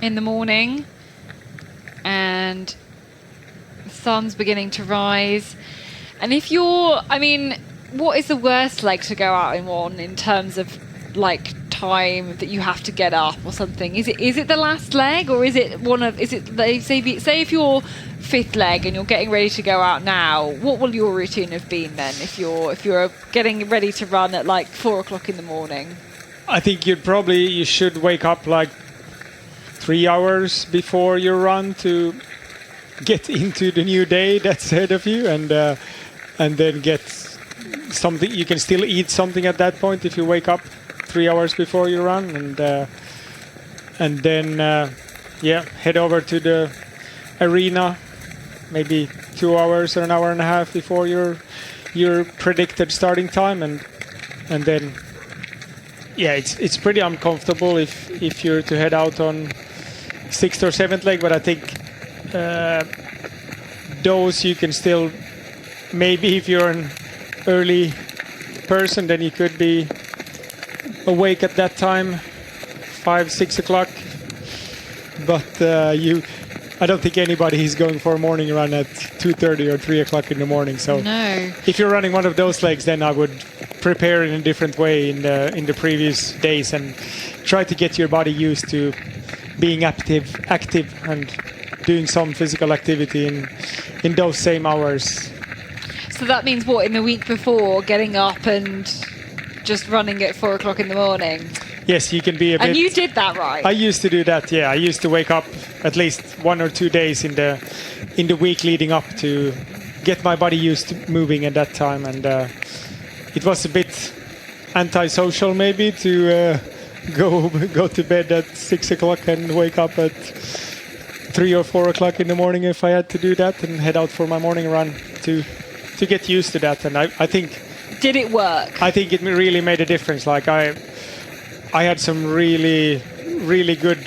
in the morning. And the sun's beginning to rise. And if you're, I mean, what is the worst leg to go out in terms of like time that you have to get up or something? Is it the last leg, or is it say if you're fifth leg and you're getting ready to go out now, what will your routine have been then if you're getting ready to run at like 4 o'clock in the morning? I think you should wake up like 3 hours before your run to get into the new day that's ahead of you, and then get something. You can still eat something at that point if you wake up 3 hours before you run, and then head over to the arena maybe 2 hours or an hour and a half before your predicted starting time, and then it's pretty uncomfortable if you're to head out on 6th or 7th leg, but I think those you can still, maybe if you're an early person, then you could be awake at that time, 5-6 o'clock. But I don't think anybody is going for a morning run at 2:30 or 3 o'clock in the morning. So no. If you're running one of those legs, then I would prepare in a different way in the previous days and try to get your body used to being active and doing some physical activity in those same hours. So that means what, in the week before, getting up and just running at 4 o'clock in the morning? Yes, you can be a bit... And you did that, right? I used to do that, yeah. I used to wake up at least 1 or 2 days in the week leading up to get my body used to moving at that time, and it was a bit antisocial maybe to go to bed at 6 o'clock and wake up at 3 or 4 o'clock in the morning if I had to do that, and head out for my morning run to get used to that. And I think... Did it work? I think it really made a difference. Like I had some really, really good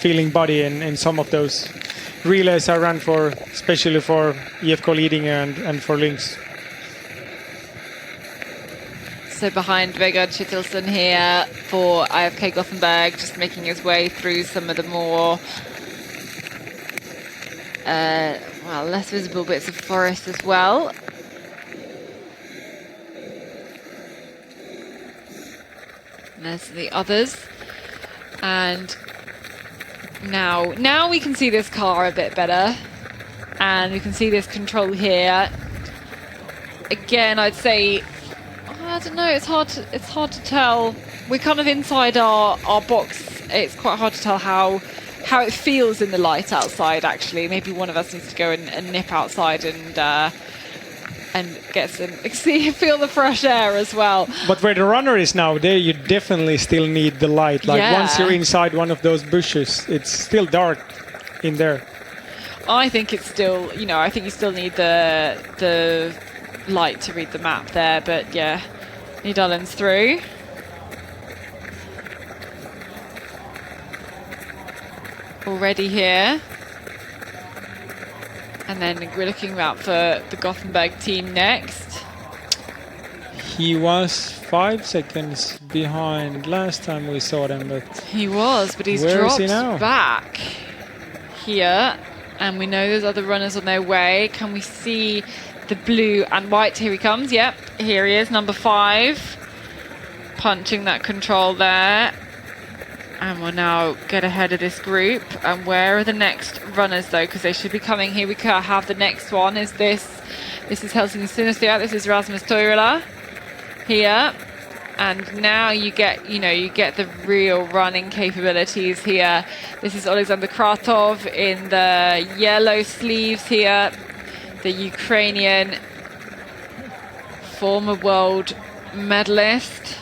feeling body in some of those relays I ran for, especially for IFK Leading and for Lynx. So behind Vegard Kittelsen here for IFK Gothenburg, just making his way through some of the more less visible bits of forest as well. There's the others, and now we can see this car a bit better, and we can see this control here. Again, I'd say, I don't know, it's hard to tell. We're kind of inside our box. It's quite hard to tell how how it feels in the light outside. Actually, maybe one of us needs to go and nip outside and get some feel the fresh air as well. But where the runner is now, there you definitely still need the light. Like Yeah. once you're inside one of those bushes, it's still dark in there. I think it's still, I think you still need the light to read the map there. But yeah, Netherlands through. Already here. And then we're looking out for the Gothenburg team next. He was 5 seconds behind last time we saw them, but He was, but he's where is dropped he now? back here. And we know there's other runners on their way. Can we see the blue and white? Here he comes. Yep, here he is, number 5. Punching that control there. And we'll now get ahead of this group. And where are the next runners, though? Because they should be coming. Here we have the next one. Is this is Helsinki Sunnistujat. This is Rasmus Toivola here. And now you get the real running capabilities here. This is Alexander Kratov in the yellow sleeves here. The Ukrainian former world medalist.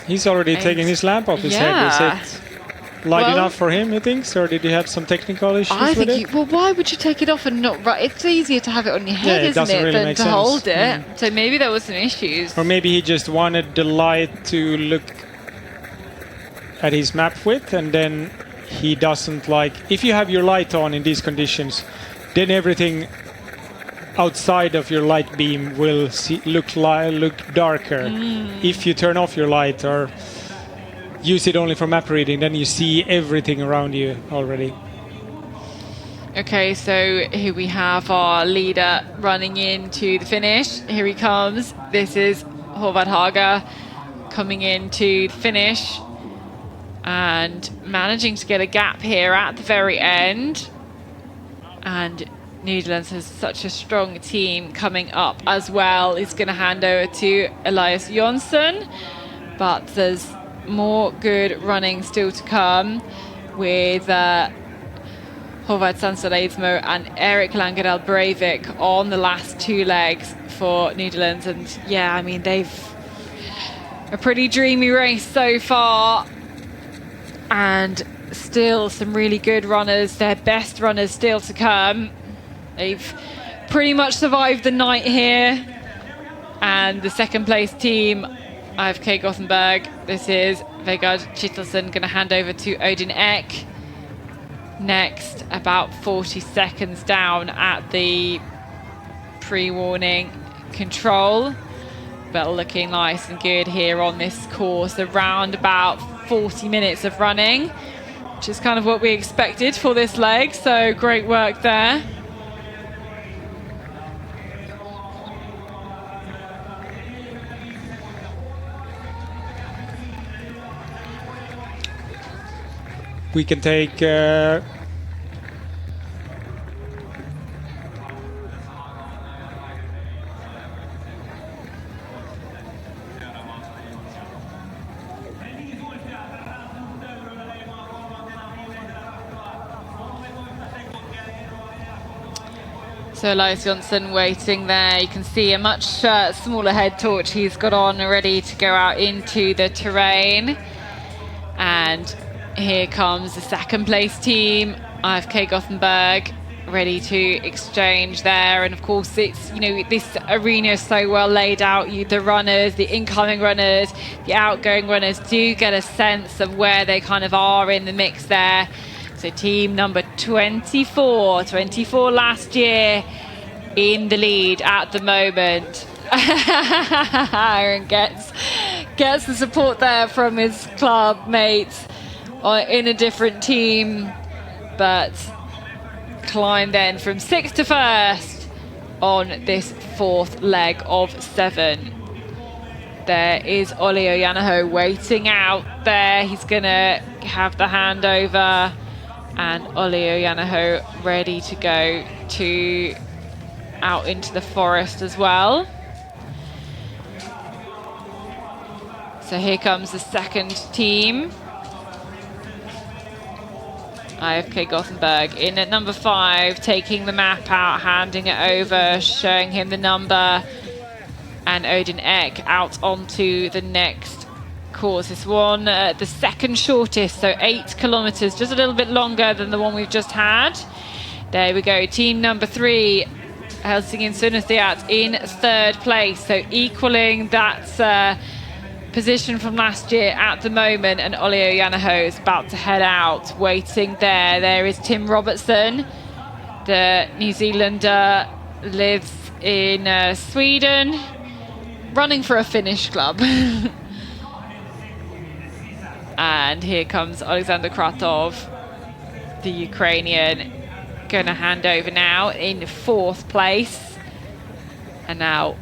he's already taking his lamp off his head. Yeah. Is it light enough for him, you think? Or did he have some technical issues I with think it? well, why would you take it off and not run? It's easier to have it on your head, it isn't doesn't it, really than make to sense. hold it. So maybe there was some issues. Or maybe he just wanted the light to look at his map width, and then he doesn't like... If you have your light on in these conditions, then everything outside of your light beam will look darker. If you turn off your light or use it only for map reading, then you see everything around you already. Okay, so here we have our leader running into the finish. Here he comes. This is Håvard Haga coming into the finish and managing to get a gap here at the very end. And Netherlands has such a strong team coming up as well. He's going to hand over to Elias Jonsson, but there's more good running still to come with Håvard Sansoleismo and Erik Langerdahl Breivik on the last 2 legs for Netherlands. And yeah, I mean, they've a pretty dreamy race so far, and still some really good runners, their best runners still to come. They've pretty much survived the night here. And the second place team, IFK Gothenburg, this is Vegard Kittelsen, going to hand over to Odin Ek next, about 40 seconds down at the pre-warning control. But looking nice and good here on this course, around about 40 minutes of running, which is kind of what we expected for this leg, so great work there. We can take So Elias Jonsson waiting there. You can see a much smaller head torch he's got on, ready to go out into the terrain. And here comes the second place team, IFK Gothenburg, ready to exchange there. And of course, it's, this arena is so well laid out. The runners, the incoming runners, the outgoing runners do get a sense of where they kind of are in the mix there. So team number 24 last year in the lead at the moment. Aaron gets the support there from his club mates in a different team, but climb then from 6th to 1st on this 4th leg of 7. There is Olli Ojanaho waiting out there. He's gonna have the handover, and Olli Ojanaho ready to go out into the forest as well. So here comes the second team. IFK Gothenburg in at number 5, taking the map out, handing it over, showing him the number, and Odin Ek out onto the next course. This one, the second shortest, so 8 kilometers, just a little bit longer than the one we've just had. There we go, team number 3, Helsingin Sunnestiat in 3rd place, so equaling that position from last year at the moment, and Olio Janaho is about to head out. Waiting there, there is Tim Robertson, the New Zealander, lives in Sweden, running for a Finnish club. And here comes Alexander Kratov, the Ukrainian, gonna hand over now in 4th place. And now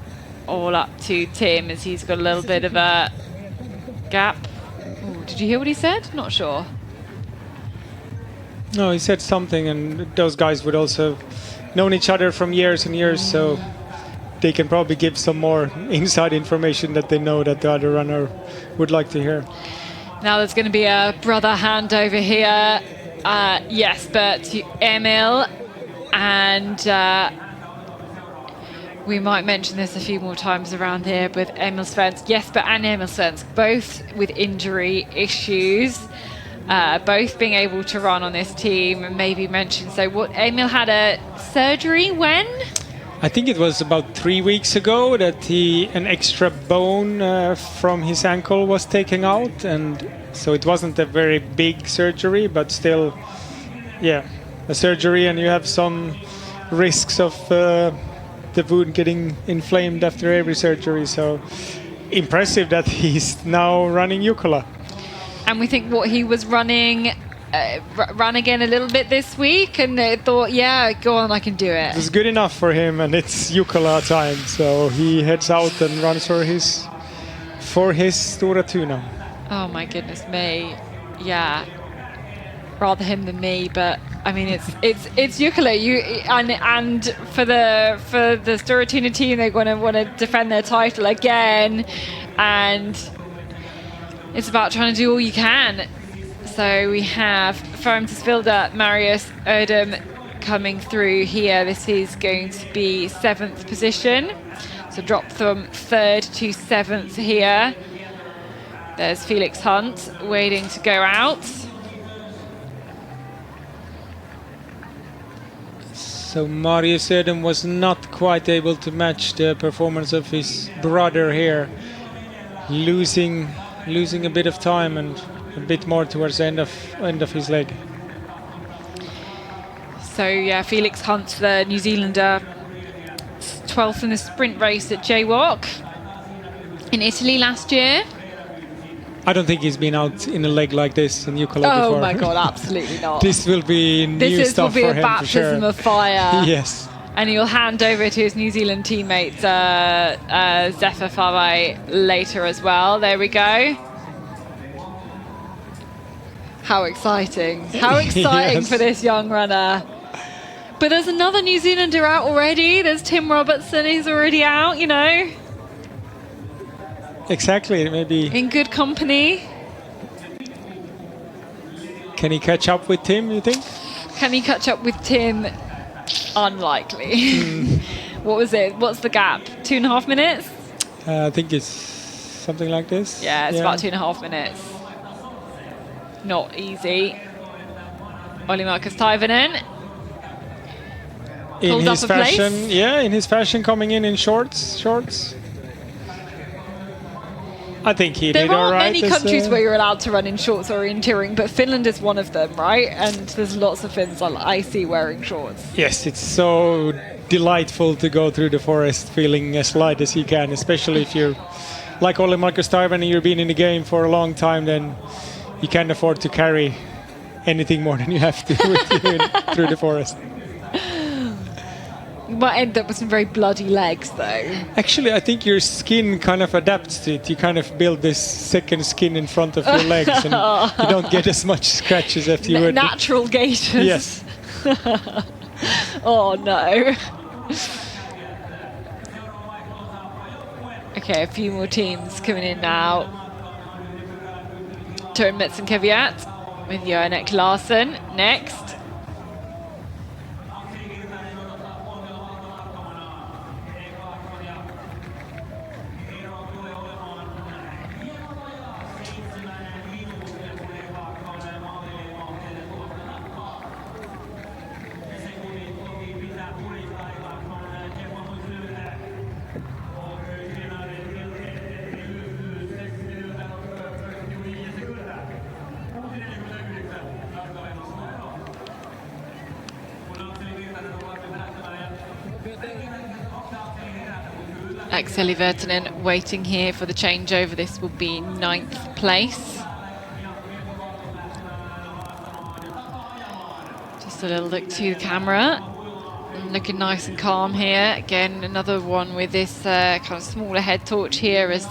all up to Tim as he's got a little bit of a gap. Ooh, did you hear what he said? Not sure. No, he said something, and those guys would also known each other from years and years, so they can probably give some more inside information that they know that the other runner would like to hear. Now there's going to be a brother hand over here. Yes, but to Emil, and we might mention this a few more times around here, but Emil Svensk, Jesper and Emil Svensk, both with injury issues, both being able to run on this team, and maybe mention, so what, Emil had a surgery when? I think it was about 3 weeks ago that an extra bone from his ankle was taken out, and so it wasn't a very big surgery, but still, yeah, a surgery, and you have some risks of the wound getting inflamed after every surgery. So impressive that he's now running Jukola. And we think what he was running, ran again a little bit this week, and they thought, yeah, go on, I can do it. It's good enough for him, and it's Jukola time, so he heads out and runs for his Stora Tuna. Oh my goodness me, yeah, rather him than me, but I mean it's Jukola. And for the Stora Tuna team, they're going to want to defend their title again, and it's about trying to do all you can. So we have Fermtisvilda, Marius Erdem coming through here. This is going to be 7th position. So drop from 3rd to 7th here. There's Felix Hunt waiting to go out. So Marius Erdem was not quite able to match the performance of his brother here, losing a bit of time and a bit more towards the end of his leg. So yeah, Felix Hunt, the New Zealander, 12th in the sprint race at Jaywalk in Italy last year. I don't think he's been out in a leg like this in Jukola before. Oh my God, absolutely not. This will be new stuff for him. This will be a baptism of fire. Yes. And he'll hand over to his New Zealand teammate Zephyr Favai later as well. There we go. How exciting. How exciting Yes. for this young runner. But there's another New Zealander out already. There's Tim Robertson, he's already out, you know. Exactly, maybe. In good company. Can he catch up with Tim, you think? Can he catch up with Tim? Unlikely. What was it? What's the gap? 2.5 minutes? I think it's something like this. Yeah, it's about 2.5 minutes. Not easy. Olli Markus Taivanen. In Pulled his up a place. fashion, yeah, in his fashion, coming in shorts. I think he did There all aren't right. many countries where you're allowed to run in shorts orienteering, but Finland is one of them, right? And there's lots of Finns I see wearing shorts. Yes, it's so delightful to go through the forest feeling as light as you can, especially if you're like Olli Markus Taivanen and you've been in the game for a long time, then you can't afford to carry anything more than you have to with you through the forest. You might end up with some very bloody legs, though. Actually, I think your skin kind of adapts to it. You kind of build this second skin in front of your legs, and you don't get as much scratches as you would. Natural gaiters. Yes. Oh no. Okay, a few more teams coming in now. Turn Metz and Kvyat. with Johannek Larsen next. Axel Vertanen waiting here for the changeover. This will be 9th place. Just a little look to the camera. Looking nice and calm here. Again, another one with this kind of smaller head torch here as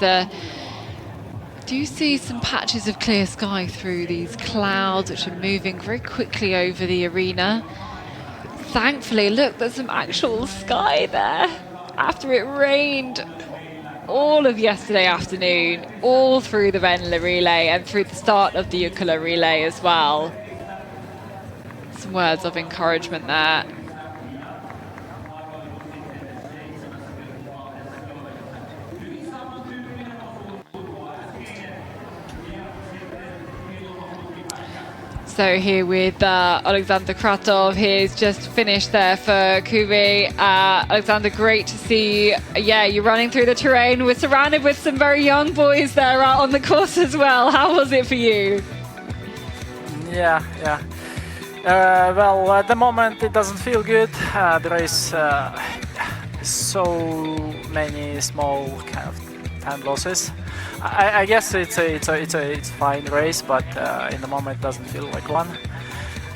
do you see some patches of clear sky through these clouds which are moving very quickly over the arena. Thankfully, look, there's some actual sky there. After it rained all of yesterday afternoon, all through the Venla relay and through the start of the Jukola relay as well. Some words of encouragement there. So here with Alexander Kratov, he's just finished there for Kubi. Alexander, great to see. Yeah, you're running through the terrain. We're surrounded with some very young boys there on the course as well. How was it for you? Yeah. Well, at the moment it doesn't feel good. There is so many small kind of time losses. I guess it's a fine race, but in the moment it doesn't feel like one.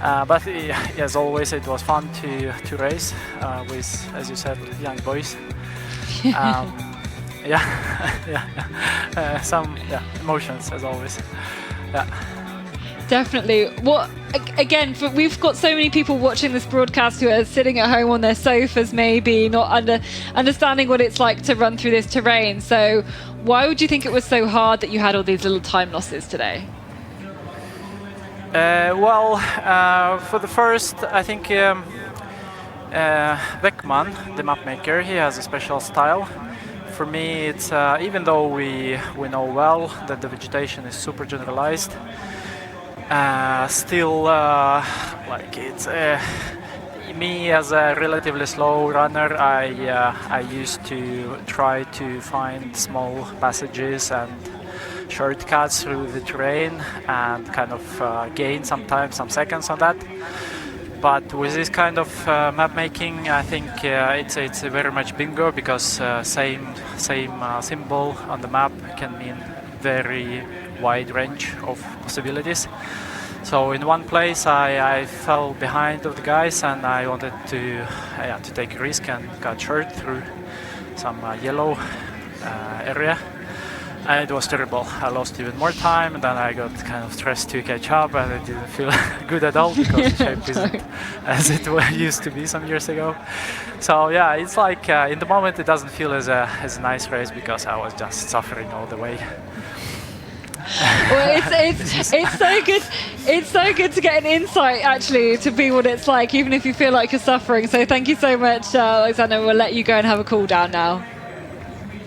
But as always, it was fun to race with, as you said, young boys. Some emotions as always. Yeah. Definitely. What again? We've got so many people watching this broadcast who are sitting at home on their sofas, maybe not understanding what it's like to run through this terrain. So, why would you think it was so hard that you had all these little time losses today? For the first, I think Beckman, the map maker, he has a special style. For me, it's even though we know well that the vegetation is super generalized. Still, like it's me as a relatively slow runner. I used to try to find small passages and shortcuts through the terrain and kind of gain sometimes some seconds on that. But with this kind of map making, I think it's very much bingo because same symbol on the map can mean very wide range of possibilities. So in one place I fell behind of the guys and I wanted to take a risk and got short through some yellow area. And it was terrible. I lost even more time and then I got kind of stressed to catch up and it didn't feel good at all because the shape isn't as it used to be some years ago. So yeah, it's like in the moment it doesn't feel as a nice race because I was just suffering all the way. Well, it's so good. It's so good to get an insight, actually, to be what it's like, even if you feel like you're suffering. So thank you so much, Alexander. We'll let you go and have a cool down now.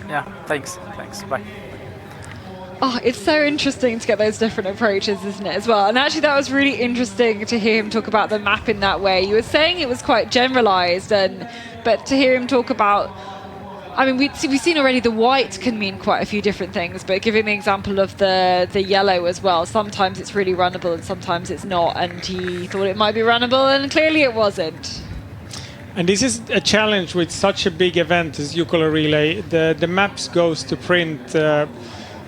Yeah, thanks. Bye. Oh, it's so interesting to get those different approaches, isn't it, as well? And actually, that was really interesting to hear him talk about the map in that way. You were saying it was quite generalised, but to hear him talk about, I mean, we've seen already the white can mean quite a few different things, but giving the example of the yellow as well, sometimes it's really runnable and sometimes it's not, and he thought it might be runnable, and clearly it wasn't. And this is a challenge with such a big event as Jukola Relay. The maps goes to print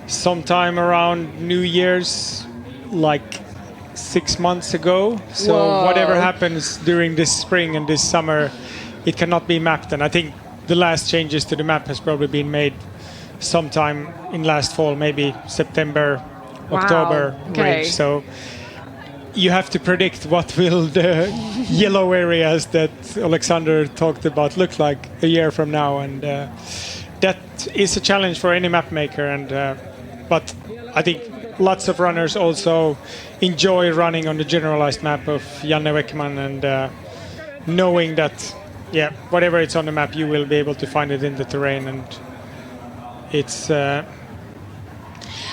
sometime around New Year's, like 6 months ago. So Whoa. Whatever happens during this spring and this summer, it cannot be mapped. And I think the last changes to the map has probably been made sometime in last fall, maybe September, October range. So you have to predict what will the yellow areas that Alexander talked about look like a year from now, and that is a challenge for any map maker. And but I think lots of runners also enjoy running on the generalized map of Janne Weckman, and knowing that, yeah, whatever it's on the map, you will be able to find it in the terrain, and it's.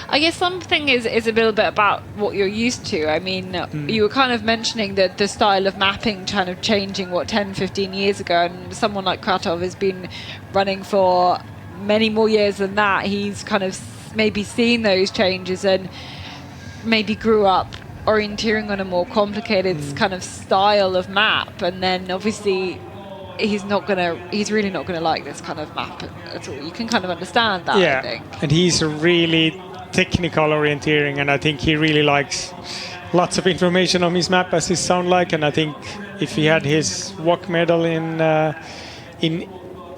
I guess something is a little bit about what you're used to. I mean, you were kind of mentioning that the style of mapping kind of changing, 10, 15 years ago, and someone like Kratov has been running for many more years than that. He's kind of maybe seen those changes and maybe grew up orienteering on a more complicated kind of style of map, and then obviously he's really not gonna like this kind of map at all. You can kind of understand that, I think. And he's really technical orienteering, and I think he really likes lots of information on his map, as it sounds like. And I think if he had his WOC medal in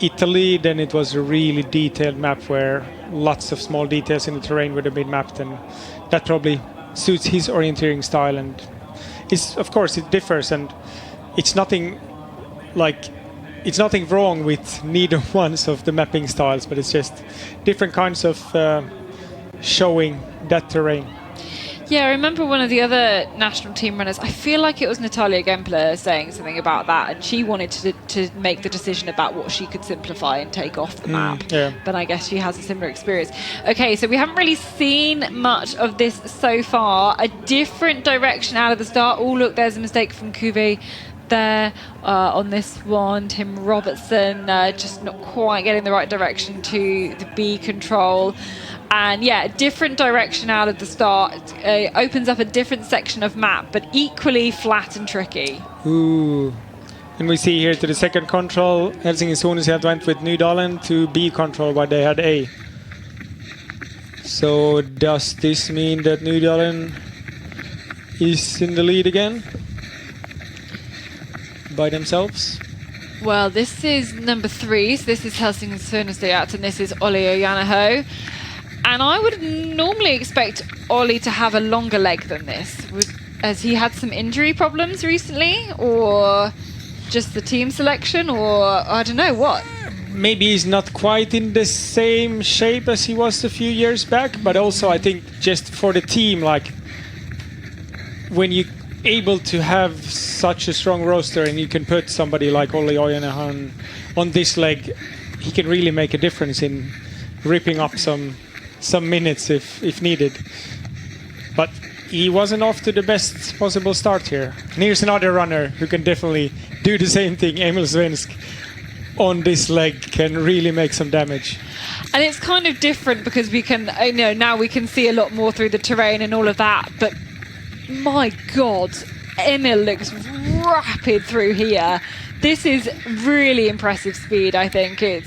Italy, then it was a really detailed map where lots of small details in the terrain would have been mapped, and that probably suits his orienteering style. And of course it differs, and it's nothing wrong with neither ones of the mapping styles, but it's just different kinds of showing that terrain. Yeah, I remember one of the other national team runners, I feel like it was Natalia Gempler, saying something about that, and she wanted to make the decision about what she could simplify and take off the map. But I guess she has a similar experience. Okay, so we haven't really seen much of this so far. A different direction out of the start. Oh, look, there's a mistake from Cuvée there on this one. Tim Robertson just not quite getting the right direction to the B control. And yeah, different direction out of the start. Opens up a different section of map, but equally flat and tricky. Ooh. And we see here to the second control, Helsingin Sonisjärv went with Nydalen to B control, but they had A. So does this mean that Nydalen is in the lead again? By themselves? Well, this is number 3, so this is Helsingin Sonisjärv, and this is Olli Ojanaho. And I would normally expect Olli to have a longer leg than this. Has he had some injury problems recently, or just the team selection, or I don't know what? Maybe he's not quite in the same shape as he was a few years back, but also I think just for the team, like when you're able to have such a strong roster and you can put somebody like Olli Ojanaho on this leg, he can really make a difference in ripping up some minutes if needed. But he wasn't off to the best possible start here. And here's another runner who can definitely do the same thing. Emil Svensk on this leg can really make some damage. And it's kind of different because we can, now we can see a lot more through the terrain and all of that. But my God, Emil looks rapid through here. This is really impressive speed. I think it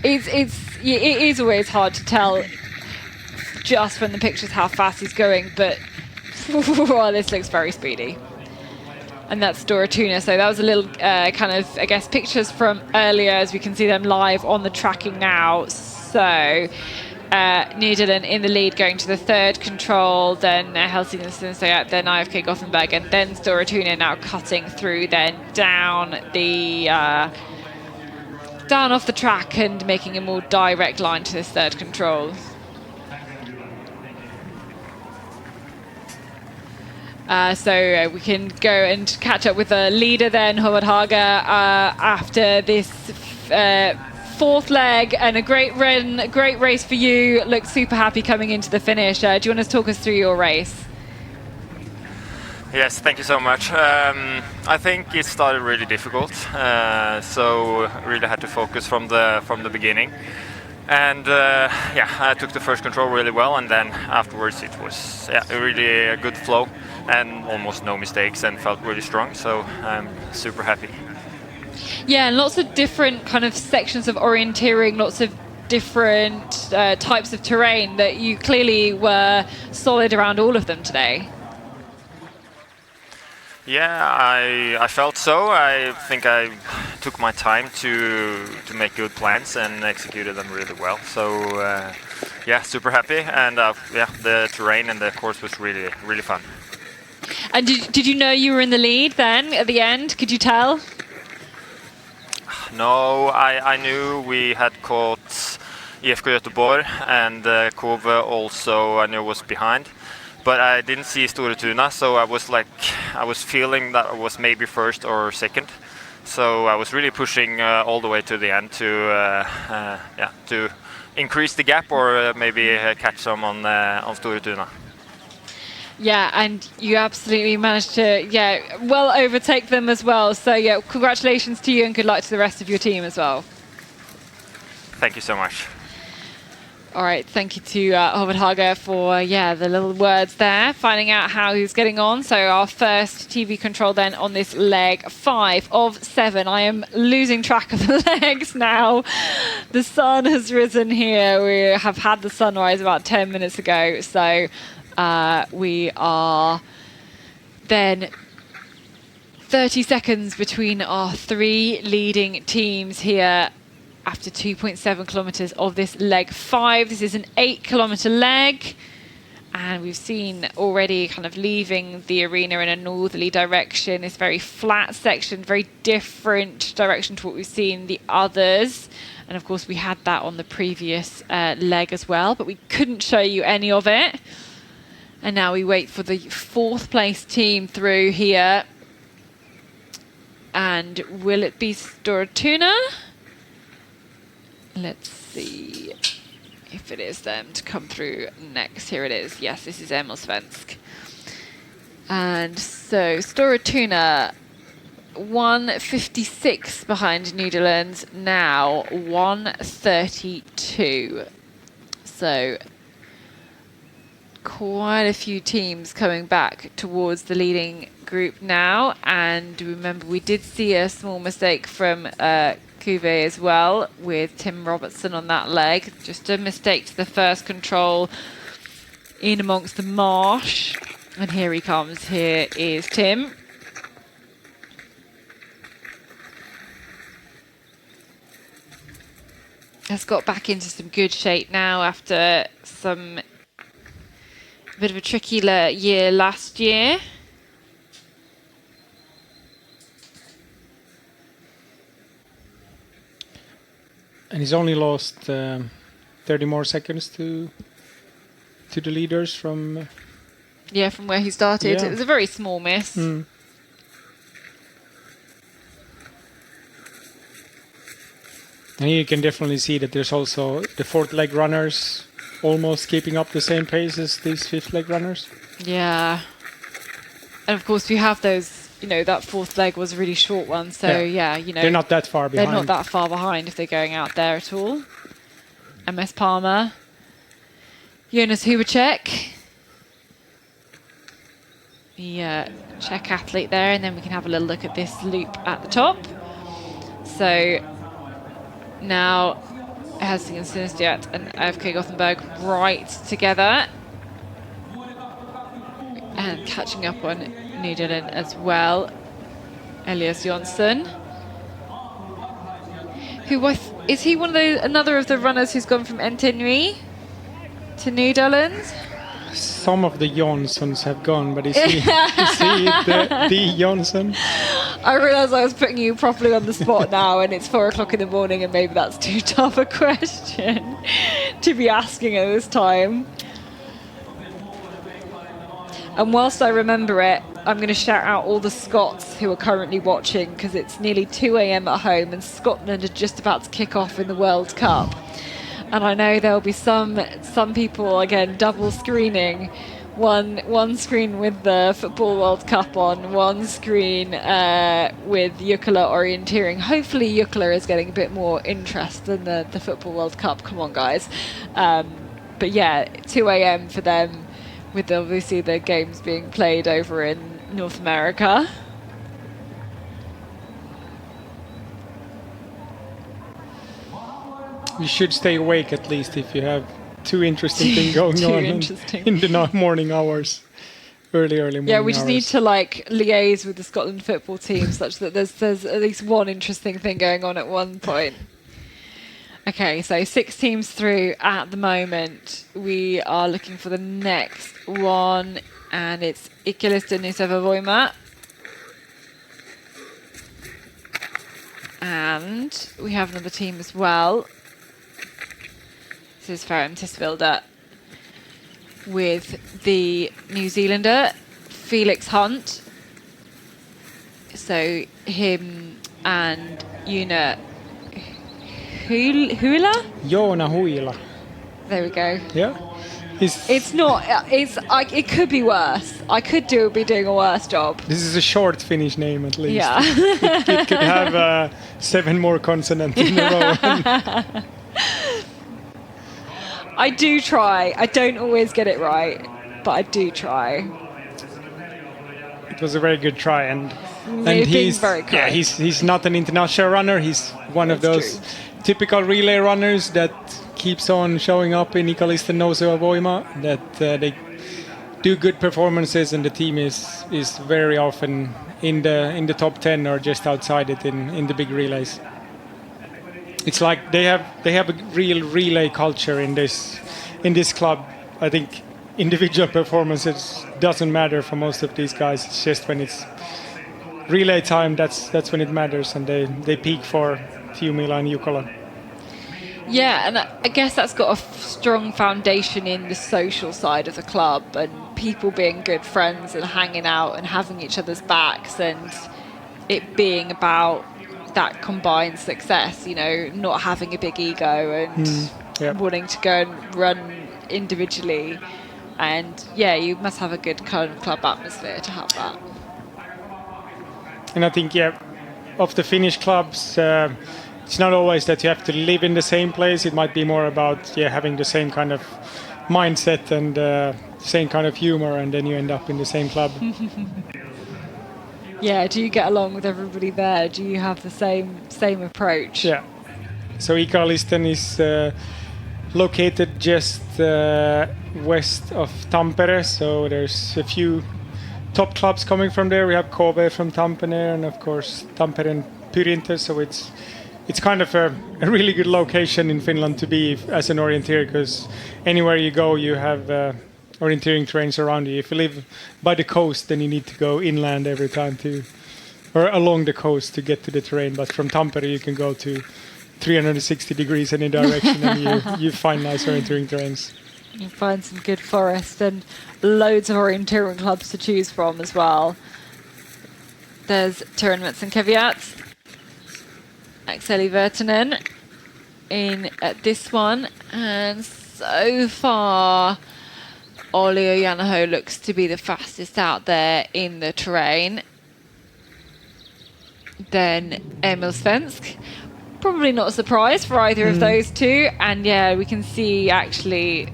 is always hard to tell just from the pictures how fast he's going, but this looks very speedy. And that's Doratuna. So that was a little kind of, I guess, pictures from earlier, as we can see them live on the tracking now. So Nydalen in the lead, going to the third control, then Helsingin Sonisjärv, then IFK Gothenburg, and then Doratuna now cutting through, then down off the track and making a more direct line to this third control. So we can go and catch up with the leader then, Howard Haga, after this fourth leg, and a great race for you. Looked super happy coming into the finish. Do you want to talk us through your race? Yes, thank you so much. I think it started really difficult, so really had to focus from the beginning. And I took the first control really well, and then afterwards it was really a good flow and almost no mistakes, and felt really strong, so I'm super happy. Yeah, and lots of different kind of sections of orienteering, lots of different types of terrain that you clearly were solid around all of them today. Yeah, I felt so. I think I took my time to make good plans and executed them really well. So super happy, and the terrain and the course was really, really fun. And did you know you were in the lead then at the end? Could you tell? No, I knew we had caught IFK Göteborg, and Kove also I knew was behind. but I didn't see Store Tuna, so I was feeling that I was maybe first or second. So I was really pushing all the way to the end to increase the gap or maybe catch some on Store Tuna. Yeah, and you absolutely managed to, well overtake them as well. So yeah, congratulations to you and good luck to the rest of your team as well. Thank you so much. All right, thank you to Håvard Haga for, the little words there, finding out how he's getting on. So our first TV control then on this leg 5 of 7. I am losing track of the legs now. The sun has risen here. We have had the sunrise about 10 minutes ago. So we are then 30 seconds between our 3 leading teams here after 2.7 kilometers of this leg 5. This is an 8-kilometer leg, and we've seen already kind of leaving the arena in a northerly direction. This very flat section, very different direction to what we've seen the others. And of course we had that on the previous leg as well, but we couldn't show you any of it. And now we wait for the 4th place team through here. And will it be Store Tuna? Let's see if it is them to come through next. Here it is. Yes, this is Emil Svensk. And so Store Tuna 1:56 behind Netherlands, now 1:32. So quite a few teams coming back towards the leading group now. And remember, we did see a small mistake from Cuvée as well, with Tim Robertson on that leg. Just a mistake to the first control in amongst the marsh. And here he comes. Here is Tim. Has got back into some good shape now after some bit of a tricky year last year. And he's only lost 30 more seconds to the leaders from... from where he started. Yeah. It was a very small miss. And you can definitely see that there's also the 4th leg runners almost keeping up the same pace as these 5th leg runners. Yeah. And of course we have those, that 4th leg was a really short one. So they're not that far behind. They're not that far behind if they're going out there at all. MS Palmer. Jonas Hubacek. The Czech athlete there. And then we can have a little look at this loop at the top. So now Helsing and Sinistjat and AFK Gothenburg right together. And catching up on Nederland as well. Elias Jonsson. Is he another of the runners who's gone from Entenui to Netherlands? Some of the Jonssons have gone, but is he the Jonsson? I realise I was putting you properly on the spot now, and it's 4 o'clock in the morning, and maybe that's too tough a question to be asking at this time. And whilst I remember it, I'm going to shout out all the Scots who are currently watching, because it's nearly 2 a.m. at home and Scotland are just about to kick off in the World Cup. And I know there'll be some people, again, double screening. One screen with the Football World Cup on, one screen with Jukola orienteering. Hopefully Jukola is getting a bit more interest than the Football World Cup. Come on, guys. But yeah, 2 a.m. for them, with obviously the games being played over in North America. You should stay awake at least if you have too interesting thing going on in the morning hours. Early morning Yeah, we just hours. need to liaise with the Scotland football team such that there's at least one interesting thing going on at one point. Okay, so 6 teams through at the moment. We are looking for the next one, and it's Ikkelisten Niseva-Voima. And we have another team as well. This is Ferrum Tisvilde. with the New Zealander, Felix Hunt. So him and Joona Huila? Joona Huila. There we go. Yeah. It's not. It could be worse. I could be doing a worse job. This is a short Finnish name, at least. Yeah. it could have 7 more consonants in a row. I do try. I don't always get it right, but I do try. It was a very good try, and he's very kind. Yeah, he's not an international runner. He's one of those typical relay runners that keeps on showing up in Ikalisten Nouseva Voima, that they do good performances, and the team is very often in the top 10 or just outside it in the big relays. It's like they have a real relay culture in this club. I think individual performances doesn't matter for most of these guys. It's just when it's relay time, that's when it matters, and they peak for Fiumila and Jukola. Yeah, and I guess that's got a strong foundation in the social side of the club and people being good friends and hanging out and having each other's backs, and it being about that combined success, not having a big ego and wanting to go and run individually. And yeah, you must have a good kind of club atmosphere to have that. And I think, of the Finnish clubs, it's not always that you have to live in the same place. It might be more about having the same kind of mindset and same kind of humor, and then you end up in the same club. Yeah, do you get along with everybody there? Do you have the same approach? Yeah. So Ikalisten is located just west of Tampere, so there's a few top clubs coming from there. We have KV from Tampere, and of course Tampere and Pyrinter, so it's kind of a really good location in Finland to be as an orienteer, because anywhere you go you have orienteering trains around you. If you live by the coast, then you need to go inland every time or along the coast to get to the terrain. But from Tampere you can go to 360 degrees any direction and you find nice orienteering terrains. You find some good forest and loads of orienteering clubs to choose from as well. There's Tournaments and Caveats. Akseli Virtanen in at this one, and so far Olli Ojanaho looks to be the fastest out there in the terrain. Then Emil Svensk, probably not a surprise for either of those two. And yeah, we can see actually,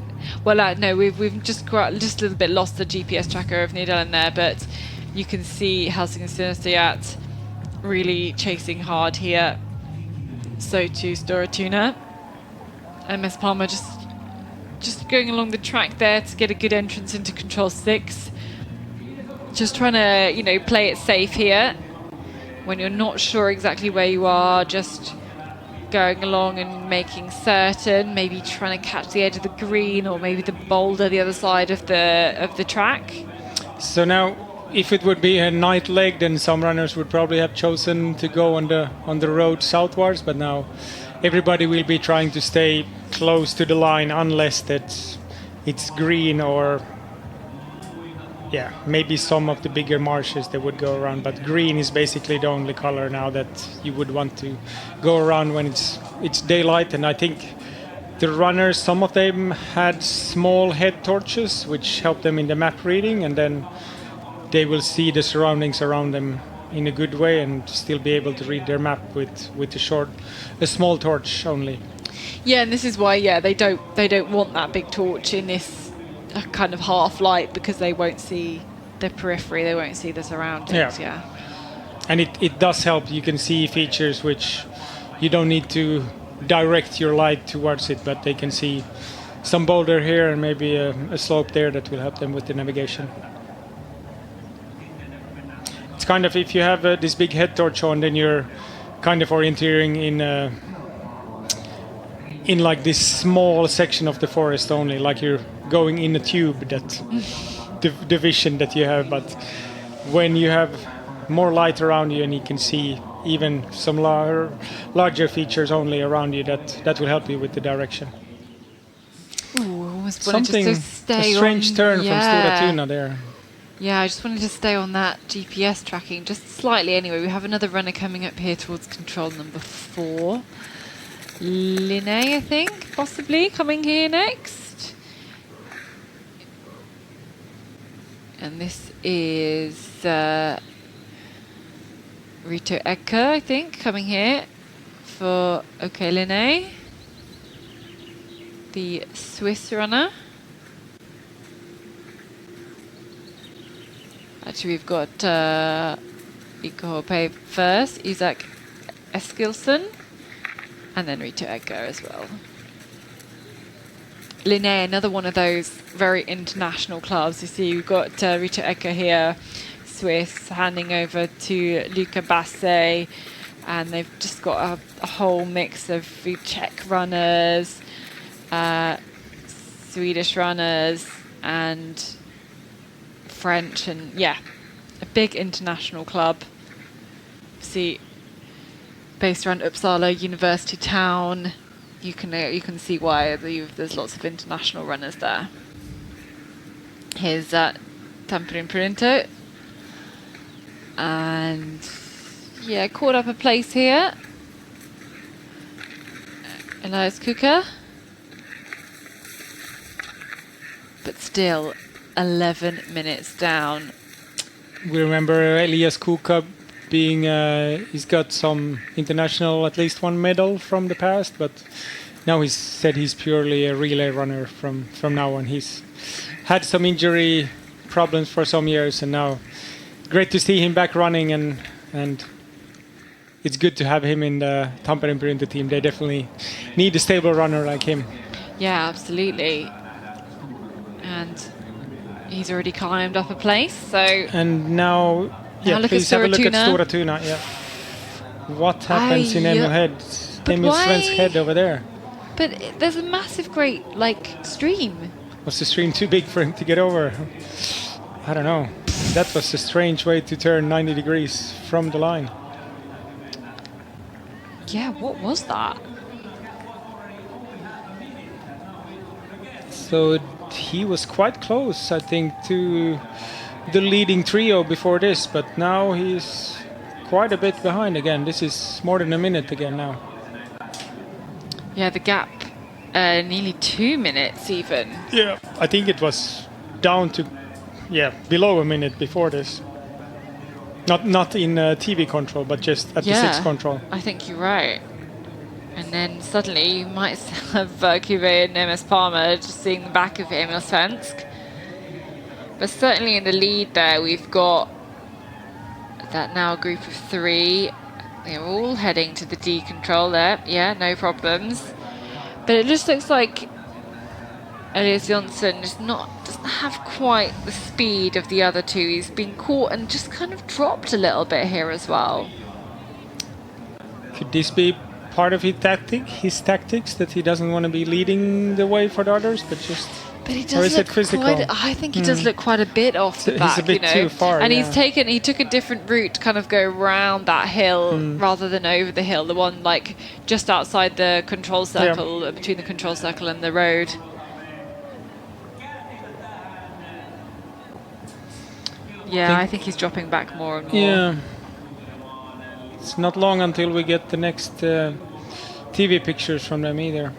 we've just a little bit lost the GPS tracker of Nidalen there, but you can see Helsingin Synestojat really chasing hard here. So too Storatuna. MS Palmer just going along the track there to get a good entrance into Control 6. Just trying to, play it safe here. When you're not sure exactly where you are, just going along and making certain, maybe trying to catch the edge of the green or maybe the boulder the other side of the track. So now, if it would be a night leg, then some runners would probably have chosen to go on the road southwards, but now everybody will be trying to stay close to the line unless it's green or maybe some of the bigger marshes they would go around, but green is basically the only color now that you would want to go around when it's daylight. And I think the runners, some of them had small head torches which help them in the map reading, and then they will see the surroundings around them in a good way and still be able to read their map with a small torch only. Yeah, and this is why they don't want that big torch in this kind of half light, because they won't see the periphery, they won't see the surroundings. Yeah. And it does help. You can see features which you don't need to direct your light towards it, but they can see some boulder here and maybe a slope there that will help them with the navigation. It's kind of, if you have this big head torch on, then you're kind of orienteering in like this small section of the forest only, like you're going in a tube, that the vision that you have. But when you have more light around you and you can see even some larger features only around you, that will help you with the direction. Ooh, almost wanted Something, to stay a strange on, turn from yeah. Stora Tuna there. Yeah, I just wanted to stay on that GPS tracking just slightly anyway. We have another runner coming up here towards control number 4. Linne, I think, possibly coming here next. And this is Rito Ecker, I think, coming here for Linne, the Swiss runner. Actually, we've got Iko Hope first, Isaac Eskilsson, and then Rito Edgar as well. Linne, another one of those very international clubs. You see, we've got Rito Edgar here, Swiss, handing over to Luca Basse, and they've just got a whole mix of Czech runners, Swedish runners, and French, and yeah, a big international club. See, based around Uppsala University town, you can see why there's lots of international runners there. Here's Tamperin Printo, and yeah, caught up a place here. Elias Kuka, but still 11 minutes down. We remember Elias Kuka being, he's got some international, at least one medal from the past, but now he's said he's purely a relay runner from now on. He's had some injury problems for some years, and now great to see him back running, and it's good to have him in the Tampere Printo team. They definitely need a stable runner like him. Yeah, absolutely. And he's already climbed up a place, so... And now, yeah, please have a look at Stora Tuna. Yeah. What happens in Emil Sven's head over there? But there's a massive, great, stream. Was the stream too big for him to get over? I don't know. That was a strange way to turn 90 degrees from the line. Yeah, what was that? So he was quite close, I think, to the leading trio before this, but now he's quite a bit behind again. This is more than a minute again now. Yeah, the gap, nearly 2 minutes even. Yeah, I think it was down to, below a minute before this. Not in TV control, but just at the 6 control. I think you're right. And then suddenly you might have Kuve and MS Palmer just seeing the back of Emil Svensk. But certainly in the lead there, we've got that now group of 3. They're all heading to the D control there. Yeah, no problems. But it just looks like Elias Jonsson doesn't have quite the speed of the other two. He's been caught and just kind of dropped a little bit here as well. Could this be part of his tactics, that he doesn't want to be leading the way for the others, but he does look I think he does look quite a bit off the back. He's a bit too far. And he took a different route to kind of go around that hill rather than over the hill, the one just outside the control circle, between the control circle and the road. Yeah, I think he's dropping back more and more. Yeah. It's not long until we get the next TV pictures from them either.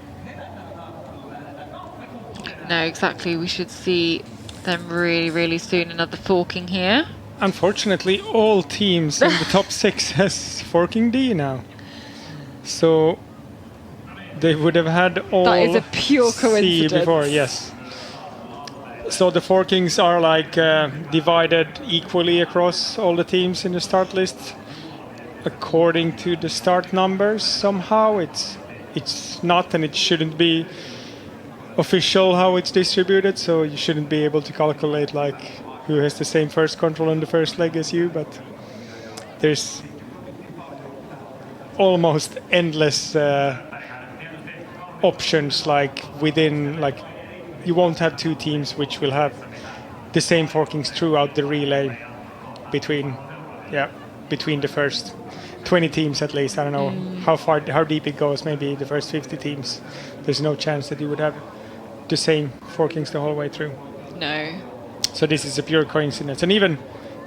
No, exactly. We should see them really, really soon. Another forking here. Unfortunately, all teams in the top 6 has forking D now. So they would have had all that is a pure coincidence. C before, yes. So the forkings are divided equally across all the teams in the start list. According to the start numbers, somehow it's not, and it shouldn't be official how it's distributed, so you shouldn't be able to calculate who has the same first control on the first leg as you, but there's almost endless options within you won't have 2 teams which will have the same forkings throughout the relay between the first 20 teams at least. I don't know how deep it goes. Maybe the first 50 teams. There's no chance that you would have the same forkings the whole way through. No. So this is a pure coincidence. And even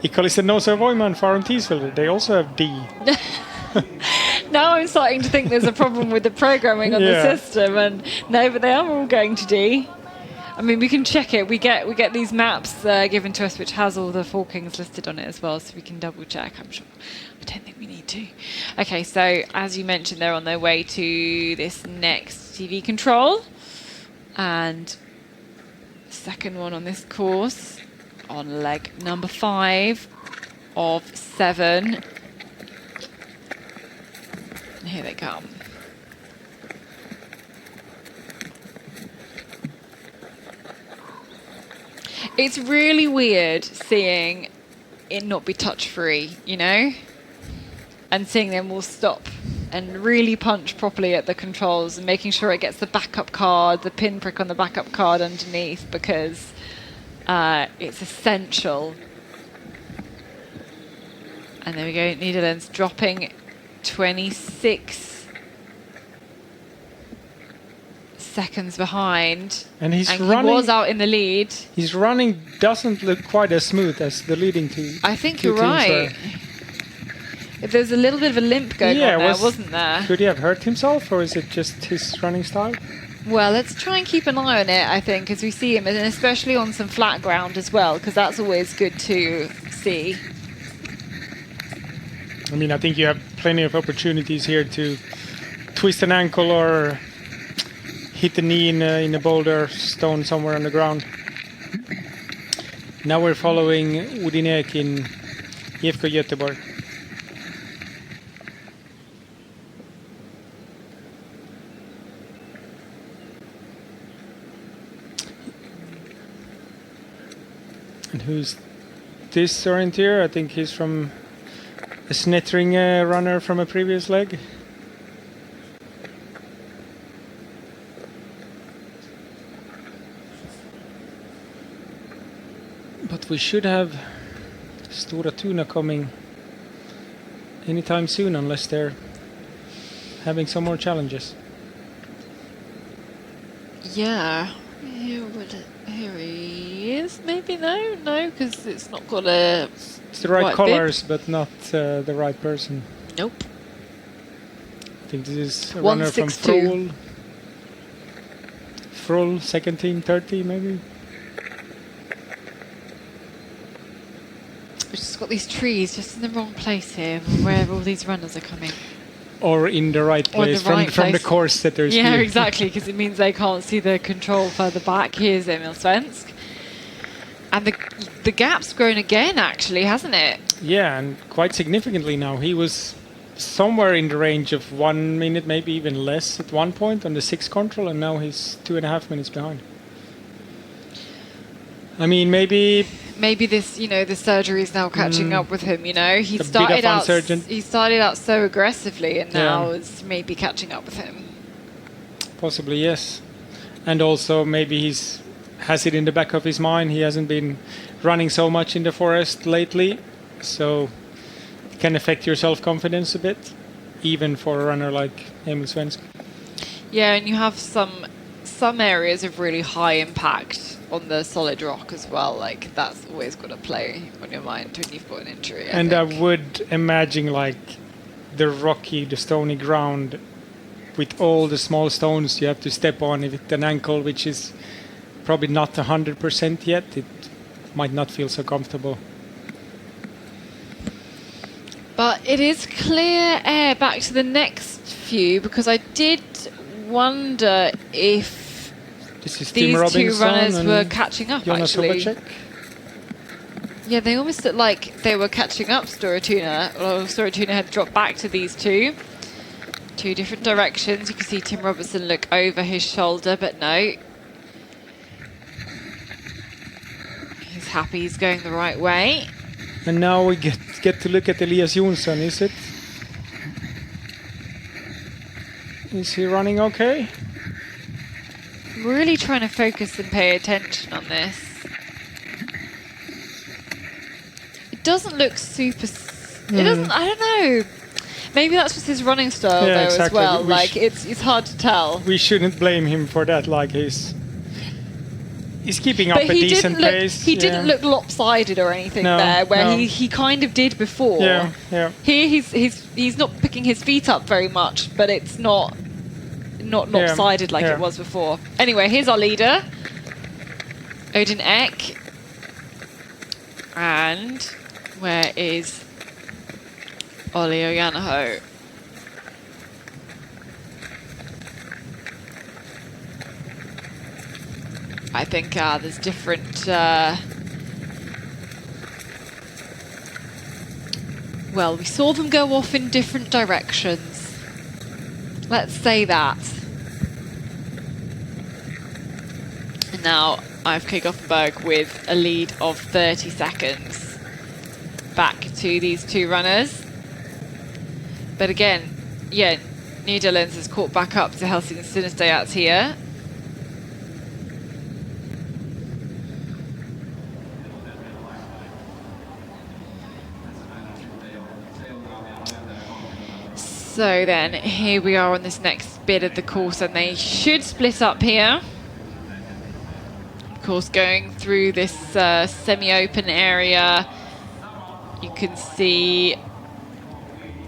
Ikalisten Nosa Voiman Faron Tiesfelder, they also have D. Now I'm starting to think there's a problem with the programming on the system, and no, but they are all going to D. I mean, we can check it. We get these maps given to us, which has all the forkings listed on it as well, so we can double check. I'm sure. I don't think we need to. Okay, so as you mentioned, they're on their way to this next TV control, and second one on this course on leg number 5 of 7. And here they come. It's really weird seeing it not be touch-free, you know? And seeing them all stop and really punch properly at the controls and making sure it gets the backup card, the pinprick on the backup card underneath, because it's essential. And there we go, Netherlands dropping 26 seconds behind, and he was out in the lead. His running doesn't look quite as smooth as the leading two. I think you're right. There's a little bit of a limp going on there, wasn't there? Could he have hurt himself, or is it just his running style? Well, let's try and keep an eye on it, I think, as we see him, and especially on some flat ground as well, because that's always good to see. I mean, I think you have plenty of opportunities here to twist an ankle or hit the knee in a boulder stone somewhere on the ground. Now we're following Udinek in IFK Göteborg. And who's this orienteer? I think he's from a Snettering runner from a previous leg. But we should have Stora Tuna coming anytime soon, unless they're having some more challenges. Yeah, here he is. Maybe no, because it's not got a. It's the right colours, but not the right person. Nope. I think this is a runner from Frol. Frol, second team, third team, maybe. We've just got these trees just in the wrong place here, where all these runners are coming. Or in the right place, from the course setters. Yeah, exactly, because it means they can't see the control further back. Here's Emil Svensk. And the gap's grown again, actually, hasn't it? Yeah, and quite significantly now. He was somewhere in the range of 1 minute, maybe even less at one point on the 6 control, and now he's 2.5 minutes behind. I mean, maybe this, the surgery is now catching up with him. He started out so aggressively, and now it's maybe catching up with him. Possibly, yes. And also maybe he's has it in the back of his mind. He hasn't been running so much in the forest lately, so it can affect your self-confidence a bit, even for a runner like Emil Svensk. Yeah, and you have some areas of really high impact on the solid rock as well. Like, that's always got to play on your mind when you've got an injury. I would imagine, like, the stony ground with all the small stones you have to step on with an ankle, which is probably not 100% yet. It might not feel so comfortable. But it is clear air back to the next few, because I did wonder if these two runners were catching up, actually. Yeah, they almost looked like they were catching up Stora Tuna. Well, Stora Tuna had dropped back to these two different directions. You can see Tim Robertson look over his shoulder, but no. He's happy he's going the right way. And now we get to look at Elias Jonsson, is it? Is he running okay? Really trying to focus and pay attention on this. It doesn't look super... It doesn't... I don't know. Maybe that's just his running style, though, exactly. as well. Like, it's hard to tell. We shouldn't blame him for that. Like, he's He's keeping up a decent pace. He didn't look lopsided or anything there, where he kind of did before. Yeah, yeah. Here he's not picking his feet up very much, but it's not lopsided like it was before. Anyway, here's our leader, Odin Ek. And where is Olli Ojanaho? I think there's different... well, we saw them go off in different directions. Let's say that. And now IFK Gothenburg with a lead of 30 seconds back to these two runners. But again, yeah, Netherlands has caught back up to Helsingin Synnestad here. So then, here we are on this next bit of the course, and they should split up here. Of course, going through this semi-open area, you can see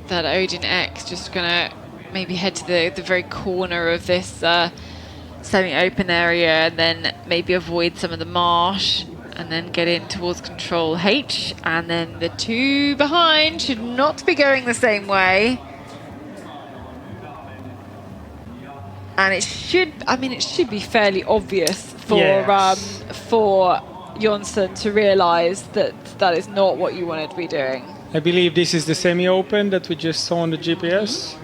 that Odin X just gonna maybe head to the very corner of this semi-open area, and then maybe avoid some of the marsh, and then get in towards Control H. And then the two behind should not be going the same way. And it should, I mean, it should be fairly obvious for Jonsson to realise that that is not what you wanted to be doing. I believe this is the semi-open that we just saw on the GPS.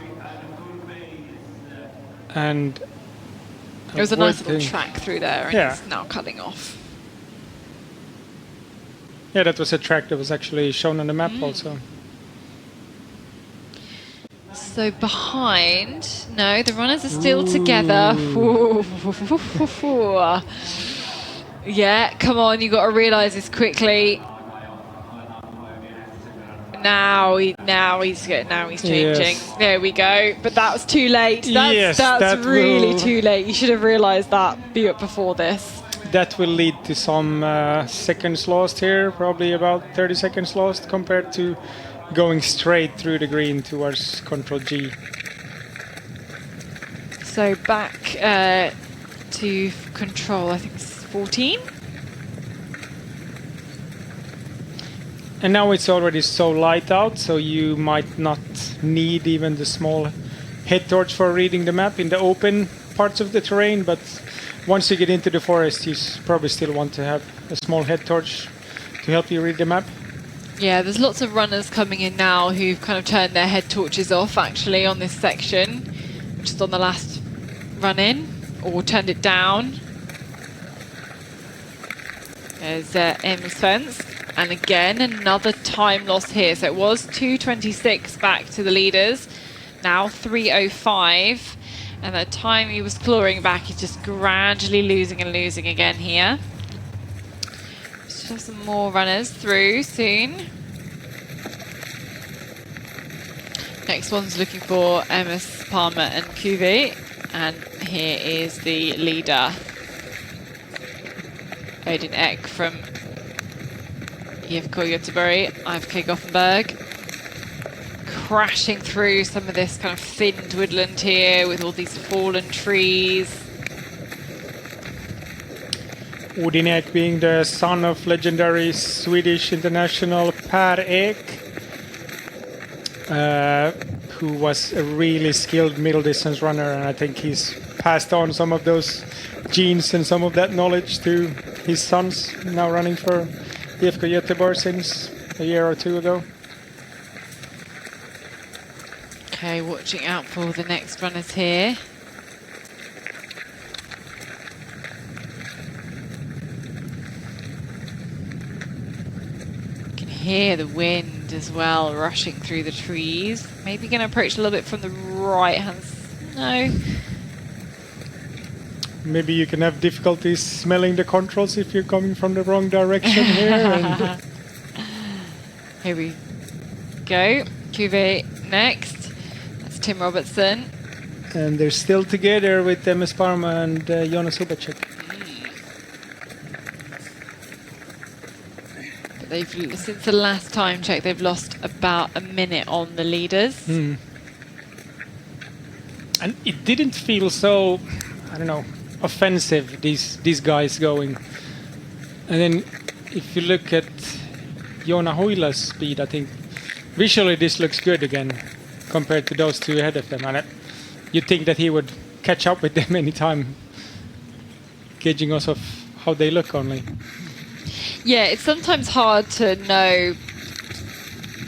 And there was a nice little track through there, and it's now cutting off. Yeah, that was a track that was actually shown on the map also. So behind, no, the runners are still together. Yeah, come on, you got to realise this quickly. Now he's changing. Yes. There we go. But that was too late. That's really too late. You should have realised that before this. That will lead to some seconds lost here, probably about 30 seconds lost compared to going straight through the green towards Control G. So back to Control, I think it's 14. And now it's already so light out, so you might not need even the small head torch for reading the map in the open parts of the terrain, but once you get into the forest, you probably still want to have a small head torch to help you read the map. Yeah, there's lots of runners coming in now who've kind of turned their head torches off actually on this section, just on the last run in, or turned it down. There's Emil Svensk, and again another time lost here. So it was 2:26 back to the leaders, now 3:05, and the time he was clawing back is just gradually losing and losing again here. Just some more runners through soon. Next one's looking for MS Palmer and QV, and here is the leader, Odin Ek from IFK Göteborg, IFK Gothenburg, crashing through some of this kind of thinned woodland here with all these fallen trees. Odin Ek being the son of legendary Swedish international Per Ek, who was a really skilled middle distance runner, and I think he's passed on some of those genes and some of that knowledge to his sons, now running for IFK Göteborg since a year or two ago. Okay, watching out for the next runners here. Hear the wind as well rushing through the trees. Maybe going to approach a little bit from the right hand. No. Maybe you can have difficulties smelling the controls if you're coming from the wrong direction here. And here we go. QV next. That's Tim Robertson. And they're still together with MS Parma and Jonas Hubacek. since the last time check, they've lost about a minute on the leaders. And it didn't feel so, I don't know, offensive, these guys going. And then if you look at Joona Huila's speed, I think visually this looks good again compared to those two ahead of them. And you'd think that he would catch up with them anytime, gauging us of how they look only. Yeah, it's sometimes hard to know,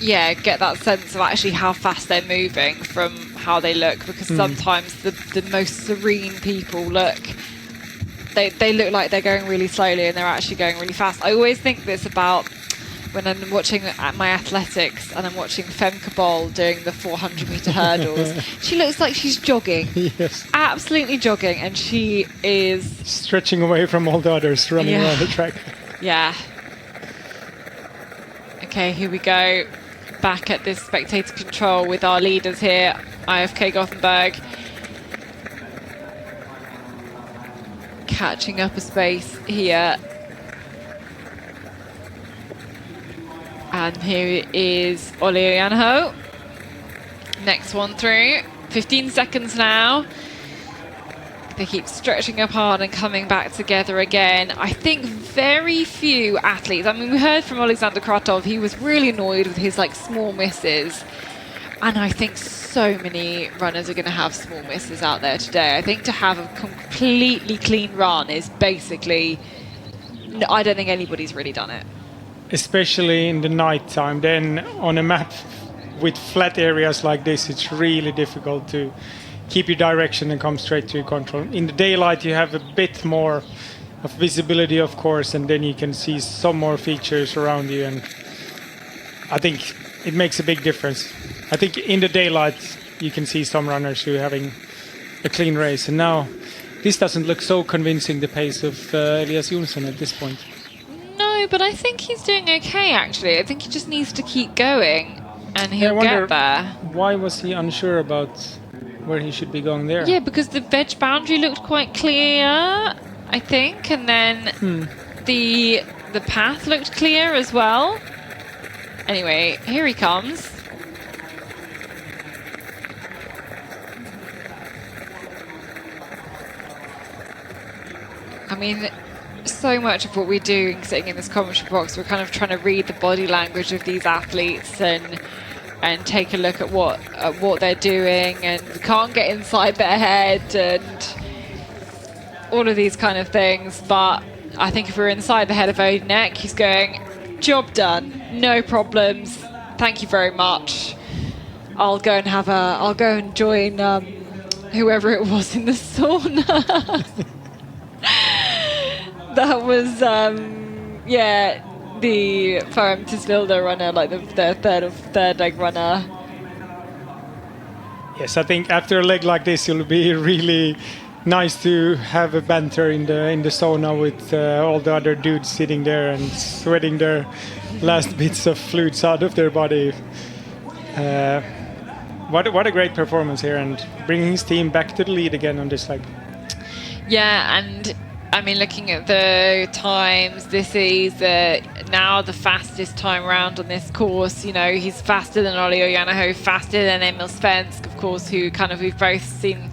get that sense of actually how fast they're moving from how they look, because sometimes the most serene people look, they look like they're going really slowly and they're actually going really fast. I always think this about when I'm watching my athletics and I'm watching Femke Bol doing the 400-meter hurdles. She looks like she's jogging. Yes. Absolutely jogging, and she is stretching away from all the others running around the track. Yeah. Okay, here we go. Back at this spectator control with our leaders here, IFK Gothenburg. Catching up a space here. And here is Olli Janho. Next one through. 15 seconds now. They keep stretching apart and coming back together again. I think very few athletes, I mean, we heard from Alexander Kratov, he was really annoyed with his small misses. And I think so many runners are going to have small misses out there today. I think to have a completely clean run is basically, I don't think anybody's really done it. Especially in the night time. Then on a map with flat areas like this, it's really difficult to keep your direction and come straight to your control. In the daylight, you have a bit more of visibility, of course, and then you can see some more features around you. And I think it makes a big difference. I think in the daylight, you can see some runners who are having a clean race. And now, this doesn't look so convincing, the pace of Elias Jonsson at this point. No, but I think he's doing okay, actually. I think he just needs to keep going, and he'll get there. Why was he unsure about where he should be going there? Yeah, because the veg boundary looked quite clear, I think, and then the path looked clear as well. Anyway, here he comes. I mean, so much of what we do sitting in this commentary box, we're kind of trying to read the body language of these athletes and take a look at what they're doing, and we can't get inside their head and all of these kind of things. But I think if we're inside the head of Odenek, he's going, job done, no problems, thank you very much. I'll go and join whoever it was in the sauna. That was, the Farm-Tisvilde runner, the third leg runner. Yes, I think after a leg like this, it'll be really nice to have a banter in the sauna with all the other dudes sitting there and sweating their last bits of fluids out of their body. What a great performance here, and bringing his team back to the lead again on this leg. Yeah, and I mean, looking at the times, this is now the fastest time round on this course. You know, he's faster than Olli Janho, faster than Emil Svensk, of course, who we've both seen.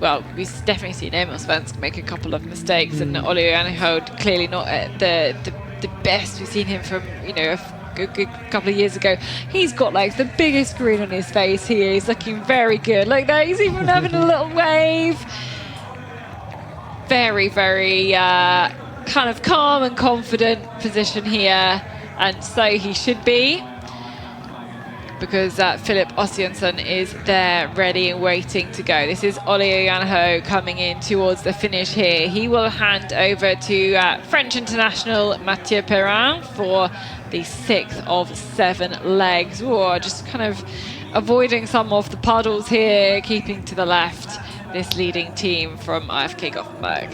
Well, we've definitely seen Emil Svensk make a couple of mistakes, and Olli Janho clearly not at the best. We've seen him from, a good couple of years ago. He's got the biggest grin on his face here. He's looking very good. Look there, he's even having a little wave. Very, very kind of calm and confident position here, and so he should be, because Filip Ossiansson is there ready and waiting to go. This is Olli Janho coming in towards the finish here. He will hand over to French international Mathieu Perrin for the 6th of 7 legs. Ooh, just kind of avoiding some of the puddles here, keeping to the left. This leading team from IFK Gothenburg.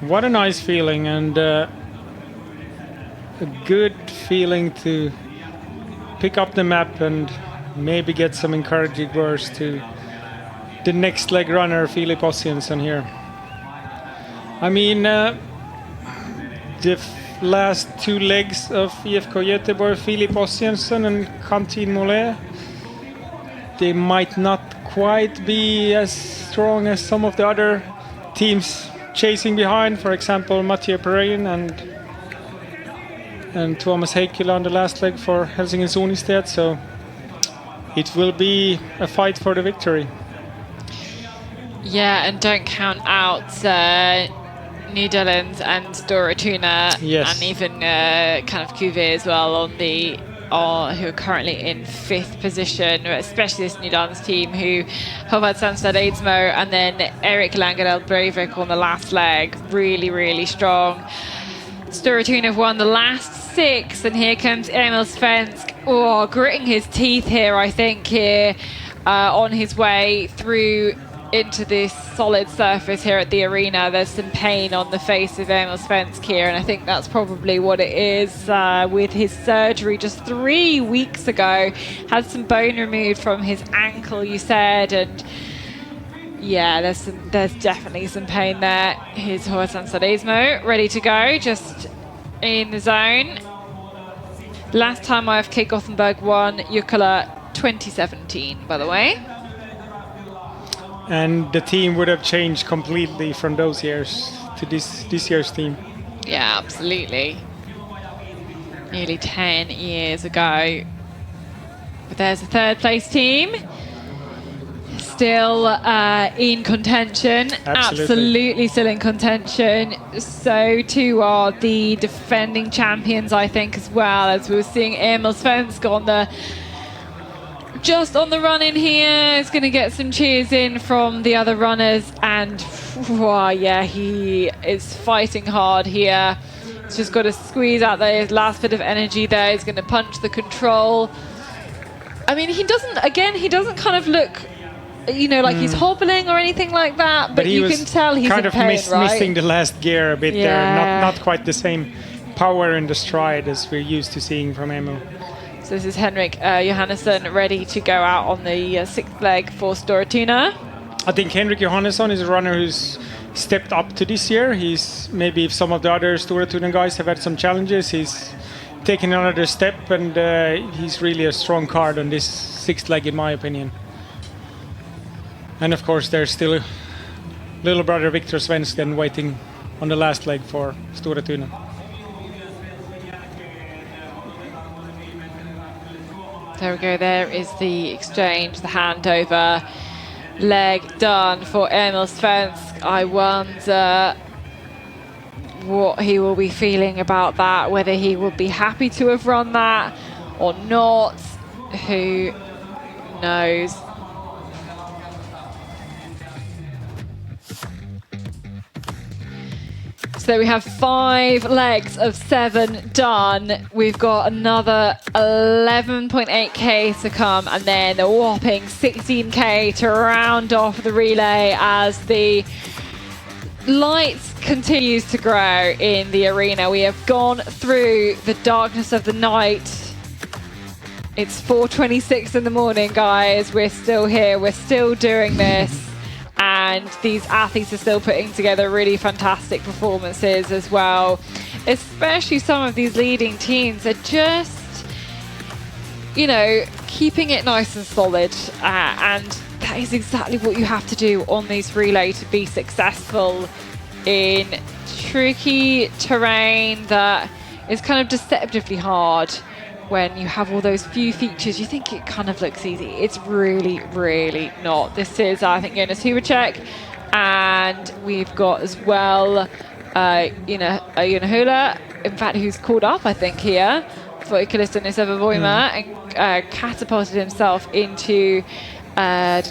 What a nice feeling, and a good feeling to pick up the map and maybe get some encouraging words to the next leg runner, Filip Ossiansson here. I mean, the last two legs of IFK Göteborg, Filip Ossiansson and Quentin Mollet, they might not quite be as strong as some of the other teams chasing behind. For example, Mathieu Perrin and Thomas Heikkila on the last leg for Helsingin Sonisted. So it will be a fight for the victory. Yeah, and don't count out Netherlands and Dorotuna, Yes. and even kind of Cuvée as well on the who are currently in 5th position, especially this Netherlands team who Håvard Sandstad Eidsmo and then Erik Langerel Breivik on the last leg. Really, really strong. Storotuna have won the last 6, and here comes Emil Svensk. Oh, gritting his teeth here, I think, here on his way through into this solid surface here at the arena. There's some pain on the face of Emil Svensk here, and I think that's probably what it is with his surgery just 3 weeks ago. Had some bone removed from his ankle, you said, and yeah, there's definitely some pain there. Here's Håvard Sandstad Eidsmo, ready to go, just in the zone. Last time IFK Gothenburg won Jukola 2017, by the way. And the team would have changed completely from those years to this year's team. Yeah, absolutely. Nearly 10 years ago. But there's a 3rd place team. Still in contention. Absolutely still in contention. So too are the defending champions, I think, as well, as we were seeing Emil Svensk on the just on the run in here. Is going to get some cheers in from the other runners, and wow, yeah, he is fighting hard here. He's just got to squeeze out the last bit of energy there. He's going to punch the control. I mean, he doesn't kind of look, you know, like he's hobbling or anything like that, but you can tell he's kind in pain, of right? missing the last gear a bit there. Not quite the same power in the stride as we're used to seeing from Emil. So this is Henrik Johannesson ready to go out on the 6th leg for Storotuna. I think Henrik Johannesson is a runner who's stepped up to this year. He's maybe, if some of the other Storotuna guys have had some challenges, he's taken another step, and he's really a strong card on this 6th leg, in my opinion. And of course, there's still little brother Victor Svensson waiting on the last leg for Storotuna. There we go, there is the exchange, the handover. Leg done for Emil Svensk. I wonder what he will be feeling about that, whether he will be happy to have run that or not. Who knows? So we have 5 legs of 7 done. We've got another 11.8k to come, and then a whopping 16k to round off the relay as the lights continues to grow in the arena. We have gone through the darkness of the night. It's 4:26 in the morning, guys. We're still here. We're still doing this. And these athletes are still putting together really fantastic performances as well. Especially some of these leading teams are just, you know, keeping it nice and solid. And that is exactly what you have to do on these relay to be successful in tricky terrain that is kind of deceptively hard. When you have all those few features, you think it kind of looks easy. It's really, really not. This is, I think, Jonas Hubacek, and we've got as well, Jukola, in fact, who's called up, I think, here for Ikalista Niseva Voima, and catapulted himself into a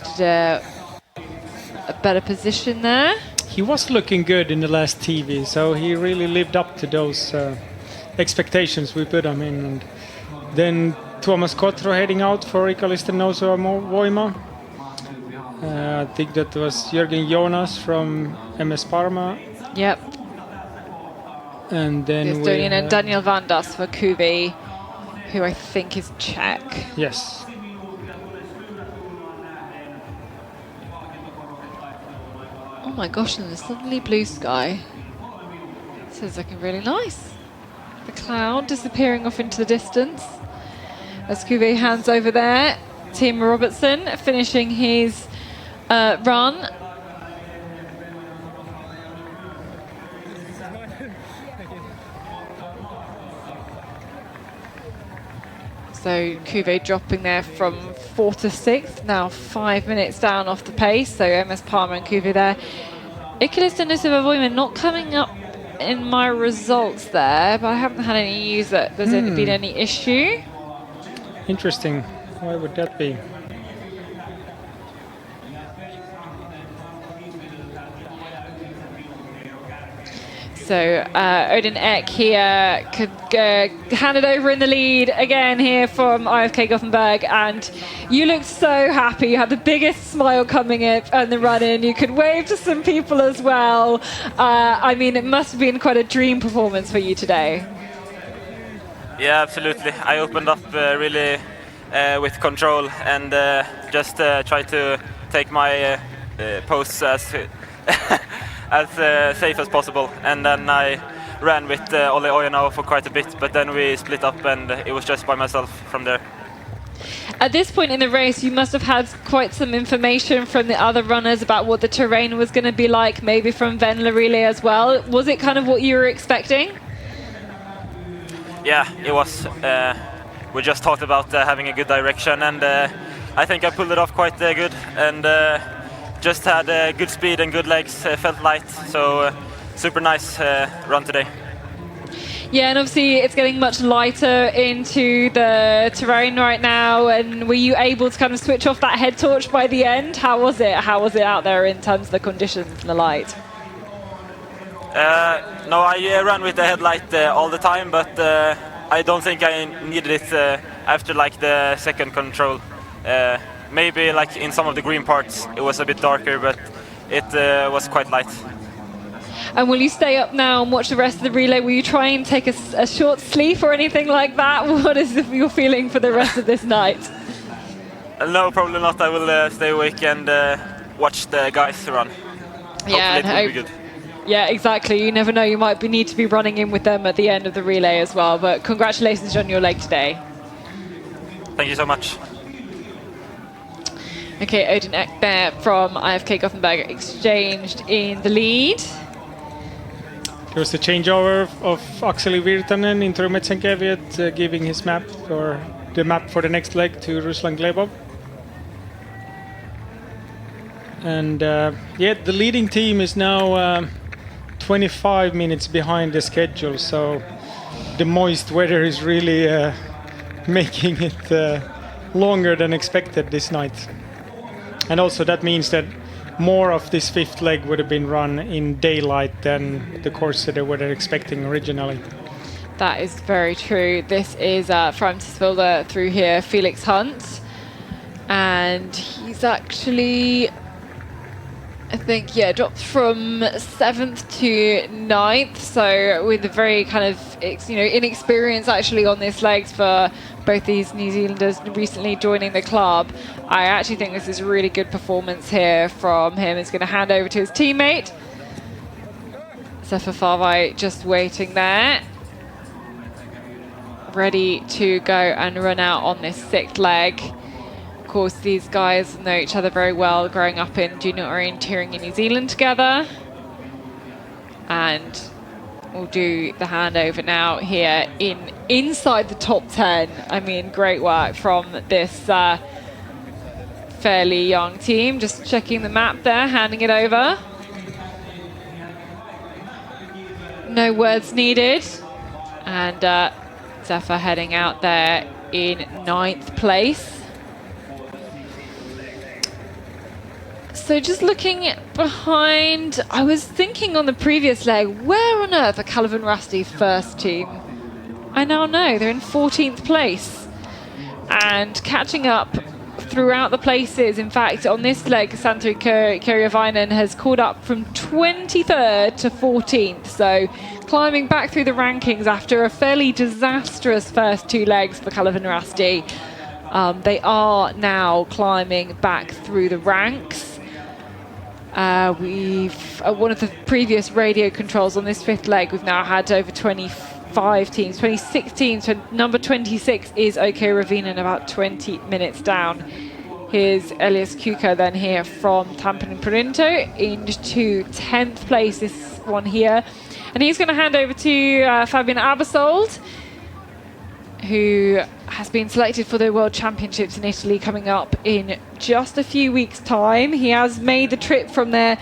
better position there. He was looking good in the last TV, so he really lived up to those expectations we put him in. And then Thomas Kotro heading out for Ikalista Niseva Voima. I think that was Jürgen Jonas from MS Parma. Yep. And then Estonian and Daniel Vandas for Kubi, who I think is Czech. my gosh, and the suddenly blue sky. This is looking really nice. The cloud disappearing off into the distance. As Kuve hands over there, Tim Robertson finishing his run. So Kuve dropping there from 4th to 6th, now 5 minutes down off the pace. So MS Palmer and Kuve there. Ikilis and Nusivavoiman not coming up in my results there, but I haven't had any news that there's been any issue. Interesting. Why would that be? So Odin Ek here could hand it over in the lead again here from IFK Gothenburg, and you looked so happy. You had the biggest smile coming in on the run-in. You could wave to some people as well. I mean, it must have been quite a dream performance for you today. Yeah, absolutely. I opened up really with control and just tried to take my posts as as safe as possible, and then I ran with Ole Ojanau for quite a bit, but then we split up and it was just by myself from there. At this point in the race, you must have had quite some information from the other runners about what the terrain was going to be like, maybe from Venla Relay as well. Was it kind of what you were expecting? Yeah, it was. We just talked about having a good direction, and I think I pulled it off quite good, and just had good speed and good legs, felt light, so super nice run today. Yeah, and obviously it's getting much lighter into the terrain right now, and were you able to kind of switch off that head torch by the end? How was it? How was it out there in terms of the conditions and the light? No, I ran with the headlight all the time, but I don't think I needed it after like the second control. Maybe like in some of the green parts it was a bit darker, but it was quite light. And will you stay up now and watch the rest of the relay? Will you try and take a short sleep or anything like that? What is your feeling for the rest of this night? No, probably not. I will stay awake and watch the guys run. Yeah, hopefully it will be good. Yeah, exactly. You never know. You might need to be running in with them at the end of the relay as well. But congratulations on your leg today. Thank you so much. Okay, Odin Ek there from IFK Gothenburg exchanged in the lead. There was a changeover of Akseli Virtanen into Metsenkeviet, giving his map or the map for the next leg to Ruslan Glebov. And yeah, the leading team is now 25 minutes behind the schedule, so the moist weather is really making it longer than expected this night. And also that means that more of this fifth leg would have been run in daylight than the course that they were expecting originally. That is very true. This is Francis Wilder through here, Felix Hunt. And he's actually, I think, yeah, dropped from 7th to 9th. So with a very kind of, inexperience actually on this legs for both these New Zealanders recently joining the club. I actually think this is a really good performance here from him. He's going to hand over to his teammate. Sefa Farvai just waiting there, ready to go and run out on this sixth leg. Of course, these guys know each other very well, growing up in junior orienteering in New Zealand together. And we'll do the handover now here inside the top 10. I mean, great work from this fairly young team. Just checking the map there, handing it over. No words needed. And Zephyr heading out there in 9th place. So just looking behind, I was thinking on the previous leg, where on earth are Calvin Rusty's first team? I now know, they're in 14th place. And catching up throughout the places. In fact, on this leg, Santeri Kirjavainen has caught up from 23rd to 14th. So climbing back through the rankings after a fairly disastrous first two legs for Calvin Rusty. They are now climbing back through the ranks. We've one of the previous radio controls on this fifth leg. We've now had over 25 teams, 26 teams. So number 26 is OK Ravinen, about 20 minutes down. Here's Elias Kuka then here from Tampere Printo into 10th place, this one here. And he's going to hand over to Fabian Abersold, who has been selected for the World Championships in Italy coming up in just a few weeks' time. He has made the trip from their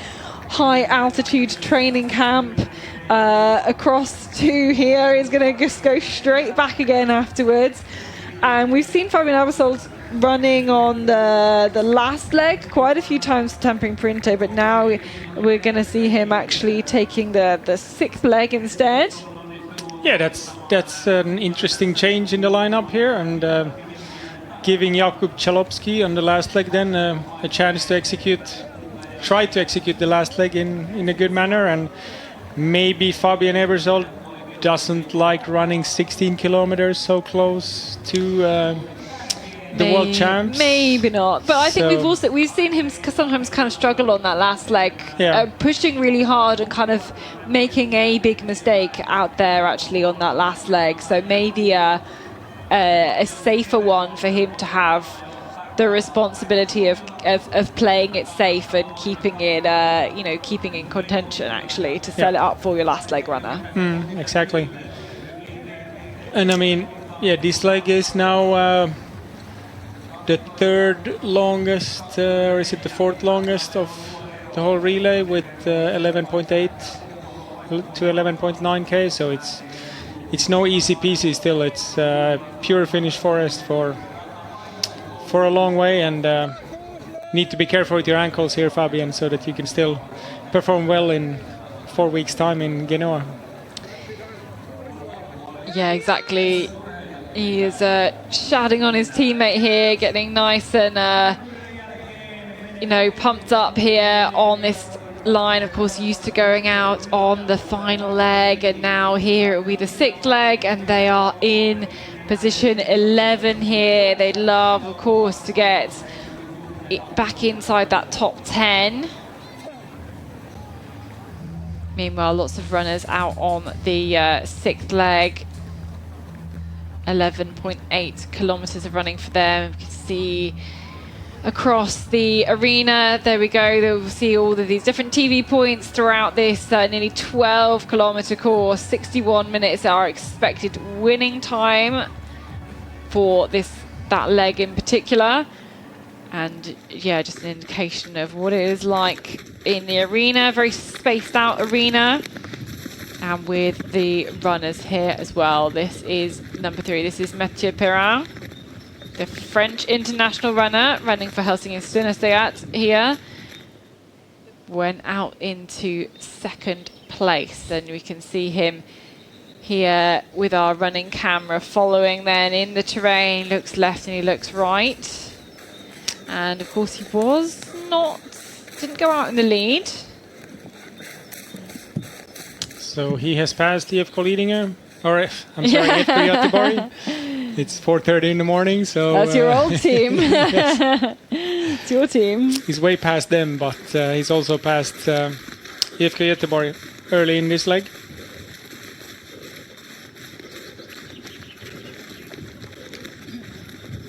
high altitude training camp across to here. He's going to just go straight back again afterwards. And we've seen Fabian Abersold running on the last leg quite a few times to Tampere Printo, but now we're going to see him actually taking the sixth leg instead. Yeah, that's an interesting change in the lineup here, and giving Jakub Chalopsky on the last leg then a chance to try to execute the last leg in a good manner. And maybe Fabian Abersold doesn't like running 16 kilometers so close to the world champs. Maybe not, but I think we've seen him sometimes kind of struggle on that last leg, pushing really hard and kind of making a big mistake out there actually on that last leg. So maybe a safer one for him to have the responsibility of playing it safe and keeping it keeping in contention actually to set it up for your last leg runner. Exactly. And I mean, this leg is now the third longest, or is it the fourth longest of the whole relay with 11.8 to 11.9k. So it's no easy peasy still. It's pure Finnish forest for a long way, and need to be careful with your ankles here, Fabian, so that you can still perform well in 4 weeks' time in Genoa. Yeah, exactly. He is shouting on his teammate here, getting nice and pumped up here on this line. Of course, used to going out on the final leg, and now here it will be the sixth leg, and they are in position 11 here. They'd love, of course, to get it back inside that top 10. Meanwhile, lots of runners out on the sixth leg. 11.8 kilometers of running for them. You can see across the arena, there we go, they'll see all of these different TV points throughout this nearly 12 kilometer course. 61 minutes are expected winning time for that leg in particular. And yeah, just an indication of what it is like in the arena, very spaced out arena. And with the runners here as well. This is number 3. This is Mathieu Perrin, the French international runner, running for Helsingin Sunnistejat here. Went out into second place. And we can see him here with our running camera following then in the terrain. Looks left and he looks right. And of course he didn't go out in the lead. So he has passed IFK Lidingö, or I'm sorry, IFK Göteborg. It's 4:30 in the morning, so... That's your old team. It's your team. He's way past them, but he's also passed IFK Göteborg early in this leg.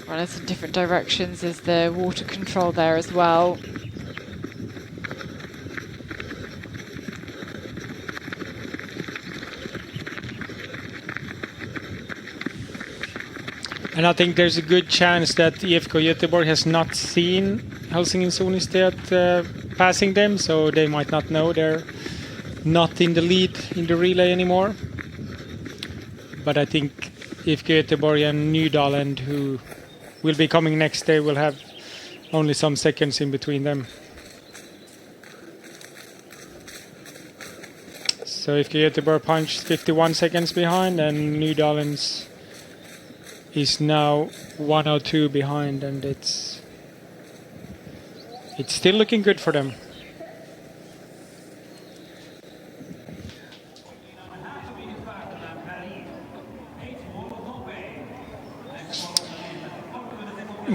Runners in different directions. There's the water control there as well. And I think there's a good chance that IFK Göteborg has not seen Helsingin Sunnistejat passing them, so they might not know they're not in the lead in the relay anymore. But I think IFK Göteborg and Nydalen, who will be coming next, they will have only some seconds in between them. So IFK Göteborg punched 51 seconds behind, and Nydalen's is now 102 behind, and it's still looking good for them.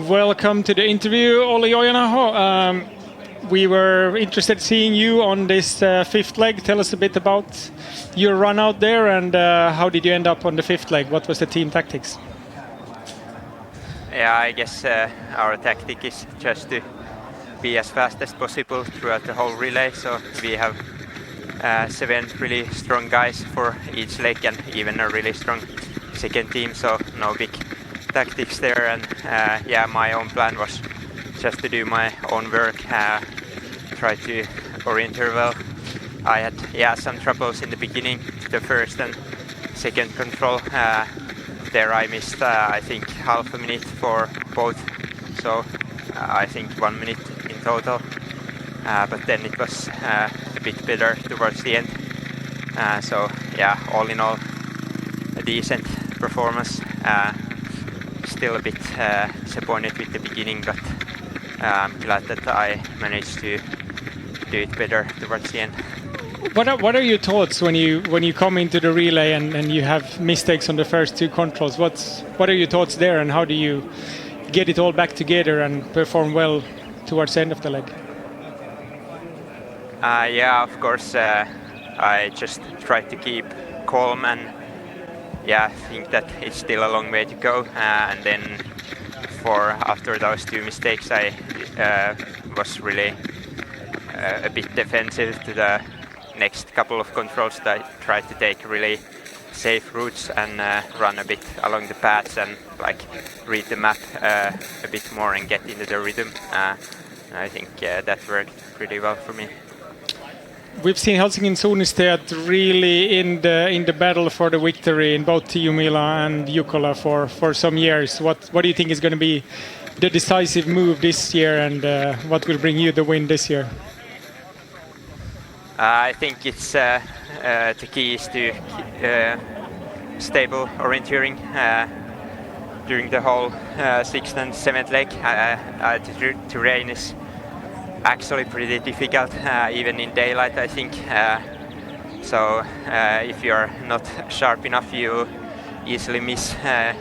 Welcome to the interview, Olli Ojanaho. we were interested in seeing you on this fifth leg. Tell us a bit about your run out there and how did you end up on the fifth leg? What was the team tactics? Yeah, I guess our tactic is just to be as fast as possible throughout the whole relay. So we have 7 really strong guys for each leg and even a really strong second team. So no big tactics there. And yeah, my own plan was just to do my own work, try to orienteer well. I had some troubles in the beginning, the first and second control. There I missed, I think, half a minute for both, so I think 1 minute in total. But then it was a bit better towards the end. So yeah, all in all, a decent performance. Still a bit disappointed with the beginning, but I'm glad that I managed to do it better towards the end. What are your thoughts when you come into the relay and you have mistakes on the first 2 controls? What are your thoughts there, and how do you get it all back together and perform well towards the end of the leg? Yeah, of course, I just try to keep calm and yeah, I think that it's still a long way to go. And then after those 2 mistakes, I was really a bit defensive to the next couple of controls. That I tried to take really safe routes and run a bit along the paths and like read the map a bit more and get into the rhythm. I think that worked pretty well for me. We've seen Helsingin Suunnistajat really in the battle for the victory in both Tiiumila and Jukola for some years. What do you think is going to be the decisive move this year, and what will bring you the win this year? I think it's the key is to stable orienteering during the whole 6th and 7th leg. The terrain is actually pretty difficult, even in daylight, I think. So if you're not sharp enough, you easily miss half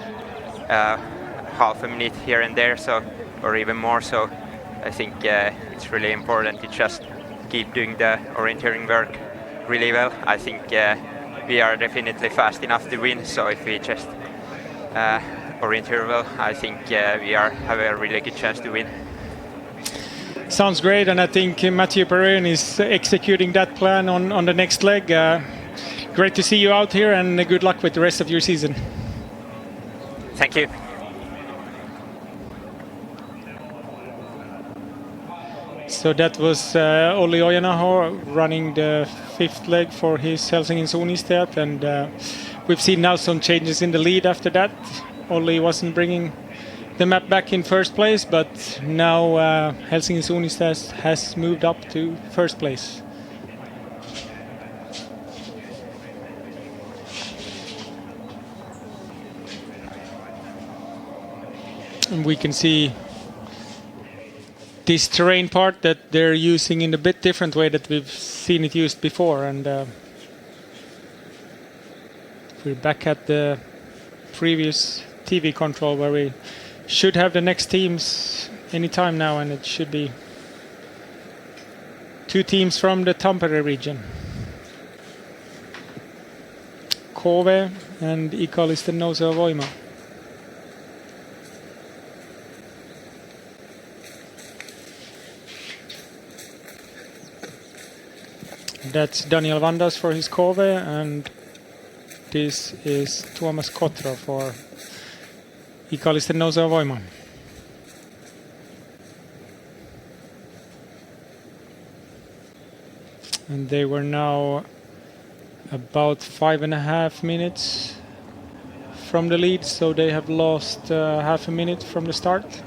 a minute here and there, or even more. So I think it's really important to just keep doing the orienteering work really well. I think we are definitely fast enough to win. So if we just orienteer well, I think we have a really good chance to win. Sounds great, and I think Mathieu Perrin is executing that plan on the next leg. Great to see you out here, and good luck with the rest of your season. Thank you. So that was Olli Ojanaho running the 5th leg for his Helsingin Suunnistajat, and we've seen now some changes in the lead after that. Olli wasn't bringing the map back in first place, but now Helsingin Suunnistajat has moved up to first place. And we can see this terrain part that they're using in a bit different way that we've seen it used before, and we're back at the previous TV control where we should have the next teams anytime now, and it should be 2 teams from the Tampere region. KV and Ikallisten Nouseva Voima. That's Daniel Vandas for his KV, and this is Tuomas Kotro for Ikallisten Nouseva Voima. And they were now about 5.5 minutes from the lead, so they have lost half a minute from the start.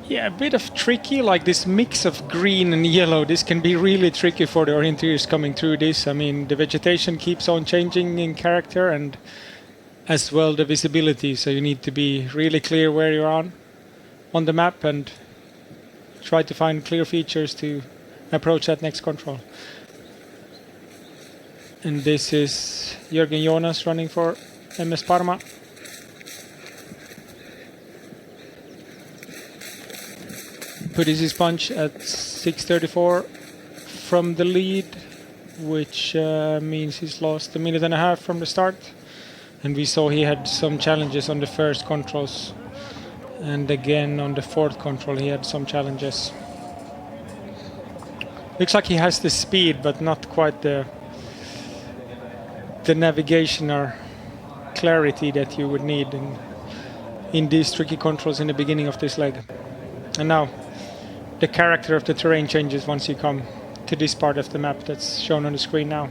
Yeah, a bit of tricky, like this mix of green and yellow. This can be really tricky for the orienteers coming through this. I mean, the vegetation keeps on changing in character, and as well the visibility. So you need to be really clear where you're on the map and try to find clear features to approach that next control. And this is Jürgen Jonas running for MS Parma. Put his punch at 6:34 from the lead, which means he's lost a minute and a half from the start. And we saw he had some challenges on the first controls. And again on the fourth control he had some challenges. Looks like he has the speed, but not quite the navigation or clarity that you would need in these tricky controls in the beginning of this leg. And now the character of the terrain changes once you come to this part of the map that's shown on the screen now.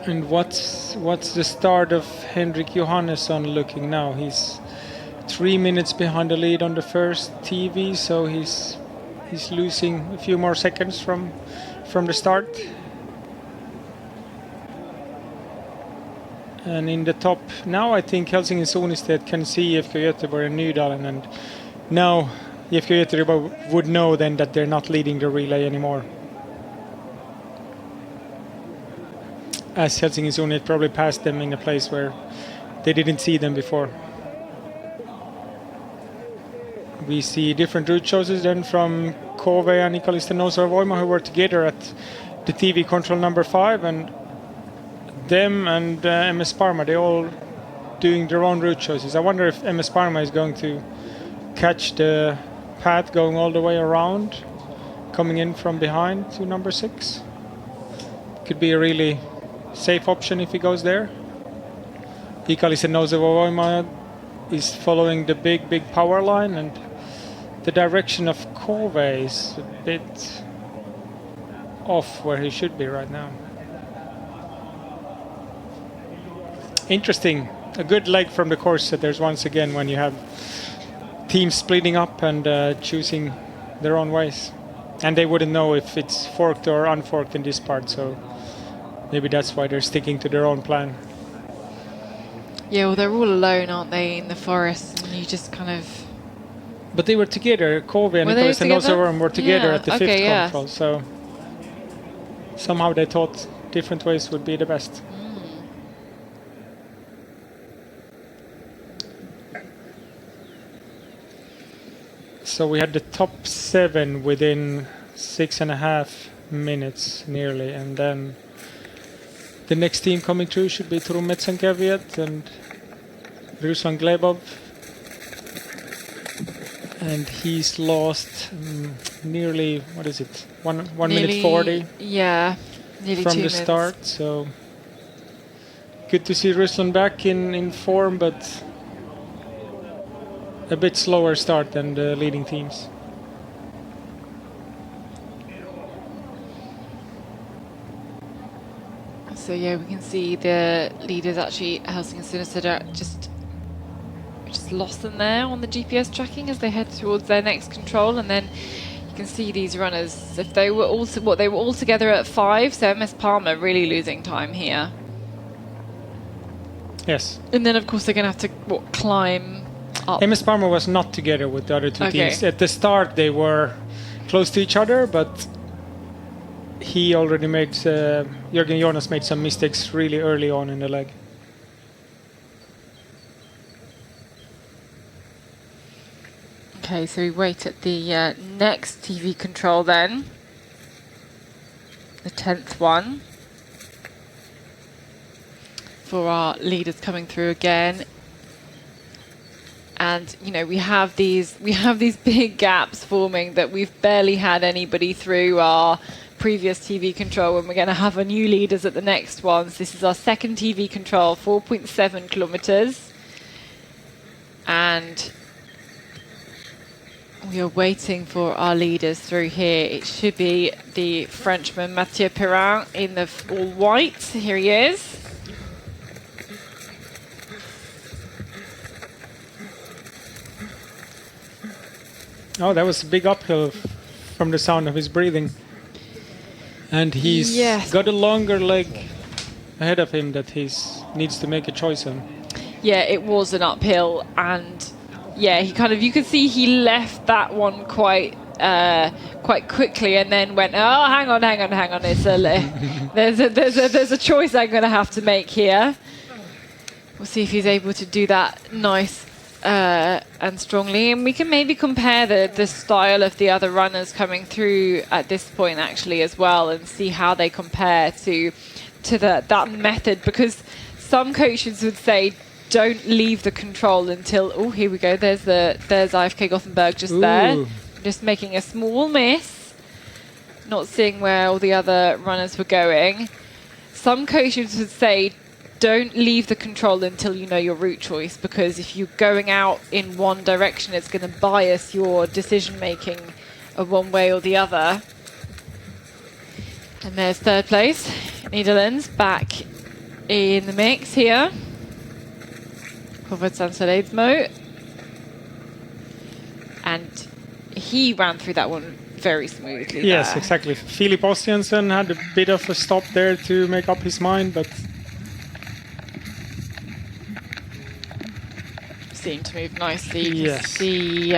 And what's the start of Henrik Johannesson looking now? He's 3 minutes behind the lead on the first TV, so he's losing a few more seconds from the start. And in the top now, I think Helsingin Sonistet can see IFK Göteborg and Nydalen, and now IFK Göteborg would know then that they're not leading the relay anymore. As Helsingin Sonistet probably passed them in a place where they didn't see them before. We see different route choices then from Kove and Ikalistenosov Voima, who were together at the TV control number 5, and them and MS Parma, they all doing their own route choices. I wonder if MS Parma is going to catch the path going all the way around, coming in from behind to number 6. Could be a really safe option if he goes there. Ikalistenosov Voima is following the big power line, and the direction of Kove is a bit off where he should be right now. Interesting. A good leg from the course that there's once again when you have teams splitting up and choosing their own ways. And they wouldn't know if it's forked or unforked in this part, so maybe that's why they're sticking to their own plan. Yeah, well, they're all alone, aren't they, in the forest? And you just kind of... But they were together. Kove and Ikalistenosov were together at the fifth control, so somehow they thought different ways would be the best. So we had the top 7 within 6.5 minutes nearly, and then the next team coming through should be Turun Metsankävijät and Ruslan Glebov. And he's lost nearly, what is it, 1 minute 40? Yeah, nearly from 2 the minutes. start. So good to see Ruslan back in form, but a bit slower start than the leading teams. So yeah, we can see the leaders actually, Helsingin Sonistet, are just lost them there on the GPS tracking as they head towards their next control. And then you can see these runners, if they were all they were all together at 5, so MS Parma really losing time here. Yes. And then of course they're going to have to climb up. MS Parma was not together with the other two teams. At the start they were close to each other, but he already made, Jürgen Jonas made some mistakes really early on in the leg. Okay, so we wait at the next TV control then. The 10th one. For our leaders coming through again. And you know, we have these big gaps forming that we've barely had anybody through our previous TV control, when we're going to have a new leaders at the next ones. This is our second TV control, 4.7 kilometers. And we are waiting for our leaders through here. It should be the Frenchman Mathieu Perrin in the all white. Here he is. Oh, that was a big uphill from the sound of his breathing. And he's got a longer leg ahead of him that he needs to make a choice on. Yeah, it was an uphill, and yeah, he kind of, you could see he left that one quite quickly, and then went, oh, hang on, it's there's a choice I'm going to have to make here. We'll see if he's able to do that nice and strongly, and we can maybe compare the style of the other runners coming through at this point actually as well, and see how they compare to that method, because some coaches would say don't leave the control until, oh, here we go, there's IFK Gothenburg just there, just making a small miss, not seeing where all the other runners were going. Some coaches would say don't leave the control until you know your route choice, because if you're going out in one direction, it's going to bias your decision making of one way or the other. And there's third place, Netherlands back in the mix here. Covered Sansaledmo. And he ran through that one very smoothly. Yes, there. exactly. Filip Ossiansen had a bit of a stop there to make up his mind, but seemed to move nicely. You yes. can see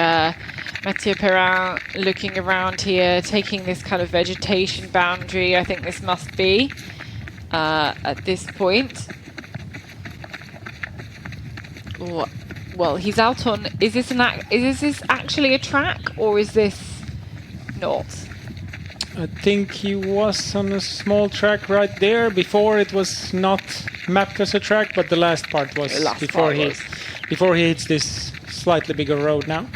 Mathieu Perrin looking around here, taking this kind of vegetation boundary. I think this must be at this point. Well, he's out on. Is this actually a track, or is this not? I think he was on a small track right there. Before it was not mapped as a track, but the last part was before he hits this slightly bigger road now.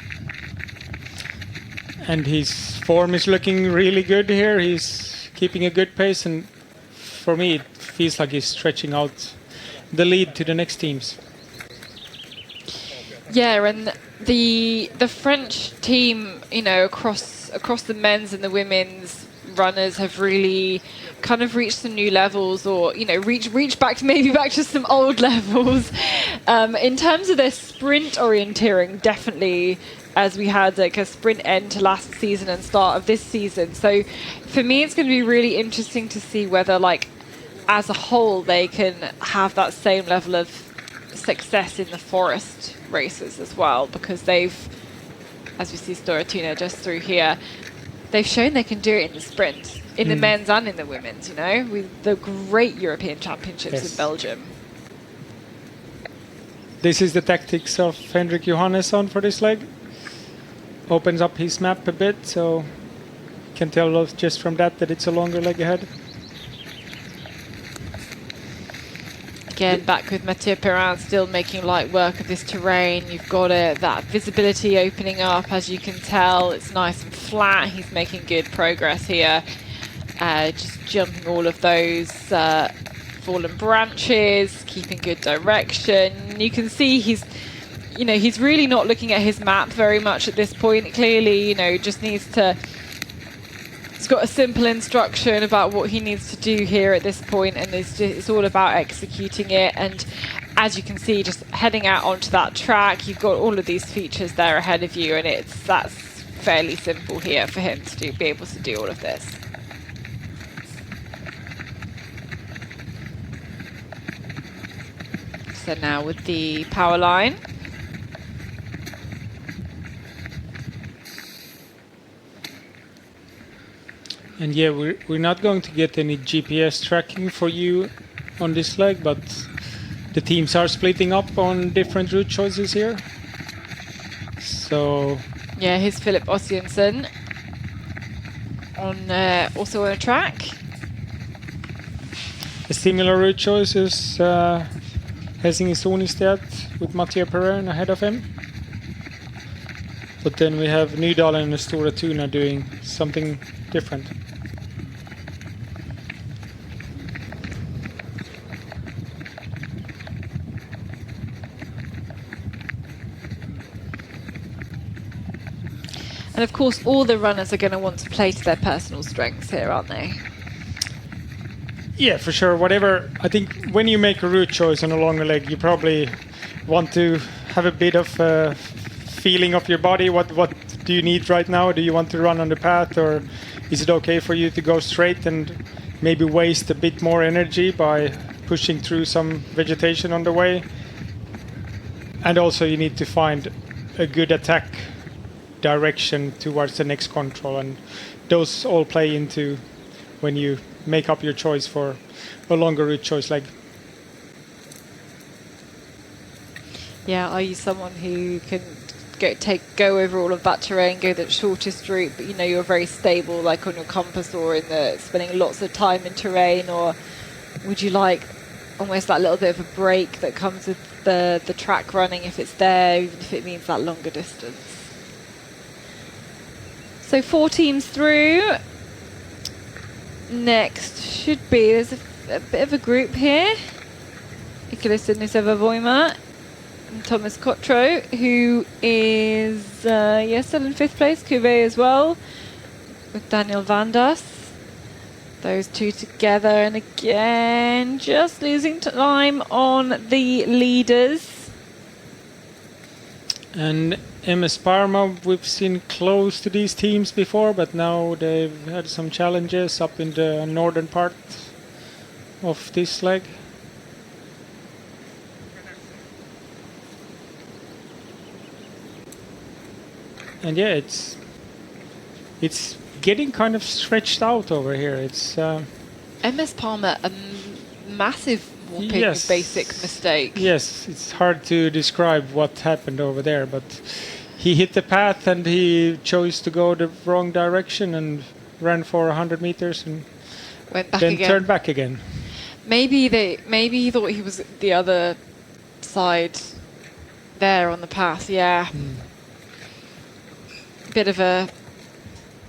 And his form is looking really good here. He's keeping a good pace, and for me it feels like he's stretching out the lead to the next teams. Yeah, and the French team, you know, across the men's and the women's runners have really kind of reached some new levels, or you know, reach back to some old levels. In terms of their sprint orienteering, definitely, as we had like a sprint end to last season and start of this season. So for me, it's going to be really interesting to see whether, like, as a whole, they can have that same level of success in the forest races as well, because they've, as we see Storatuna just through here, they've shown they can do it in the sprint, in the men's and in the women's, you know, with the great European Championships in Belgium. This is the tactics of Henrik Johannesson for this leg. Opens up his map a bit, so you can tell just from that it's a longer leg ahead. Again, back with Mathieu Perrin, still making light work of this terrain. You've got that visibility opening up, as you can tell. It's nice and flat. He's making good progress here. Just jumping all of those fallen branches, keeping good direction. You can see he's really not looking at his map very much at this point. Clearly, you know, just needs to... He's got a simple instruction about what he needs to do here at this point, and it's all about executing it. And as you can see, just heading out onto that track, you've got all of these features there ahead of you, and that's fairly simple here for him to be able to do all of this. So now with the power line. And yeah, we're not going to get any GPS tracking for you on this leg, but the teams are splitting up on different route choices here. So yeah, here's Filip Ossiansen on also on a track. A similar route choice is Helsingin-Sonisted with Mathieu Perrin ahead of him. But then we have Nydalen and Storatuna doing something different. And of course, all the runners are going to want to play to their personal strengths here, aren't they? Yeah, for sure. Whatever. I think when you make a route choice on a longer leg, you probably want to have a bit of a feeling of your body. What do you need right now? Do you want to run on the path, or is it okay for you to go straight and maybe waste a bit more energy by pushing through some vegetation on the way? And also you need to find a good attack direction towards the next control, and those all play into when you make up your choice for a longer route choice leg. Yeah, are you someone who can go over all of that terrain, go the shortest route, but you know you're very stable, like on your compass or in the spending lots of time in terrain, or would you like almost that little bit of a break that comes with the track running if it's there, even if it means that longer distance? So 4 teams through. Next should be, there's a bit of a group here. Icarus Niseva-Voima and Thomas Cotro, who is still in 5th place, Cuvée as well, with Daniel Vandas. Those two together, and again, just losing time on the leaders. And MS Parma, we've seen close to these teams before, but now they've had some challenges up in the northern part of this leg. And yeah, it's getting kind of stretched out over here. It's MS Palmer, a massive whopping basic mistake. Yes, it's hard to describe what happened over there, but he hit the path and he chose to go the wrong direction and ran for 100 meters and went back then again. turned back again. Maybe he thought he was the other side there on the path. Yeah. Bit of a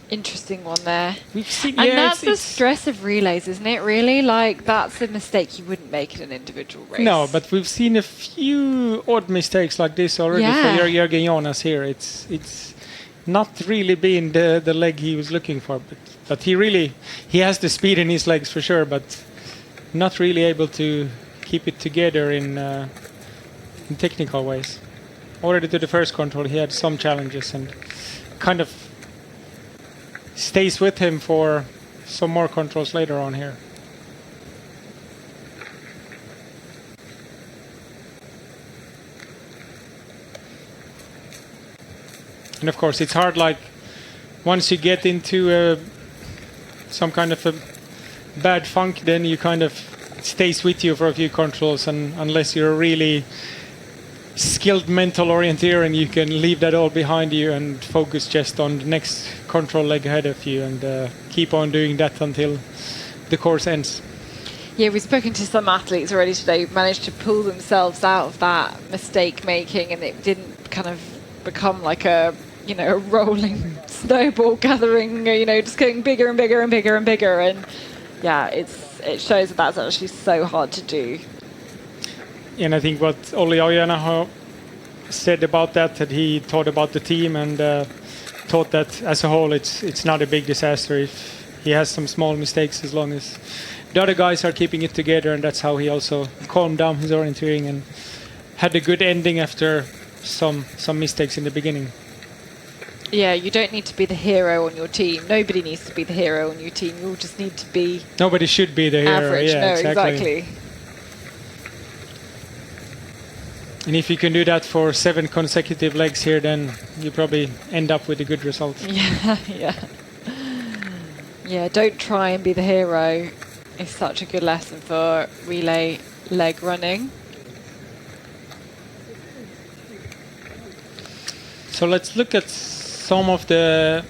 interesting one there. We've seen, and that's the stress of relays, isn't it, really? Like, that's a mistake you wouldn't make in an individual race. No, but we've seen a few odd mistakes like this already for Jörgen Jonas here. It's not really been the leg he was looking for, but he has the speed in his legs for sure, but not really able to keep it together in technical ways. Already to the first control he had some challenges and kind of stays with him for some more controls later on here. And of course it's hard, like once you get into some kind of a bad funk, then you kind of stays with you for a few controls, and unless you're really skilled mental orienteer and you can leave that all behind you and focus just on the next control leg ahead of you and keep on doing that until the course ends. Yeah, we've spoken to some athletes already today who managed to pull themselves out of that mistake making, and it didn't kind of become like a rolling snowball gathering, just getting bigger and bigger and bigger and bigger. And yeah, it shows that that's actually so hard to do. And I think what Olli Ojanaho said about that he thought about the team and thought that as a whole it's not a big disaster if he has some small mistakes, as long as the other guys are keeping it together, and that's how he also calmed down his orienteering and had a good ending after some mistakes in the beginning. Yeah, you don't need to be the hero on your team. Nobody needs to be the hero on your team. You all just need to be... Nobody should be the hero. Average. Yeah, no, exactly. And if you can do that for 7 consecutive legs here, then you probably end up with a good result. Yeah, don't try and be the hero. It's such a good lesson for relay leg running. So let's look at some of the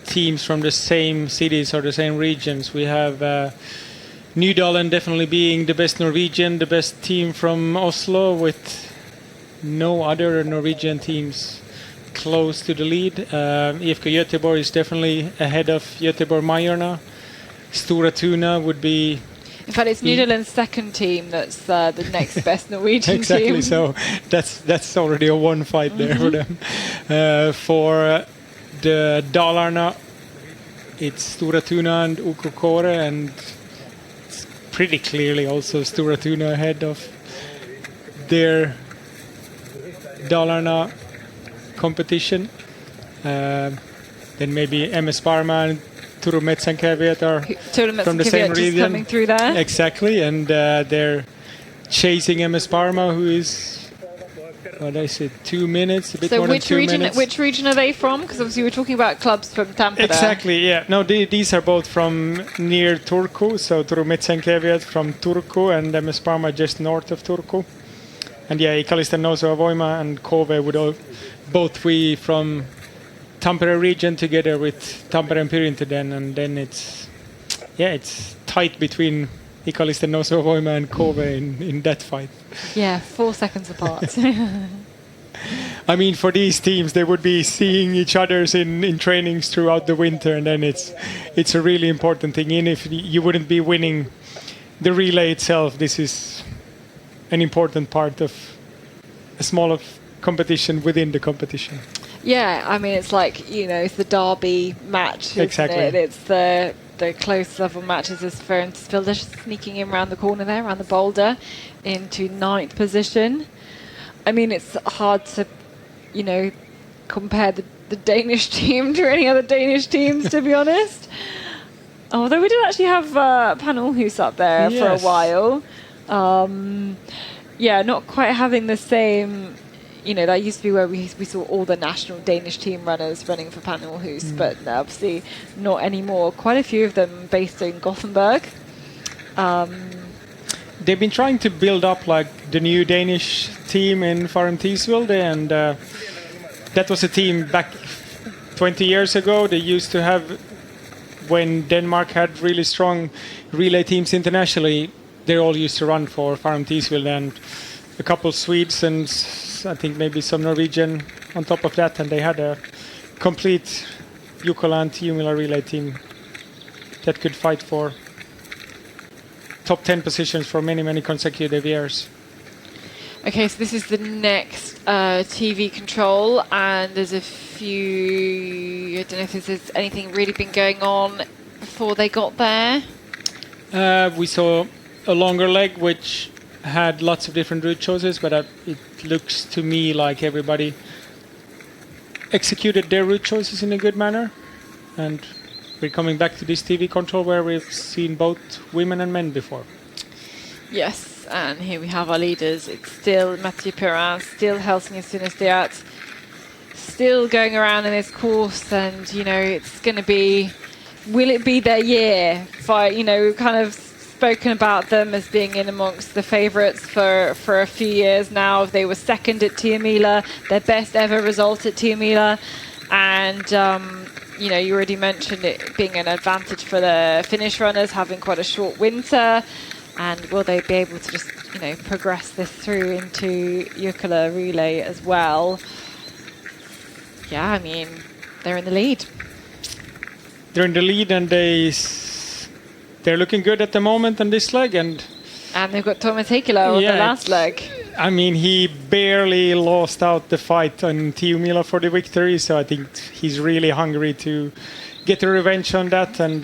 teams from the same cities or the same regions. We have Nydalen definitely being the best Norwegian, the best team from Oslo, with no other Norwegian teams close to the lead. IFK Göteborg is definitely ahead of Göteborg-Majorna. Stora Tuna would be... In fact, it's Nydalen's second team that's the next best Norwegian exactly, team. So that's already a one fight there for them. For the Dalarna, it's Stora Tuna and UK Kåre, and it's pretty clearly also Stora Tuna ahead of their Dalarna competition. Then maybe MS Parma and Turun Metsänkävijät are from the same region. Coming through there. Exactly, and their chasing MS Parma, who is, what I said, 2 minutes, a bit So more than 2 minutes. which region are they from? Because obviously we're talking about clubs from Tampere. Exactly, yeah. No, these are both from near Turku, so Turku from Turku, and MS Parma just north of Turku. And yeah, Ikalisten Nouseva Voima and Kove would both be from Tampere region together with Tampere and Pyrintöden, and then it's tight between Ikalisten Nouseva Voima and Kove in that fight. Yeah, 4 seconds apart. I mean, for these teams, they would be seeing each other's in trainings throughout the winter, and then it's a really important thing. Even if you wouldn't be winning the relay itself, this is an important part of a smaller competition within the competition. Yeah, I mean, it's like, it's the derby match, isn't Exactly. it? It's the close level matches as Phil just sneaking in around the corner there, around the boulder, into 9th position. I mean, it's hard to, compare the Danish team to any other Danish teams, to be honest. Although we did actually have Pan Aarhus up there for a while. Not quite having the same, that used to be where we saw all the national Danish team runners running for Pan Aarhus, but obviously not anymore. Quite a few of them based in Gothenburg. They've been trying to build up like the new Danish team in Farum Tisvilde, and that was a team back 20 years ago. They used to have, when Denmark had really strong relay teams internationally, they all used to run for Farum Tisvilde, and a couple Swedes and I think maybe some Norwegian on top of that, and they had a complete Jukola and Tiomila relay team that could fight for top 10 positions for many, many consecutive years. Okay, so this is the next TV control, and there's a few, I don't know if there's anything really been going on before they got there. We saw a longer leg, which had lots of different route choices, but it looks to me like everybody executed their route choices in a good manner. And we're coming back to this TV control where we've seen both women and men before. Yes, and here we have our leaders. It's still Mathieu Perrin, still Helsingin Synestheat, still going around in this course, and it's going to be, will it be their year? We've kind of spoken about them as being in amongst the favourites for a few years now. They were second at Tiomila, their best ever result at Tiomila, and you already mentioned it being an advantage for the Finnish runners, having quite a short winter. And will they be able to just, progress this through into Jukola relay as well? Yeah, I mean, they're in the lead. They're in the lead, and they're looking good at the moment on this leg. And they've got Thomas Heikila on the last leg. I mean, he barely lost out the fight on Tiomila for the victory, so I think he's really hungry to get a revenge on that. And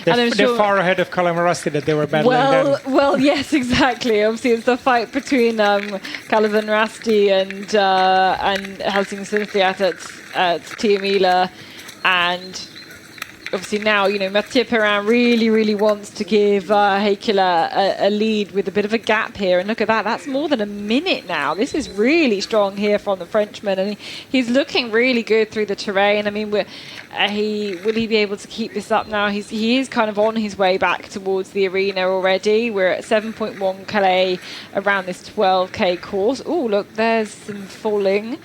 they're far ahead of Kalevan that they were battling then. Well, yes, exactly. Obviously, it's the fight between Kalevan Rasti and Helsingin Synestheat at Tiomila, and obviously now, Mathieu Perrin really, really wants to give Heikila a lead with a bit of a gap here. And look at that, that's more than a minute now. This is really strong here from the Frenchman, and he's looking really good through the terrain. I mean, will he be able to keep this up now? He is kind of on his way back towards the arena already. We're at 7.1 Calais around this 12k course. Oh, look, there's some falling.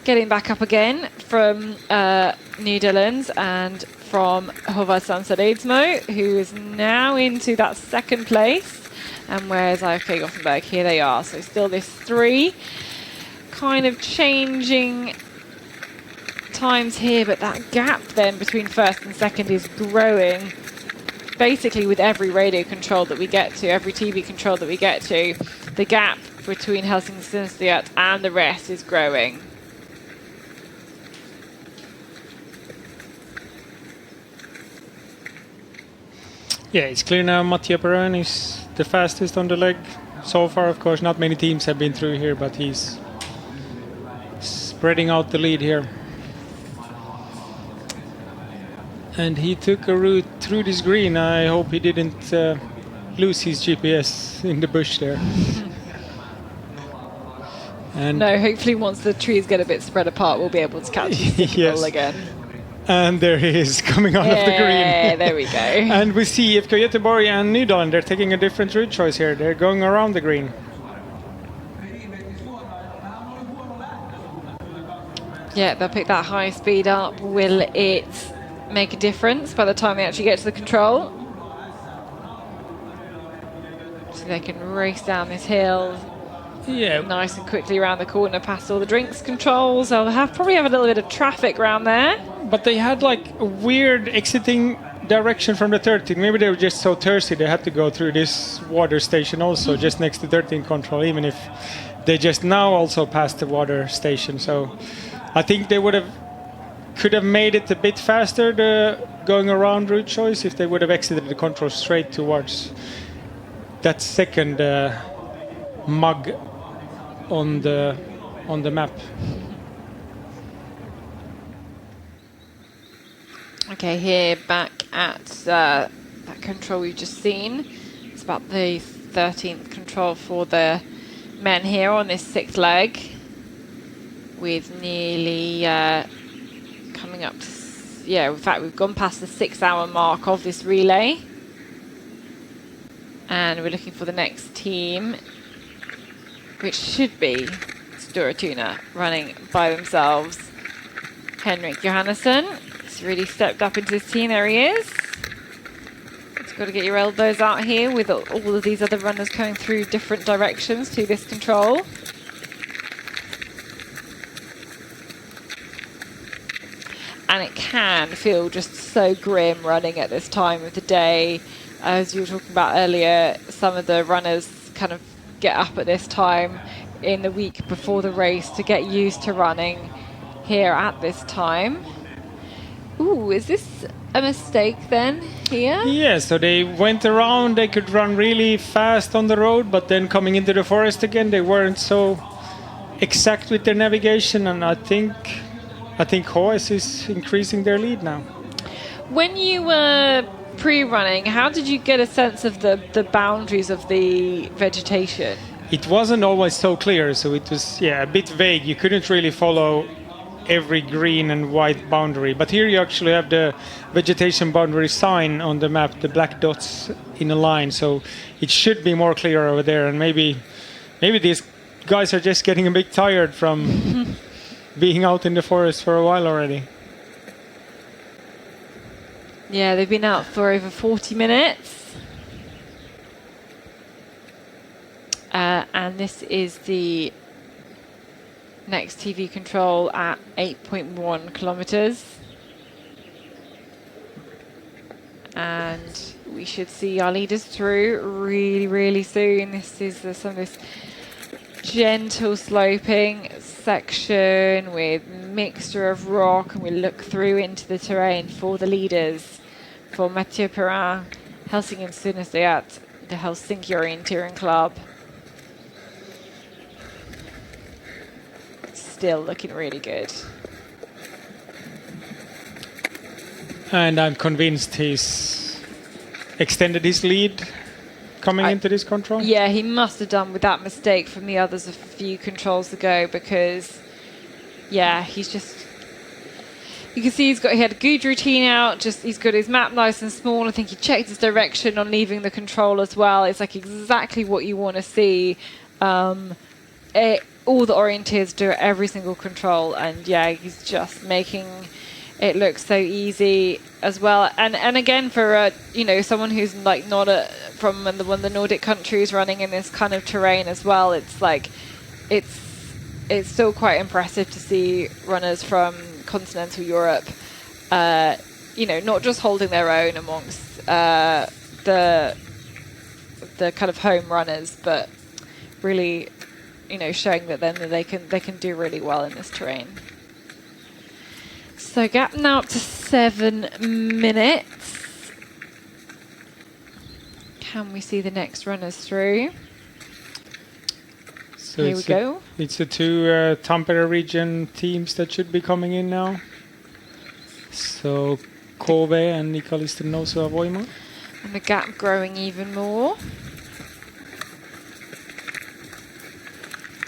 Getting back up again from Netherlands and from Håvard Sansaredsmo, who is now into that second place. And where's IFK Gothenburg? Here they are. So still this 3. Kind of changing times here, but that gap then between first and second is growing. Basically with every radio control that we get to, every TV control that we get to, the gap between Helsingin Synestheat and the rest is growing. Yeah, it's clear now Mathieu Perrin is the fastest on the leg so far. Of course, not many teams have been through here, but he's spreading out the lead here. And he took a route through this green. I hope he didn't lose his GPS in the bush there. And No, hopefully once the trees get a bit spread apart, we'll be able to catch his signal yes. again. And there he is, coming out of the Yeah, green. there we go. And we see IFK Göteborg and Nydalen, they're taking a different route choice here. They're going around the green. Yeah, they'll pick that high speed up. Will it make a difference by the time they actually get to the control? So they can race down this hill. Yeah. Nice and quickly around the corner past all the drinks controls. They'll probably have a little bit of traffic around there. But they had like a weird exiting direction from the 13. Maybe they were just so thirsty they had to go through this water station also, just next to 13 control, even if they just now also passed the water station. So I think they could have made it a bit faster, the going around route choice, if they would have exited the control straight towards that second mug on the map. Okay, here back at that control we've just seen. It's about the 13th control for the men here on this 6th leg, with nearly coming up to, in fact we've gone past the 6-hour mark of this relay. And we're looking for the next team, which should be Storatuna running by themselves. Henrik Johannesson has really stepped up into his team. There he is. It's got to get your elbows out here with all of these other runners coming through different directions to this control. And it can feel just so grim running at this time of the day. As you were talking about earlier, some of the runners kind of get up at this time in the week before the race to get used to running here at this time. Ooh, is this a mistake then here? Yeah, so they went around, they could run really fast on the road, but then coming into the forest again, they weren't so exact with their navigation, and I think Hoes is increasing their lead now. When you were pre-running, how did you get a sense of the boundaries of the vegetation? It wasn't always so clear, so it was a bit vague. You couldn't really follow every green and white boundary, but here you actually have the vegetation boundary sign on the map, the black dots in a line, so it should be more clear over there. And maybe these guys are just getting a bit tired from being out in the forest for a while already. Yeah, they've been out for over 40 minutes. And this is the next TV control at 8.1 kilometers. And we should see our leaders through really, really soon. This is some of this gentle sloping section with mixture of rock, and we look through into the terrain for the leaders. For Mathieu Perrin, Helsingin Sunnesteat, the Helsinki Orienteering Club. Still looking really good. And I'm convinced he's extended his lead coming into this control. Yeah, he must have done with that mistake from the others a few controls ago, because he's just, you can see he had a good routine out, he's got his map nice and small. I think he checked his direction on leaving the control as well. It's like exactly what you want to see. All the orienteers do every single control, and he's just making it look so easy as well. And again, for someone who's like not from one of the Nordic countries running in this kind of terrain as well, it's like it's still quite impressive to see runners from continental Europe, not just holding their own amongst the kind of home runners, but really, showing that then they can do really well in this terrain. So gap now up to 7 minutes. Can we see the next runners through? So here we go. It's the two Tampere region teams that should be coming in now. So Kove and Nikalister Nousua Voima. And the gap growing even more.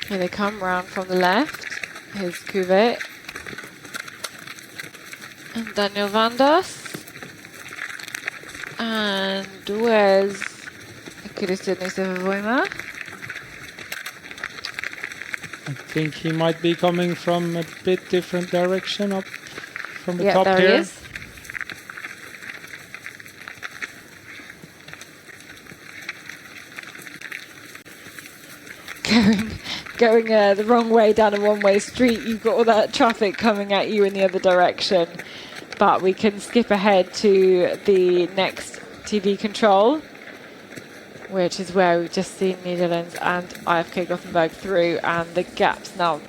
Here they come round from the left. Here's Kuve. And Daniel Vandas. And where's Christian Voima? I think he might be coming from a bit different direction up from the top there here. He is. Going the wrong way down a one-way street, you've got all that traffic coming at you in the other direction. But we can skip ahead to the next TV control, which is where we've just seen Netherlands and IFK Gothenburg through, and the gap's now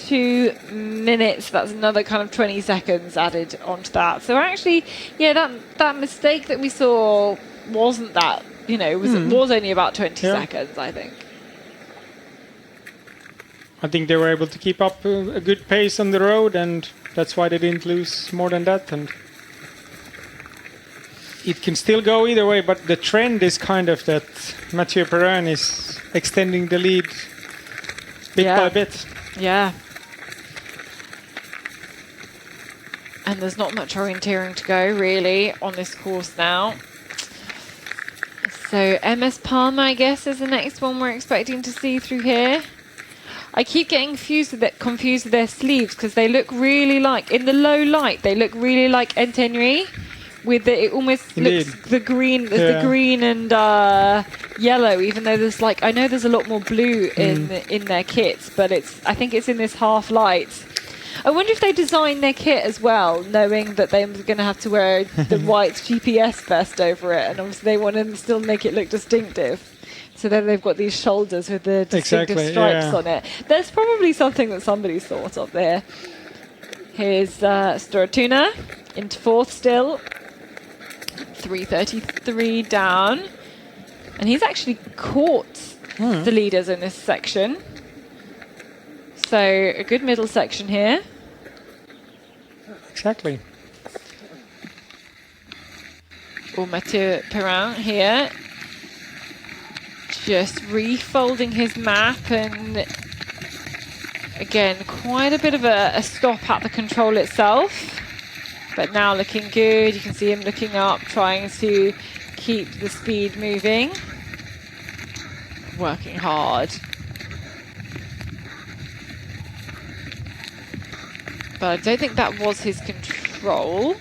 2 minutes. That's another kind of 20 seconds added onto that. So actually, yeah, that mistake that we saw wasn't that, was only about 20 seconds, I think. I think they were able to keep up a good pace on the road, and that's why they didn't lose more than that. And it can still go either way, but the trend is kind of that Mathieu Perrin is extending the lead bit by bit. Yeah. And there's not much orienteering to go, really, on this course now. So MS Palmer, I guess, is the next one we're expecting to see through here. I keep getting confused with their sleeves because they look really like, in the low light, they look really like Entenry. With it almost looks the green, the green and yellow. Even though there's I know there's a lot more blue in their kits, but I think it's in this half light. I wonder if they designed their kit as well, knowing that they're going to have to wear the white GPS vest over it, and obviously they want to still make it look distinctive. So then they've got these shoulders with the distinctive stripes on it. There's probably something that somebody's thought of there. Here's Storatuna into fourth still. 3:33 down. And he's actually caught the leaders in this section. So a good middle section here. Exactly. Mathieu Perrin here. Just refolding his map, and again, quite a bit of a stop at the control itself. But now looking good. You can see him looking up, trying to keep the speed moving. Working hard. But I don't think that was his control.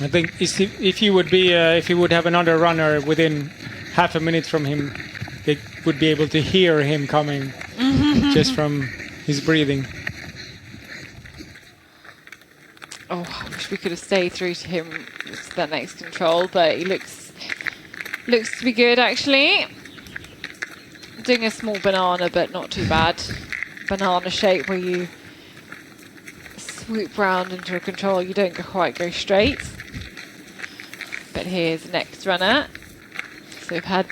I think if he would have another runner within half a minute from him, they would be able to hear him coming just from his breathing. Oh, I wish we could have stayed through to him to that next control, but he looks to be good actually. Doing a small banana, but not too bad. Banana shape where you swoop round into a control, you don't quite go straight. But here's the next runner. So we've had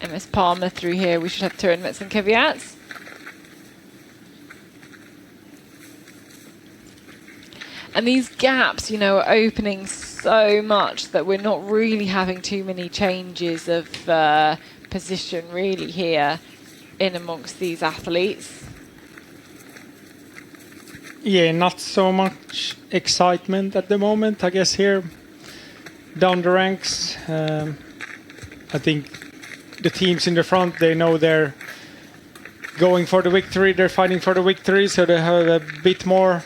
MS Palmer through here. We should have Turin Metz and Kvyat. And these gaps, are opening so much that we're not really having too many changes of position really here in amongst these athletes. Yeah, not so much excitement at the moment, I guess, here down the ranks. I think the teams in the front, they know they're going for the victory, they're fighting for the victory, so they have a bit more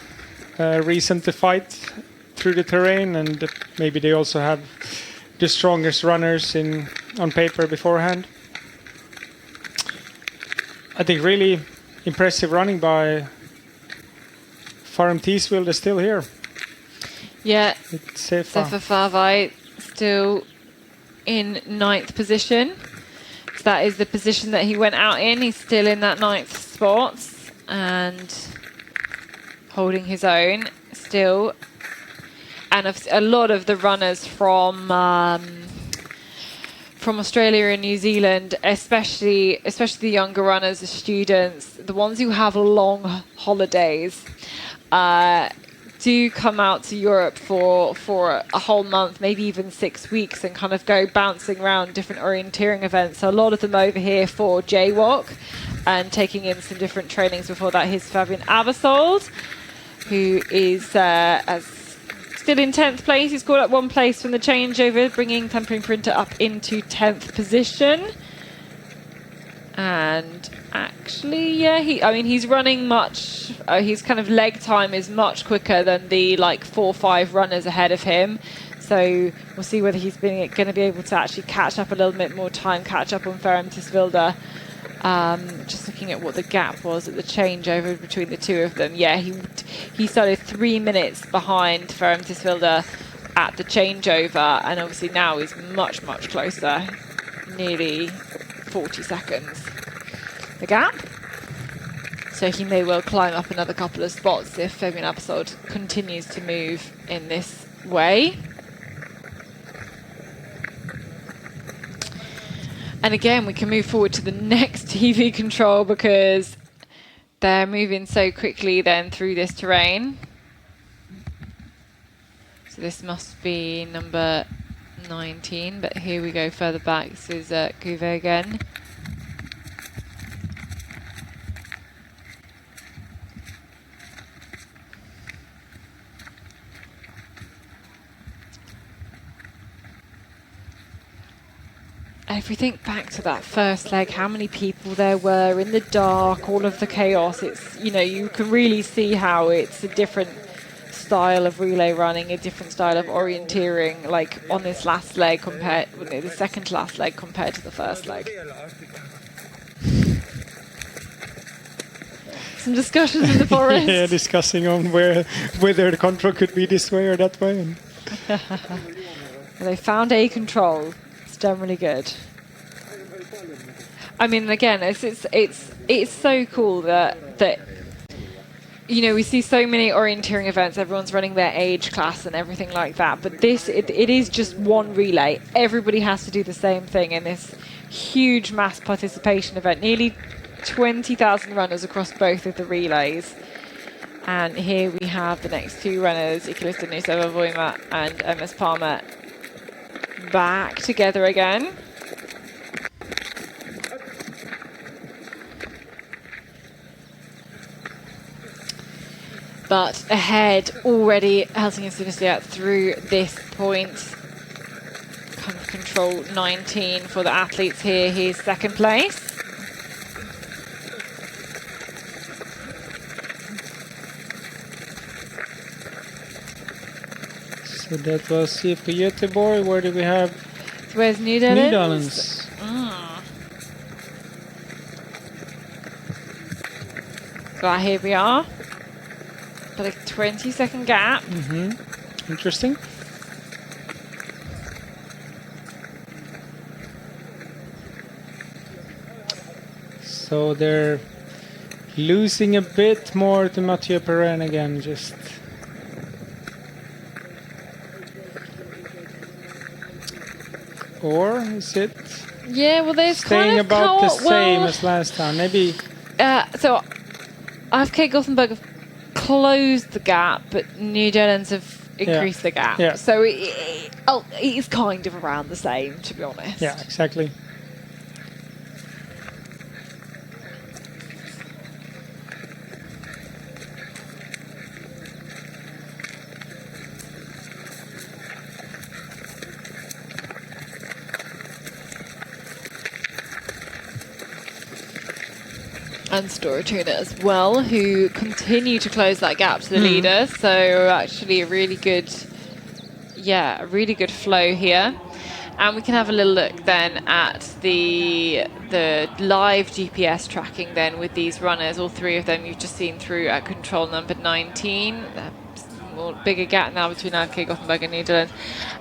reason to fight through the terrain, and maybe they also have the strongest runners on paper beforehand. I think really impressive running by Farum Teesville. They're still here. Yeah, Sefa Favai still in 9th position. So that is the position that he went out in. He's still in that 9th spot and holding his own still. And a lot of the runners from from Australia and New Zealand, especially the younger runners, the students, the ones who have long holidays, do come out to Europe for a whole month, maybe even 6 weeks, and kind of go bouncing around different orienteering events. So a lot of them over here for JWOC and taking in some different trainings. Before that, here's Fabian Abersold, who is still in 10th place. He's caught up 1 place from the changeover, bringing Tempering Printer up into 10th position. And actually, yeah, he's running much. His kind of leg time is much quicker than the 4 or 5 runners ahead of him. So we'll see whether he's going to be able to actually catch up a little bit more time, catch up on Ferrum Tisvilde. Just looking at what the gap was at the changeover between the two of them. Yeah, he started 3 minutes behind Ferrum Tisvilde at the changeover, and obviously now he's much, much closer, nearly 40 seconds the gap. So he may well climb up another couple of spots if Fabian Abersold continues to move in this way. And again, we can move forward to the next TV control because they're moving so quickly then through this terrain. So this must be number 19, but here we go further back. This is Guve again. If we think back to that first leg, how many people there were in the dark, all of the chaos, it's, you can really see how it's a different style of relay running, a different style of orienteering, like on this last leg compared, the second to last leg compared to the first leg. Some discussions in the forest. Yeah, discussing on whether the control could be this way or that way. They found a control. Generally good. I mean, again, it's so cool that we see so many orienteering events. Everyone's running their age class and everything like that. But this, it is just one relay. Everybody has to do the same thing in this huge mass participation event. Nearly 20,000 runners across both of the relays. And here we have the next 2 runners, Ikalista Nusova Voima and MS Palmer, back together again. But ahead already, Helsing Synestia through this point. Kind of control 19 for the athletes here. Here's second place. So that was CFP Göteborg. Where do we have? So where's Netherlands? Netherlands. So here we are. But a 20-second gap. Interesting. So they're losing a bit more to Mathieu Perrin again, just. Or is it? Yeah, well, they're staying kind of about the same as last time. Maybe. So, AFK Gothenburg have closed the gap, but New Netherlands have increased the gap. Yeah. So it's kind of around the same, to be honest. Yeah, exactly. And Storotuna as well, who continue to close that gap to the leader. So actually a really good flow here. And we can have a little look then at the live GPS tracking then with these runners. All 3 of them you've just seen through at control number 19. More bigger gap now between AFK Gothenburg and Netherlands.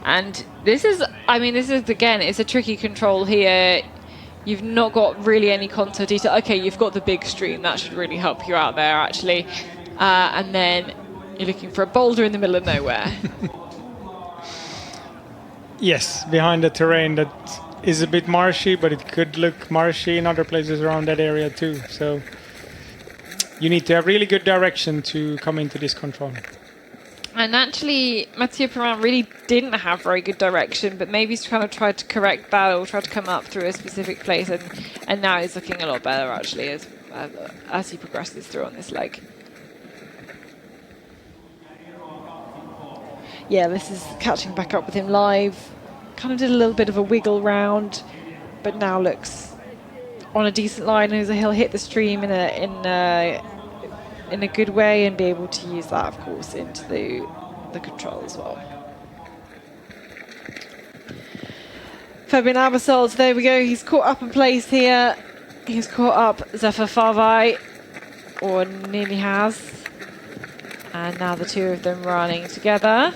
And this is again, it's a tricky control here. You've not got really any contour detail. Okay, you've got the big stream. That should really help you out there, actually. And then you're looking for a boulder in the middle of nowhere. Yes, behind the terrain that is a bit marshy, but it could look marshy in other places around that area too. So you need to have really good direction to come into this control. And actually, Mathieu Perrin really didn't have very good direction, but maybe he's kind of tried to correct that or tried to come up through a specific place, and now he's looking a lot better actually as he progresses through on this leg. Yeah, this is catching back up with him live. Kind of did a little bit of a wiggle round, but now looks on a decent line. He'll hit the stream in a good way and be able to use that, of course, into the control as well. Fabian Abersold, there we go. He's caught up in place here. He's caught up Zephyr Favai, or nearly has. And now the two of them running together.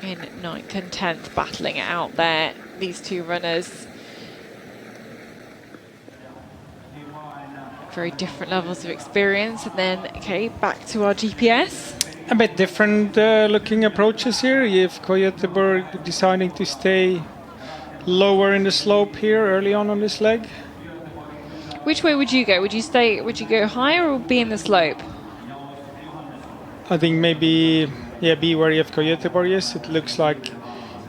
In 9th and 10th, battling it out there, these two runners. Very different levels of experience. And then, okay, back to our GPS. A bit different looking approaches here. You have Göteborg deciding to stay lower in the slope here early on this leg. Which way would you go? Would you go higher or be in the slope? I think maybe, yeah, be where you have Göteborg is. It looks like,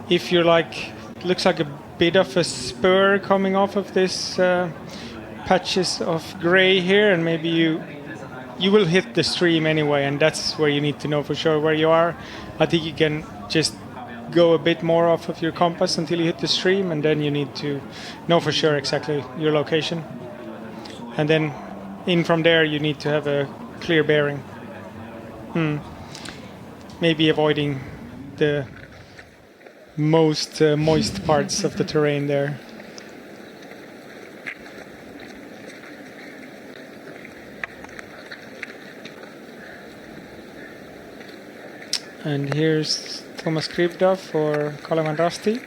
if you're like, it looks like a bit of a spur coming off of this patches of gray here, and maybe you will hit the stream anyway, and that's where you need to know for sure where you are. I think you can just go a bit more off of your compass until you hit the stream, and then you need to know for sure exactly your location. And then in from there you need to have a clear bearing. Maybe avoiding the most moist parts of the terrain there. And here's Thomas Kribda for Kalevan Rasti.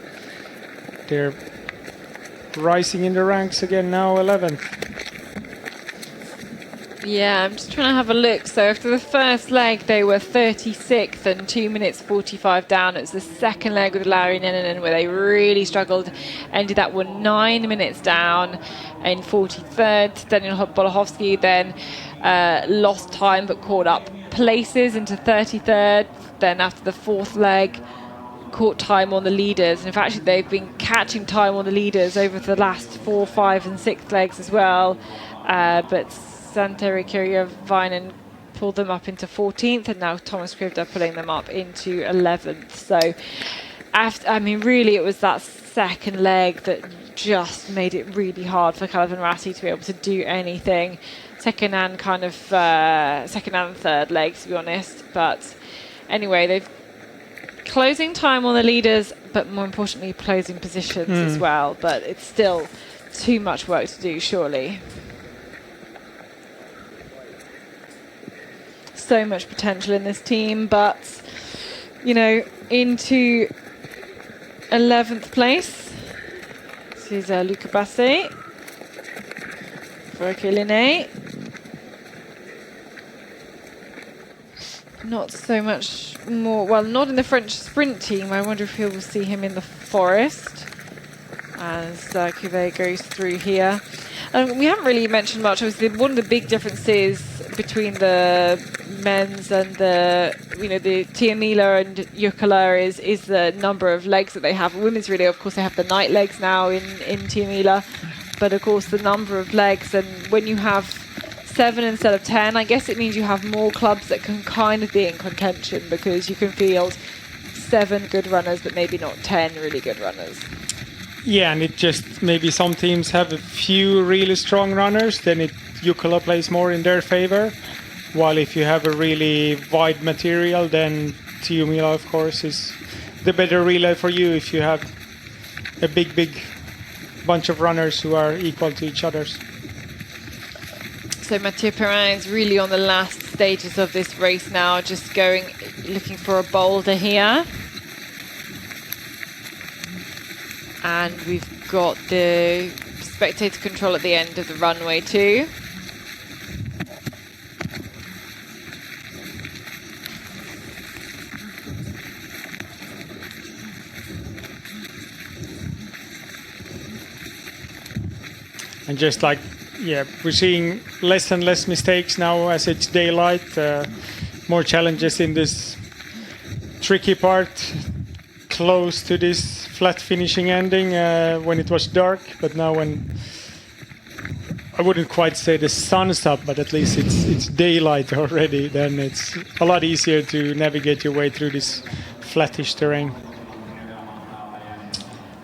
They're rising in the ranks again now, 11th. Yeah, I'm just trying to have a look. So after the first leg, they were 36th and 2 minutes 45 down. It was the second leg with Larry Neninen where they really struggled. Ended that one 9 minutes down in 43rd. Daniel Bolohovsky then lost time but caught up places into 33rd. Then after the fourth leg, caught time on the leaders. And in fact, they've been catching time on the leaders over the last 4, 5 and 6 legs as well. But Santeri Kirjavainen pulled them up into 14th, and now Thomas Kribda pulling them up into 11th. So, really, it was that second leg that just made it really hard for Kalevan Rasti to be able to do anything. Second and third leg, to be honest. But anyway, they've closing time on the leaders, but more importantly, closing positions as well. But it's still too much work to do, surely. So much potential in this team, but into 11th place. This is Luca Basset for Kéliné. Not so much more, well, not in the French sprint team. I wonder if we'll see him in the forest as Cuvée goes through here. We haven't really mentioned much. Obviously, one of the big differences between the men's and the Tiomila and Jukola is the number of legs that they have. Women's relay, of course, they have the night legs now in Tiomila, but of course the number of legs, and when you have 7 instead of 10, I guess it means you have more clubs that can kind of be in contention, because you can field 7 good runners but maybe not 10 really good runners. Yeah, and it just maybe some teams have a few really strong runners, then Jukola plays more in their favor. While if you have a really wide material, then Tiomila, of course, is the better relay for you if you have a big bunch of runners who are equal to each other. So Mathieu Perrin is really on the last stages of this race now, just looking for a boulder here. And we've got the spectator control at the end of the runway too. And just like, yeah, we're seeing less and less mistakes now as it's daylight. More challenges in this tricky part, close to this flat finishing ending when it was dark. But now when, I wouldn't quite say the sun's up, but at least it's daylight already, then it's a lot easier to navigate your way through this flattish terrain.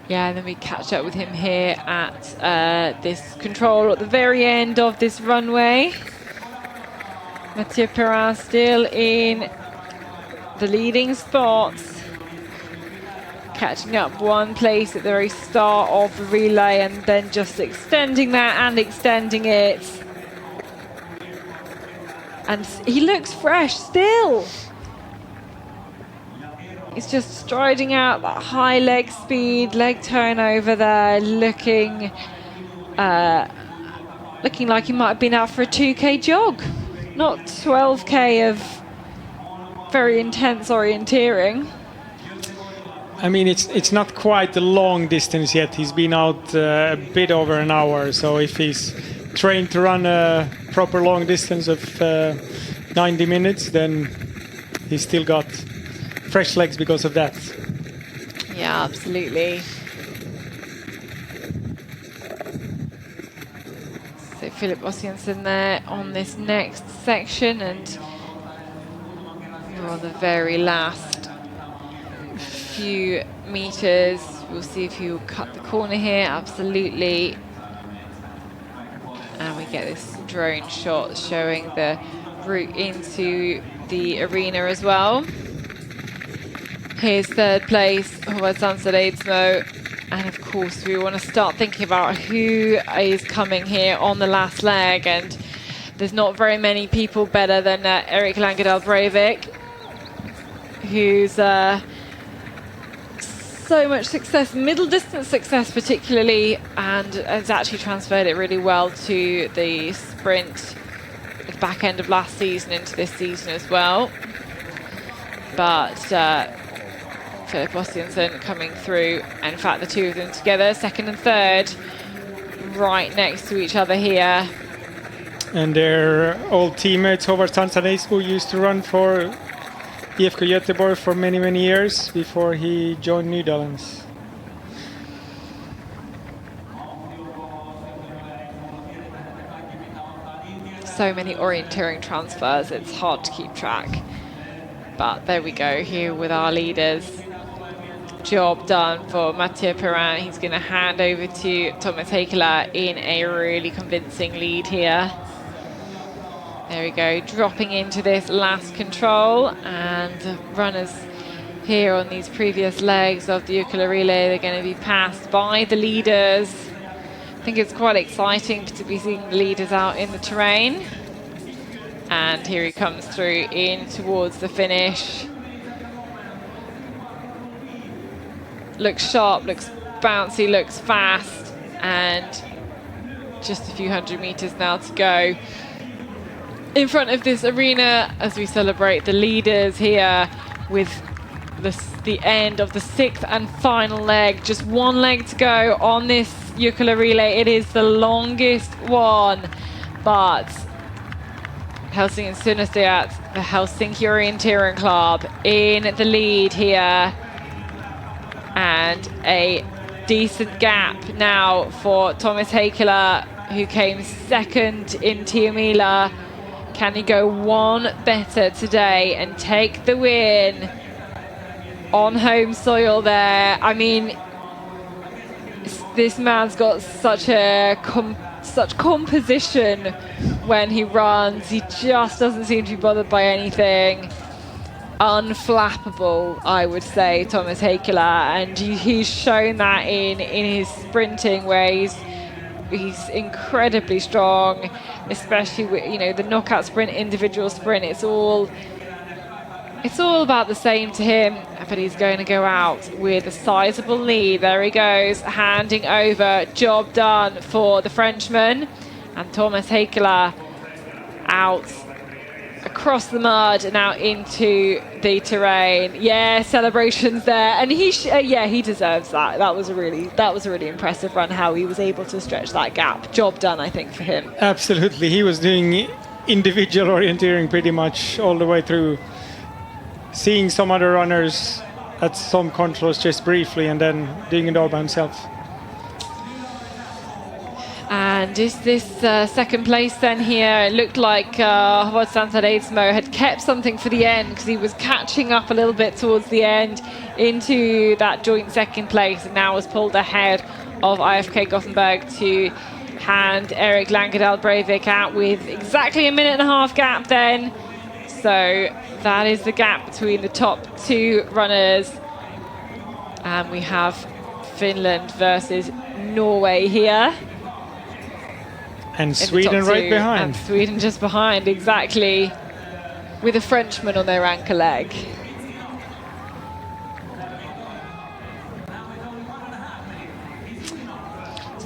Yeah, and then we catch up with him here at this control at the very end of this runway. Mathieu Perrin still in the leading spots, catching up one place at the very start of the relay and then just extending that and extending it. And he looks fresh still. He's just striding out that high leg speed, leg turnover there, looking like he might have been out for a 2K jog, not 12K of very intense orienteering. I mean, it's not quite a long distance yet. He's been out a bit over an hour, so if he's trained to run a proper long distance of 90 minutes, then he's still got fresh legs because of that. Yeah, absolutely. So Philip Ossiansen there on this next section, and we're on the very last few meters. We'll see if he'll cut the corner here. Absolutely. And we get this drone shot showing the route into the arena as well. Here's third place, Håvard Sandstad Eidsmo. And of course, we want to start thinking about who is coming here on the last leg. And there's not very many people better than Erik Langedal Breivik, who's so much success, middle distance success particularly, and has actually transferred it really well to the sprint at the back end of last season into this season as well. But Philip Ossiansen coming through, and in fact the two of them together, second and third, right next to each other here. And their old teammates, Håvard Sandstad Eidsmo, used to run for IFK Göteborg for many, many years before he joined Netherlands. So many orienteering transfers, it's hard to keep track. But there we go, here with our leaders. Job done for Mathieu Perrin. He's going to hand over to Thomas Heikkilä in a really convincing lead here. There we go, dropping into this last control, and runners here on these previous legs of the Jukola relay, they're going to be passed by the leaders. I think it's quite exciting to be seeing the leaders out in the terrain. And here he comes through in towards the finish. Looks sharp, looks bouncy, looks fast, and just a few hundred meters now to go in front of this arena as we celebrate the leaders here with the end of the sixth and final leg. Just one leg to go on this Jukola relay. It is the longest one, but Helsingin Sunnystajat, the Helsinki Orienteering Club, in the lead here. And a decent gap now for Thomas Heikkilä, who came second in Tiomila. Can he go one better today and take the win on home soil there? I mean, this man's got such composition when he runs. He just doesn't seem to be bothered by anything. Unflappable, I would say, Thomas Heikkilä, and he's shown that in his sprinting, where he's incredibly strong, especially with the knockout sprint, individual sprint. It's all about the same to him, but he's going to go out with a sizable lead. There he goes, handing over. Job done for the Frenchman, and Thomas Heikkilä out across the mud and out into the terrain. Yeah, celebrations there, and he deserves that. That was a really impressive run. How he was able to stretch that gap. Job done, I think, for him. Absolutely, he was doing individual orienteering pretty much all the way through. Seeing some other runners at some controls just briefly, and then doing it all by himself. And is this second place then here? It looked like Håvard Santadeitsmo had kept something for the end because he was catching up a little bit towards the end into that joint second place, and now was pulled ahead of IFK Gothenburg to hand Erik Langedal Breivik out with exactly a 1.5-minute gap then. So that is the gap between the top two runners. And we have Finland versus Norway here. And Sweden right behind. And Sweden just behind, exactly. With a Frenchman on their anchor leg.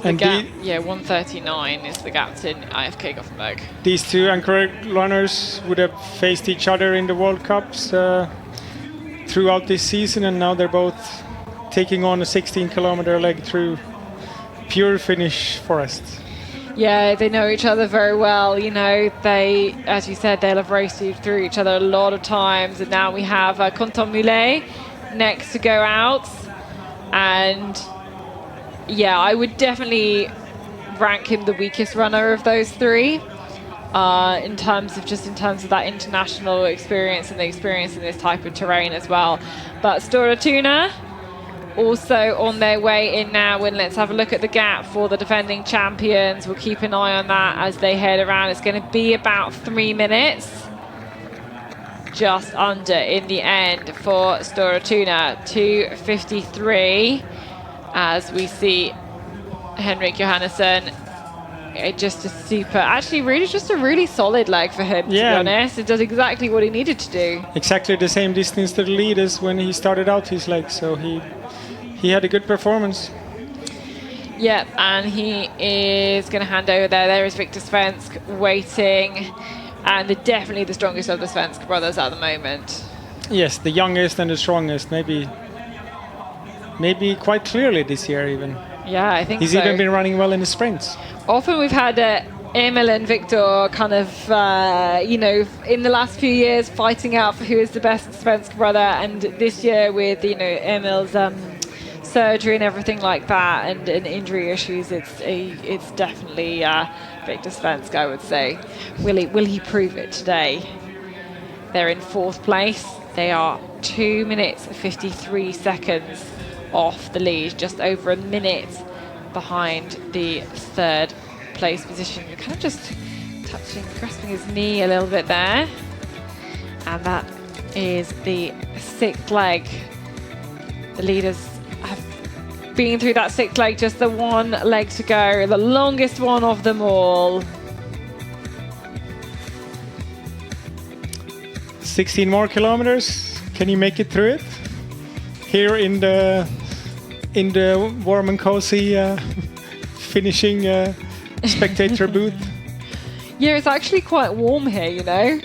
And gap, 1:39 is the gap to IFK Gothenburg. These two anchor runners would have faced each other in the World Cups throughout this season, and now they're both taking on a 16-kilometer leg through pure Finnish forest. Yeah, they know each other very well. You know, they, as you said, they'll have raced through each other a lot of times. And now we have Quentin Moulet next to go out. And yeah, I would definitely rank him the weakest runner of those three in terms of that international experience and the experience in this type of terrain as well. But Stora Tuna also on their way in now, and let's have a look at the gap for the defending champions. We'll keep an eye on that as they head around. It's going to be about 3 minutes, just under in the end for Stora Tuna. 2:53 as we see Henrik Johannesson. Just a really solid leg for him, to be honest. It does exactly what he needed to do. Exactly the same distance to the lead as when he started out his leg, so he had a good performance. Yep, and he is going to hand over there. There is Victor Svensk waiting, and they're definitely the strongest of the Svensk brothers at the moment. Yes, the youngest and the strongest, maybe quite clearly this year even. Yeah, I think he's so. even been running well in the sprints. Often we've had Emil and Victor kind of, in the last few years fighting out for who is the best Svensk brother, and this year with, Emil's surgery and everything like that, and injury issues, it's definitely Victor Svensk, I would say. Will he prove it today? They're in 4th place. They are 2 minutes 53 seconds off the lead, just over a minute behind the 3rd place position. Kind of just grasping his knee a little bit there. And that is the 6th leg. The leaders have been through that 6th leg, just the 1 leg to go, the longest one of them all. 16 more kilometers. Can you make it through it? Here in the warm and cozy finishing spectator booth. Yeah, it's actually quite warm here,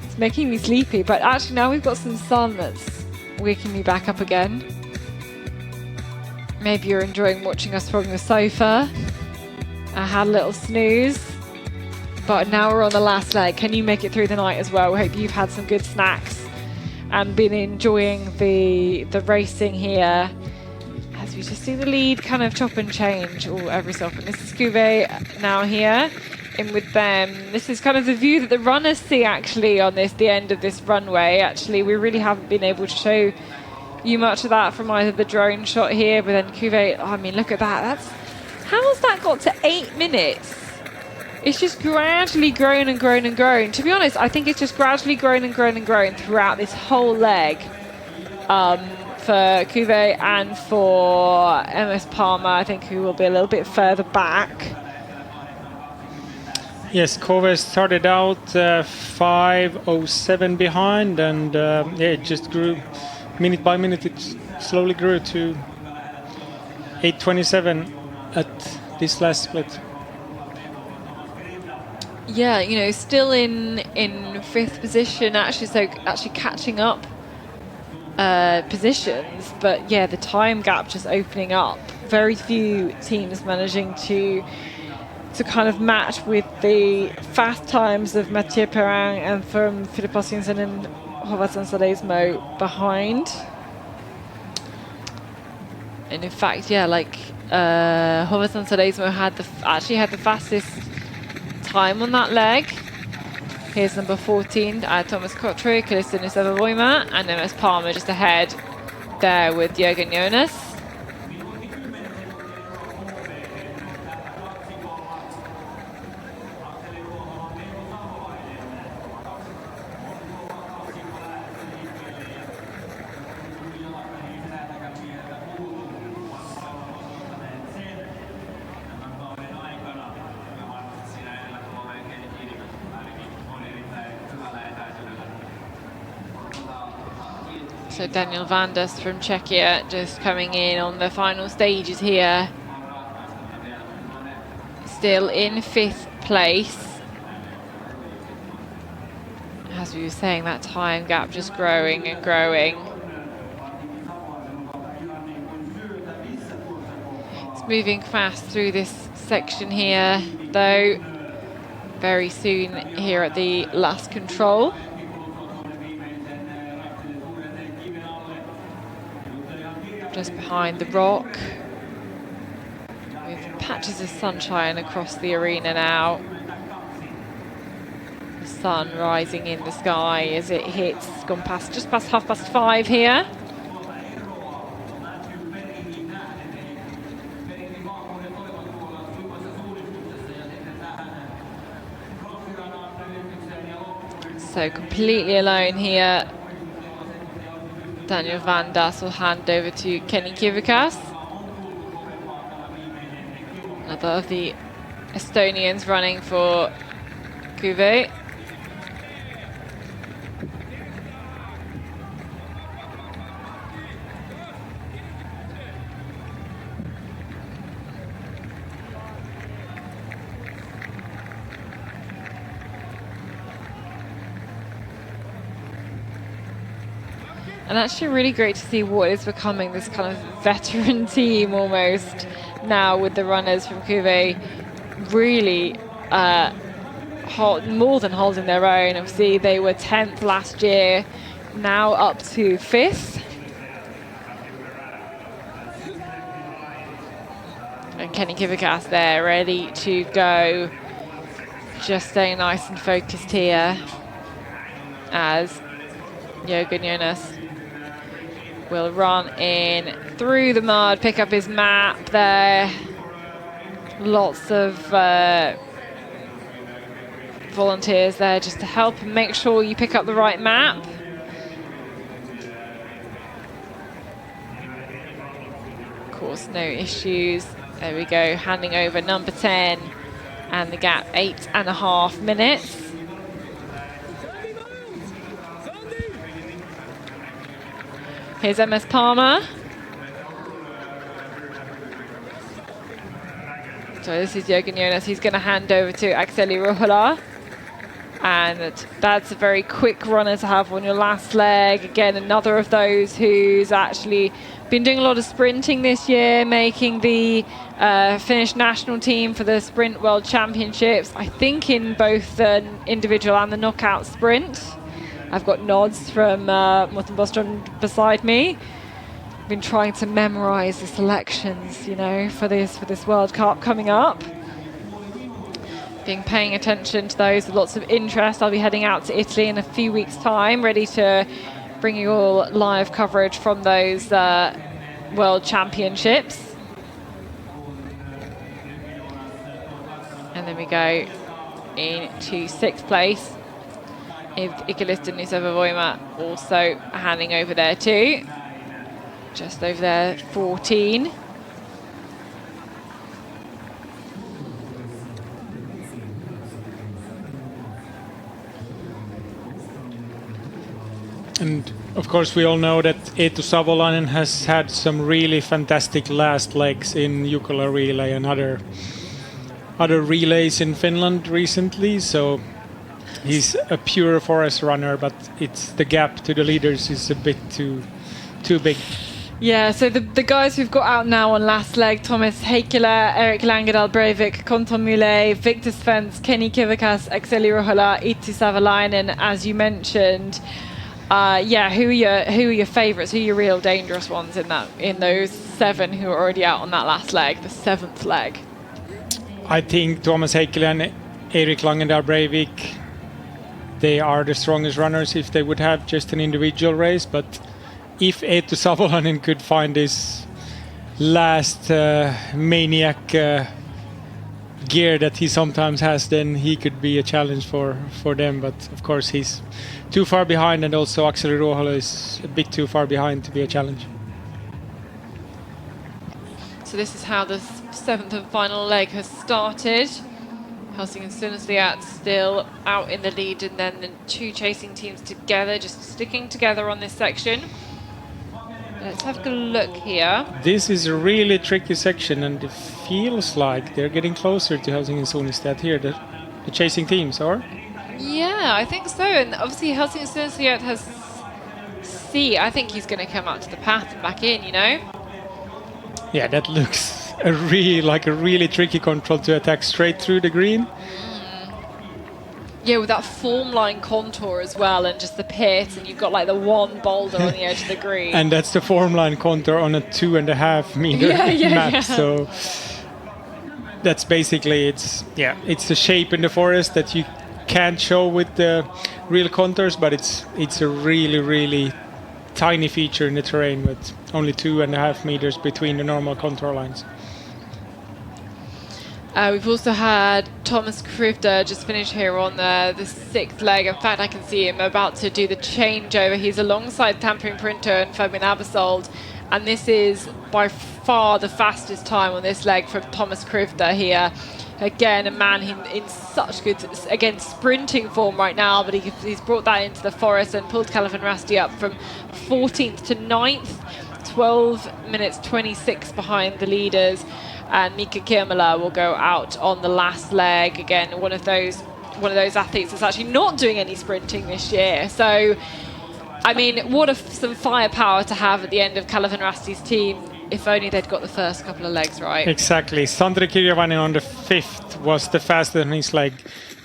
It's making me sleepy, but actually now we've got some sun that's waking me back up again. Maybe you're enjoying watching us from the sofa. I had a little snooze, but now we're on the last leg. Can you make it through the night as well? We hope you've had some good snacks and been enjoying the racing here. As we just see the lead kind of chop and change every so often. This is Cuvée now here in with them. This is kind of the view that the runners see actually on the end of this runway. Actually, we really haven't been able to show you much of that from either the drone shot here, but then Cuvée, I mean, look at that. How's that got to 8 minutes? It's just gradually grown and grown and grown. To be honest, I think it's just gradually grown and grown and grown throughout this whole leg. For Cuvée and for MS Palmer, I think, who will be a little bit further back. Yes, Cuvée started out 5:07 behind, and it just grew minute by minute. It slowly grew to 8:27 at this last split. Yeah, you know, still in 5th position, actually, so actually catching up positions, but yeah, the time gap just opening up. Very few teams managing to kind of match with the fast times of Mathieu Perrin and from Philipp Ossinsen and Hovasan Sadezmo behind. And in fact, yeah, like Hovasan Sadezmo actually had the fastest time on that leg. Here's number 14, Thomas Kotru, Kalista Niseva-Voima, and MS Palmer just ahead there with Jürgen Jonas. So Daniel Vandas from Czechia just coming in on the final stages here. Still in 5th place. As we were saying, that time gap just growing and growing. It's moving fast through this section here, though. Very soon here at the last control. Just behind the rock, with patches of sunshine across the arena now. The sun rising in the sky as it hits, gone past just past 5:30 here. So completely alone here. Daniel Vandas will hand over to Kenny Kivikas. Another of the Estonians running for Cuvée. And actually really great to see what is becoming this kind of veteran team almost now with the runners from Cuvée really more than holding their own. Obviously they were 10th last year, now up to 5th. And Kenny Kivikas there ready to go. Just staying nice and focused here as Jürgen Jonas will run in through the mud, pick up his map there. Lots of volunteers there just to help and make sure you pick up the right map. Of course, no issues. There we go, handing over number 10 and the gap 8.5 minutes. Here's MS Palmer. So this is Jürgen Jonas. He's going to hand over to Akseli Ruohola. And that's a very quick runner to have on your last leg. Again, another of those who's actually been doing a lot of sprinting this year, making the Finnish national team for the Sprint World Championships, I think in both the individual and the knockout sprint. I've got nods from Morten Boström beside me. Been trying to memorize the selections, you know, for this World Cup coming up. Been paying attention to those with lots of interest. I'll be heading out to Italy in a few weeks' time, ready to bring you all live coverage from those World Championships. And then we go into 6th place. Ikalista Niseva-Voima also handing over there too. Just over there, 14. And of course we all know that Eetu Savolainen has had some really fantastic last legs in Jukola relay and other other relays in Finland recently, so he's a pure forest runner, but it's the gap to the leaders is a bit too big. Yeah, so the guys who've got out now on last leg, Thomas Heikkilä, Erik Langedal Breivik, Konton Mule, Victor Svens, Kenny Kivikas, Akseli Ruohola, Itzi Savalainen, as you mentioned. Who are your favourites? Who are your real dangerous ones in those 7 who are already out on that last leg, the 7th leg? I think Thomas Heikkilä and Erik Langedal Breivik, they are the strongest runners if they would have just an individual race, but if Eetu Savolainen could find this last maniac gear that he sometimes has, then he could be a challenge for them. But of course he's too far behind, and also Akseli Ruohola is a bit too far behind to be a challenge. So this is how the 7th and final leg has started. Helsing and Sundsliat still out in the lead, and then the 2 chasing teams together, just sticking together on this section. Let's have a look here. This is a really tricky section, and it feels like they're getting closer to Helsing and Sundsliat here, the chasing teams, or? Yeah, I think so. And obviously Helsing and Sundsliat has C. I think he's going to come out to the path and back in, you know? Yeah, that looks a really tricky control to attack straight through the green. Yeah, with that form line contour as well, and just the pit, and you've got like the one boulder on the edge of the green. And that's the form line contour on a 2.5 meter map. So that's basically it's the shape in the forest that you can't show with the real contours, but it's a really tiny feature in the terrain with only 2.5 meters between the normal contour lines. We've also had Thomas Krivda just finish here on the 6th leg. In fact, I can see him about to do the changeover. He's alongside Tampering Printer and Fabian Abersold, and this is by far the fastest time on this leg from Thomas Krivda here. Again, a man in such good, again, sprinting form right now, but he's brought that into the forest and pulled Calvin Rasti up from 14th to 9th, 12 minutes 26 behind the leaders. And Mika Kirmala will go out on the last leg. Again, one of those athletes that's actually not doing any sprinting this year. So, I mean, what some firepower to have at the end of Calvin Rasti's team. If only they'd got the first couple of legs right. Exactly. Sandri Kirjavainen on the 5th was the fastest on his leg.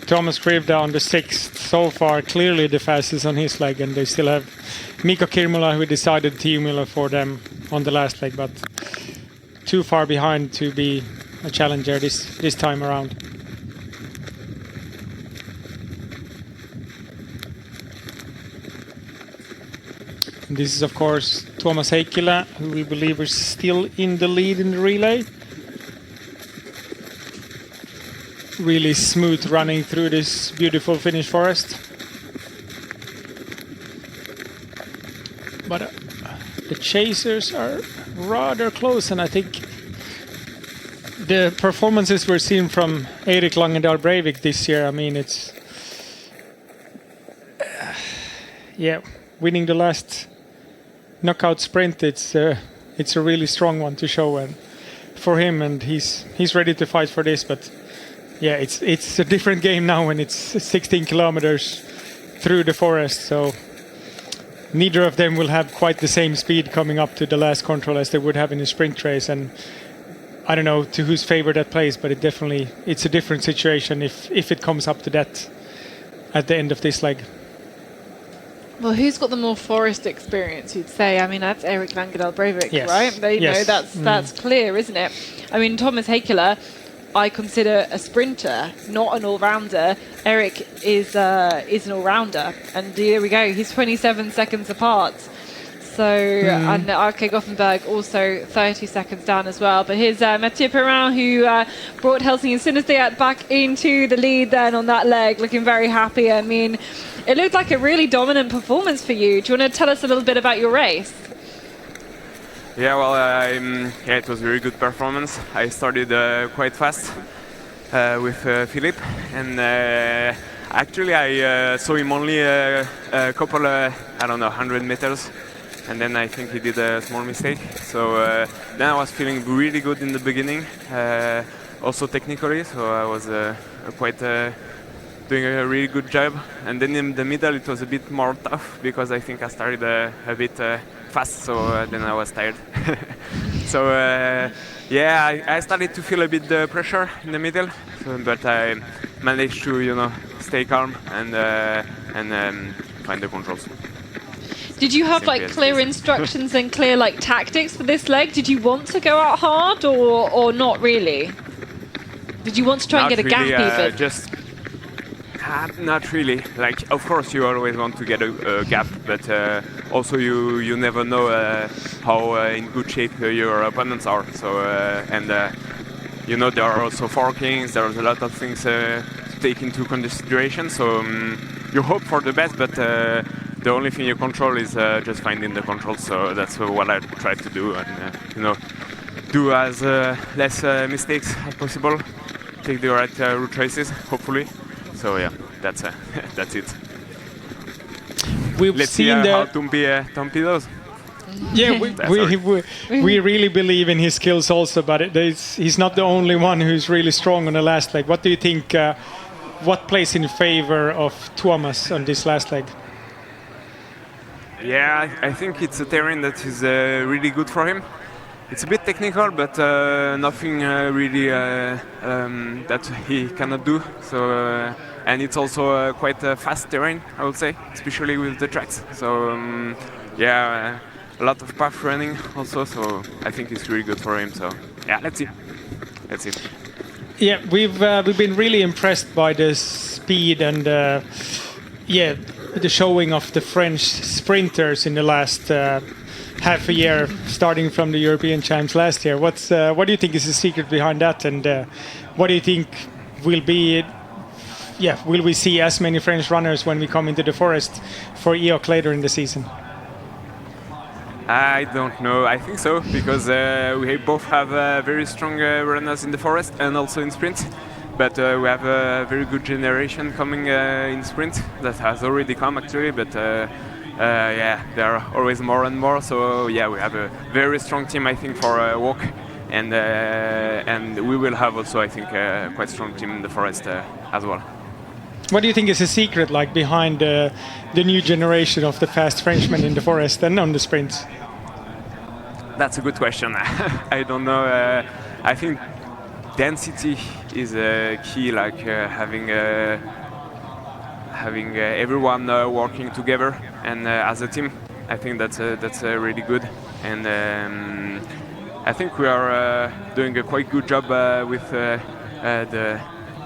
Thomas Krivda on the 6th, so far clearly the fastest on his leg, and they still have Mika Kirmala, who decided Team Miller for them on the last leg, but too far behind to be a challenger this time around. And this is of course Thomas Heikkilä, who we believe is still in the lead in the relay. Really smooth running through this beautiful Finnish forest. But the chasers are rather close, and I think the performances we're seeing from Erik Langedal Breivik this year, I mean, it's winning the last knockout sprint, it's a really strong one to show and for him, and he's ready to fight for this. But yeah, it's a different game now when it's 16 kilometers through the forest, so neither of them will have quite the same speed coming up to the last control as they would have in a sprint race. And I don't know to whose favor that plays, but it's a different situation if it comes up to that at the end of this leg. Well, who's got the more forest experience, you'd say? I mean, that's Erik Langedal Breivik, yes. right? That's clear, isn't it? I mean, Thomas Heikkilä, I consider a sprinter, not an all-rounder. Erik is an all-rounder, and here we go. He's 27 seconds apart. So, and Arke Gothenberg also 30 seconds down as well. But here's Mathieu Perrin, who brought Helsing and Sundsliat back into the lead then on that leg, looking very happy. I mean, it looked like a really dominant performance for you. Do you want to tell us a little bit about your race? Yeah, well, it was a very good performance. I started quite fast with Philip, and actually I saw him only a couple, 100 meters and then I think he did a small mistake. So then I was feeling really good in the beginning, also technically. So I was quite doing a really good job. And then in the middle it was a bit more tough because I think I started a bit fast. So then I was tired. So yeah, I started to feel a bit the pressure in the middle, but I managed to stay calm and find the controls. Did you have like clear instructions and clear like tactics for this leg? Did you want to go out hard or not really? Did you want to try and get a gap even? Just not really. Like, of course, you always want to get a gap, but also you never know how in good shape your opponents are. So there are also forkings. There's a lot of things to take into consideration. So you hope for the best, but the only thing you control is just finding the control. So that's what I try to do, and do as less mistakes as possible. Take the right route choices, hopefully. So yeah, that's it. Let's see how Tompi does. Yeah, we really believe in his skills also, but he's not the only one who's really strong on the last leg. What do you think? What plays in favor of Tuomas on this last leg? Yeah, I think it's a terrain that is really good for him. It's a bit technical, but nothing really that he cannot do. So, and it's also quite a fast terrain, I would say, especially with the tracks. So, yeah, a lot of path running also. So, I think it's really good for him. So, yeah, let's see. Yeah, we've been really impressed by the speed and the showing of the French sprinters in the last half a year, starting from the European champs last year. What do you think is the secret behind that, and what do you think will we see as many French runners when we come into the forest for EOC later in the season? I don't know. I think so, because we both have very strong runners in the forest and also in sprint. But we have a very good generation coming in sprint that has already come actually. But yeah, there are always more and more. So yeah, we have a very strong team, I think, for walk, and we will have also, I think, a quite strong team in the forest as well. What do you think is the secret, like, behind the new generation of the fast Frenchmen in the forest and on the sprints? That's a good question. I don't know. I think density is a key, like having everyone working together and as a team. I think that's really good, and I think we are doing a quite good job with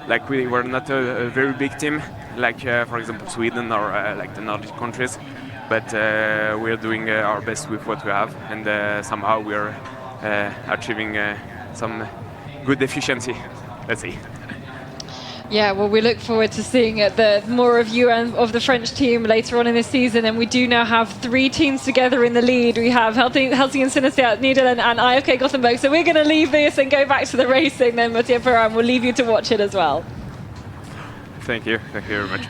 like we were not a very big team, like for example Sweden or like the Nordic countries, but we are doing our best with what we have, and somehow we are achieving some good efficiency. Let's see. Yeah, well, we look forward to seeing the more of you and of the French team later on in this season. And we do now have 3 teams together in the lead. We have Helsingin Synestia, Netherlands, and IFK Gothenburg. So we're going to leave this and go back to the racing then, Mathieu Perrin. We'll leave you to watch it as well. Thank you very much.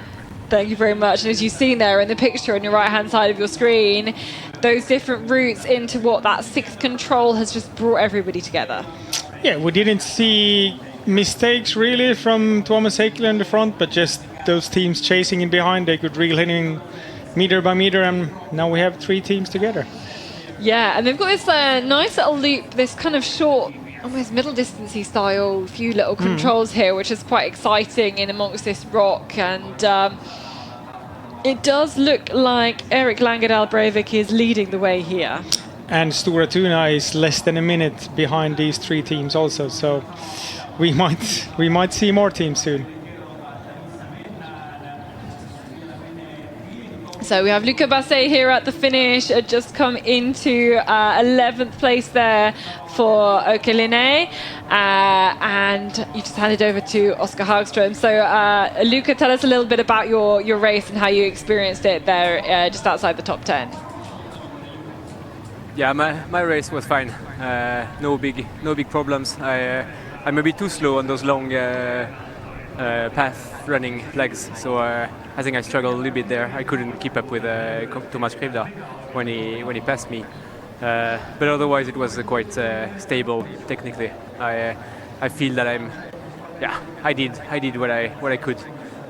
Thank you very much. And as you've seen there in the picture on your right-hand side of your screen, those different routes into what that 6th control has just brought everybody together. Yeah, we didn't see mistakes really from Tuomas Heikkilä in the front, but just those teams chasing in behind. They could reel in meter by meter, and now we have 3 teams together. Yeah, and they've got this nice little loop, this kind of short, almost middle distance-y style, few little controls here, which is quite exciting in amongst this rock. And it does look like Erik Langedal Breivik is leading the way here. And Stora Tuna is less than a minute behind these 3 teams also, so we might see more teams soon. So we have Luca Basset here at the finish, just come into 11th place there for Okeline, and you just handed over to Oscar Hagström. So Luca, tell us a little bit about your race and how you experienced it there just outside the top 10. Yeah, my race was fine. No big problems. I'm a bit too slow on those long path running legs. So I think I struggled a little bit there. I couldn't keep up with Thomas Krivda when he passed me. But otherwise, it was quite stable technically. I feel that I did what I could.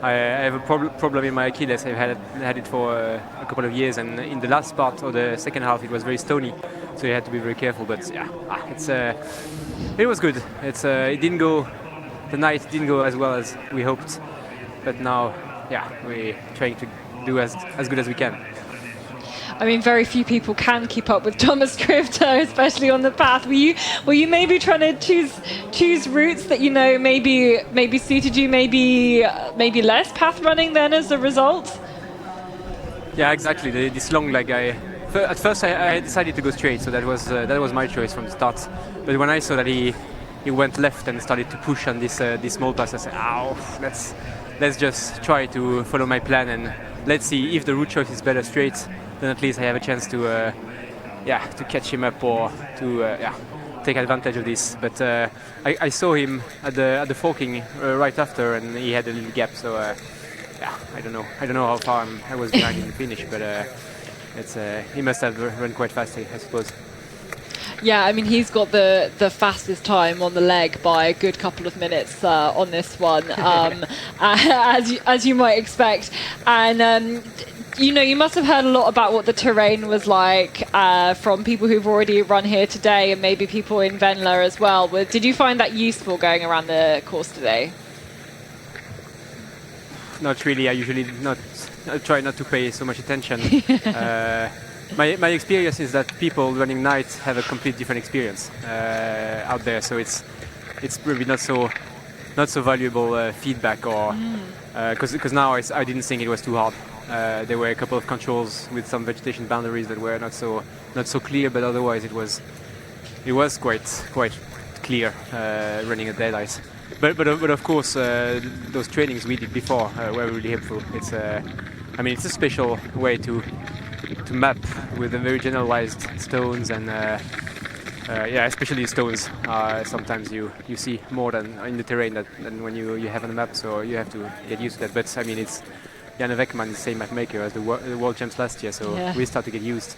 I have a problem in my Achilles. I've had it for a couple of years, and in the last part of the second half, it was very stony, so you had to be very careful. But it was good. It didn't go. The night didn't go as well as we hoped, but now, we're trying to do as good as we can. I mean, very few people can keep up with Thomas Krivda, especially on the path. Were you maybe trying to choose routes that maybe suited you, maybe less path running then as a result? Yeah, exactly. This long leg, at first I decided to go straight, so that was my choice from the start. But when I saw that he went left and started to push on this small pass, I said, let's just try to follow my plan, and let's see if the route choice is better straight. Then at least I have a chance to catch him up or to take advantage of this. But I saw him at the forking right after, and he had a little gap. So I don't know how far I was behind in the finish, but he must have run quite fast, I suppose. Yeah, I mean, he's got the fastest time on the leg by a good couple of minutes on this one, as you might expect. And you must have heard a lot about what the terrain was like from people who've already run here today, and maybe people in Venla as well. Did you find that useful going around the course today? Not really. I try not to pay so much attention. My experience is that people running night have a complete different experience out there, so it's probably not so valuable feedback, or because now I didn't think it was too hard. There were a couple of controls with some vegetation boundaries that were not so clear, but otherwise it was quite clear running at dead ice. But of course those trainings we did before were really helpful. It's a special way to map with the very generalized stones, and especially stones. Sometimes you see more than in the terrain than when you have on the map, so you have to get used to that. But I mean, it's Janne Weckman is the same map maker as the world champs last year, so we start to get used.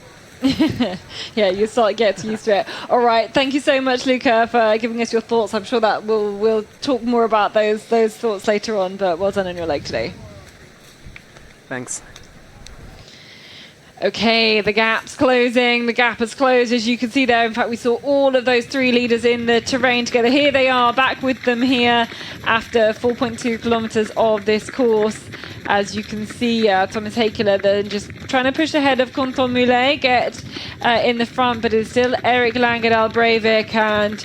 Yeah, you start to get used to it. All right, thank you so much, Luca, for giving us your thoughts. I'm sure that we'll talk more about those thoughts later on, but well done on your leg today. Thanks. Okay, the gap's closing. The gap has closed, as you can see there. In fact, we saw all of those three leaders in the terrain together. Here they are, back with them here after 4.2 kilometers of this course. As you can see, Thomas Heikela then just trying to push ahead of Quentin Moulet, get in the front, but it's still Erik Langedal Breivik and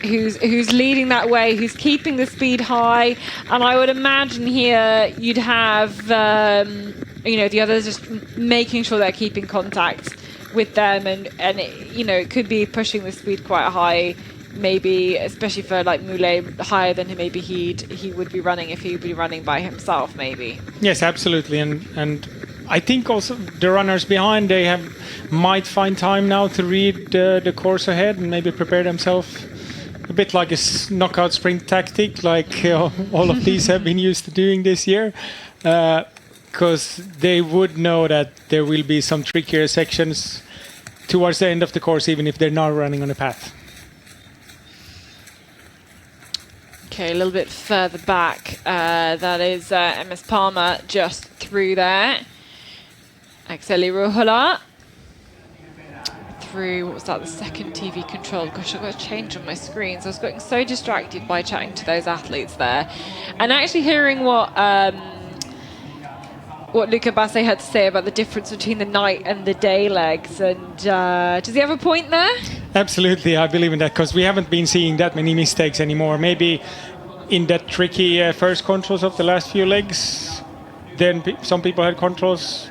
who's leading that way, who's keeping the speed high. And I would imagine here you'd have the others just making sure they're keeping contact with them, and it could be pushing the speed quite high, maybe especially for like Moulet, higher than maybe he would be running if he would be running by himself, maybe. Yes, absolutely, and I think also the runners behind, they might find time now to read the course ahead and maybe prepare themselves a bit like a knockout sprint tactic, like all of these have been used to doing this year. Because they would know that there will be some trickier sections towards the end of the course, even if they're not running on a path. Okay, a little bit further back. That is MS Palmer just through there. Akseli Ruohola through, what was that, the second TV control. Gosh, I've got to change on my screen. So I was getting so distracted by chatting to those athletes there. And actually hearing what Luca Basse had to say about the difference between the night and the day legs. And does he have a point there? Absolutely, I believe in that, because we haven't been seeing that many mistakes anymore. Maybe in that tricky first controls of the last few legs, then some people had problems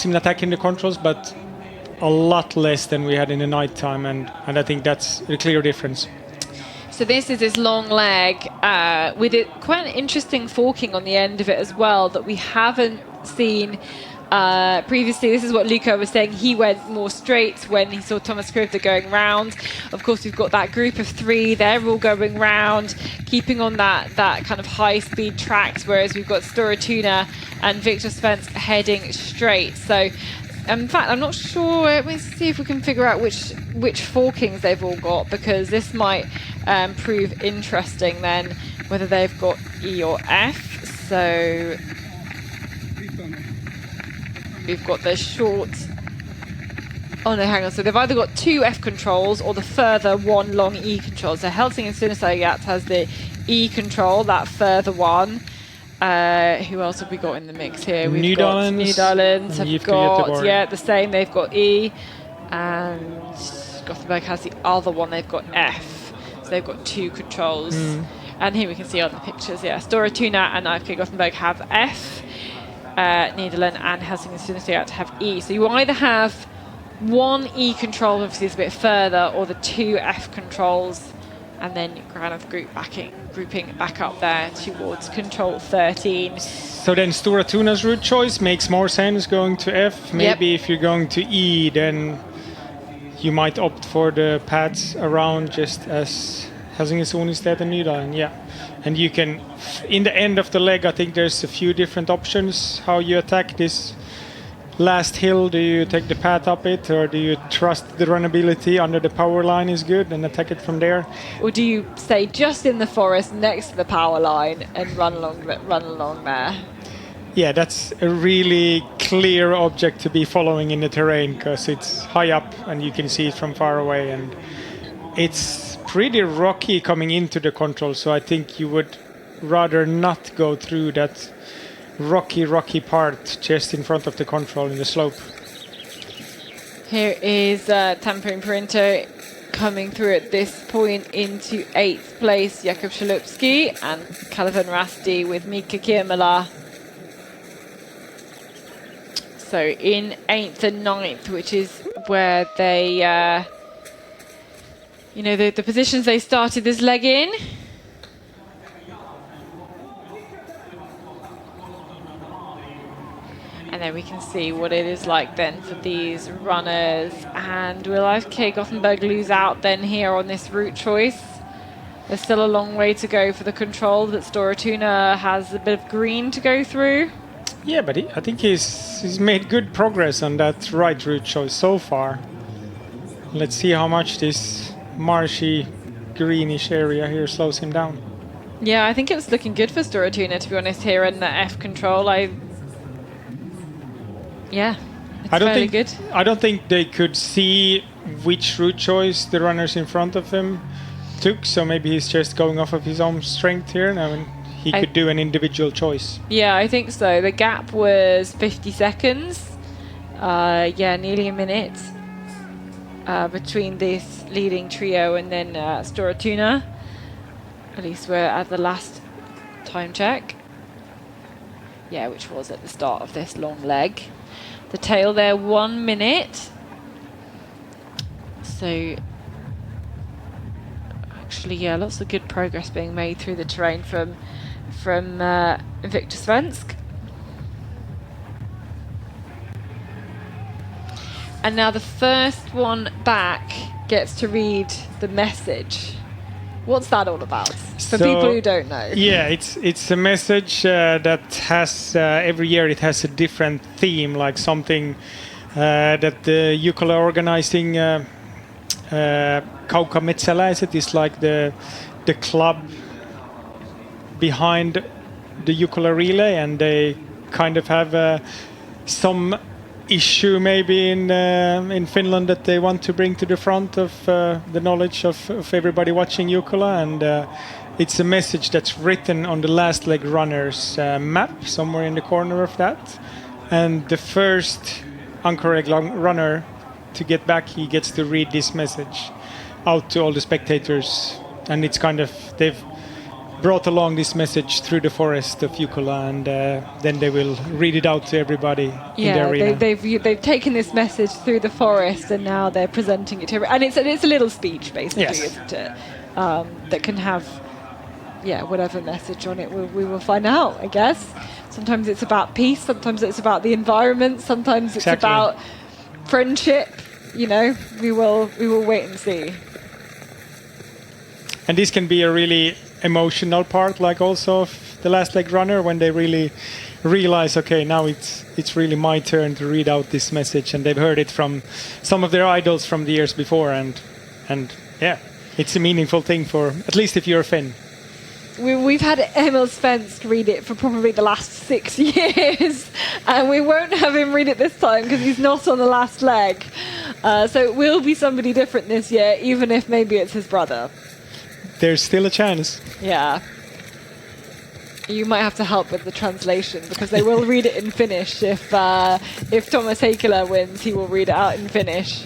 in attacking the controls, but a lot less than we had in the night time, and I think that's a clear difference. So this is this long leg with it quite an interesting forking on the end of it as well that we haven't seen Previously, this is what Luca was saying. He went more straight when he saw Thomas Krivda going round. Of course, we've got that group of three. They're all going round, keeping on that kind of high-speed tracks, whereas we've got Storatuna and Victor Svensk heading straight. So, in fact, I'm not sure. Let me see if we can figure out which forkings they've all got, because this might prove interesting then, whether they've got E or F. So we've got the short. Oh no, hang on. So they've either got 2 F controls or the further 1 long E control. So Helsing and Sunasayat has the E control, that further one. Who else have we got in the mix here? We've got New Netherlands have got the same. They've got E, and Gothenburg has the other one. They've got F. So they've got 2 controls. And here we can see other pictures. Yeah, Storatuna and IFK Gothenburg have F. Nederland and Helsing and Sunasayat have E. So you either have 1 E control, obviously it's a bit further, or the 2 F controls, and then you kind of grouping back up there towards control 13. So then Storatuna's route choice makes more sense going to F. Maybe if you're going to E, then you might opt for the pads around, just as Helsing and Sunasayat and Nederland. Yeah. And you can, in the end of the leg, I think there's a few different options how you attack this last hill. Do you take the path up it, or do you trust the runnability under the power line is good and attack it from there? Or do you stay just in the forest next to the power line and run along there? Yeah, that's a really clear object to be following in the terrain, because it's high up and you can see it from far away, and it's pretty rocky coming into the control, so I think you would rather not go through that rocky part just in front of the control in the slope. Here is Tampering Printer coming through at this point into 8th place, Jakub Shalupski, and Calvin Rasti with Mika Kirmala. So in 8th and 9th, which is where they the positions they started this leg in. And then we can see what it is like then for these runners. And will IFK Gothenburg lose out then here on this route choice? There's still a long way to go for the control, but Storatuna has a bit of green to go through. Yeah, but I think he's made good progress on that right route choice so far. Let's see how much this marshy, greenish area here slows him down. Yeah, I think it's looking good for Storatuna, to be honest, here in the F control. Yeah, it's fairly good. I don't think they could see which route choice the runners in front of him took, so maybe he's just going off of his own strength here. I mean, he could do an individual choice. Yeah, I think so. The gap was 50 seconds. Nearly a minute between this leading trio and then Storatuna. At least we're at the last time check. Yeah, which was at the start of this long leg. The tail there, 1 minute. So actually, yeah, lots of good progress being made through the terrain from Victor Svensk. And now the first one back gets to read the message. What's that all about? For people who don't know. Yeah, it's a message that has every year it has a different theme, like something that the Jukola organizing Kauka Metsäläiset is like the club behind the Jukola relay, and they kind of have some issue maybe in Finland that they want to bring to the front of the knowledge of everybody watching Jukola, and it's a message that's written on the last leg runner's map somewhere in the corner of that, and the first anchor leg runner to get back, he gets to read this message out to all the spectators, and it's kind of they've brought along this message through the forest of Jukola, and then they will read it out to everybody in the arena. They've taken this message through the forest, and now they're presenting it to everyone. And it's a little speech, basically, isn't it? That can have, whatever message on it we will find out, I guess. Sometimes it's about peace, sometimes it's about the environment, sometimes it's Exactly. about friendship. You know, we will wait and see. And this can be a really emotional part, like also of the last leg runner, when they really realize, okay, now it's really my turn to read out this message, and they've heard it from some of their idols from the years before, and yeah, it's a meaningful thing for, at least if you're a Finn. We've had Emil Svensk read it for probably the last 6 years, and we won't have him read it this time because he's not on the last leg. So it will be somebody different this year, even if maybe it's his brother. There's still a chance. Yeah. You might have to help with the translation because they will read it in Finnish. If Thomas Heikkilä wins, he will read it out in Finnish.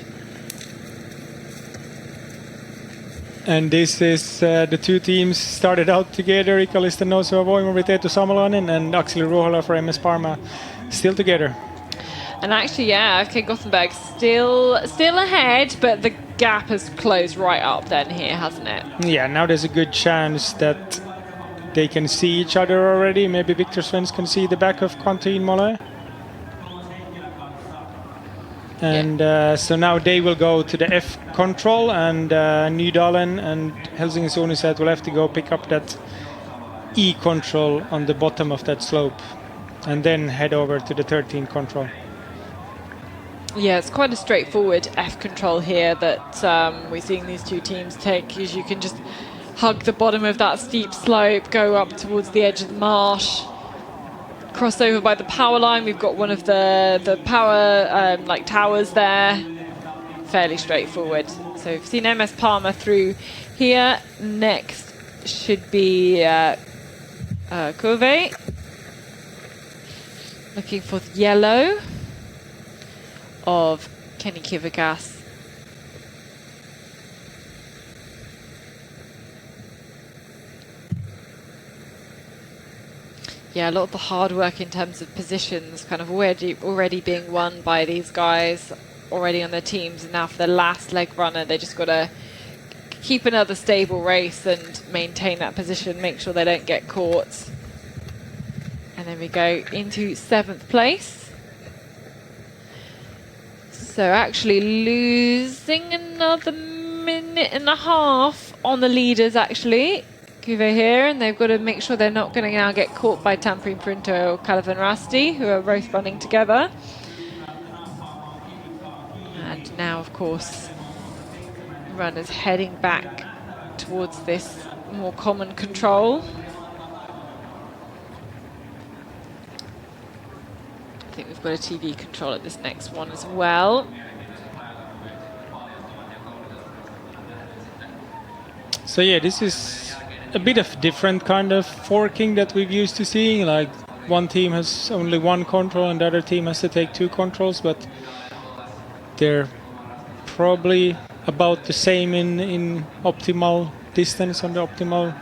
And this is the two teams started out together. Ikalista Nouseva Voima with Eetu Samalainen and Akseli Ruohola for MS Parma, still together. And actually, yeah, FK Gothenburg still ahead, but the gap has closed right up then here, hasn't it? Yeah, now there's a good chance that they can see each other already. Maybe Victor Svensk can see the back of Quantin Molle. And so now they will go to the F control, and Nydalen and Helsingin Suoniset will have to go pick up that E control on the bottom of that slope and then head over to the 13 control. Yeah, it's quite a straightforward F control here that we're seeing these two teams take, as you can just hug the bottom of that steep slope, go up towards the edge of the marsh, cross over by the power line. We've got one of the power like towers there. Fairly straightforward. So we've seen MS Parma through here. Next should be Kove. Looking for the yellow of Kenny Kivigas. Yeah, a lot of the hard work in terms of positions kind of already being won by these guys already on their teams, and now for the last leg runner they just got to keep another stable race and maintain that position, make sure they don't get caught. And then we go into 7th place. So actually losing another minute and a half on the leaders actually. Kuve here, and they've got to make sure they're not going to now get caught by Tampere Printo or Calvin Rasti, who are both running together. And now, of course, runners heading back towards this more common control. I think we've got a TV control at this next one as well. So yeah, this is a bit of different kind of forking that we've used to seeing. Like one team has only one control and the other team has to take 2 controls, but they're probably about the same in optimal distance on the optimal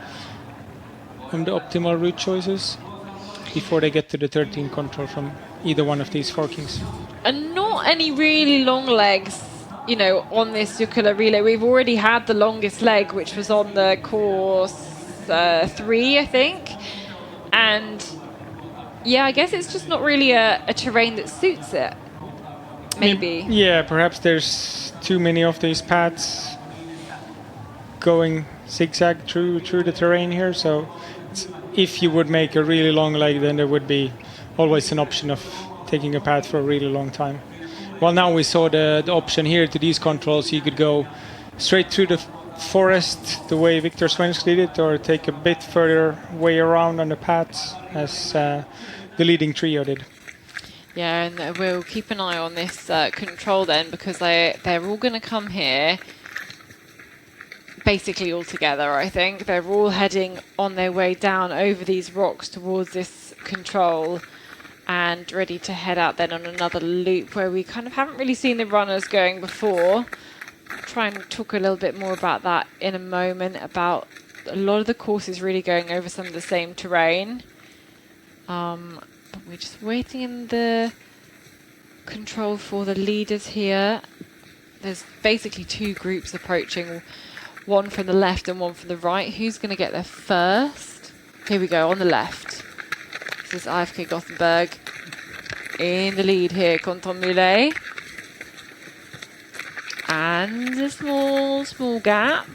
route choices before they get to the 13 control from either one of these forkings. And not any really long legs, you know, on this Jukola relay. We've already had the longest leg, which was on the course 3, I think. And yeah, I guess it's just not really a terrain that suits it. Maybe. Yeah, perhaps there's too many of these paths going zigzag through the terrain here. So if you would make a really long leg, then there would be always an option of taking a path for a really long time. Well, now we saw the option here to these controls. You could go straight through the forest the way Victor Svensk did it, or take a bit further way around on the paths as the leading trio did. Yeah, and we'll keep an eye on this control then, because they're all going to come here basically all together, I think. They're all heading on their way down over these rocks towards this control and ready to head out then on another loop where we kind of haven't really seen the runners going before. I'll try and talk a little bit more about that in a moment, about a lot of the courses really going over some of the same terrain. But we're just waiting in the control for the leaders here. There's basically 2 groups approaching, one from the left and one from the right. Who's going to get there first? Here we go, on the left. So it's IFK Gothenburg in the lead here, Quentin Moulet. And a small gap.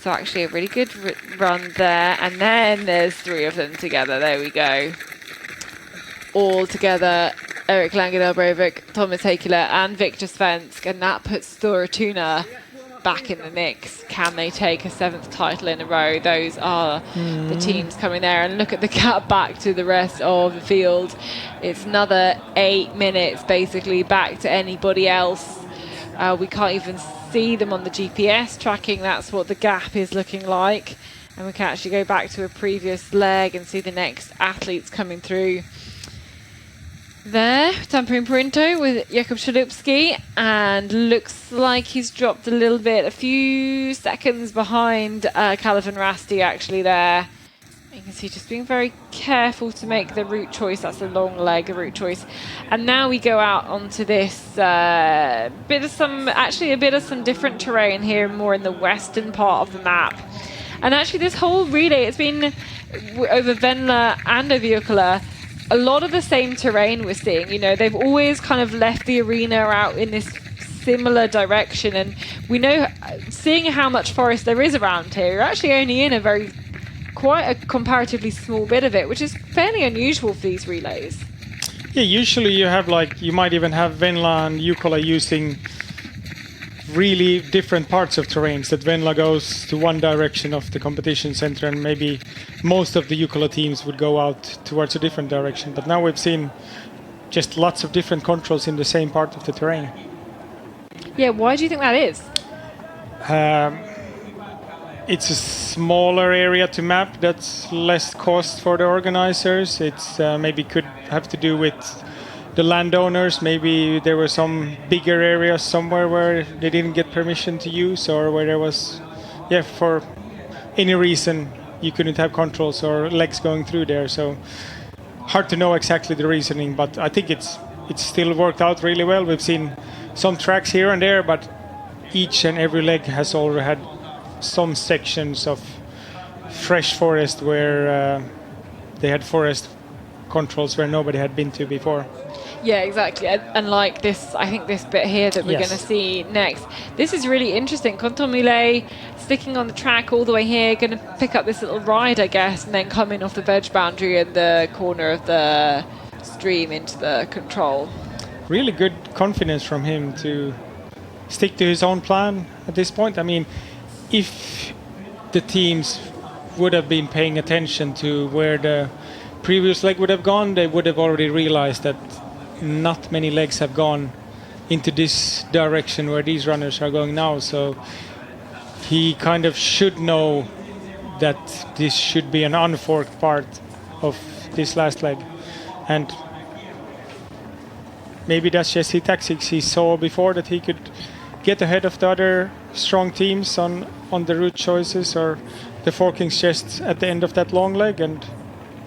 So actually a really good run there. And then there's 3 of them together. There we go. All together. Erik Langenel Breivik, Thomas Heikkilä and Victor Svensk. And that puts Stora Tuna back in the mix. Can they take a 7th title in a row? Those are the teams coming there. And look at the gap back to the rest of the field. It's another 8 minutes basically back to anybody else. We can't even see them on the GPS tracking. That's what the gap is looking like. And we can actually go back to a previous leg and see the next athletes coming through. There, Tampere Printo with Jakub Shalupski, and looks like he's dropped a little bit, a few seconds behind Calvin Rasti actually there. You can see just being very careful to make the route choice. That's a long leg, a route choice. And now we go out onto this bit of some different terrain here, more in the western part of the map. And actually this whole relay, it's been over Venla and over Jukola, a lot of the same terrain we're seeing. You know, they've always kind of left the arena out in this similar direction. And we know, seeing how much forest there is around here, you're actually only in quite a comparatively small bit of it, which is fairly unusual for these relays. Yeah, usually you might even have Venla and Jukola using really different parts of terrains, that Venla goes to one direction of the competition center and maybe most of the Jukola teams would go out towards a different direction. But now we've seen just lots of different controls in the same part of the terrain. Yeah, why do you think that is? It's a smaller area to map. That's less cost for the organizers. It's maybe could have to do with the landowners. Maybe there were some bigger areas somewhere where they didn't get permission to use, or where there was, for any reason you couldn't have controls or legs going through there. So hard to know exactly the reasoning, but I think it's still worked out really well. We've seen some tracks here and there, but each and every leg has already had some sections of fresh forest where they had forest controls where nobody had been to before. Yeah, exactly. And like this, I think this bit here that we're going to see next, this is really interesting. Quentin Moulet sticking on the track all the way here, going to pick up this little ride, I guess, and then come in off the veg boundary in the corner of the stream into the control. Really good confidence from him to stick to his own plan at this point. I mean, if the teams would have been paying attention to where the previous leg would have gone, they would have already realized that not many legs have gone into this direction where these runners are going now. So he kind of should know that this should be an unforked part of this last leg. And maybe that's just his tactics. He saw before that he could get ahead of the other strong teams on the route choices or the forkings just at the end of that long leg, and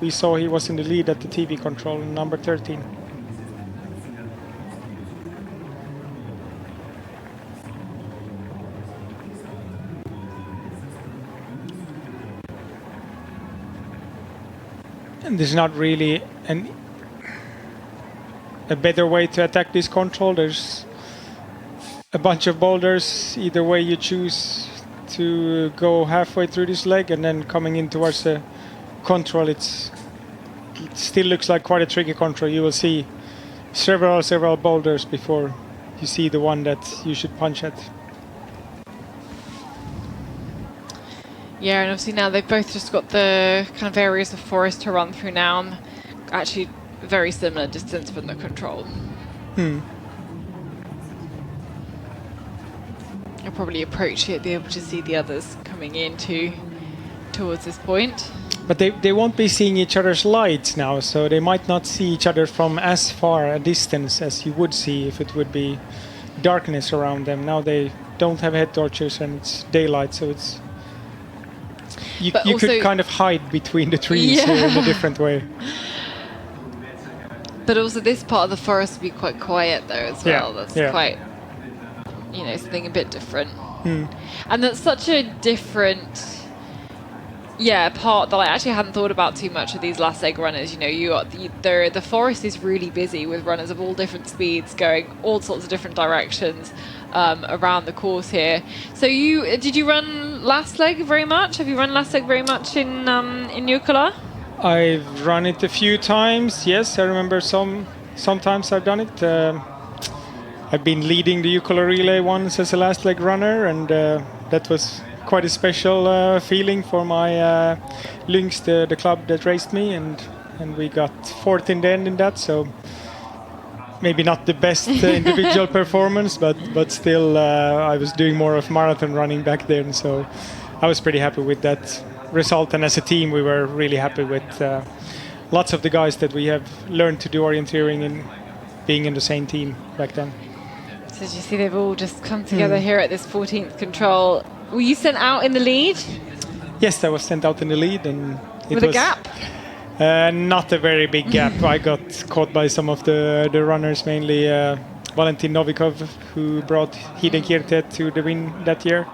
we saw he was in the lead at the TV control, number 13. And there's not really a better way to attack this control. There's a bunch of boulders. Either way you choose to go halfway through this leg and then coming in towards the control, it still looks like quite a tricky control. You will see several boulders before you see the one that you should punch at. Yeah, and obviously now they've both just got the kind of areas of forest to run through now. Actually, very similar distance from the control. I'll probably approach it, be able to see the others coming in towards this point. But they won't be seeing each other's lights now, so they might not see each other from as far a distance as you would see if it would be darkness around them. Now they don't have head torches and it's daylight, so it's you could kind of hide between the trees here in a different way. But also this part of the forest will be quite quiet there as well. That's quite, something a bit different. And that's such a different Yeah, part that I actually hadn't thought about too much of these last leg runners. You know, the forest is really busy with runners of all different speeds going all sorts of different directions around the course here. So did you run last leg very much? Have you run last leg very much in Jukola? I've run it a few times. Yes, I remember sometimes I've done it. I've been leading the Jukola relay once as a last leg runner, and that was quite a special feeling for my Lynx, the club that raced me, and we got fourth in the end in that. So maybe not the best individual performance, but still I was doing more of marathon running back then. So I was pretty happy with that result, and as a team we were really happy with lots of the guys that we have learned to do orienteering and being in the same team back then. So as you see, they've all just come together here at this 14th control. Were you sent out in the lead? Yes, I was sent out in the lead, and it with was a gap? Not a very big gap. I got caught by some of the runners, mainly Valentin Novikov, who brought Hidden Kirtet to the win that year.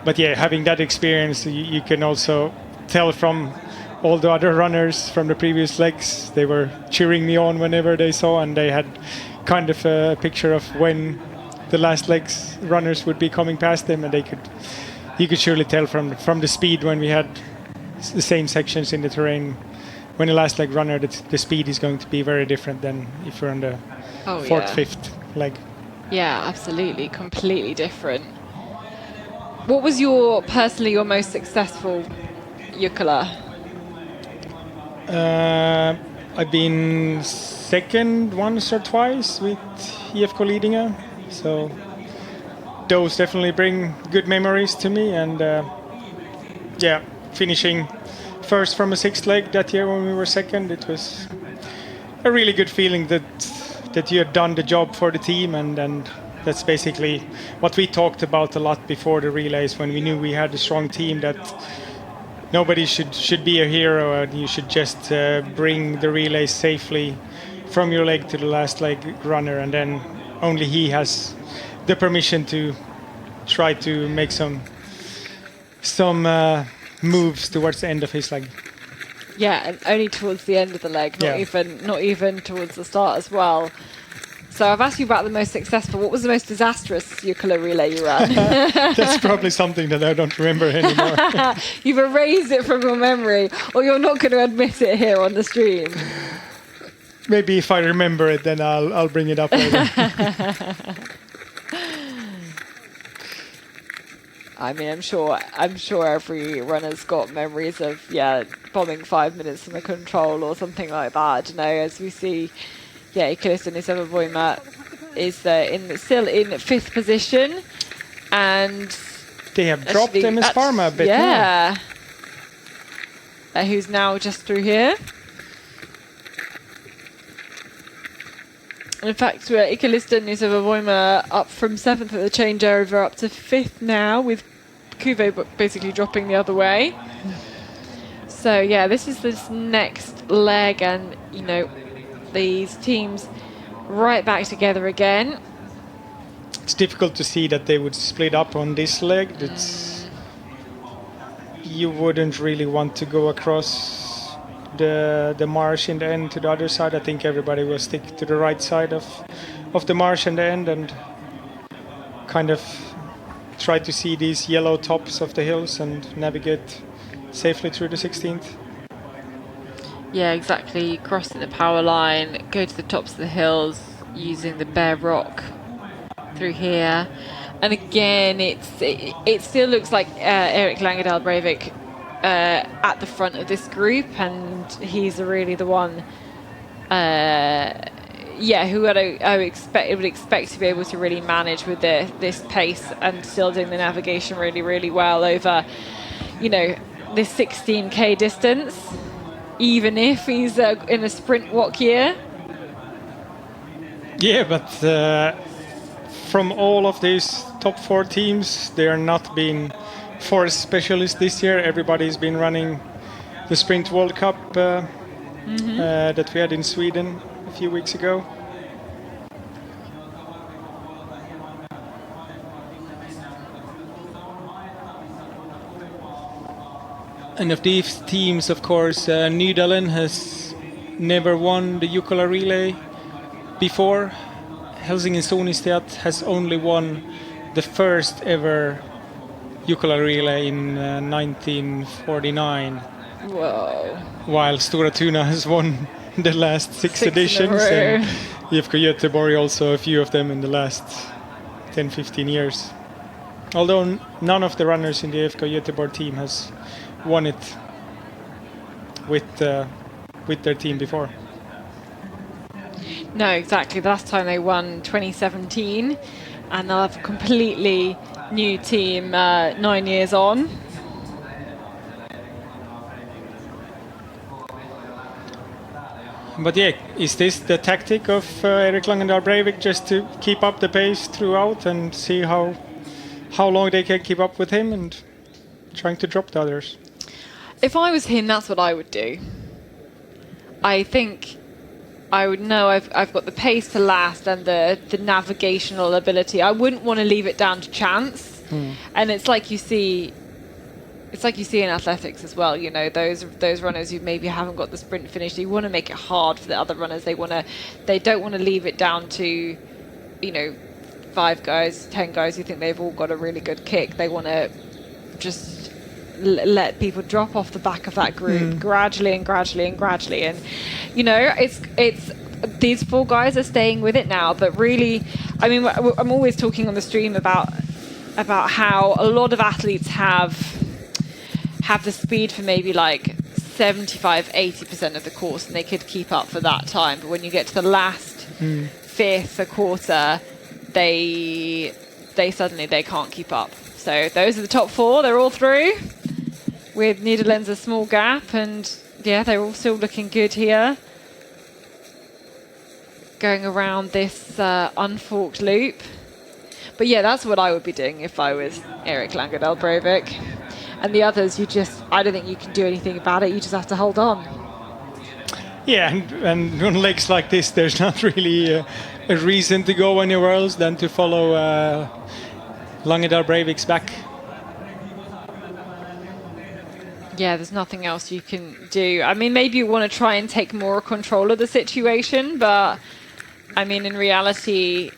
But yeah, having that experience, you can also tell from all the other runners from the previous legs, they were cheering me on whenever they saw, and they had kind of a picture of when the last legs runners would be coming past them, and you could surely tell from the speed when we had the same sections in the terrain. When the last leg runner, the speed is going to be very different than if you're on the fourth, fifth leg. Yeah, absolutely, completely different. What was personally your most successful Jukola? I've been second once or twice with IFK Lidingö, so those definitely bring good memories to me. And finishing first from a sixth leg that year when we were second, it was a really good feeling that you had done the job for the team, and that's basically what we talked about a lot before the relays, when we knew we had a strong team, that nobody should be a hero, and you should just bring the relay safely from your leg to the last leg runner, and then only he has the permission to try to make some moves towards the end of his leg. Yeah, and only towards the end of the leg, not even towards the start as well. So I've asked you about the most successful. What was the most disastrous Jukola relay you ran? That's probably something that I don't remember anymore. You've erased it from your memory, or you're not going to admit it here on the stream. Maybe if I remember it, then I'll bring it up later. I mean, I'm sure every runner's got memories of bombing 5 minutes from a control or something like that. You know, as we see, Ikalista Niseva-Voima is still in fifth position, and they have dropped MS Pharma a bit. Yeah, who's now just through here. And in fact, Ikalista Niseva-Voima up from seventh at the changeover up to fifth now, with Kuve basically dropping the other way. So yeah, this is this next leg, and you know, these teams right back together again. It's difficult to see that they would split up on this leg. You wouldn't really want to go across the marsh in the end to the other side. I think everybody will stick to the right side of the marsh in the end, and kind of try to see these yellow tops of the hills and navigate safely through the 16th. Yeah, exactly. Crossing the power line, go to the tops of the hills using the bare rock through here. And again, it still looks like Erik Langedal Breivik at the front of this group, and he's really the one who I would expect to be able to really manage with this pace and still doing the navigation really, really well over, you know, this 16k distance, even if he's in a sprint walk year. Yeah, but from all of these top four teams, they are not being forest specialists this year. Everybody's been running the Sprint World Cup that we had in Sweden a few weeks ago. And of these teams, of course, Netherlands has never won the Jukola relay before. Helsingin-Sonistet has only won the first ever Jukola relay in 1949. Whoa. While Stora Tuna has won the last six In a editions, row. and IFK Göteborg also a few of them in the last 10-15 years. Although none of the runners in the IFK Göteborg team has won it with their team before. No, exactly. The last time they won 2017, and they'll have a completely new team 9 years on. But yeah, is this the tactic of Erik Langendal Breivik, just to keep up the pace throughout and see how long they can keep up with him and trying to drop the others? If I was him, that's what I would do. I think I would know I've got the pace to last and the navigational ability. I wouldn't want to leave it down to chance. And it's like you see in athletics as well, you know, those runners who maybe haven't got the sprint finish, you want to make it hard for the other runners. They don't want to leave it down to, you know, 5 guys, 10 guys who think they've all got a really good kick. They want to just let people drop off the back of that group gradually and gradually and gradually. And, you know, it's these 4 guys are staying with it now, but really, I mean, I'm always talking on the stream about how a lot of athletes have the speed for maybe like 75-80% of the course, and they could keep up for that time. But when you get to the last fifth, a quarter, they suddenly can't keep up. So those are the top 4. They're all through, with Netherlands a small gap, and yeah, they're all still looking good here. Going around this unforked loop. But yeah, that's what I would be doing if I was Erik Langendal Breivik. And the others, I don't think you can do anything about it. You just have to hold on. Yeah, and on legs like this, there's not really a reason to go anywhere else than to follow Langendal Breivik's back. Yeah, there's nothing else you can do. I mean, maybe you want to try and take more control of the situation, but I mean, in reality,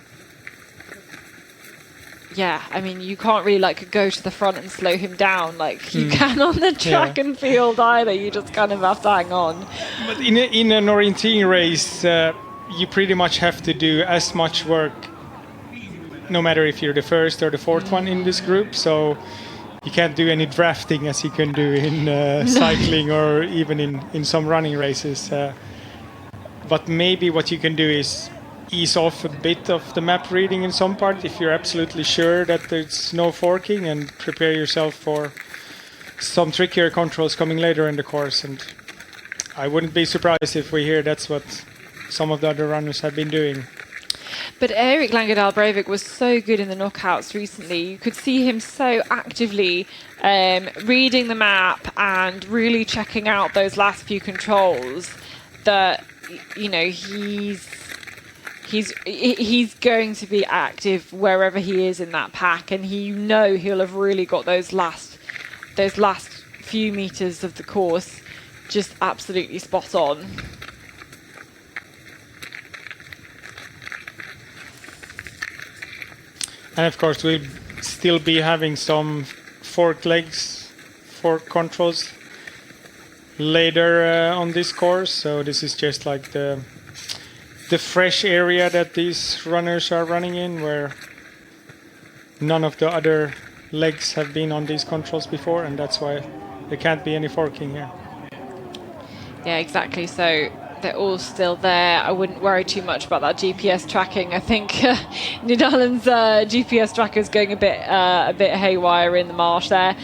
yeah, I mean, you can't really like go to the front and slow him down like you can on the track and field either. You just kind of have to hang on. But in an orienteering race, you pretty much have to do as much work, no matter if you're the first or the fourth one in this group. So you can't do any drafting as you can do in cycling or even in some running races. But maybe what you can do is ease off a bit of the map reading in some part if you're absolutely sure that there's no forking, and prepare yourself for some trickier controls coming later in the course. And I wouldn't be surprised if we hear that's what some of the other runners have been doing. But Erik Langendal Breivik was so good in the knockouts recently. You could see him so actively reading the map and really checking out those last few controls that, you know, he's going to be active wherever he is in that pack, and he'll have really got those last few meters of the course just absolutely spot on. And of course, we'll still be having some fork controls later on this course. So this is just like the fresh area that these runners are running in, where none of the other legs have been on these controls before, and that's why there can't be any forking here. Yeah, exactly. So they're all still there. I wouldn't worry too much about that GPS tracking. I think Nidallen's GPS tracker is going a bit haywire in the marsh there.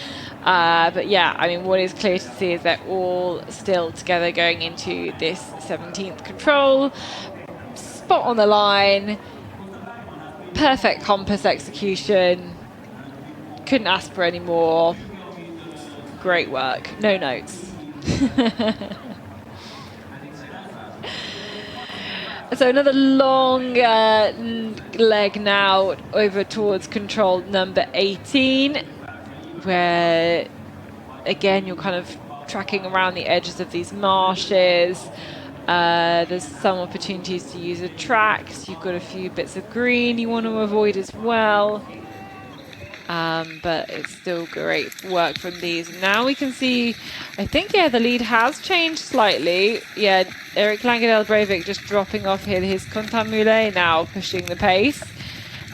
But yeah, I mean, what is clear to see is they're all still together going into this 17th control. Spot on the line. Perfect compass execution. Couldn't ask for any more. Great work. No notes. So another long leg now over towards control number 18, where again, you're kind of tracking around the edges of these marshes. There's some opportunities to use a track, so you've got a few bits of green you want to avoid as well. But it's still great work from these. Now we can see, I think, yeah, the lead has changed slightly. Yeah, Erik Langedal Breivik just dropping off here. His Contamule now pushing the pace.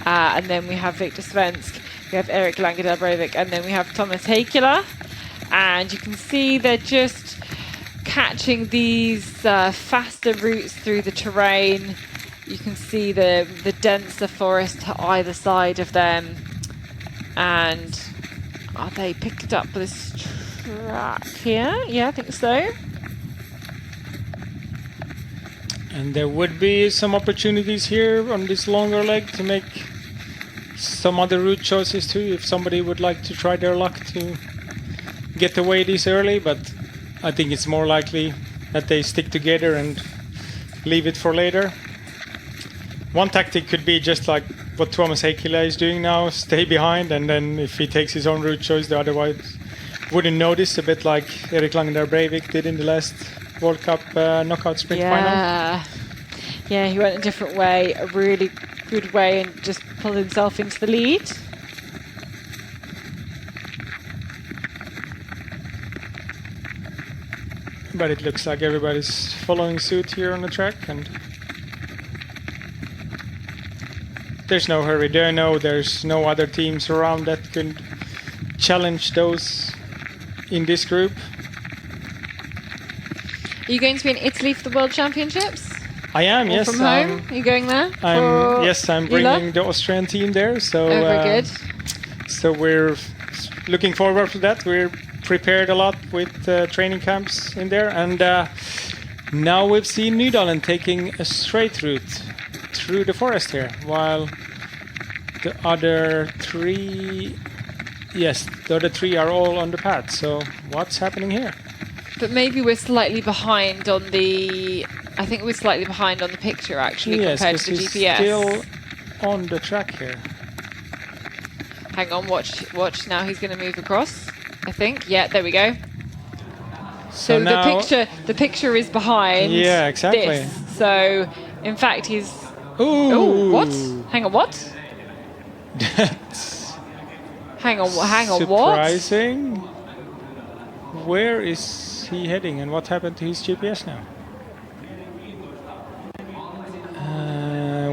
And then we have Victor Svensk, we have Erik Langedal Breivik, and then we have Thomas Heikila. And you can see they're just catching these faster routes through the terrain. You can see the denser forest to either side of them. And are they picked up this track here? Yeah, I think so. And there would be some opportunities here on this longer leg to make some other route choices too, if somebody would like to try their luck to get away this early, but I think it's more likely that they stick together and leave it for later. One tactic could be just like what Thomas Heikila is doing now, stay behind, and then if he takes his own route choice, the otherwise wouldn't notice, a bit like Erik Langedal Breivik did in the last World Cup knockout sprint final. Yeah, he went a different way, a really good way, and just pulled himself into the lead. But it looks like everybody's following suit here on the track, and there's no hurry. There's no other teams around that could challenge those in this group. Are you going to be in Italy for the World Championships? I am, yes. From home? Are you going there? I'm bringing the Austrian team there. So, very good. So we're looking forward to that. We're prepared a lot with training camps in there. And now we've seen Nydalen taking a straight route through the forest here, while the other three are all on the path. So what's happening here? But maybe we're slightly behind on the... I think we're slightly behind on the picture, actually, compared to the GPS. Yes, still on the track here. Hang on, watch. Now he's going to move across, I think. Yeah, there we go. So the picture is behind. Yeah, exactly. This. So, in fact, he's... Ooh. Oh, what? Hang on, what? Hang on, what? Surprising. Where is he heading, and what happened to his GPS now?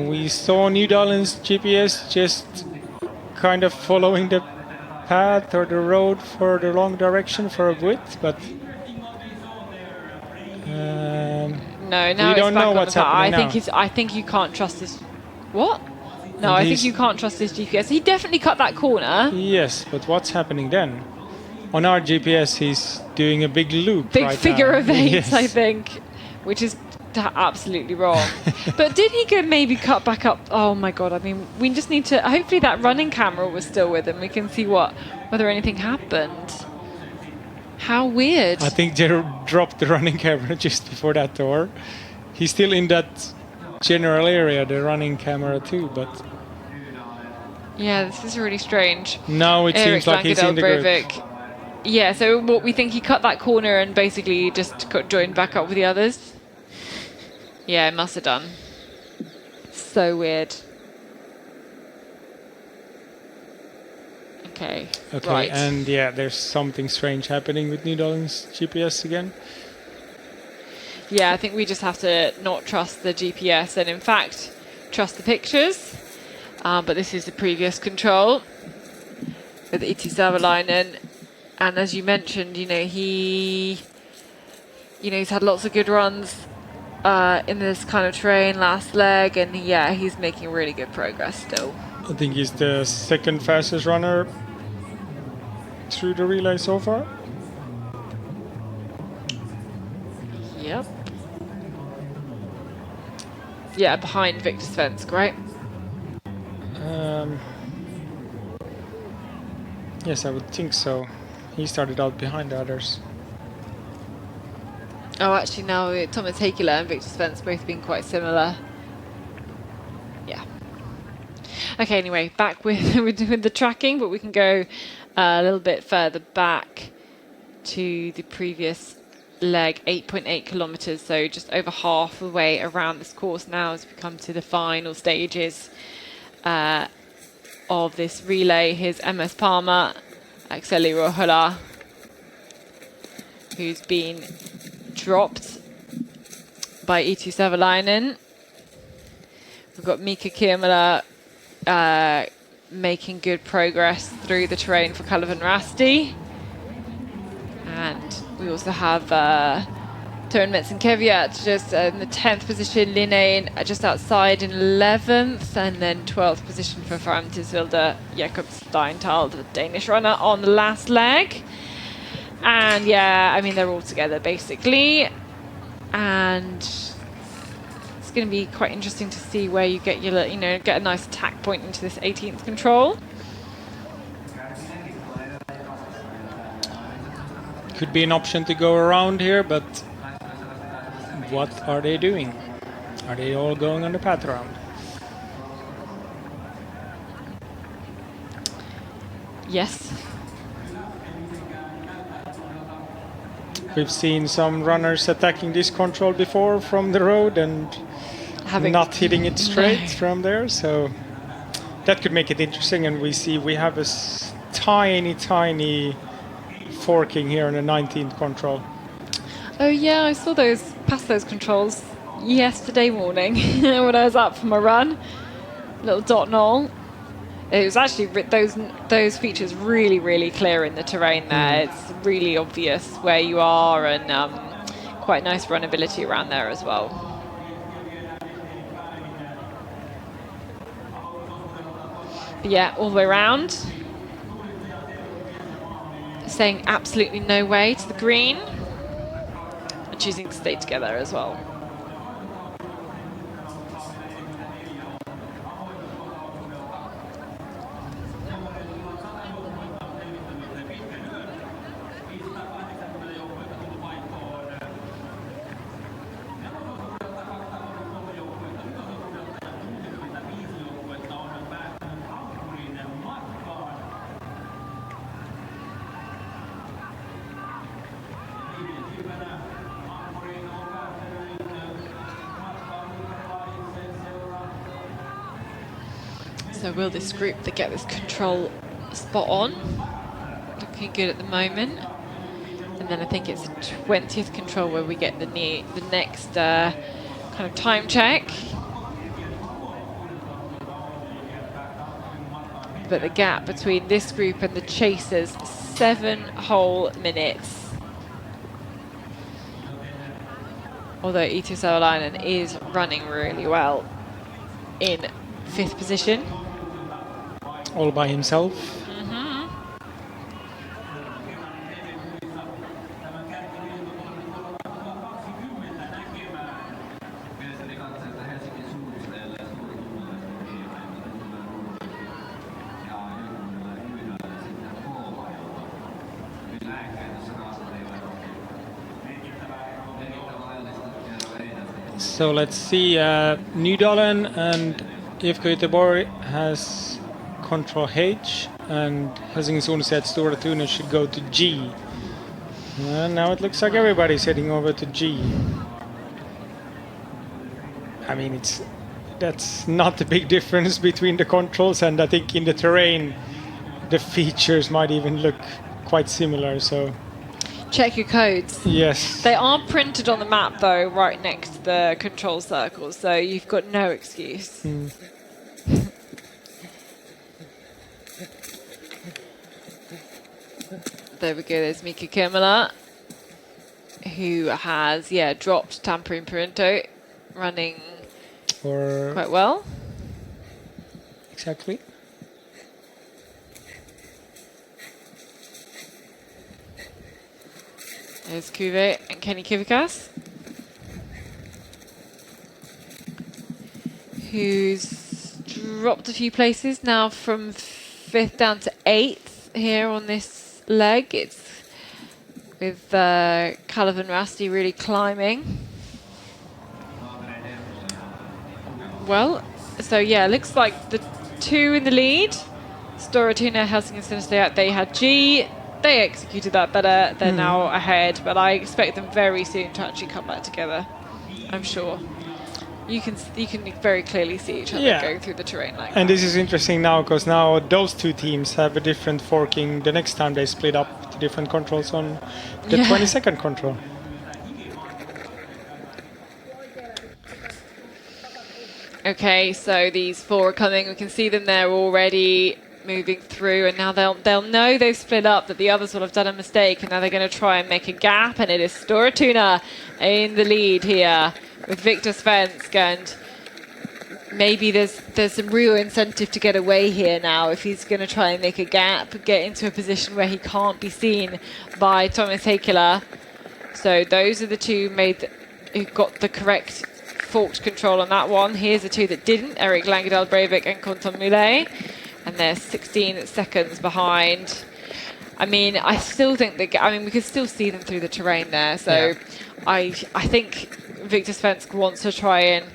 We saw Nydalen's GPS just kind of following the path or the road for the wrong direction for a bit, but no, now we don't know what's happening now. I think you can't trust his... What? No, I think you can't trust his GPS. He definitely cut that corner. Yes, but what's happening then? On our GPS, he's doing a big loop. Big right figure now. of eight, Yes. I think, which is absolutely wrong. But did he go maybe cut back up? Oh my god! I mean, we just need to. Hopefully, that running camera was still with him. We can see whether anything happened. How weird! I think they dropped the running camera just before that door. He's still in that general area, the running camera too, but. Yeah, this is really strange. Now it seems like he's in the group. Yeah, so what we think he cut that corner and basically just joined back up with the others. Yeah, it must have done. So weird. Okay. Okay, right. and yeah, there's something strange happening with Nydalen's GPS again. Yeah, I think we just have to not trust the GPS and in fact trust the pictures. But this is the previous control with Iti Savalainen. And as you mentioned, he's had lots of good runs in this kind of terrain last leg, and yeah, he's making really good progress still. I think he's the second fastest runner through the relay so far. Yep. Yeah, behind Victor Svensk, right? Yes, I would think so. He started out behind the others. Oh, actually, now Thomas Heikila and Victor Svensk both been quite similar. Yeah. Okay, anyway, back with the tracking, but we can go a little bit further back to the previous leg, 8.8 kilometers, so just over half the way around this course now as we come to the final stages of this relay. Here's MS Palmer, Axeli Ruohola, who's been dropped by Eetu Savalainen. We've got Mika Kiemela making good progress through the terrain for Kalevan Rasti. And we also have Turin Metzenkeviat just in the 10th position, Linné just outside in 11th, and then 12th position for Framtidsvilde Jakob Steinthal, the Danish runner, on the last leg. And yeah, I mean, they're all together basically. And it's going to be quite interesting to see where you get your, get a nice attack point into this 18th control. Could be an option to go around here, but what are they doing? Are they all going on the path round? Yes. We've seen some runners attacking this control before from the road and not hitting it straight from there, so that could make it interesting. And we have a tiny forking here in the 19th control. Oh yeah, I saw past those controls yesterday morning when I was up for my run. Little dot knoll. It was actually those features really clear in the terrain there. It's really obvious where you are, and quite nice runnability around there as well. But yeah, all the way around. Saying absolutely no way to the green, and choosing to stay together as well. So will this group that get this control spot on? Looking good at the moment. And then I think it's the 20th control where we get the next kind of time check. But the gap between this group and the chasers, 7 whole minutes. Although Eetu Savalainen is running really well in 5th position. All by himself. So let's see, Nydalen and IFK Göteborg has control H, and Helsingborg Stora Tuna should go to G. And now it looks like everybody's heading over to G. I mean, that's not a big difference between the controls, and I think in the terrain the features might even look quite similar, so check your codes. Yes. They are printed on the map though, right next to the control circles, so you've got no excuse. There we go, there's Mika Kiemela, who has, dropped Tampere Parinto, running quite well. Exactly. There's Kuve and Kenny Kivikas, who's dropped a few places now from 5th down to 8th here on this leg. It's with Kalevan Rasti really climbing. Well, so yeah, looks like the 2 in the lead, Stora Tuna, Helsingborg Stora, they had G, they executed that better. They're now ahead, but I expect them very soon to actually come back together. I'm sure. You can very clearly see each other going through the terrain like And that. this is interesting now because now those two teams have a different forking the next time they split up to different controls on the 22nd control. Okay, so these 4 are coming. We can see them there already moving through, and now they'll know they've split up, that the others will have done a mistake, and now they're going to try and make a gap, and it is Storatuna in the lead here with Victor Svensk, and maybe there's some real incentive to get away here now if he's going to try and make a gap, get into a position where he can't be seen by Thomas Heikkila. So those are the two who got the correct forked control on that one. Here's the two that didn't, Erik Langedal Breivik and Konton Muley. And they're 16 seconds behind. I mean, I still think we could still see them through the terrain there. So I think Victor Svensk wants to try and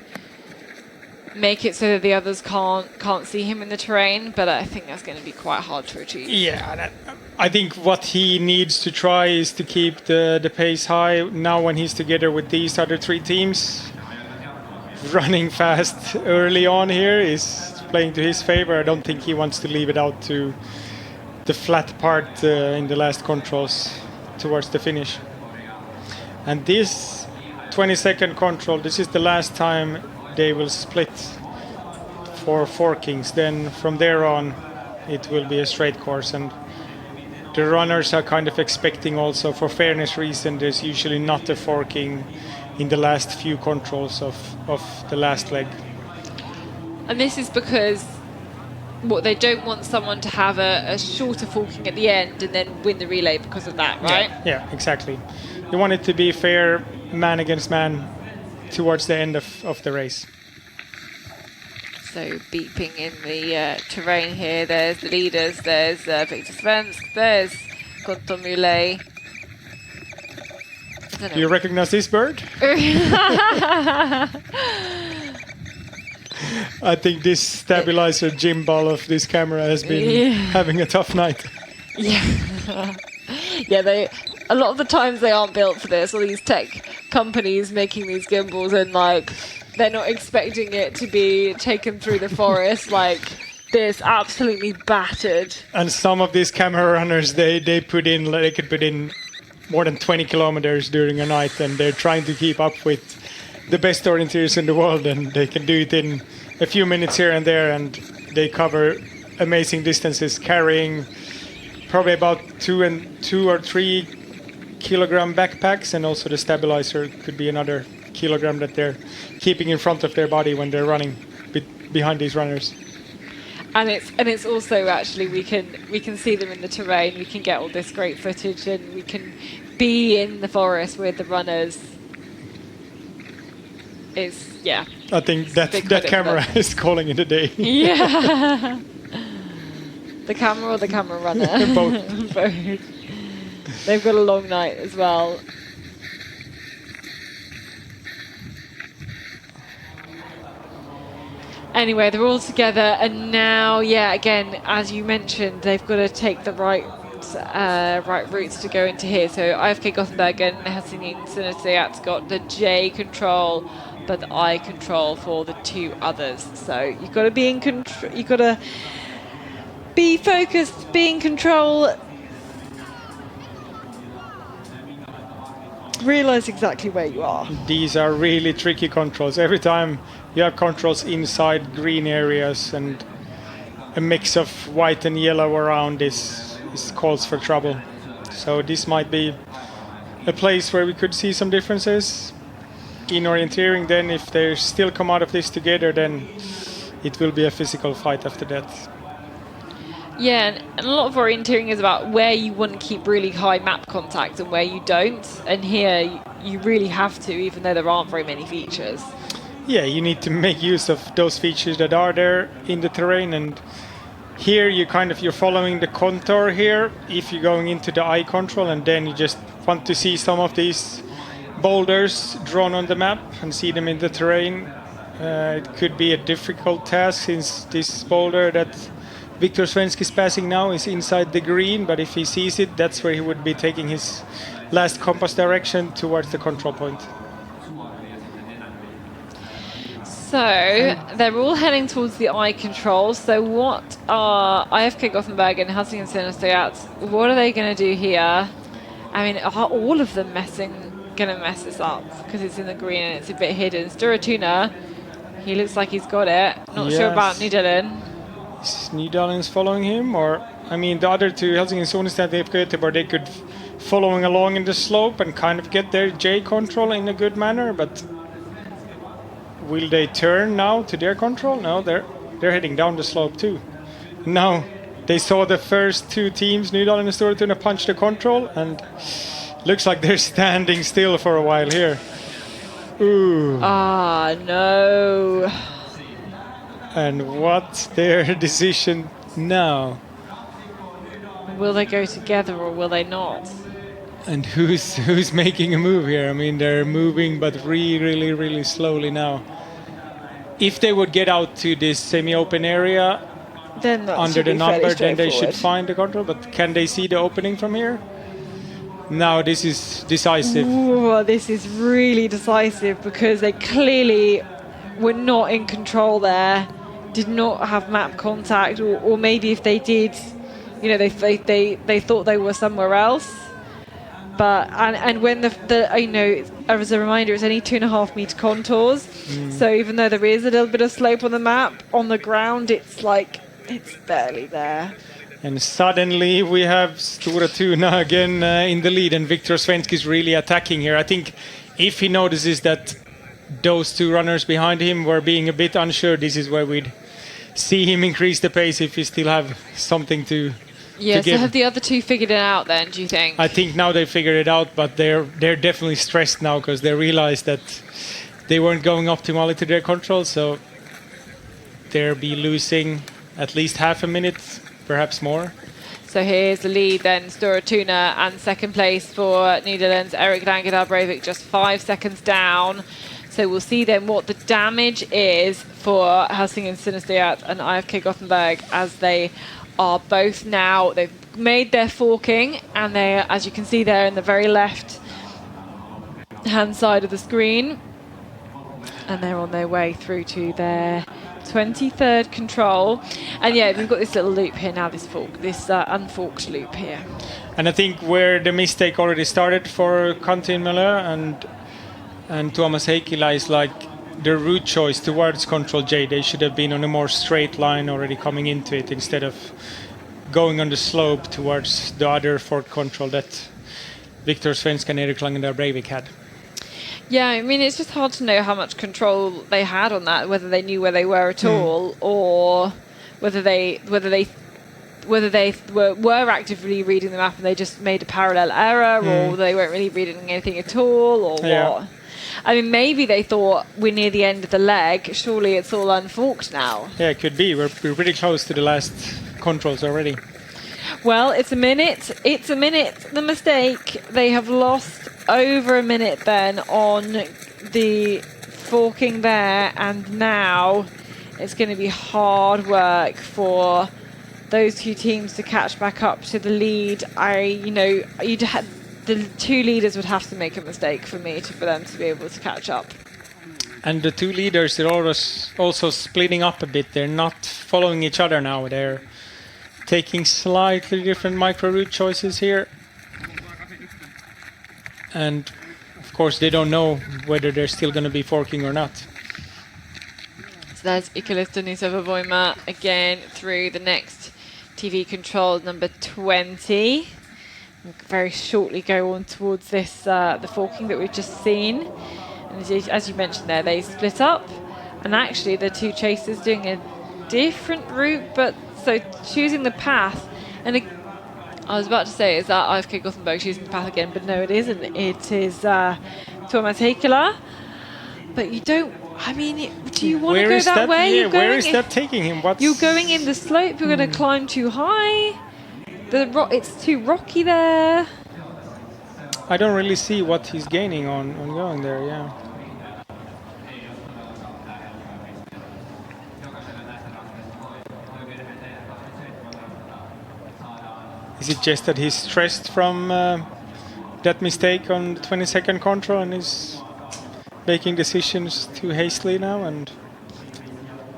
make it so that the others can't see him in the terrain, but I think that's going to be quite hard to achieve. Yeah, I think what he needs to try is to keep the pace high now when he's together with these other 3 teams. Running fast early on here is playing to his favor. I don't think he wants to leave it out to the flat part in the last controls towards the finish. And this 22nd control, this is the last time they will split for forkings. Then from there on it will be a straight course, and the runners are kind of expecting also, for fairness reason, there's usually not a forking in the last few controls of the last leg. And this is because they don't want someone to have a shorter forking at the end and then win the relay because of that, right? Yeah, exactly. You want it to be fair, man against man, towards the end of the race. So beeping in the terrain here, there's the leaders, there's Victor Svensk, there's Konton Muley. Do you recognize this bird? I think this stabilizer gimbal of this camera has been having a tough night. Yeah. A lot of the times they aren't built for this, all these tech companies making these gimbals, and they're not expecting it to be taken through the forest like this, absolutely battered. And some of these camera runners, they could put in more than 20 kilometers during a night, and they're trying to keep up with the best orienteers in the world, and they can do it in a few minutes here and there, and they cover amazing distances, carrying probably about 2 or 3 kilogram backpacks, and also the stabilizer could be another kilogram that they're keeping in front of their body when they're running behind these runners. And it's also actually we can see them in the terrain. We can get all this great footage, and we can be in the forest with the runners. I think that camera is calling it a day. Yeah. The camera or the camera runner? Both. Both. They've got a long night as well. Anyway, they're all together, and now, again, as you mentioned, they've got to take the right routes to go into here. So IFK Gothenburg and Helsingin Synestheat got the J control, but the I control for the 2 others. So you've got to be in control. You've got to be focused, be in control. Realize exactly where you are. These are really tricky controls. Every time you have controls inside green areas, and a mix of white and yellow around this calls for trouble. So this might be a place where we could see some differences in orienteering. Then if they still come out of this together, then it will be a physical fight after that. Yeah, and a lot of orienteering is about where you want to keep really high map contact and where you don't. And here you really have to, even though there aren't very many features. Yeah, you need to make use of those features that are there in the terrain. And here you're following the contour here if you're going into the eye control, and then you just want to see some of these boulders drawn on the map and see them in the terrain. It could be a difficult task, since this boulder that Viktor Svenski's passing now is inside the green, but if he sees it, that's where he would be taking his last compass direction towards the control point. So they're all heading towards the eye control. So what are IFK Gothenburg and Helsing and Sinnerstad, what are they going to do here? I mean, are all of them going to mess this up? Because it's in the green and it's a bit hidden. Sturatuna, he looks like he's got it. Not sure about Nydalen. Is Nydalen following him? Or, I mean, the other two, Helsing and Sinnerstad, they could following along in the slope and kind of get their J control in a good manner, but will they turn now to their control? No, they're heading down the slope too. Now they saw the first two teams, Nydalen and Sturatuna, punch the control, and looks like they're standing still for a while here. Ooh. Ah, no. And what's their decision now? Will they go together or will they not? And who's making a move here? I mean, they're moving, but really, really slowly now. If they would get out to this semi-open area then under the number, then they should find the control. But can they see the opening from here? Now this is decisive. Ooh, this is really decisive because they clearly were not in control there, did not have map contact, or maybe if they did, you know, they thought they were somewhere else. But and when the you know, as a reminder, it's only 2.5 meter contours. So even though there is a little bit of slope on the map, on the ground it's like it's barely there. And suddenly we have Sturatuna again in the lead, and Viktor Svenski is really attacking here. I think if he notices that those two runners behind him were being a bit unsure, this is where we'd see him increase the pace if he still have something to so have the other two figured it out then, do you think? I think now they figured it out, but they're definitely stressed now because they realized that they weren't going optimally to their control, so they'll be losing at least half a minute, perhaps more. So here's the lead then, Sturatuna, and second place for Netherlands, Erik Langedahl Breivik, just 5 seconds down. So we'll see then what the damage is for Helsing and Sinnerstad and IFK Gothenburg, as they are both now, they've made their forking, and they, as you can see there in the very left hand side of the screen, and they're on their way through to their 23rd control. And yeah, we've got this little loop here now, this unforked loop here. And I think where the mistake already started for Kantin Möller and Thomas Heikkila is like the route choice towards Control J. They should have been on a more straight line already coming into it, instead of going on the slope towards the other fork control that Viktor Svensk and Erik Langedahl Breivik had. Yeah, I mean, it's just hard to know how much control they had on that, whether they knew where they were at all, or whether they were actively reading the map and they just made a parallel error, or they weren't really reading anything at all, or what. I mean, maybe they thought we're near the end of the leg, surely it's all unforked now. Yeah, it could be. We're pretty close to the last controls already. Well, it's a minute. It's a minute. The mistake. They have lost over a minute then on the forking there, and now it's going to be hard work for those two teams to catch back up to the lead. The two leaders would have to make a mistake for them to be able to catch up. And the two leaders are also splitting up a bit. They're not following each other now. They're taking slightly different micro route choices here. And of course they don't know whether they're still going to be forking or not. So there's Ikalista Nisova-Voima again through the next TV control, number 20. We'll very shortly go on towards this the forking that we've just seen. And as you mentioned there, they split up. And actually the two chasers doing a different route, but so choosing the path. And I was about to say, is that IFK Gothenburg choosing the path again? But no, it isn't. It is Thomas Heikkila. But you don't, I mean, do you want to go that way? Yeah, where is that taking him? You're going in the slope, you're going to climb too high. It's too rocky there. I don't really see what he's gaining on going there, yeah. Is it just that he's stressed from that mistake on the 22nd control and is making decisions too hastily now and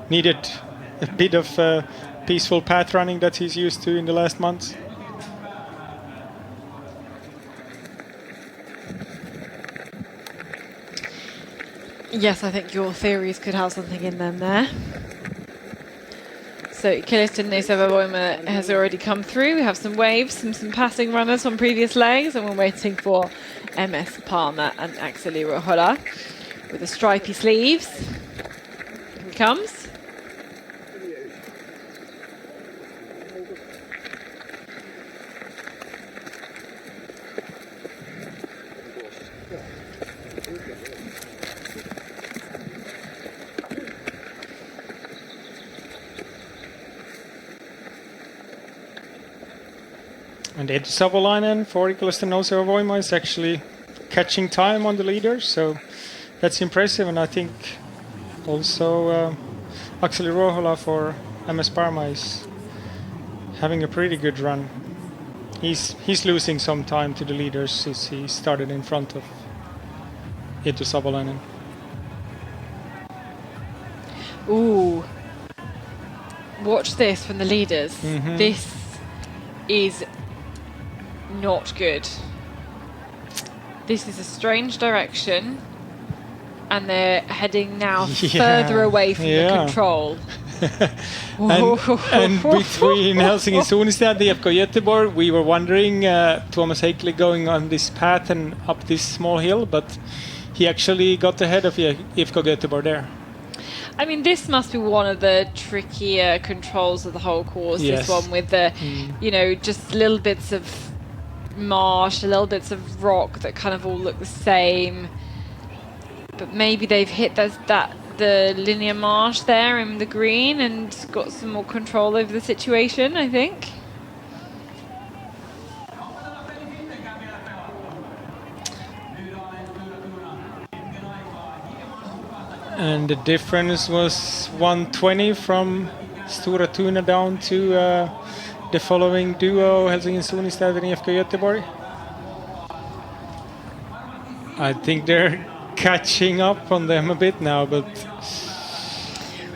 needed a bit of peaceful path running that he's used to in the last months? Yes, I think your theories could have something in them there. So Killiston Neseva has already come through. We have some waves, some passing runners on previous legs, and we're waiting for MS Palmer and Axel Jukola with the stripy sleeves. Here he comes. And Ed Savolainen for Killiston Neseva is actually catching time on the leaders, so that's impressive. And I think also Axel Jukola for MS Parma is having a pretty good run. He's losing some time to the leaders since he started in front of Eetu Savolainen. Ooh. Watch this from the leaders. This is not good. This is a strange direction, and they're heading now further away from the control. and between Helsinki and Sunnistad, the IFK Göteborg, we were wondering Tuomas Heikkilä going on this path and up this small hill, but he actually got ahead of IFK Göteborg there. I mean, this must be one of the trickier controls of the whole course. Yes. This one with the, you know, just little bits of marsh, little bits of rock that kind of all look the same. But maybe they've hit the linear marsh there in the green and got some more control over the situation, I think. And the difference was 120 from Stora Tuna down to the following duo, Helsinki Sunnistad and IFK Göteborg. I think they're catching up on them a bit now, but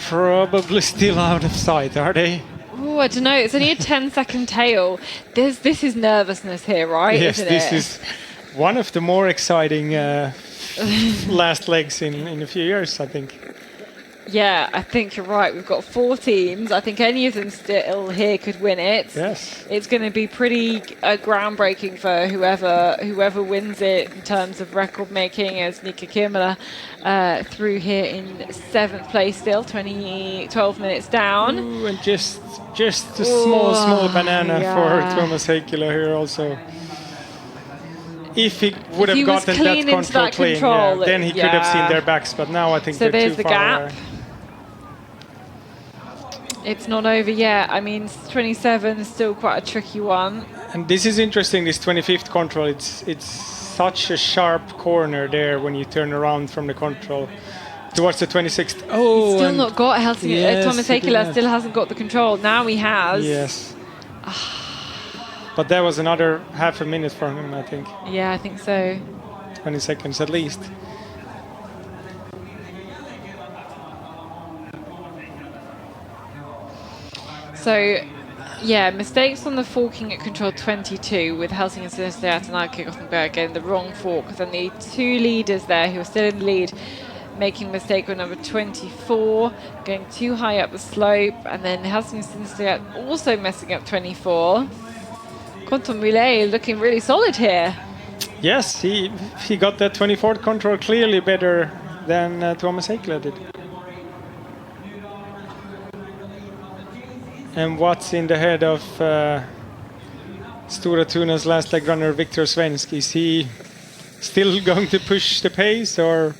probably still out of sight, are they? Oh, I don't know. It's only a 10-second tail. This is nervousness here, right? Yes, isn't this it? is one of the more exciting last legs in a few years, I think. Yeah, I think you're right. We've got 4 teams. I think any of them still here could win it. Yes. It's going to be pretty groundbreaking for whoever wins it in terms of record making, as Nika Kirmala through here in 7th place still, 12 minutes down. Ooh, and just a small banana for Tuomas Heikkilä here also. If he would have gotten that control clean, then he could have seen their backs. But now I think so they're there's too the far gap. away. It's not over yet. I mean, 27 is still quite a tricky one. And this is interesting, this 25th control. It's such a sharp corner there when you turn around from the control towards the 26th. Oh, he's still not got Helsinki. Yes, Tuomas Heikkilä still hasn't got the control. Now he has. Yes. But that was another half a minute for him, I think. Yeah, I think so. 20 seconds at least. So, yeah, mistakes on the forking at control 22 with Helsinki and Sunnistad and Gothenburg getting the wrong fork. Then the 2 leaders there who are still in the lead making mistake on number 24, going too high up the slope, and then Helsinki and Sunnistad also messing up 24. Quentin Moulet looking really solid here. Yes, he got that 24th control clearly better than Tuomas Heikkilä did. And what's in the head of Stora Tuna's last leg runner, Viktor Svensk? Is he still going to push the pace, or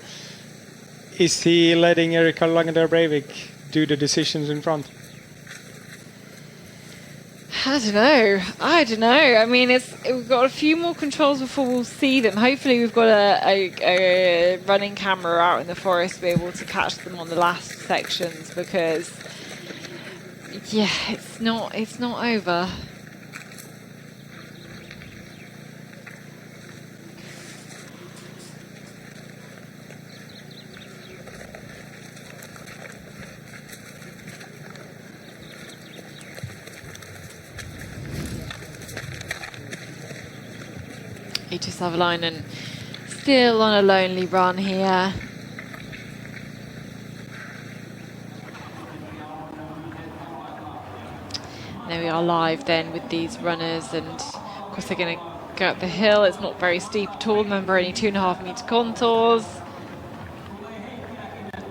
is he letting Erika Lagendal Breivik do the decisions in front? I don't know. I mean, we've got a few more controls before we'll see them. Hopefully we've got a running camera out in the forest to be able to catch them on the last sections, because yeah, it's not over. Eetu Savalainen still on a lonely run here. And there we are live then with these runners, and of course they're going to go up the hill. It's not very steep at all. Remember, only 2.5 meter contours.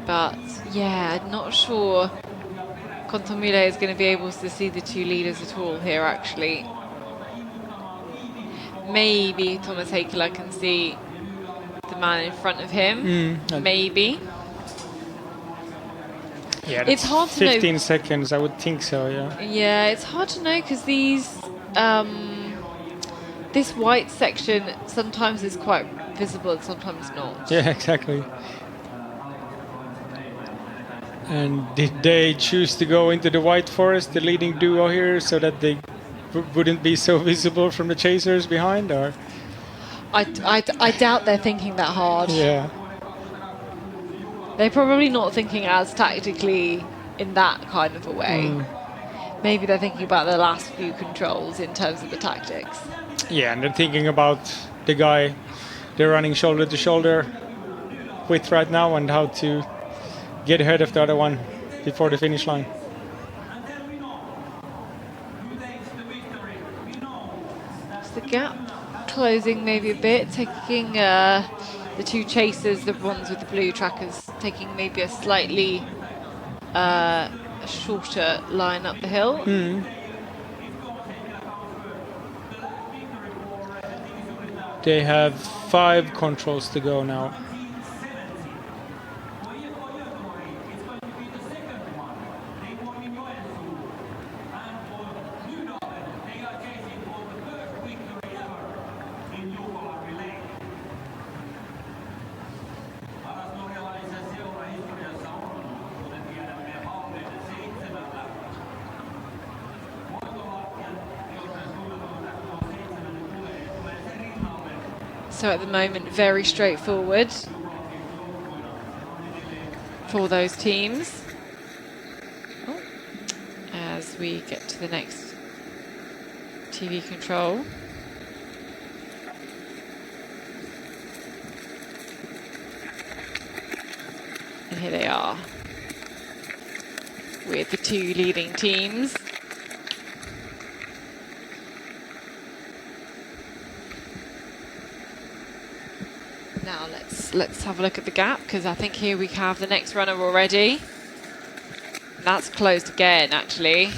But yeah, I'm not sure Kontomile is going to be able to see the two leaders at all here, actually. Maybe Thomas Heikila can see the man in front of him. Maybe. Yeah, it's hard to know. 15 seconds, I would think so, yeah. Yeah, it's hard to know because these, this white section sometimes is quite visible and sometimes not. Yeah, exactly. And did they choose to go into the white forest, the leading duo here, so that they wouldn't be so visible from the chasers behind, or? I doubt they're thinking that hard. Yeah. They're probably not thinking as tactically in that kind of a way. Maybe they're thinking about the last few controls in terms of the tactics. Yeah, and they're thinking about the guy they're running shoulder to shoulder with right now and how to get ahead of the other one before the finish line. Is the gap closing maybe a bit, taking the two chasers, the ones with the blue trackers, taking maybe a slightly a shorter line up the hill. They have 5 controls to go now. So at the moment, very straightforward for those teams. As we get to the next TV control. And here they are with the two leading teams. Now let's have a look at the gap, because I think here we have the next runner already. That's closed again, actually.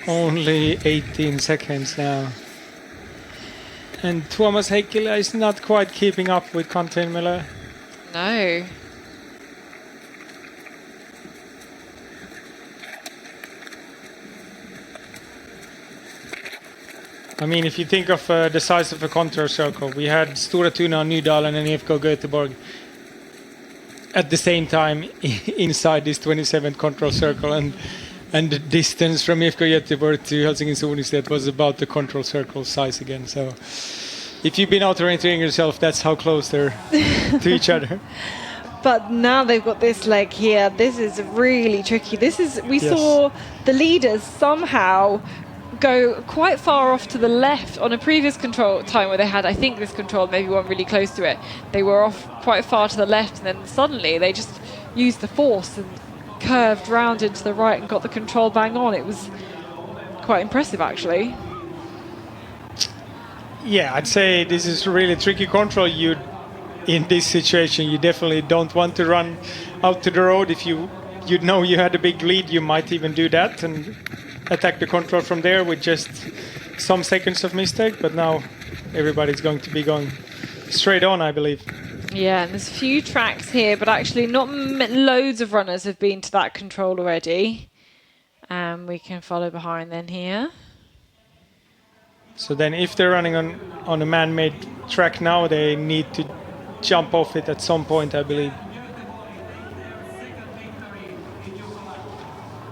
Only 18 seconds now. And Tuomas Heikkilä is not quite keeping up with Quentin Miller. No. I mean, if you think of the size of a contour circle, we had Stora Tuna, Nydalen and IFK Göteborg at the same time inside this 27th control circle, and the distance from IFK Göteborg to Helsingin Sonistet was about the control circle size again. So if you've been out orienting yourself, that's how close they're to each other. But now they've got this leg here. This is really tricky. We saw the leaders somehow go quite far off to the left on a previous control time where they had, I think, this control, maybe one really close to it. They were off quite far to the left, and then suddenly they just used the force and curved round into the right and got the control bang on. It was quite impressive, actually. Yeah, I'd say this is a really tricky control. In this situation, you definitely don't want to run out to the road. If you know you had a big lead, you might even do that and attack the control from there with just some seconds of mistake. But now everybody's going to be going straight on, I believe. Yeah, and there's a few tracks here, but actually not loads of runners have been to that control already. We can follow behind then here. So then if they're running on a man-made track now, they need to jump off it at some point, I believe.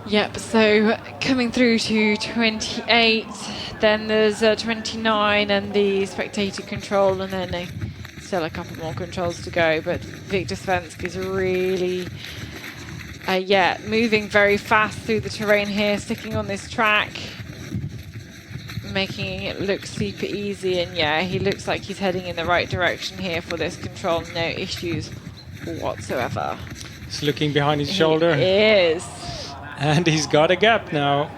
Yep, so coming through to 28, then there's 29 and the spectator control, and then still a couple more controls to go. But Victor Svensk is really, moving very fast through the terrain here, sticking on this track. making it look super easy, and yeah, he looks like he's heading in the right direction here for this control. No issues whatsoever. He's looking behind his shoulder. He is. And he's got a gap now.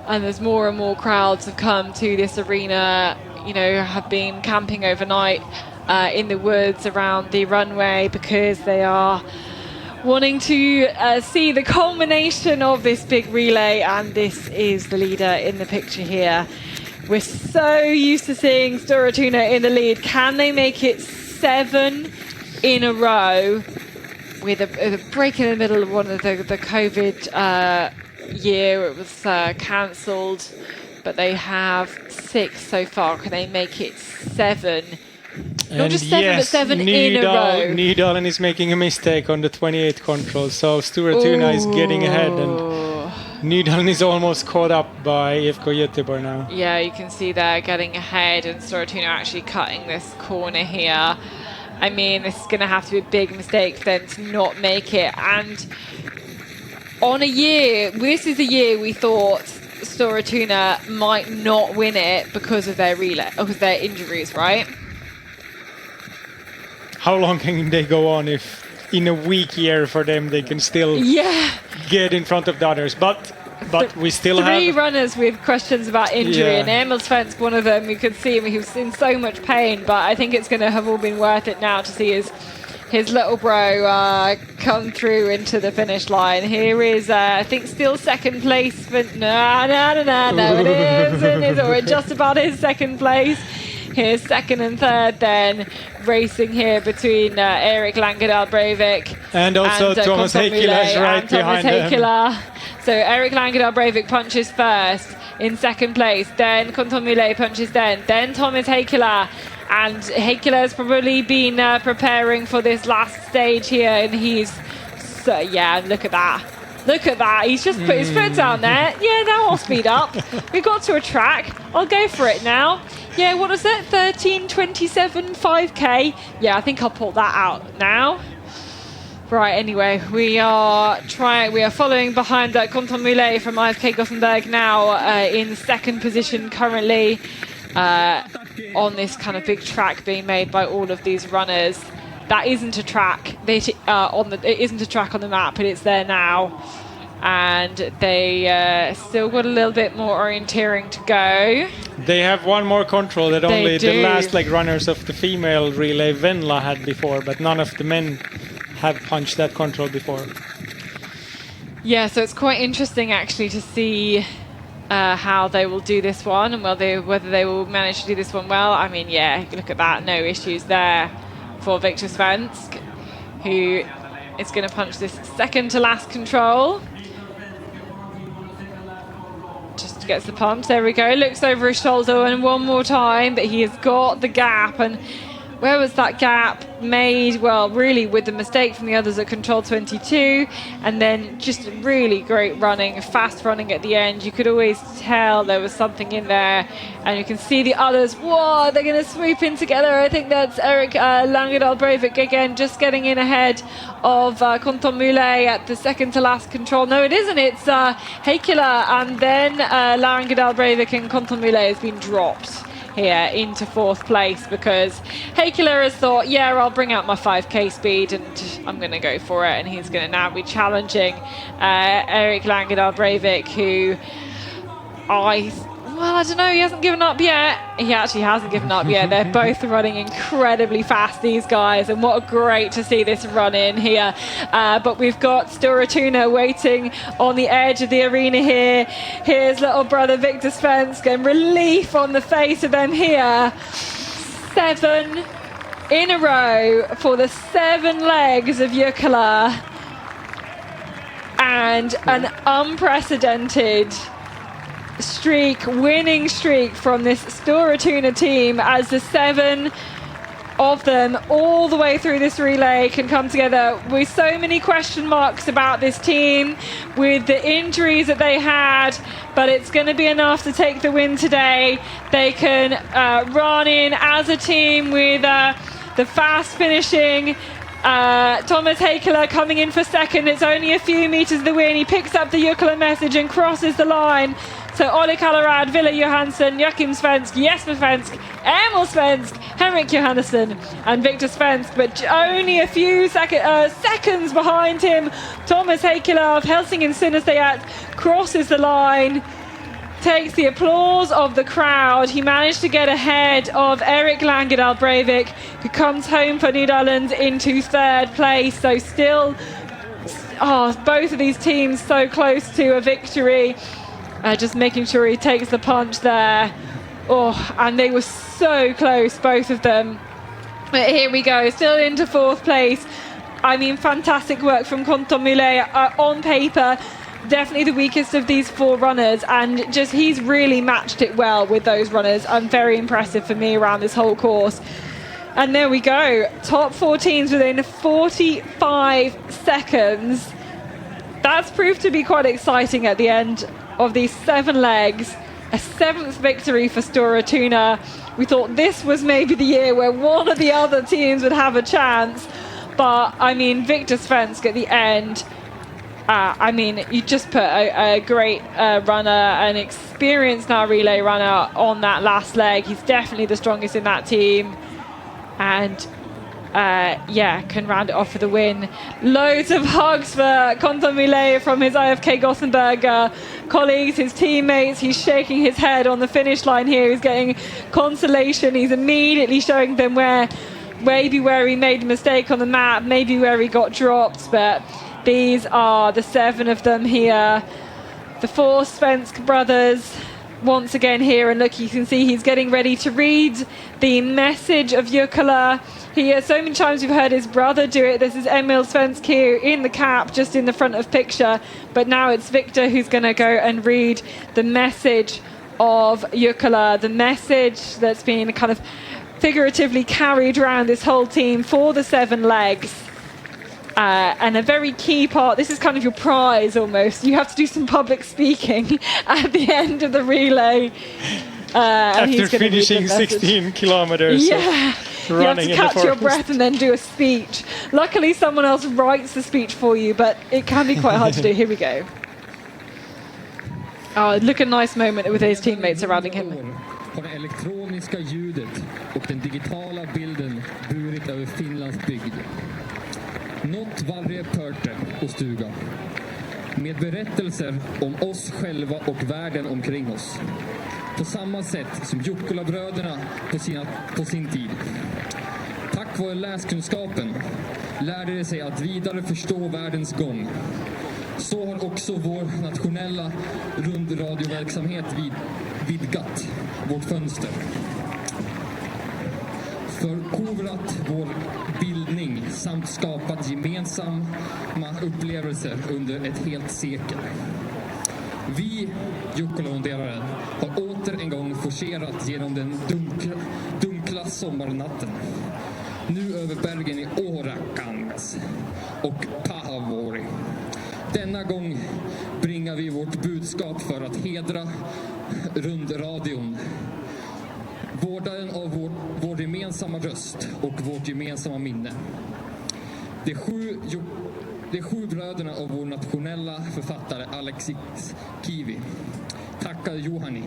And there's more and more crowds have come to this arena, you know, have been camping overnight in the woods around the runway because they are wanting to see the culmination of this big relay, and this is the leader in the picture here. We're so used to seeing Storatuna in the lead. Can they make it 7 in a row with a break in the middle of one of the COVID year? It was cancelled, but they have 6 so far. Can they make it 7? Not just 7, but 7 in a row. Nydalen is making a mistake on the 28 control, so Storatuna is getting ahead, and Nydalen is almost caught up by IFK Göteborg now. Yeah, you can see they're getting ahead, and Storatuna actually cutting this corner here. I mean, this is going to have to be a big mistake for them to not make it. And on a year, this is a year we thought Storatuna might not win it because of their relay, or because their injuries, right? How long can they go on if in a weak year for them they can still get in front of the others? But we still have 3 runners with questions about injury, and Emil Svensk, one of them. You could see him; he was in so much pain. But I think it's going to have all been worth it now to see his little bro come through into the finish line. Here is, I think, still second place. But no, it isn't. Or just about his second place. Here's second and third then, racing here between Erik Langedal Breivik and also Thomas Heikkilä is right behind them. So Erik Langedal Breivik punches first in second place, then Kontomile punches then Thomas Heikkilä. And Heikkilä has probably been preparing for this last stage here, and he's, look at that. Look at that, he's just put his foot down there. Yeah, now I'll speed up. We got to a track, I'll go for it now. Yeah, what is it, 13:27 5K? Yeah, I think I'll pull that out now. Right, anyway, we are following behind Kontomile from IFK Gothenburg now in second position currently on this kind of big track being made by all of these runners. That isn't a track. It isn't a track on the map, but it's there now. And they still got a little bit more orienteering to go. They have one more control that only the last runners of the female relay Venla had before, but none of the men have punched that control before. Yeah, so it's quite interesting actually to see how they will do this one, and whether they will manage to do this one well. I mean, yeah, look at that, no issues there for Victor Svensk, who is going to punch this second to last control. Just gets the punch, there we go, looks over his shoulder and one more time, but he has got the gap. And where was that gap made? Well, really with the mistake from the others at control 22, and then just really great running, fast running at the end. You could always tell there was something in there, and you can see the others, whoa, they're going to swoop in together. I think that's Erik Langedal Breivik again, just getting in ahead of Kontomile at the second to last control. No, it isn't, it's Heikkilä, and then Langedal Breivik and Kontomile has been dropped here into 4th place because Heikkilä has thought, yeah, I'll bring out my 5k speed and I'm going to go for it, and he's going to now be challenging Erik Langedal Breivik, who I don't know, he hasn't given up yet. He actually hasn't given up yet. They're both running incredibly fast, these guys, and what a great to see this run in here. But we've got Storatuna waiting on the edge of the arena here. Here's little brother Victor Svensk, and relief on the face of them here. 7 in a row for the 7 legs of Jukola, and an unprecedented winning streak from this Storatuna team, as the 7 of them all the way through this relay can come together with so many question marks about this team, with the injuries that they had, but it's going to be enough to take the win today. They can run in as a team with the fast finishing Thomas Hakeler coming in for second. It's only a few meters the win. He picks up the Jukola message and crosses the line. So Ole Kallerad, Ville Johansson, Joachim Svensk, Jesper Svensk, Emil Svensk, Henrik Johannesson and Victor Svensk, but only a few seconds behind him. Thomas Hakeler of Helsingin Synesteyat crosses the line, takes the applause of the crowd. He managed to get ahead of Erik Langedal Breivik, who comes home for Netherlands into third place. So still, both of these teams so close to a victory. Just making sure he takes the punch there. And they were so close, both of them. But here we go, still into fourth place. I mean, fantastic work from Konto Mule. On paper, definitely the weakest of these four runners, and just he's really matched it well with those runners. And very impressive for me around this whole course. And there we go, top 14s within 45 seconds. That's proved to be quite exciting at the end of these 7 legs. A 7th victory for Stora Tuna. We thought this was maybe the year where one of the other teams would have a chance, but I mean, Victor Svensk at the end, I mean, you just put a great runner, an experienced now relay runner on that last leg. He's definitely the strongest in that team, and can round it off for the win. Loads of hugs for Konto Mule from his IFK Gothenburg colleagues, his teammates. He's shaking his head on the finish line here. He's getting consolation. He's immediately showing them maybe where he made a mistake on the map, maybe where he got dropped, but these are the 7 of them here. The 4 Svensk brothers once again here, and look, you can see he's getting ready to read the message of Jukola. So many times we've heard his brother do it. This is Emil Svensk here in the cap, just in the front of picture. But now it's Victor who's going to go and read the message of Jukola, the message that's been kind of figuratively carried around this whole team for the 7 legs. And a very key part, this is kind of your prize almost. You have to do some public speaking at the end of the relay. After finishing 16 kilometers. Yeah. You have to catch your breath and then do a speech. Luckily, someone else writes the speech for you, but it can be quite hard to do. Here we go. Look, a nice moment with his teammates surrounding him. Har det elektroniska ljudet och den digitala bilden burit över Finlands bygd. Något varje pörte och stuga. Med berättelser om oss själva och världen omkring oss. På samma sätt som Jukola-bröderna på sin tid. Tack vare läskunskapen lärde de sig att vidare förstå världens gång. Så har också vår nationella rundradioverksamhet vidgat vårt fönster. Förkovrat vår bildning samt skapat gemensamma upplevelser under ett helt sekel. Vi Jukola-onderare har åter en gång forcerat genom den dunkla sommarnatten. Nu över bergen i Årakans och Pahavori. Denna gång bringar vi vårt budskap för att hedra rundradion. Vårdaren av vår gemensamma röst och vårt gemensamma minne. De 7 bröderna av vår nationella författare Alexis Kivi. Tackar Johani.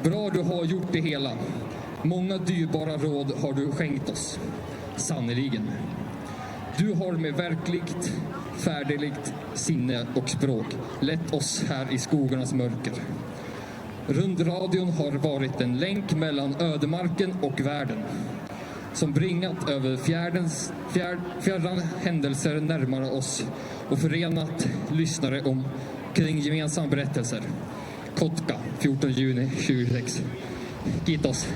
Bra du har gjort det hela. Många dyrbara råd har du skänkt oss. Sannoliken. Du har med verkligt färdigt sinne och språk lett oss här i skogarnas mörker. Rundradion har varit en länk mellan ödemarken och världen. Som bringat över fjärran händelser närmare oss och förenat lyssnare kring gemensamma berättelser. Kotka, 14 juni 2026. Kiitos.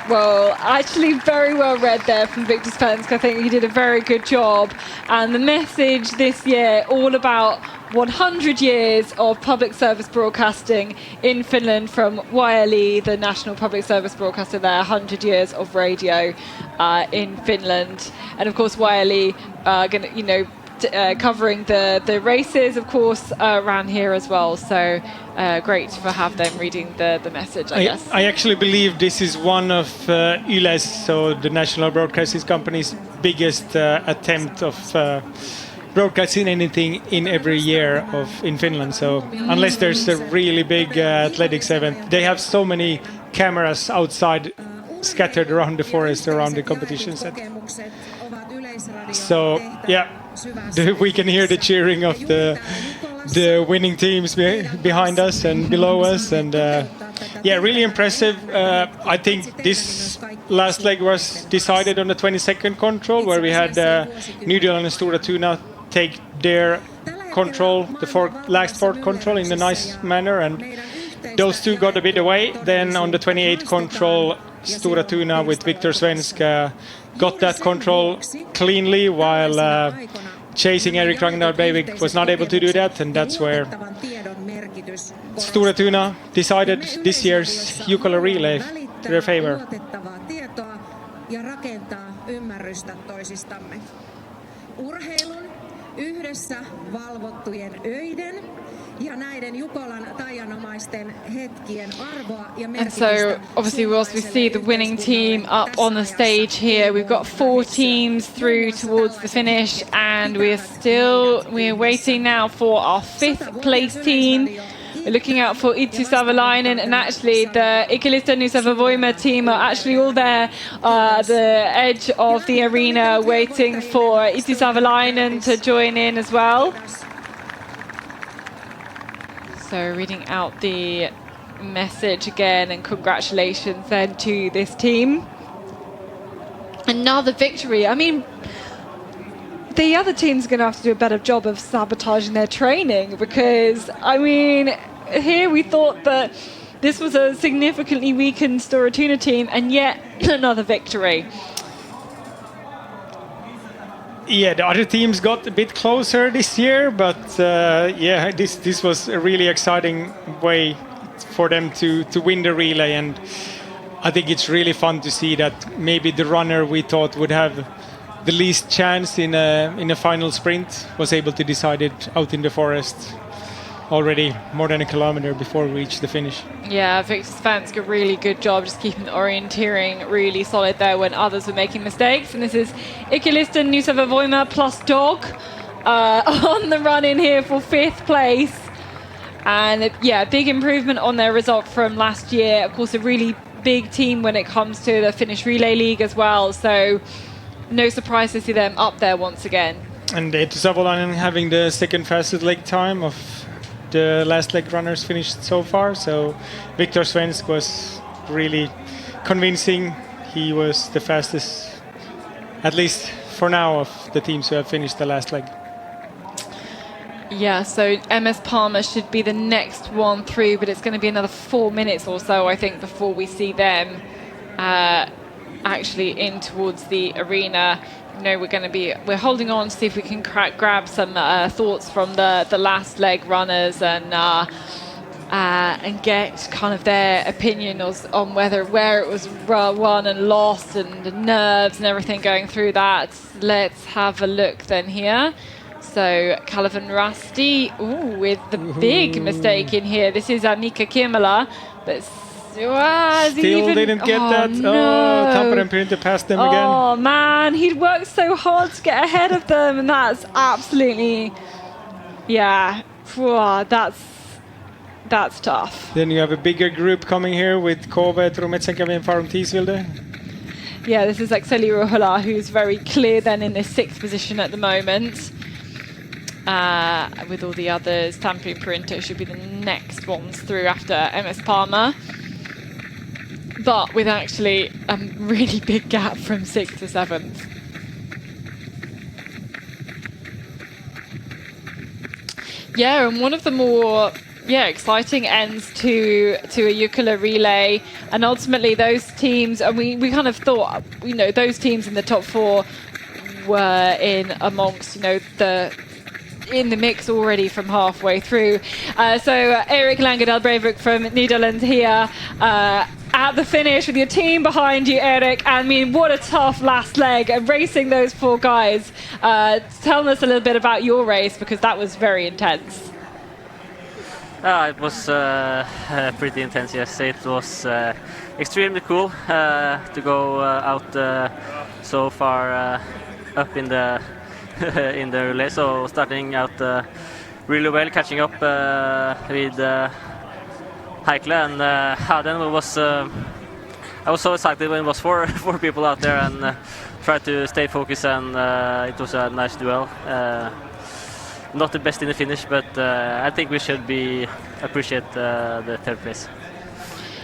Well, actually very well read there from Victor Svensk. I think he did a very good job. And the message this year, all about 100 years of public service broadcasting in Finland from YLE, the national public service broadcaster there, 100 years of radio in Finland. And of course, YLE covering the races, of course, around here as well. So great to have them reading the message, I guess. I actually believe this is one of YLE's, so the National Broadcasting Company's biggest attempt of broadcasting anything in every year in Finland. So unless there's a really big athletics event, they have so many cameras outside scattered around the forest, around the competition set. So yeah, we can hear the cheering of the winning teams behind us and below us, and yeah, really impressive. I think this last leg was decided on the 22nd control, where we had New Zealand and Stora Tuna take their control, the last fourth control, in a nice manner, and those two got a bit away. Then on the 28th control, Stora Tuna with Viktor Svensk got that control cleanly, while chasing Erik Ragnar Breivik was not able to do that, and that's where Stora Tuna decided this year's Jukola relay to their favor. Urheilun yhdessä valvottujen öiden ja näiden Jukolan taianomaisten hetkien arvoa ja merkitystä. And so obviously whilst we see the winning team up on the stage here, we've got 4 teams through towards the finish, and we're waiting now for our 5th place team. We're looking out for Itsu Savolainen, and actually the Ikilista Nusavavoima team are actually all there the edge of the arena waiting for Itsu Savolainen to join in as well. So reading out the message again, and congratulations then to this team. Another victory. I mean, the other team's going to have to do a better job of sabotaging their training, because, I mean, here we thought that this was a significantly weakened Stora Tuna team, and yet another victory. Yeah, the other teams got a bit closer this year, but yeah, this was a really exciting way for them to win the relay, and I think it's really fun to see that maybe the runner we thought would have the least chance in a final sprint was able to decide it out in the forest already more than a kilometer before we reached the finish. Yeah, Viktor Svensk, a really good job just keeping the orienteering really solid there when others were making mistakes. And this is Ikilista Nusavavoima plus Dog on the run in here for 5th place. And yeah, big improvement on their result from last year. Of course, a really big team when it comes to the Finnish Relay League as well. So no surprise to see them up there once again. And Itsu Savolainen having the 2nd fastest leg time of the last leg runners finished so far. So Viktor Svensk was really convincing. He was the fastest, at least for now, of the teams who have finished the last leg. Yeah, so MS Palmer should be the next one through, but it's going to be another 4 minutes or so, I think, before we see them actually in towards the arena. You know, we're holding on to see if we can grab some thoughts from the last leg runners and get kind of their opinion on where it was won and lost, and the nerves and everything going through that. Let's have a look then here. So Calvin Rusty, with the big mistake in here. This is Mika Kimala, but still didn't get that. No. Tampere Printer passed them again. Oh man, he'd worked so hard to get ahead of them, and that's absolutely, yeah, that's tough. Then you have a bigger group coming here with Kove, Trumetsenkavin, Farum Tiisvilde. Yeah, this is Axeli Ruohola, who's very clear then in this 6th position at the moment. With all the others, Tampere Printer should be the next ones through after MS Palmer. But with actually a really big gap from 6th to 7th. Yeah, and one of the more exciting ends to a Jukola relay, and ultimately those teams, and we kind of thought, you know, those teams in the top 4 were in amongst, you know, in the mix already from halfway through. So Erik Langedal Breivik from Netherlands here at the finish with your team behind you, Erik. I mean, what a tough last leg, racing those 4 guys. Tell us a little bit about your race, because that was very intense. It was pretty intense, yes. It was extremely cool to go out so far up in the in the relay. So starting out really well, catching up with Heikle, and then it was I was so excited when it was four people out there, and tried to stay focused, and it was a nice duel. Not the best in the finish, but I think we should appreciate the 3rd place.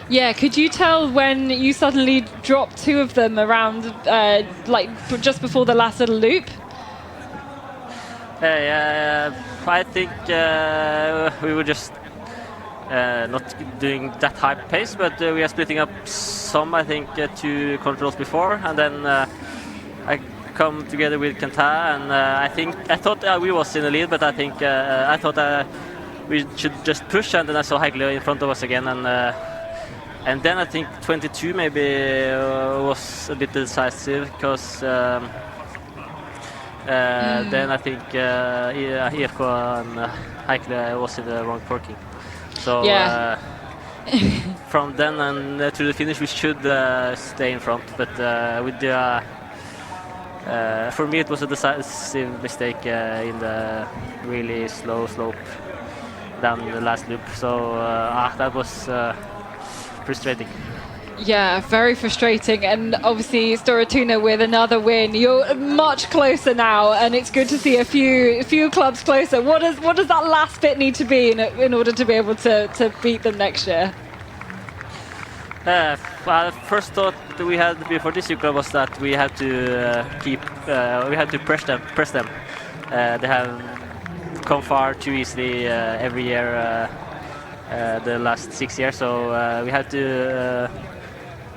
Yeah, could you tell when you suddenly dropped 2 of them around, like just before the last little loop? I think we were just not doing that high pace, but we are splitting up some, I think, 2 controls before, and then I come together with Kenta, and I thought we was in the lead, but I thought we should just push, and then I saw Heikle in front of us again, and then I think 22 maybe was a bit decisive, because then I think IFK and Heikle was in the wrong forking. So yeah. From then and to the finish, we should stay in front, but with the for me it was a decisive mistake in the really slow slope down the last loop. So that was frustrating. Yeah, very frustrating, and obviously Storatuna with another win. You're much closer now, and it's good to see a few clubs closer. What does that last bit need to be in order to be able to beat them next year? Well, the first thought we had before this Jukola was that we had to we had to press them. They have come far too easily every year the last 6 years, so we had to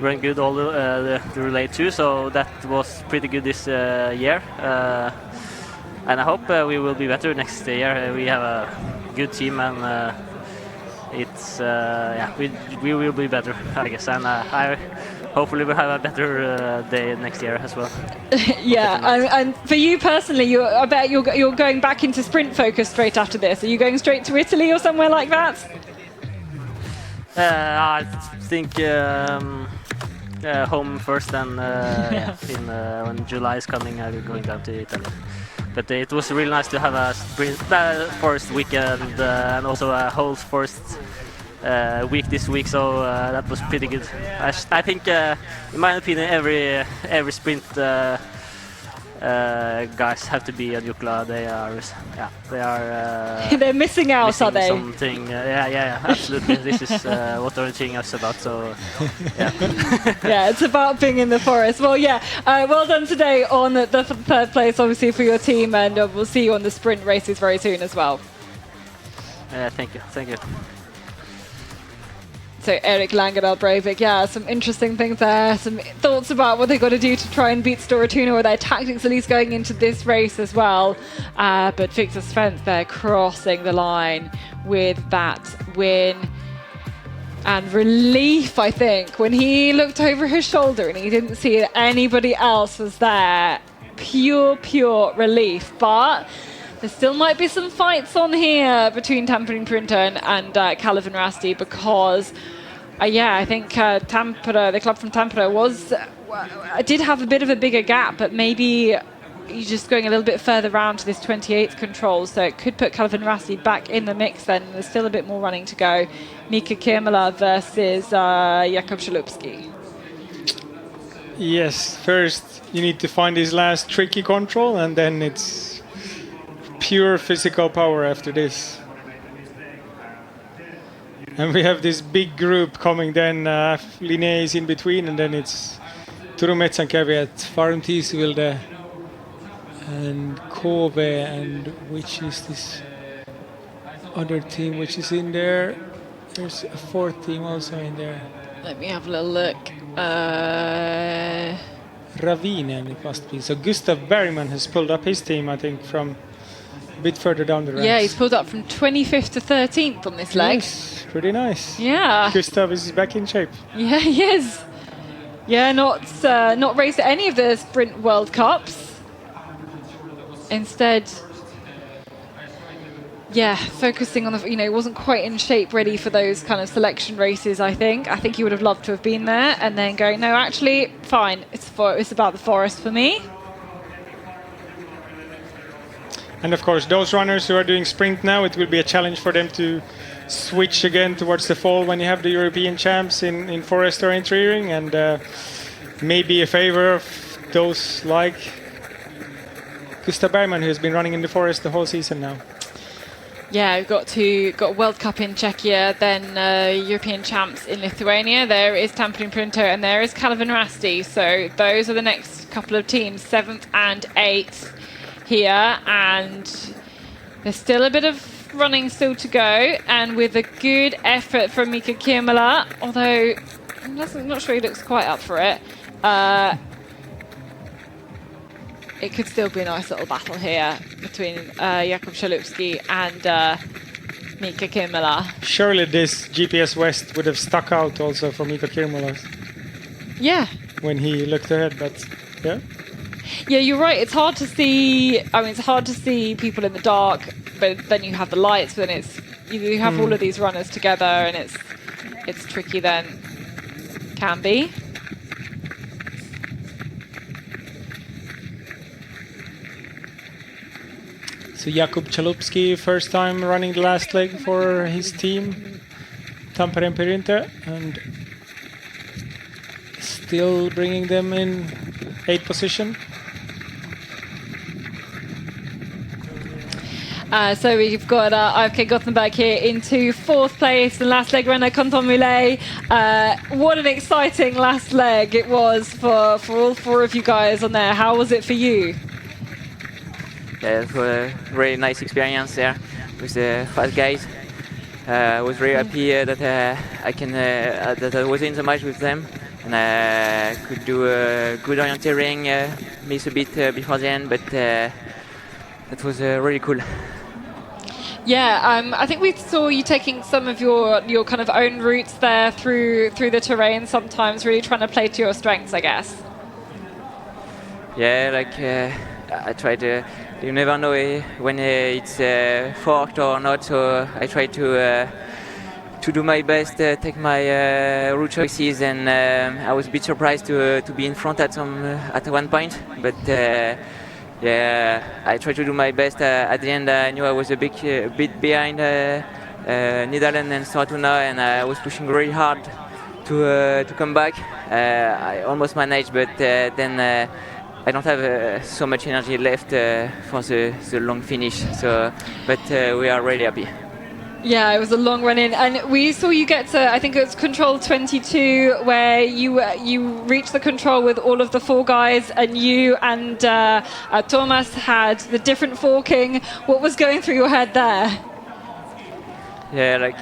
run good all the relay too, so that was pretty good this year, and I hope we will be better next year. We have a good team, and it's we will be better, I guess, and I hopefully will have a better day next year as well. Yeah, and for you personally, I bet you're going back into sprint focus straight after this. Are you going straight to Italy or somewhere like that? I think home first, and when July is coming, I'll be going down to Italy. But it was really nice to have a sprint forest weekend and also a whole forest week this week, so that was pretty good. I think, in my opinion, every sprint guys have to be at Jukola. They are they're missing out, are they? Something. Yeah, absolutely. This is what they're teaching us about. So, yeah. Yeah, it's about being in the forest. Well, yeah, well done today on the 3rd place, obviously, for your team, and we'll see you on the sprint races very soon as well. Thank you. So Erik Langendahl Breivik, yeah, some interesting things there, some thoughts about what they've got to do to try and beat Storatuna, or their tactics at least going into this race as well. But Victor Svensson there crossing the line with that win. And relief, I think, when he looked over his shoulder and he didn't see that anybody else was there. Pure relief. But there still might be some fights on here between Tampere Printer and Calvin Rasti, because, I think Tampere, the club from Tampere, did have a bit of a bigger gap, but maybe you're just going a little bit further round to this 28th control, so it could put Calvin Rasti back in the mix then. There's still a bit more running to go. Mika Kemela versus Jakub Szelupski. Yes, first you need to find his last tricky control, and then it's pure physical power after this. And we have this big group coming then. Linné is in between, and then it's Turun Metsänkävijät, Farum Tiisivilde, and Kove, and which is this other team which is in there? There's a 4th team also in there. Let me have a little look. Ravinen, it must be. So Gustav Bergman has pulled up his team, I think, from a bit further down the ranks. Yeah, he's pulled up from 25th to 13th on this leg. Yes, Pretty nice. Yeah. Gustav is back in shape. Yeah, he is. Yeah, not raced at any of the Sprint World Cups. Instead, yeah, focusing on the, he wasn't quite in shape ready for those kind of selection races, I think. I think he would have loved to have been there and then going, no, actually, fine, it's about the forest for me. And of course, those runners who are doing sprint now, it will be a challenge for them to switch again towards the fall when you have the European champs in forest or interiring, and maybe a favor of those like Gustav Bergman, who has been running in the forest the whole season now. Yeah, we've got World Cup in Czechia, then European champs in Lithuania. There is Tampere Printo and there is Calvin Rasti. So those are the next couple of teams, 7th and 8th here, and there's still a bit of running still to go, and with a good effort from Mika Kirmala, although I'm not sure he looks quite up for it. It could still be a nice little battle here between Jakub Chalupsky and Mika Kirmala. Surely this GPS West would have stuck out also for Mika Kirmala. Yeah. When he looked ahead, but yeah. Yeah, you're right. It's hard to see. I mean, it's hard to see people in the dark, but then you have the lights. But then you have all of these runners together, and it's tricky. Then can be. So Jakub Chalupsky, first time running the last leg for his team, Tampere Perintä, and still bringing them in 8th position. So we've got IFK Gothenburg here into 4th place, the last leg runner, Canton Muley. What an exciting last leg it was for all 4 of you guys on there. How was it for you? Yeah, it was a really nice experience there with the fast guys. I was really happy that that I was in the match with them, and I could do a good orienteering, miss a bit before the end, but that was really cool. Yeah, I think we saw you taking some of your kind of own routes there through the terrain, sometimes really trying to play to your strengths, I guess. Yeah, like I try to. You never know when it's forked or not, so I try to do my best, take my route choices, and I was a bit surprised to be in front at one point, but yeah, I tried to do my best. At the end, I knew I was a bit behind Netherlands and Fortuna, and I was pushing really hard to come back. I almost managed, but then I don't have so much energy left for the long finish. So, but we are really happy. Yeah, it was a long run in, and we saw you get to, I think it was control 22, where you reached the control with all of the 4 guys, and you and Thomas had the different forking. What was going through your head there? Yeah, like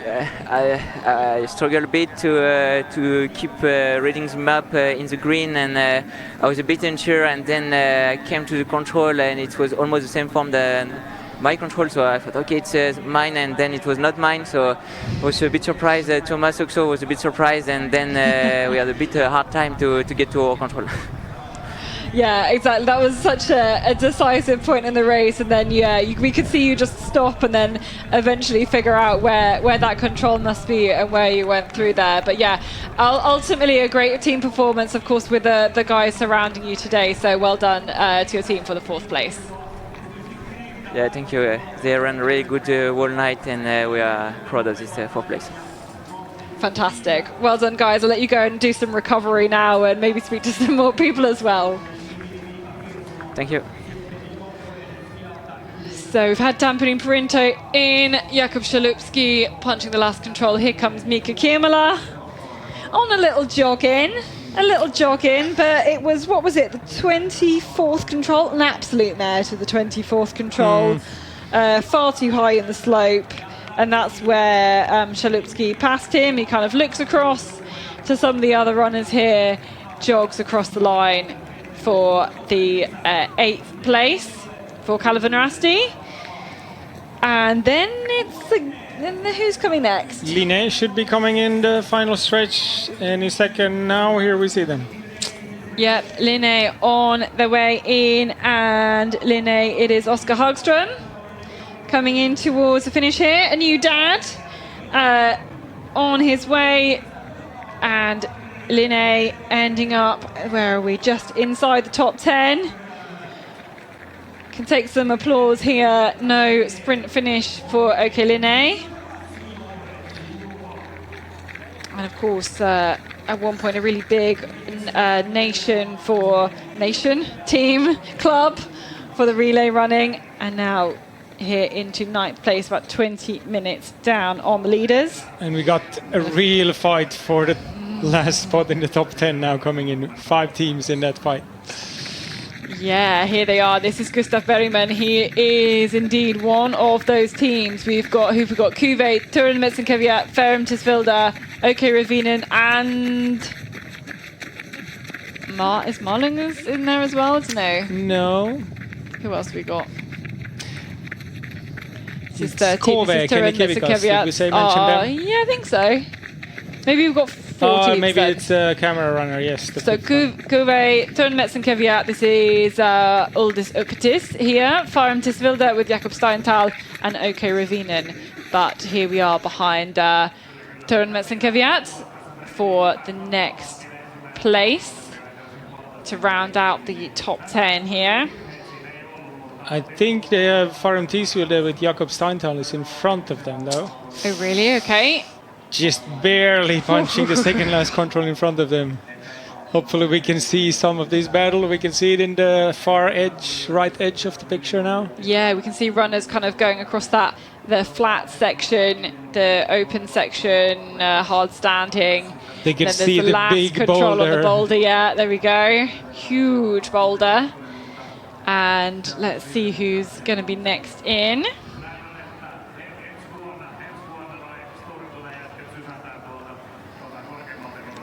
I struggled a bit to keep reading the map in the green, and I was a bit unsure, and then I came to the control, and it was almost the same form than my control, so I thought, okay, it's mine, and then it was not mine, so I was a bit surprised. Thomas also was a bit surprised, and then we had a bit hard time to get to our control. Yeah, exactly. That was such a decisive point in the race, and then we could see you just stop and then eventually figure out where that control must be and where you went through there. But yeah, ultimately a great team performance, of course, with the guys surrounding you today. So well done to your team for the 4th place. Yeah, thank you. They ran really good whole night, and we are proud of this 4th place. Fantastic. Well done, guys. I'll let you go and do some recovery now and maybe speak to some more people as well. Thank you. So we've had Tampere Perinto in, Jakub Chalupsky punching the last control. Here comes Mika Kirmala on a little jog in, but it was, what was it, the 24th control? An absolute mare to the 24th control. Far too high in the slope, and that's where Chalupsky passed him. He kind of looks across to some of the other runners here, jogs across the line for the 8th place for Calvin Rasti. And then it's a then who's coming next? Linné should be coming in the final stretch any second now. Here we see them. Yep, Linné on the way in, and Linné, it is Oscar Hagström coming in towards the finish here. A new dad on his way, and Linné ending up, where are we, just inside the top 10. Can take some applause here. No sprint finish for OK Linné. And of course, at one point, a really big team club for the relay running. And now here into 9th place, about 20 minutes down on the leaders. And we got a real fight for the last spot in the top 10 now coming in. 5 teams in that fight. Yeah, here they are. This is Gustav Bergman. He is indeed one of those teams. We've got Kuve, Turin Metzenkeviat, Ferrum Tisvilda, OK Ravinen, and is Marlinger's in there as well? No. Who else we got? This is Kove, Kenny Kivikas. Did we say mention them? Yeah, I think so. Maybe we've got 4 teams. Maybe then. it's a camera runner, yes. So Kuve, Turin Metzenkeviat, this is Uldis Upetis here. Ferrum Tisvilda with Jakob Steinthal and OK Ravinen. But here we are behind Turin Metzenkeviat for the next place to round out the top 10 here. I think they have Ferrum Tisvilda with Jakob Steinthal is in front of them, though. Oh, really? Okay. Just barely punching the second last control in front of them. Hopefully we can see some of this battle. We can see it in the far edge, right edge of the picture now. Yeah, we can see runners kind of going across the flat section, the open section, hard standing. They can see the big control boulder. On the boulder. Yeah, there we go. Huge boulder. And let's see who's going to be next in.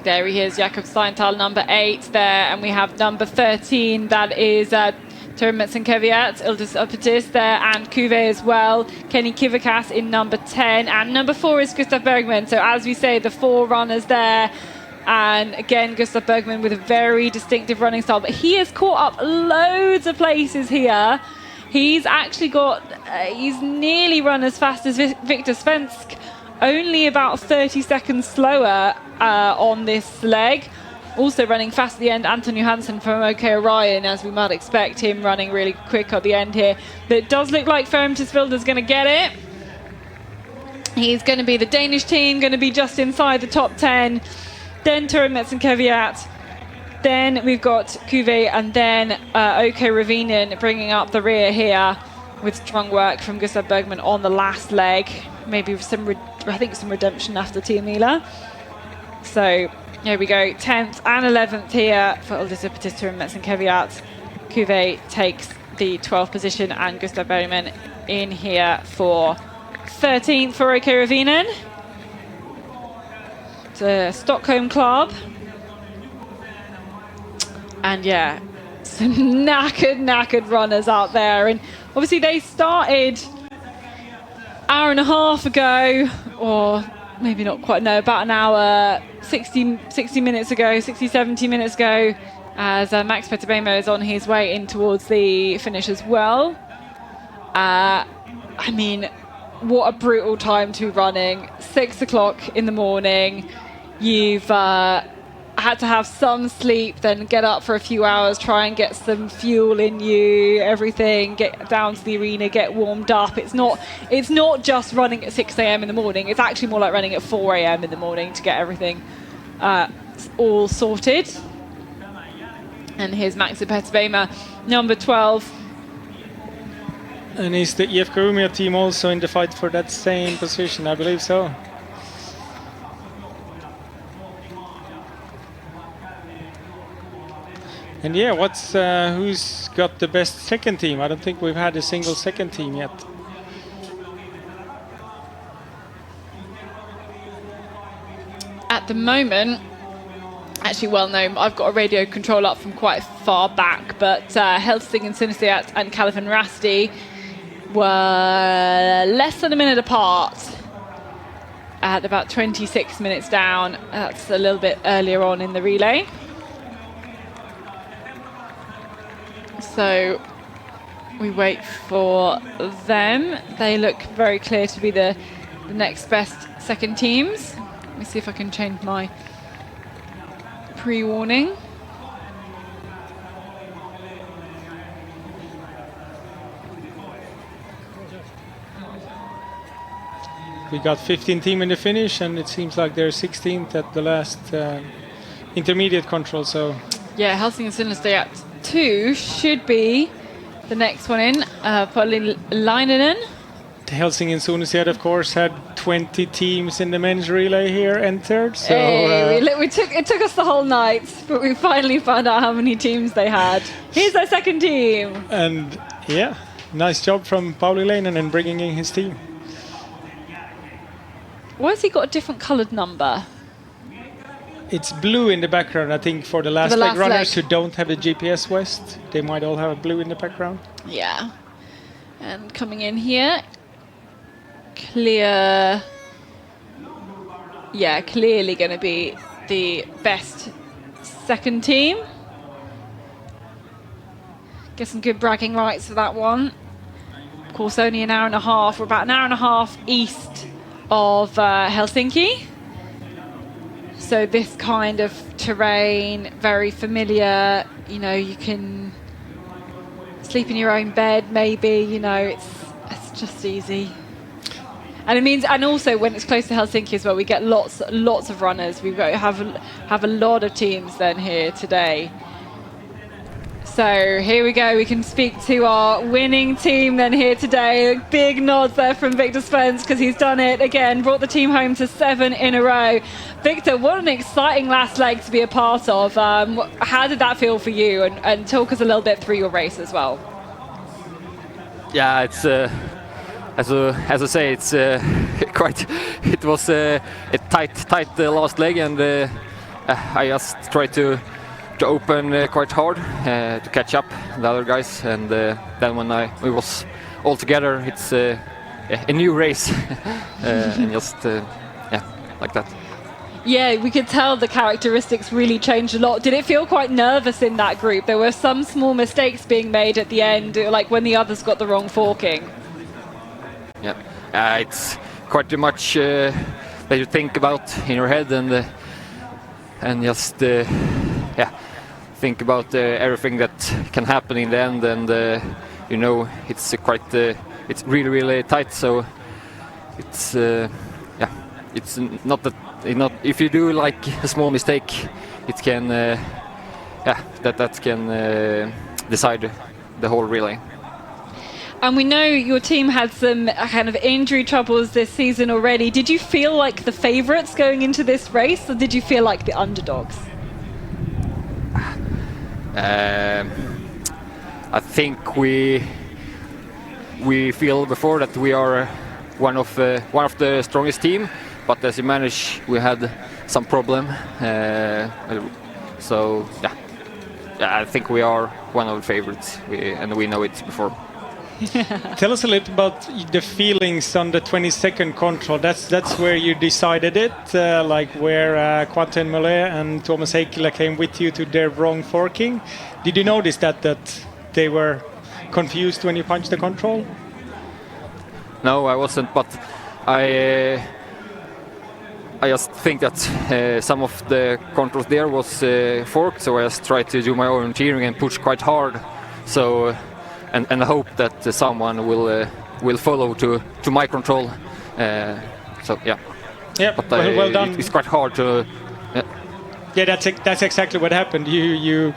There he is, Jakob Steinthal, number 8 there, and we have number 13, that is Turin Metzenkeviat, Uldis Upetis there, and Kuve as well. Kenny Kivikas in number 10, and number 4 is Gustav Bergman. So as we say, the 4 runners there, and again, Gustav Bergman with a very distinctive running style, but he has caught up loads of places here. He's actually got, he's nearly run as fast as Victor Svensk, only about 30 seconds slower on this leg. Also running fast at the end, Anton Johansson from OK Orion, as we might expect him running really quick at the end here. But it does look like Ferrum Tisvilda is going to get it. He's going to be the Danish team, going to be just inside the top 10. Then Turin Metzenkeviat. Then we've got Kuve, and then OK Ravinen bringing up the rear here with strong work from Gustav Bergman on the last leg. Maybe some redemption after Tiamila. So here we go, 10th and 11th here for Uldis Upetis, Turin Metzenkeviat. Kuve takes the 12th position, and Gustav Bergman in here for 13th for OK Ravinen. It's a Stockholm club. And yeah, some knackered runners out there. And obviously they started hour and a half ago, or maybe not quite, no, about an hour, 60 minutes ago, 60, 70 minutes ago, as Max Petterbemo is on his way in towards the finish as well. I mean, what a brutal time to be running. 6 o'clock in the morning. You've had to have some sleep, then get up for a few hours, try and get some fuel in you, everything, get down to the arena, get warmed up. It's not just running at 6 a.m. in the morning. It's actually more like running at 4 a.m. in the morning to get everything all sorted. And here's Max Petterbema, number 12. And is the EFK Rumia team also in the fight for that same position? I believe so. And yeah, who's got the best second team? I don't think we've had a single second team yet. At the moment, actually, well, no, I've got a radio control up from quite far back, but Helsing and Sunisiat and Calvin Rasti were less than a minute apart at about 26 minutes down. That's a little bit earlier on in the relay. So we wait for them. They look very clear to be the next best second teams. Let me see if I can change my pre-warning. We got 15 team in the finish, and it seems like they're 16th at the last intermediate control. So yeah, Helsingin stay at 2 should be the next one in. Pauli Laininen. Helsingin Suunniset, of course, had 20 teams in the men's relay here entered. So Hey, it took us the whole night, but we finally found out how many teams they had. Here's their second team. And yeah, nice job from Pauli Laininen and bringing in his team. Why has he got a different coloured number? It's blue in the background, I think, for the last leg runners who don't have a GPS West. They might all have a blue in the background. Yeah. And coming in here, clearly going to be the best second team. Get some good bragging rights for that one. Of course, only an hour and a half. We're about an hour and a half east of Helsinki. So this kind of terrain, very familiar. You know, you can sleep in your own bed, maybe. You know, it's just easy. And it means, and also when it's close to Helsinki as well, we get lots of runners. We have a lot of teams then here today. So here we go. We can speak to our winning team then here today. Big nods there from Victor Spence because he's done it again. Brought the team home to 7 in a row. Victor, what an exciting last leg to be a part of. How did that feel for you? And talk us a little bit through your race as well. Yeah, it's as I say, it's quite. It was a tight last leg, and I just tried to open quite hard to catch up the other guys, and then when we was all together, it's a new race, and just like that. Yeah, we could tell the characteristics really changed a lot. Did it feel quite nervous in that group? There were some small mistakes being made at the end, like when the others got the wrong forking. Yeah, it's quite much that you think about in your head, and just think about everything that can happen in the end, and you know, it's quite it's really tight. So it's it's not that if you do like a small mistake, it can that can decide the whole relay. And we know your team had some kind of injury troubles this season already. Did you feel like the favourites going into this race, or did you feel like the underdogs? I think we feel before that we are one of the strongest team, but as you manage, we had some problem. So I think we are one of the favorites, and we know it before. Tell us a little about the feelings on the 22nd control. That's where you decided it, like where Quentin Mollet and Thomas Heikkilä came with you to their wrong forking. Did you notice that they were confused when you punched the control? No, I wasn't, but I just think that some of the controls there was forked, so I just tried to do my own tearing and push quite hard. So. And I hope that someone will follow to my control. So yeah. Yeah, but well done. It's quite hard to. Yeah, that's exactly what happened. You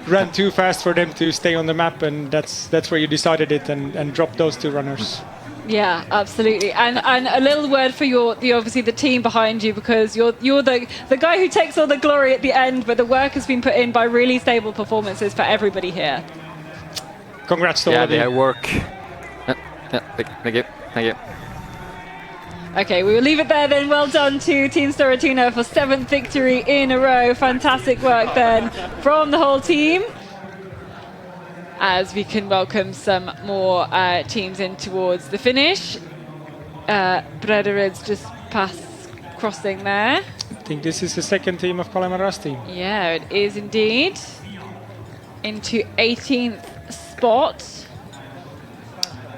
ran too fast for them to stay on the map, and that's where you decided it and dropped those two runners. Yeah, absolutely. And a little word for obviously the team behind you, because you're the guy who takes all the glory at the end, but the work has been put in by really stable performances for everybody here. Congrats to all of you. Yeah, they work. Thank you. Okay, we will leave it there then. Well done to Team Storatuna for 7th victory in a row. Fantastic work then from the whole team. As we can welcome some more teams in towards the finish. Bredered's just crossing there. I think this is the second team of Kalemara's team. Yeah, it is indeed. Into 18th spot.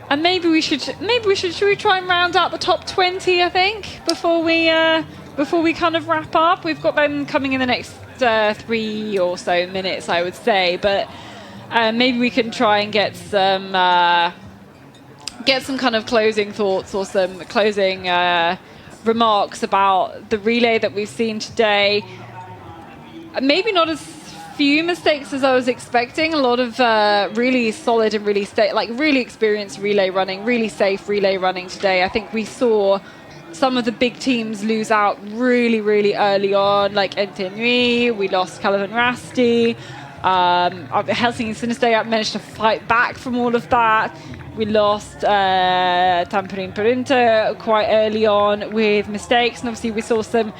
And maybe we should try and round out the top 20, I think, before we kind of wrap up. We've got them coming in the next 3 or so minutes, I would say, but maybe we can try and get some kind of closing thoughts or some closing remarks about the relay that we've seen today. Maybe not as few mistakes as I was expecting. A lot of really solid and really experienced relay running, really safe relay running today. I think we saw some of the big teams lose out really, really early on, like NTNUI. We lost Caliban Rasti. Helsinki Sinistay managed to fight back from all of that. We lost Tamperin Perinto quite early on with mistakes, and obviously we saw some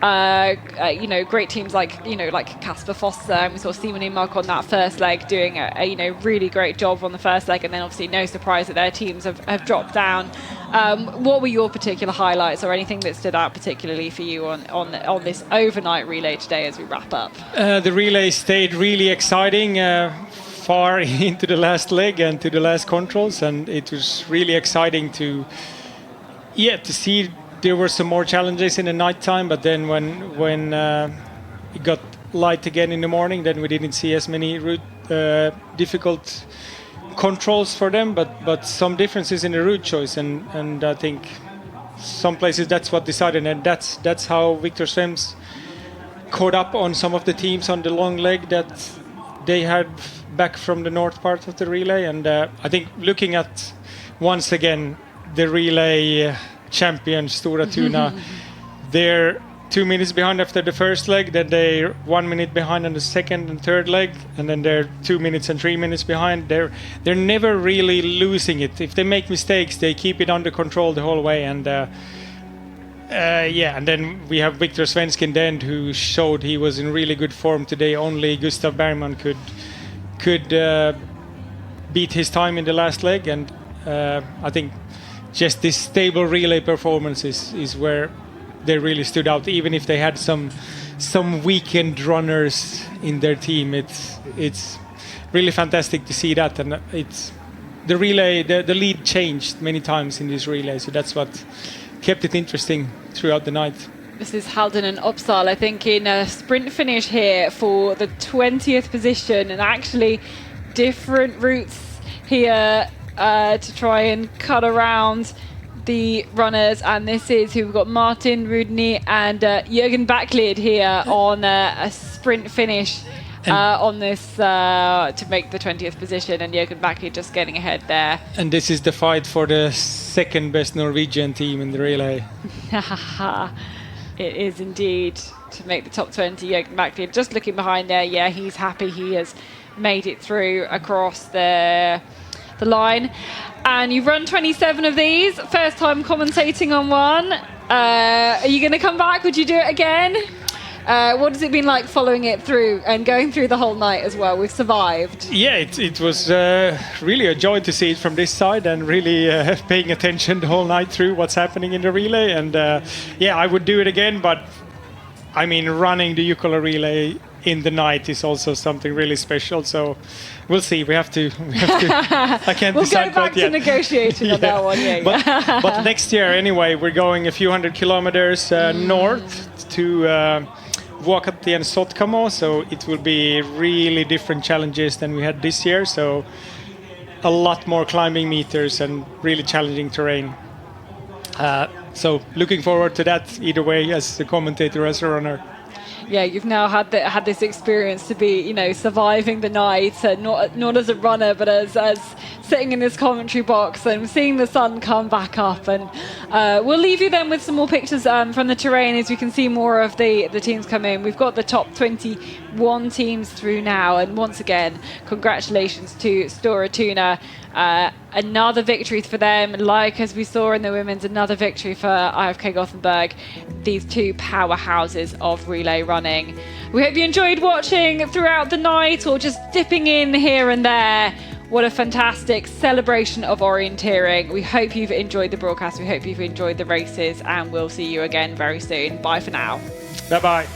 great teams like Kasper Foster, and we saw Simon Imak on that first leg doing a really great job on the first leg, and then obviously no surprise that their teams have dropped down. What were your particular highlights or anything that stood out particularly for you on this overnight relay today as we wrap up? The relay stayed really exciting far into the last leg and to the last controls, and it was really exciting to see. There were some more challenges in the night time, but then when it got light again in the morning, then we didn't see as many difficult controls for them, but some differences in the route choice, and I think some places that's what decided, and that's how Victor Svems caught up on some of the teams on the long leg that they had back from the north part of the relay, and I think looking at once again the relay champion Stora Tuna, they're 2 minutes behind after the first leg, then they're 1 minute behind on the second and third leg, and then they're 2 minutes and 3 minutes behind. They're never really losing it. If they make mistakes, they keep it under control the whole way, and and then we have Victor Svensk in the end, who showed he was in really good form today. Only Gustav Bergman could beat his time in the last leg, and I think just this stable relay performance is where they really stood out. Even if they had some weekend runners in their team, it's really fantastic to see that. And it's the relay, the lead changed many times in this relay, so that's what kept it interesting throughout the night. This is Halden and Opsal, I think, in a sprint finish here for the 20th position, and actually different routes here to try and cut around the runners. And this is who we've got: Martin Rudny and Jürgen Backlid here on a sprint finish on this to make the 20th position, and Jürgen Backlid just getting ahead there. And this is the fight for the second best Norwegian team in the relay. It is indeed, to make the top 20. Jürgen Backlid just looking behind there. Yeah, he's happy he has made it through across the line. And you've run 27 of these. First time commentating on one. Are you going to come back? Would you do it again? What has it been like following it through and going through the whole night as well? We've survived. Yeah, it was really a joy to see it from this side, and really paying attention the whole night through what's happening in the relay. And I would do it again, but I mean, running the Jukola relay in the night is also something really special. So we'll see. We have to I can't decide quite yet. We'll go back to negotiating on that one. Yeah. But next year anyway, we're going a few hundred kilometers north to Vuokatti and Sotkamo. So it will be really different challenges than we had this year. So a lot more climbing meters and really challenging terrain. So looking forward to that either way, as a commentator, as a runner. Yeah, you've now had this experience to be, surviving the night, and not as a runner, but as sitting in this commentary box and seeing the sun come back up. And we'll leave you then with some more pictures from the terrain as we can see more of the teams come in. We've got the top 21 teams through now, and once again, congratulations to Stora Tuna. Another victory for them, like as we saw in the women's, another victory for IFK Gothenburg, these two powerhouses of relay running. We hope you enjoyed watching throughout the night, or just dipping in here and there. What a fantastic celebration of orienteering. We hope you've enjoyed the broadcast. We hope you've enjoyed the races, and we'll see you again very soon. Bye for now. Bye-bye.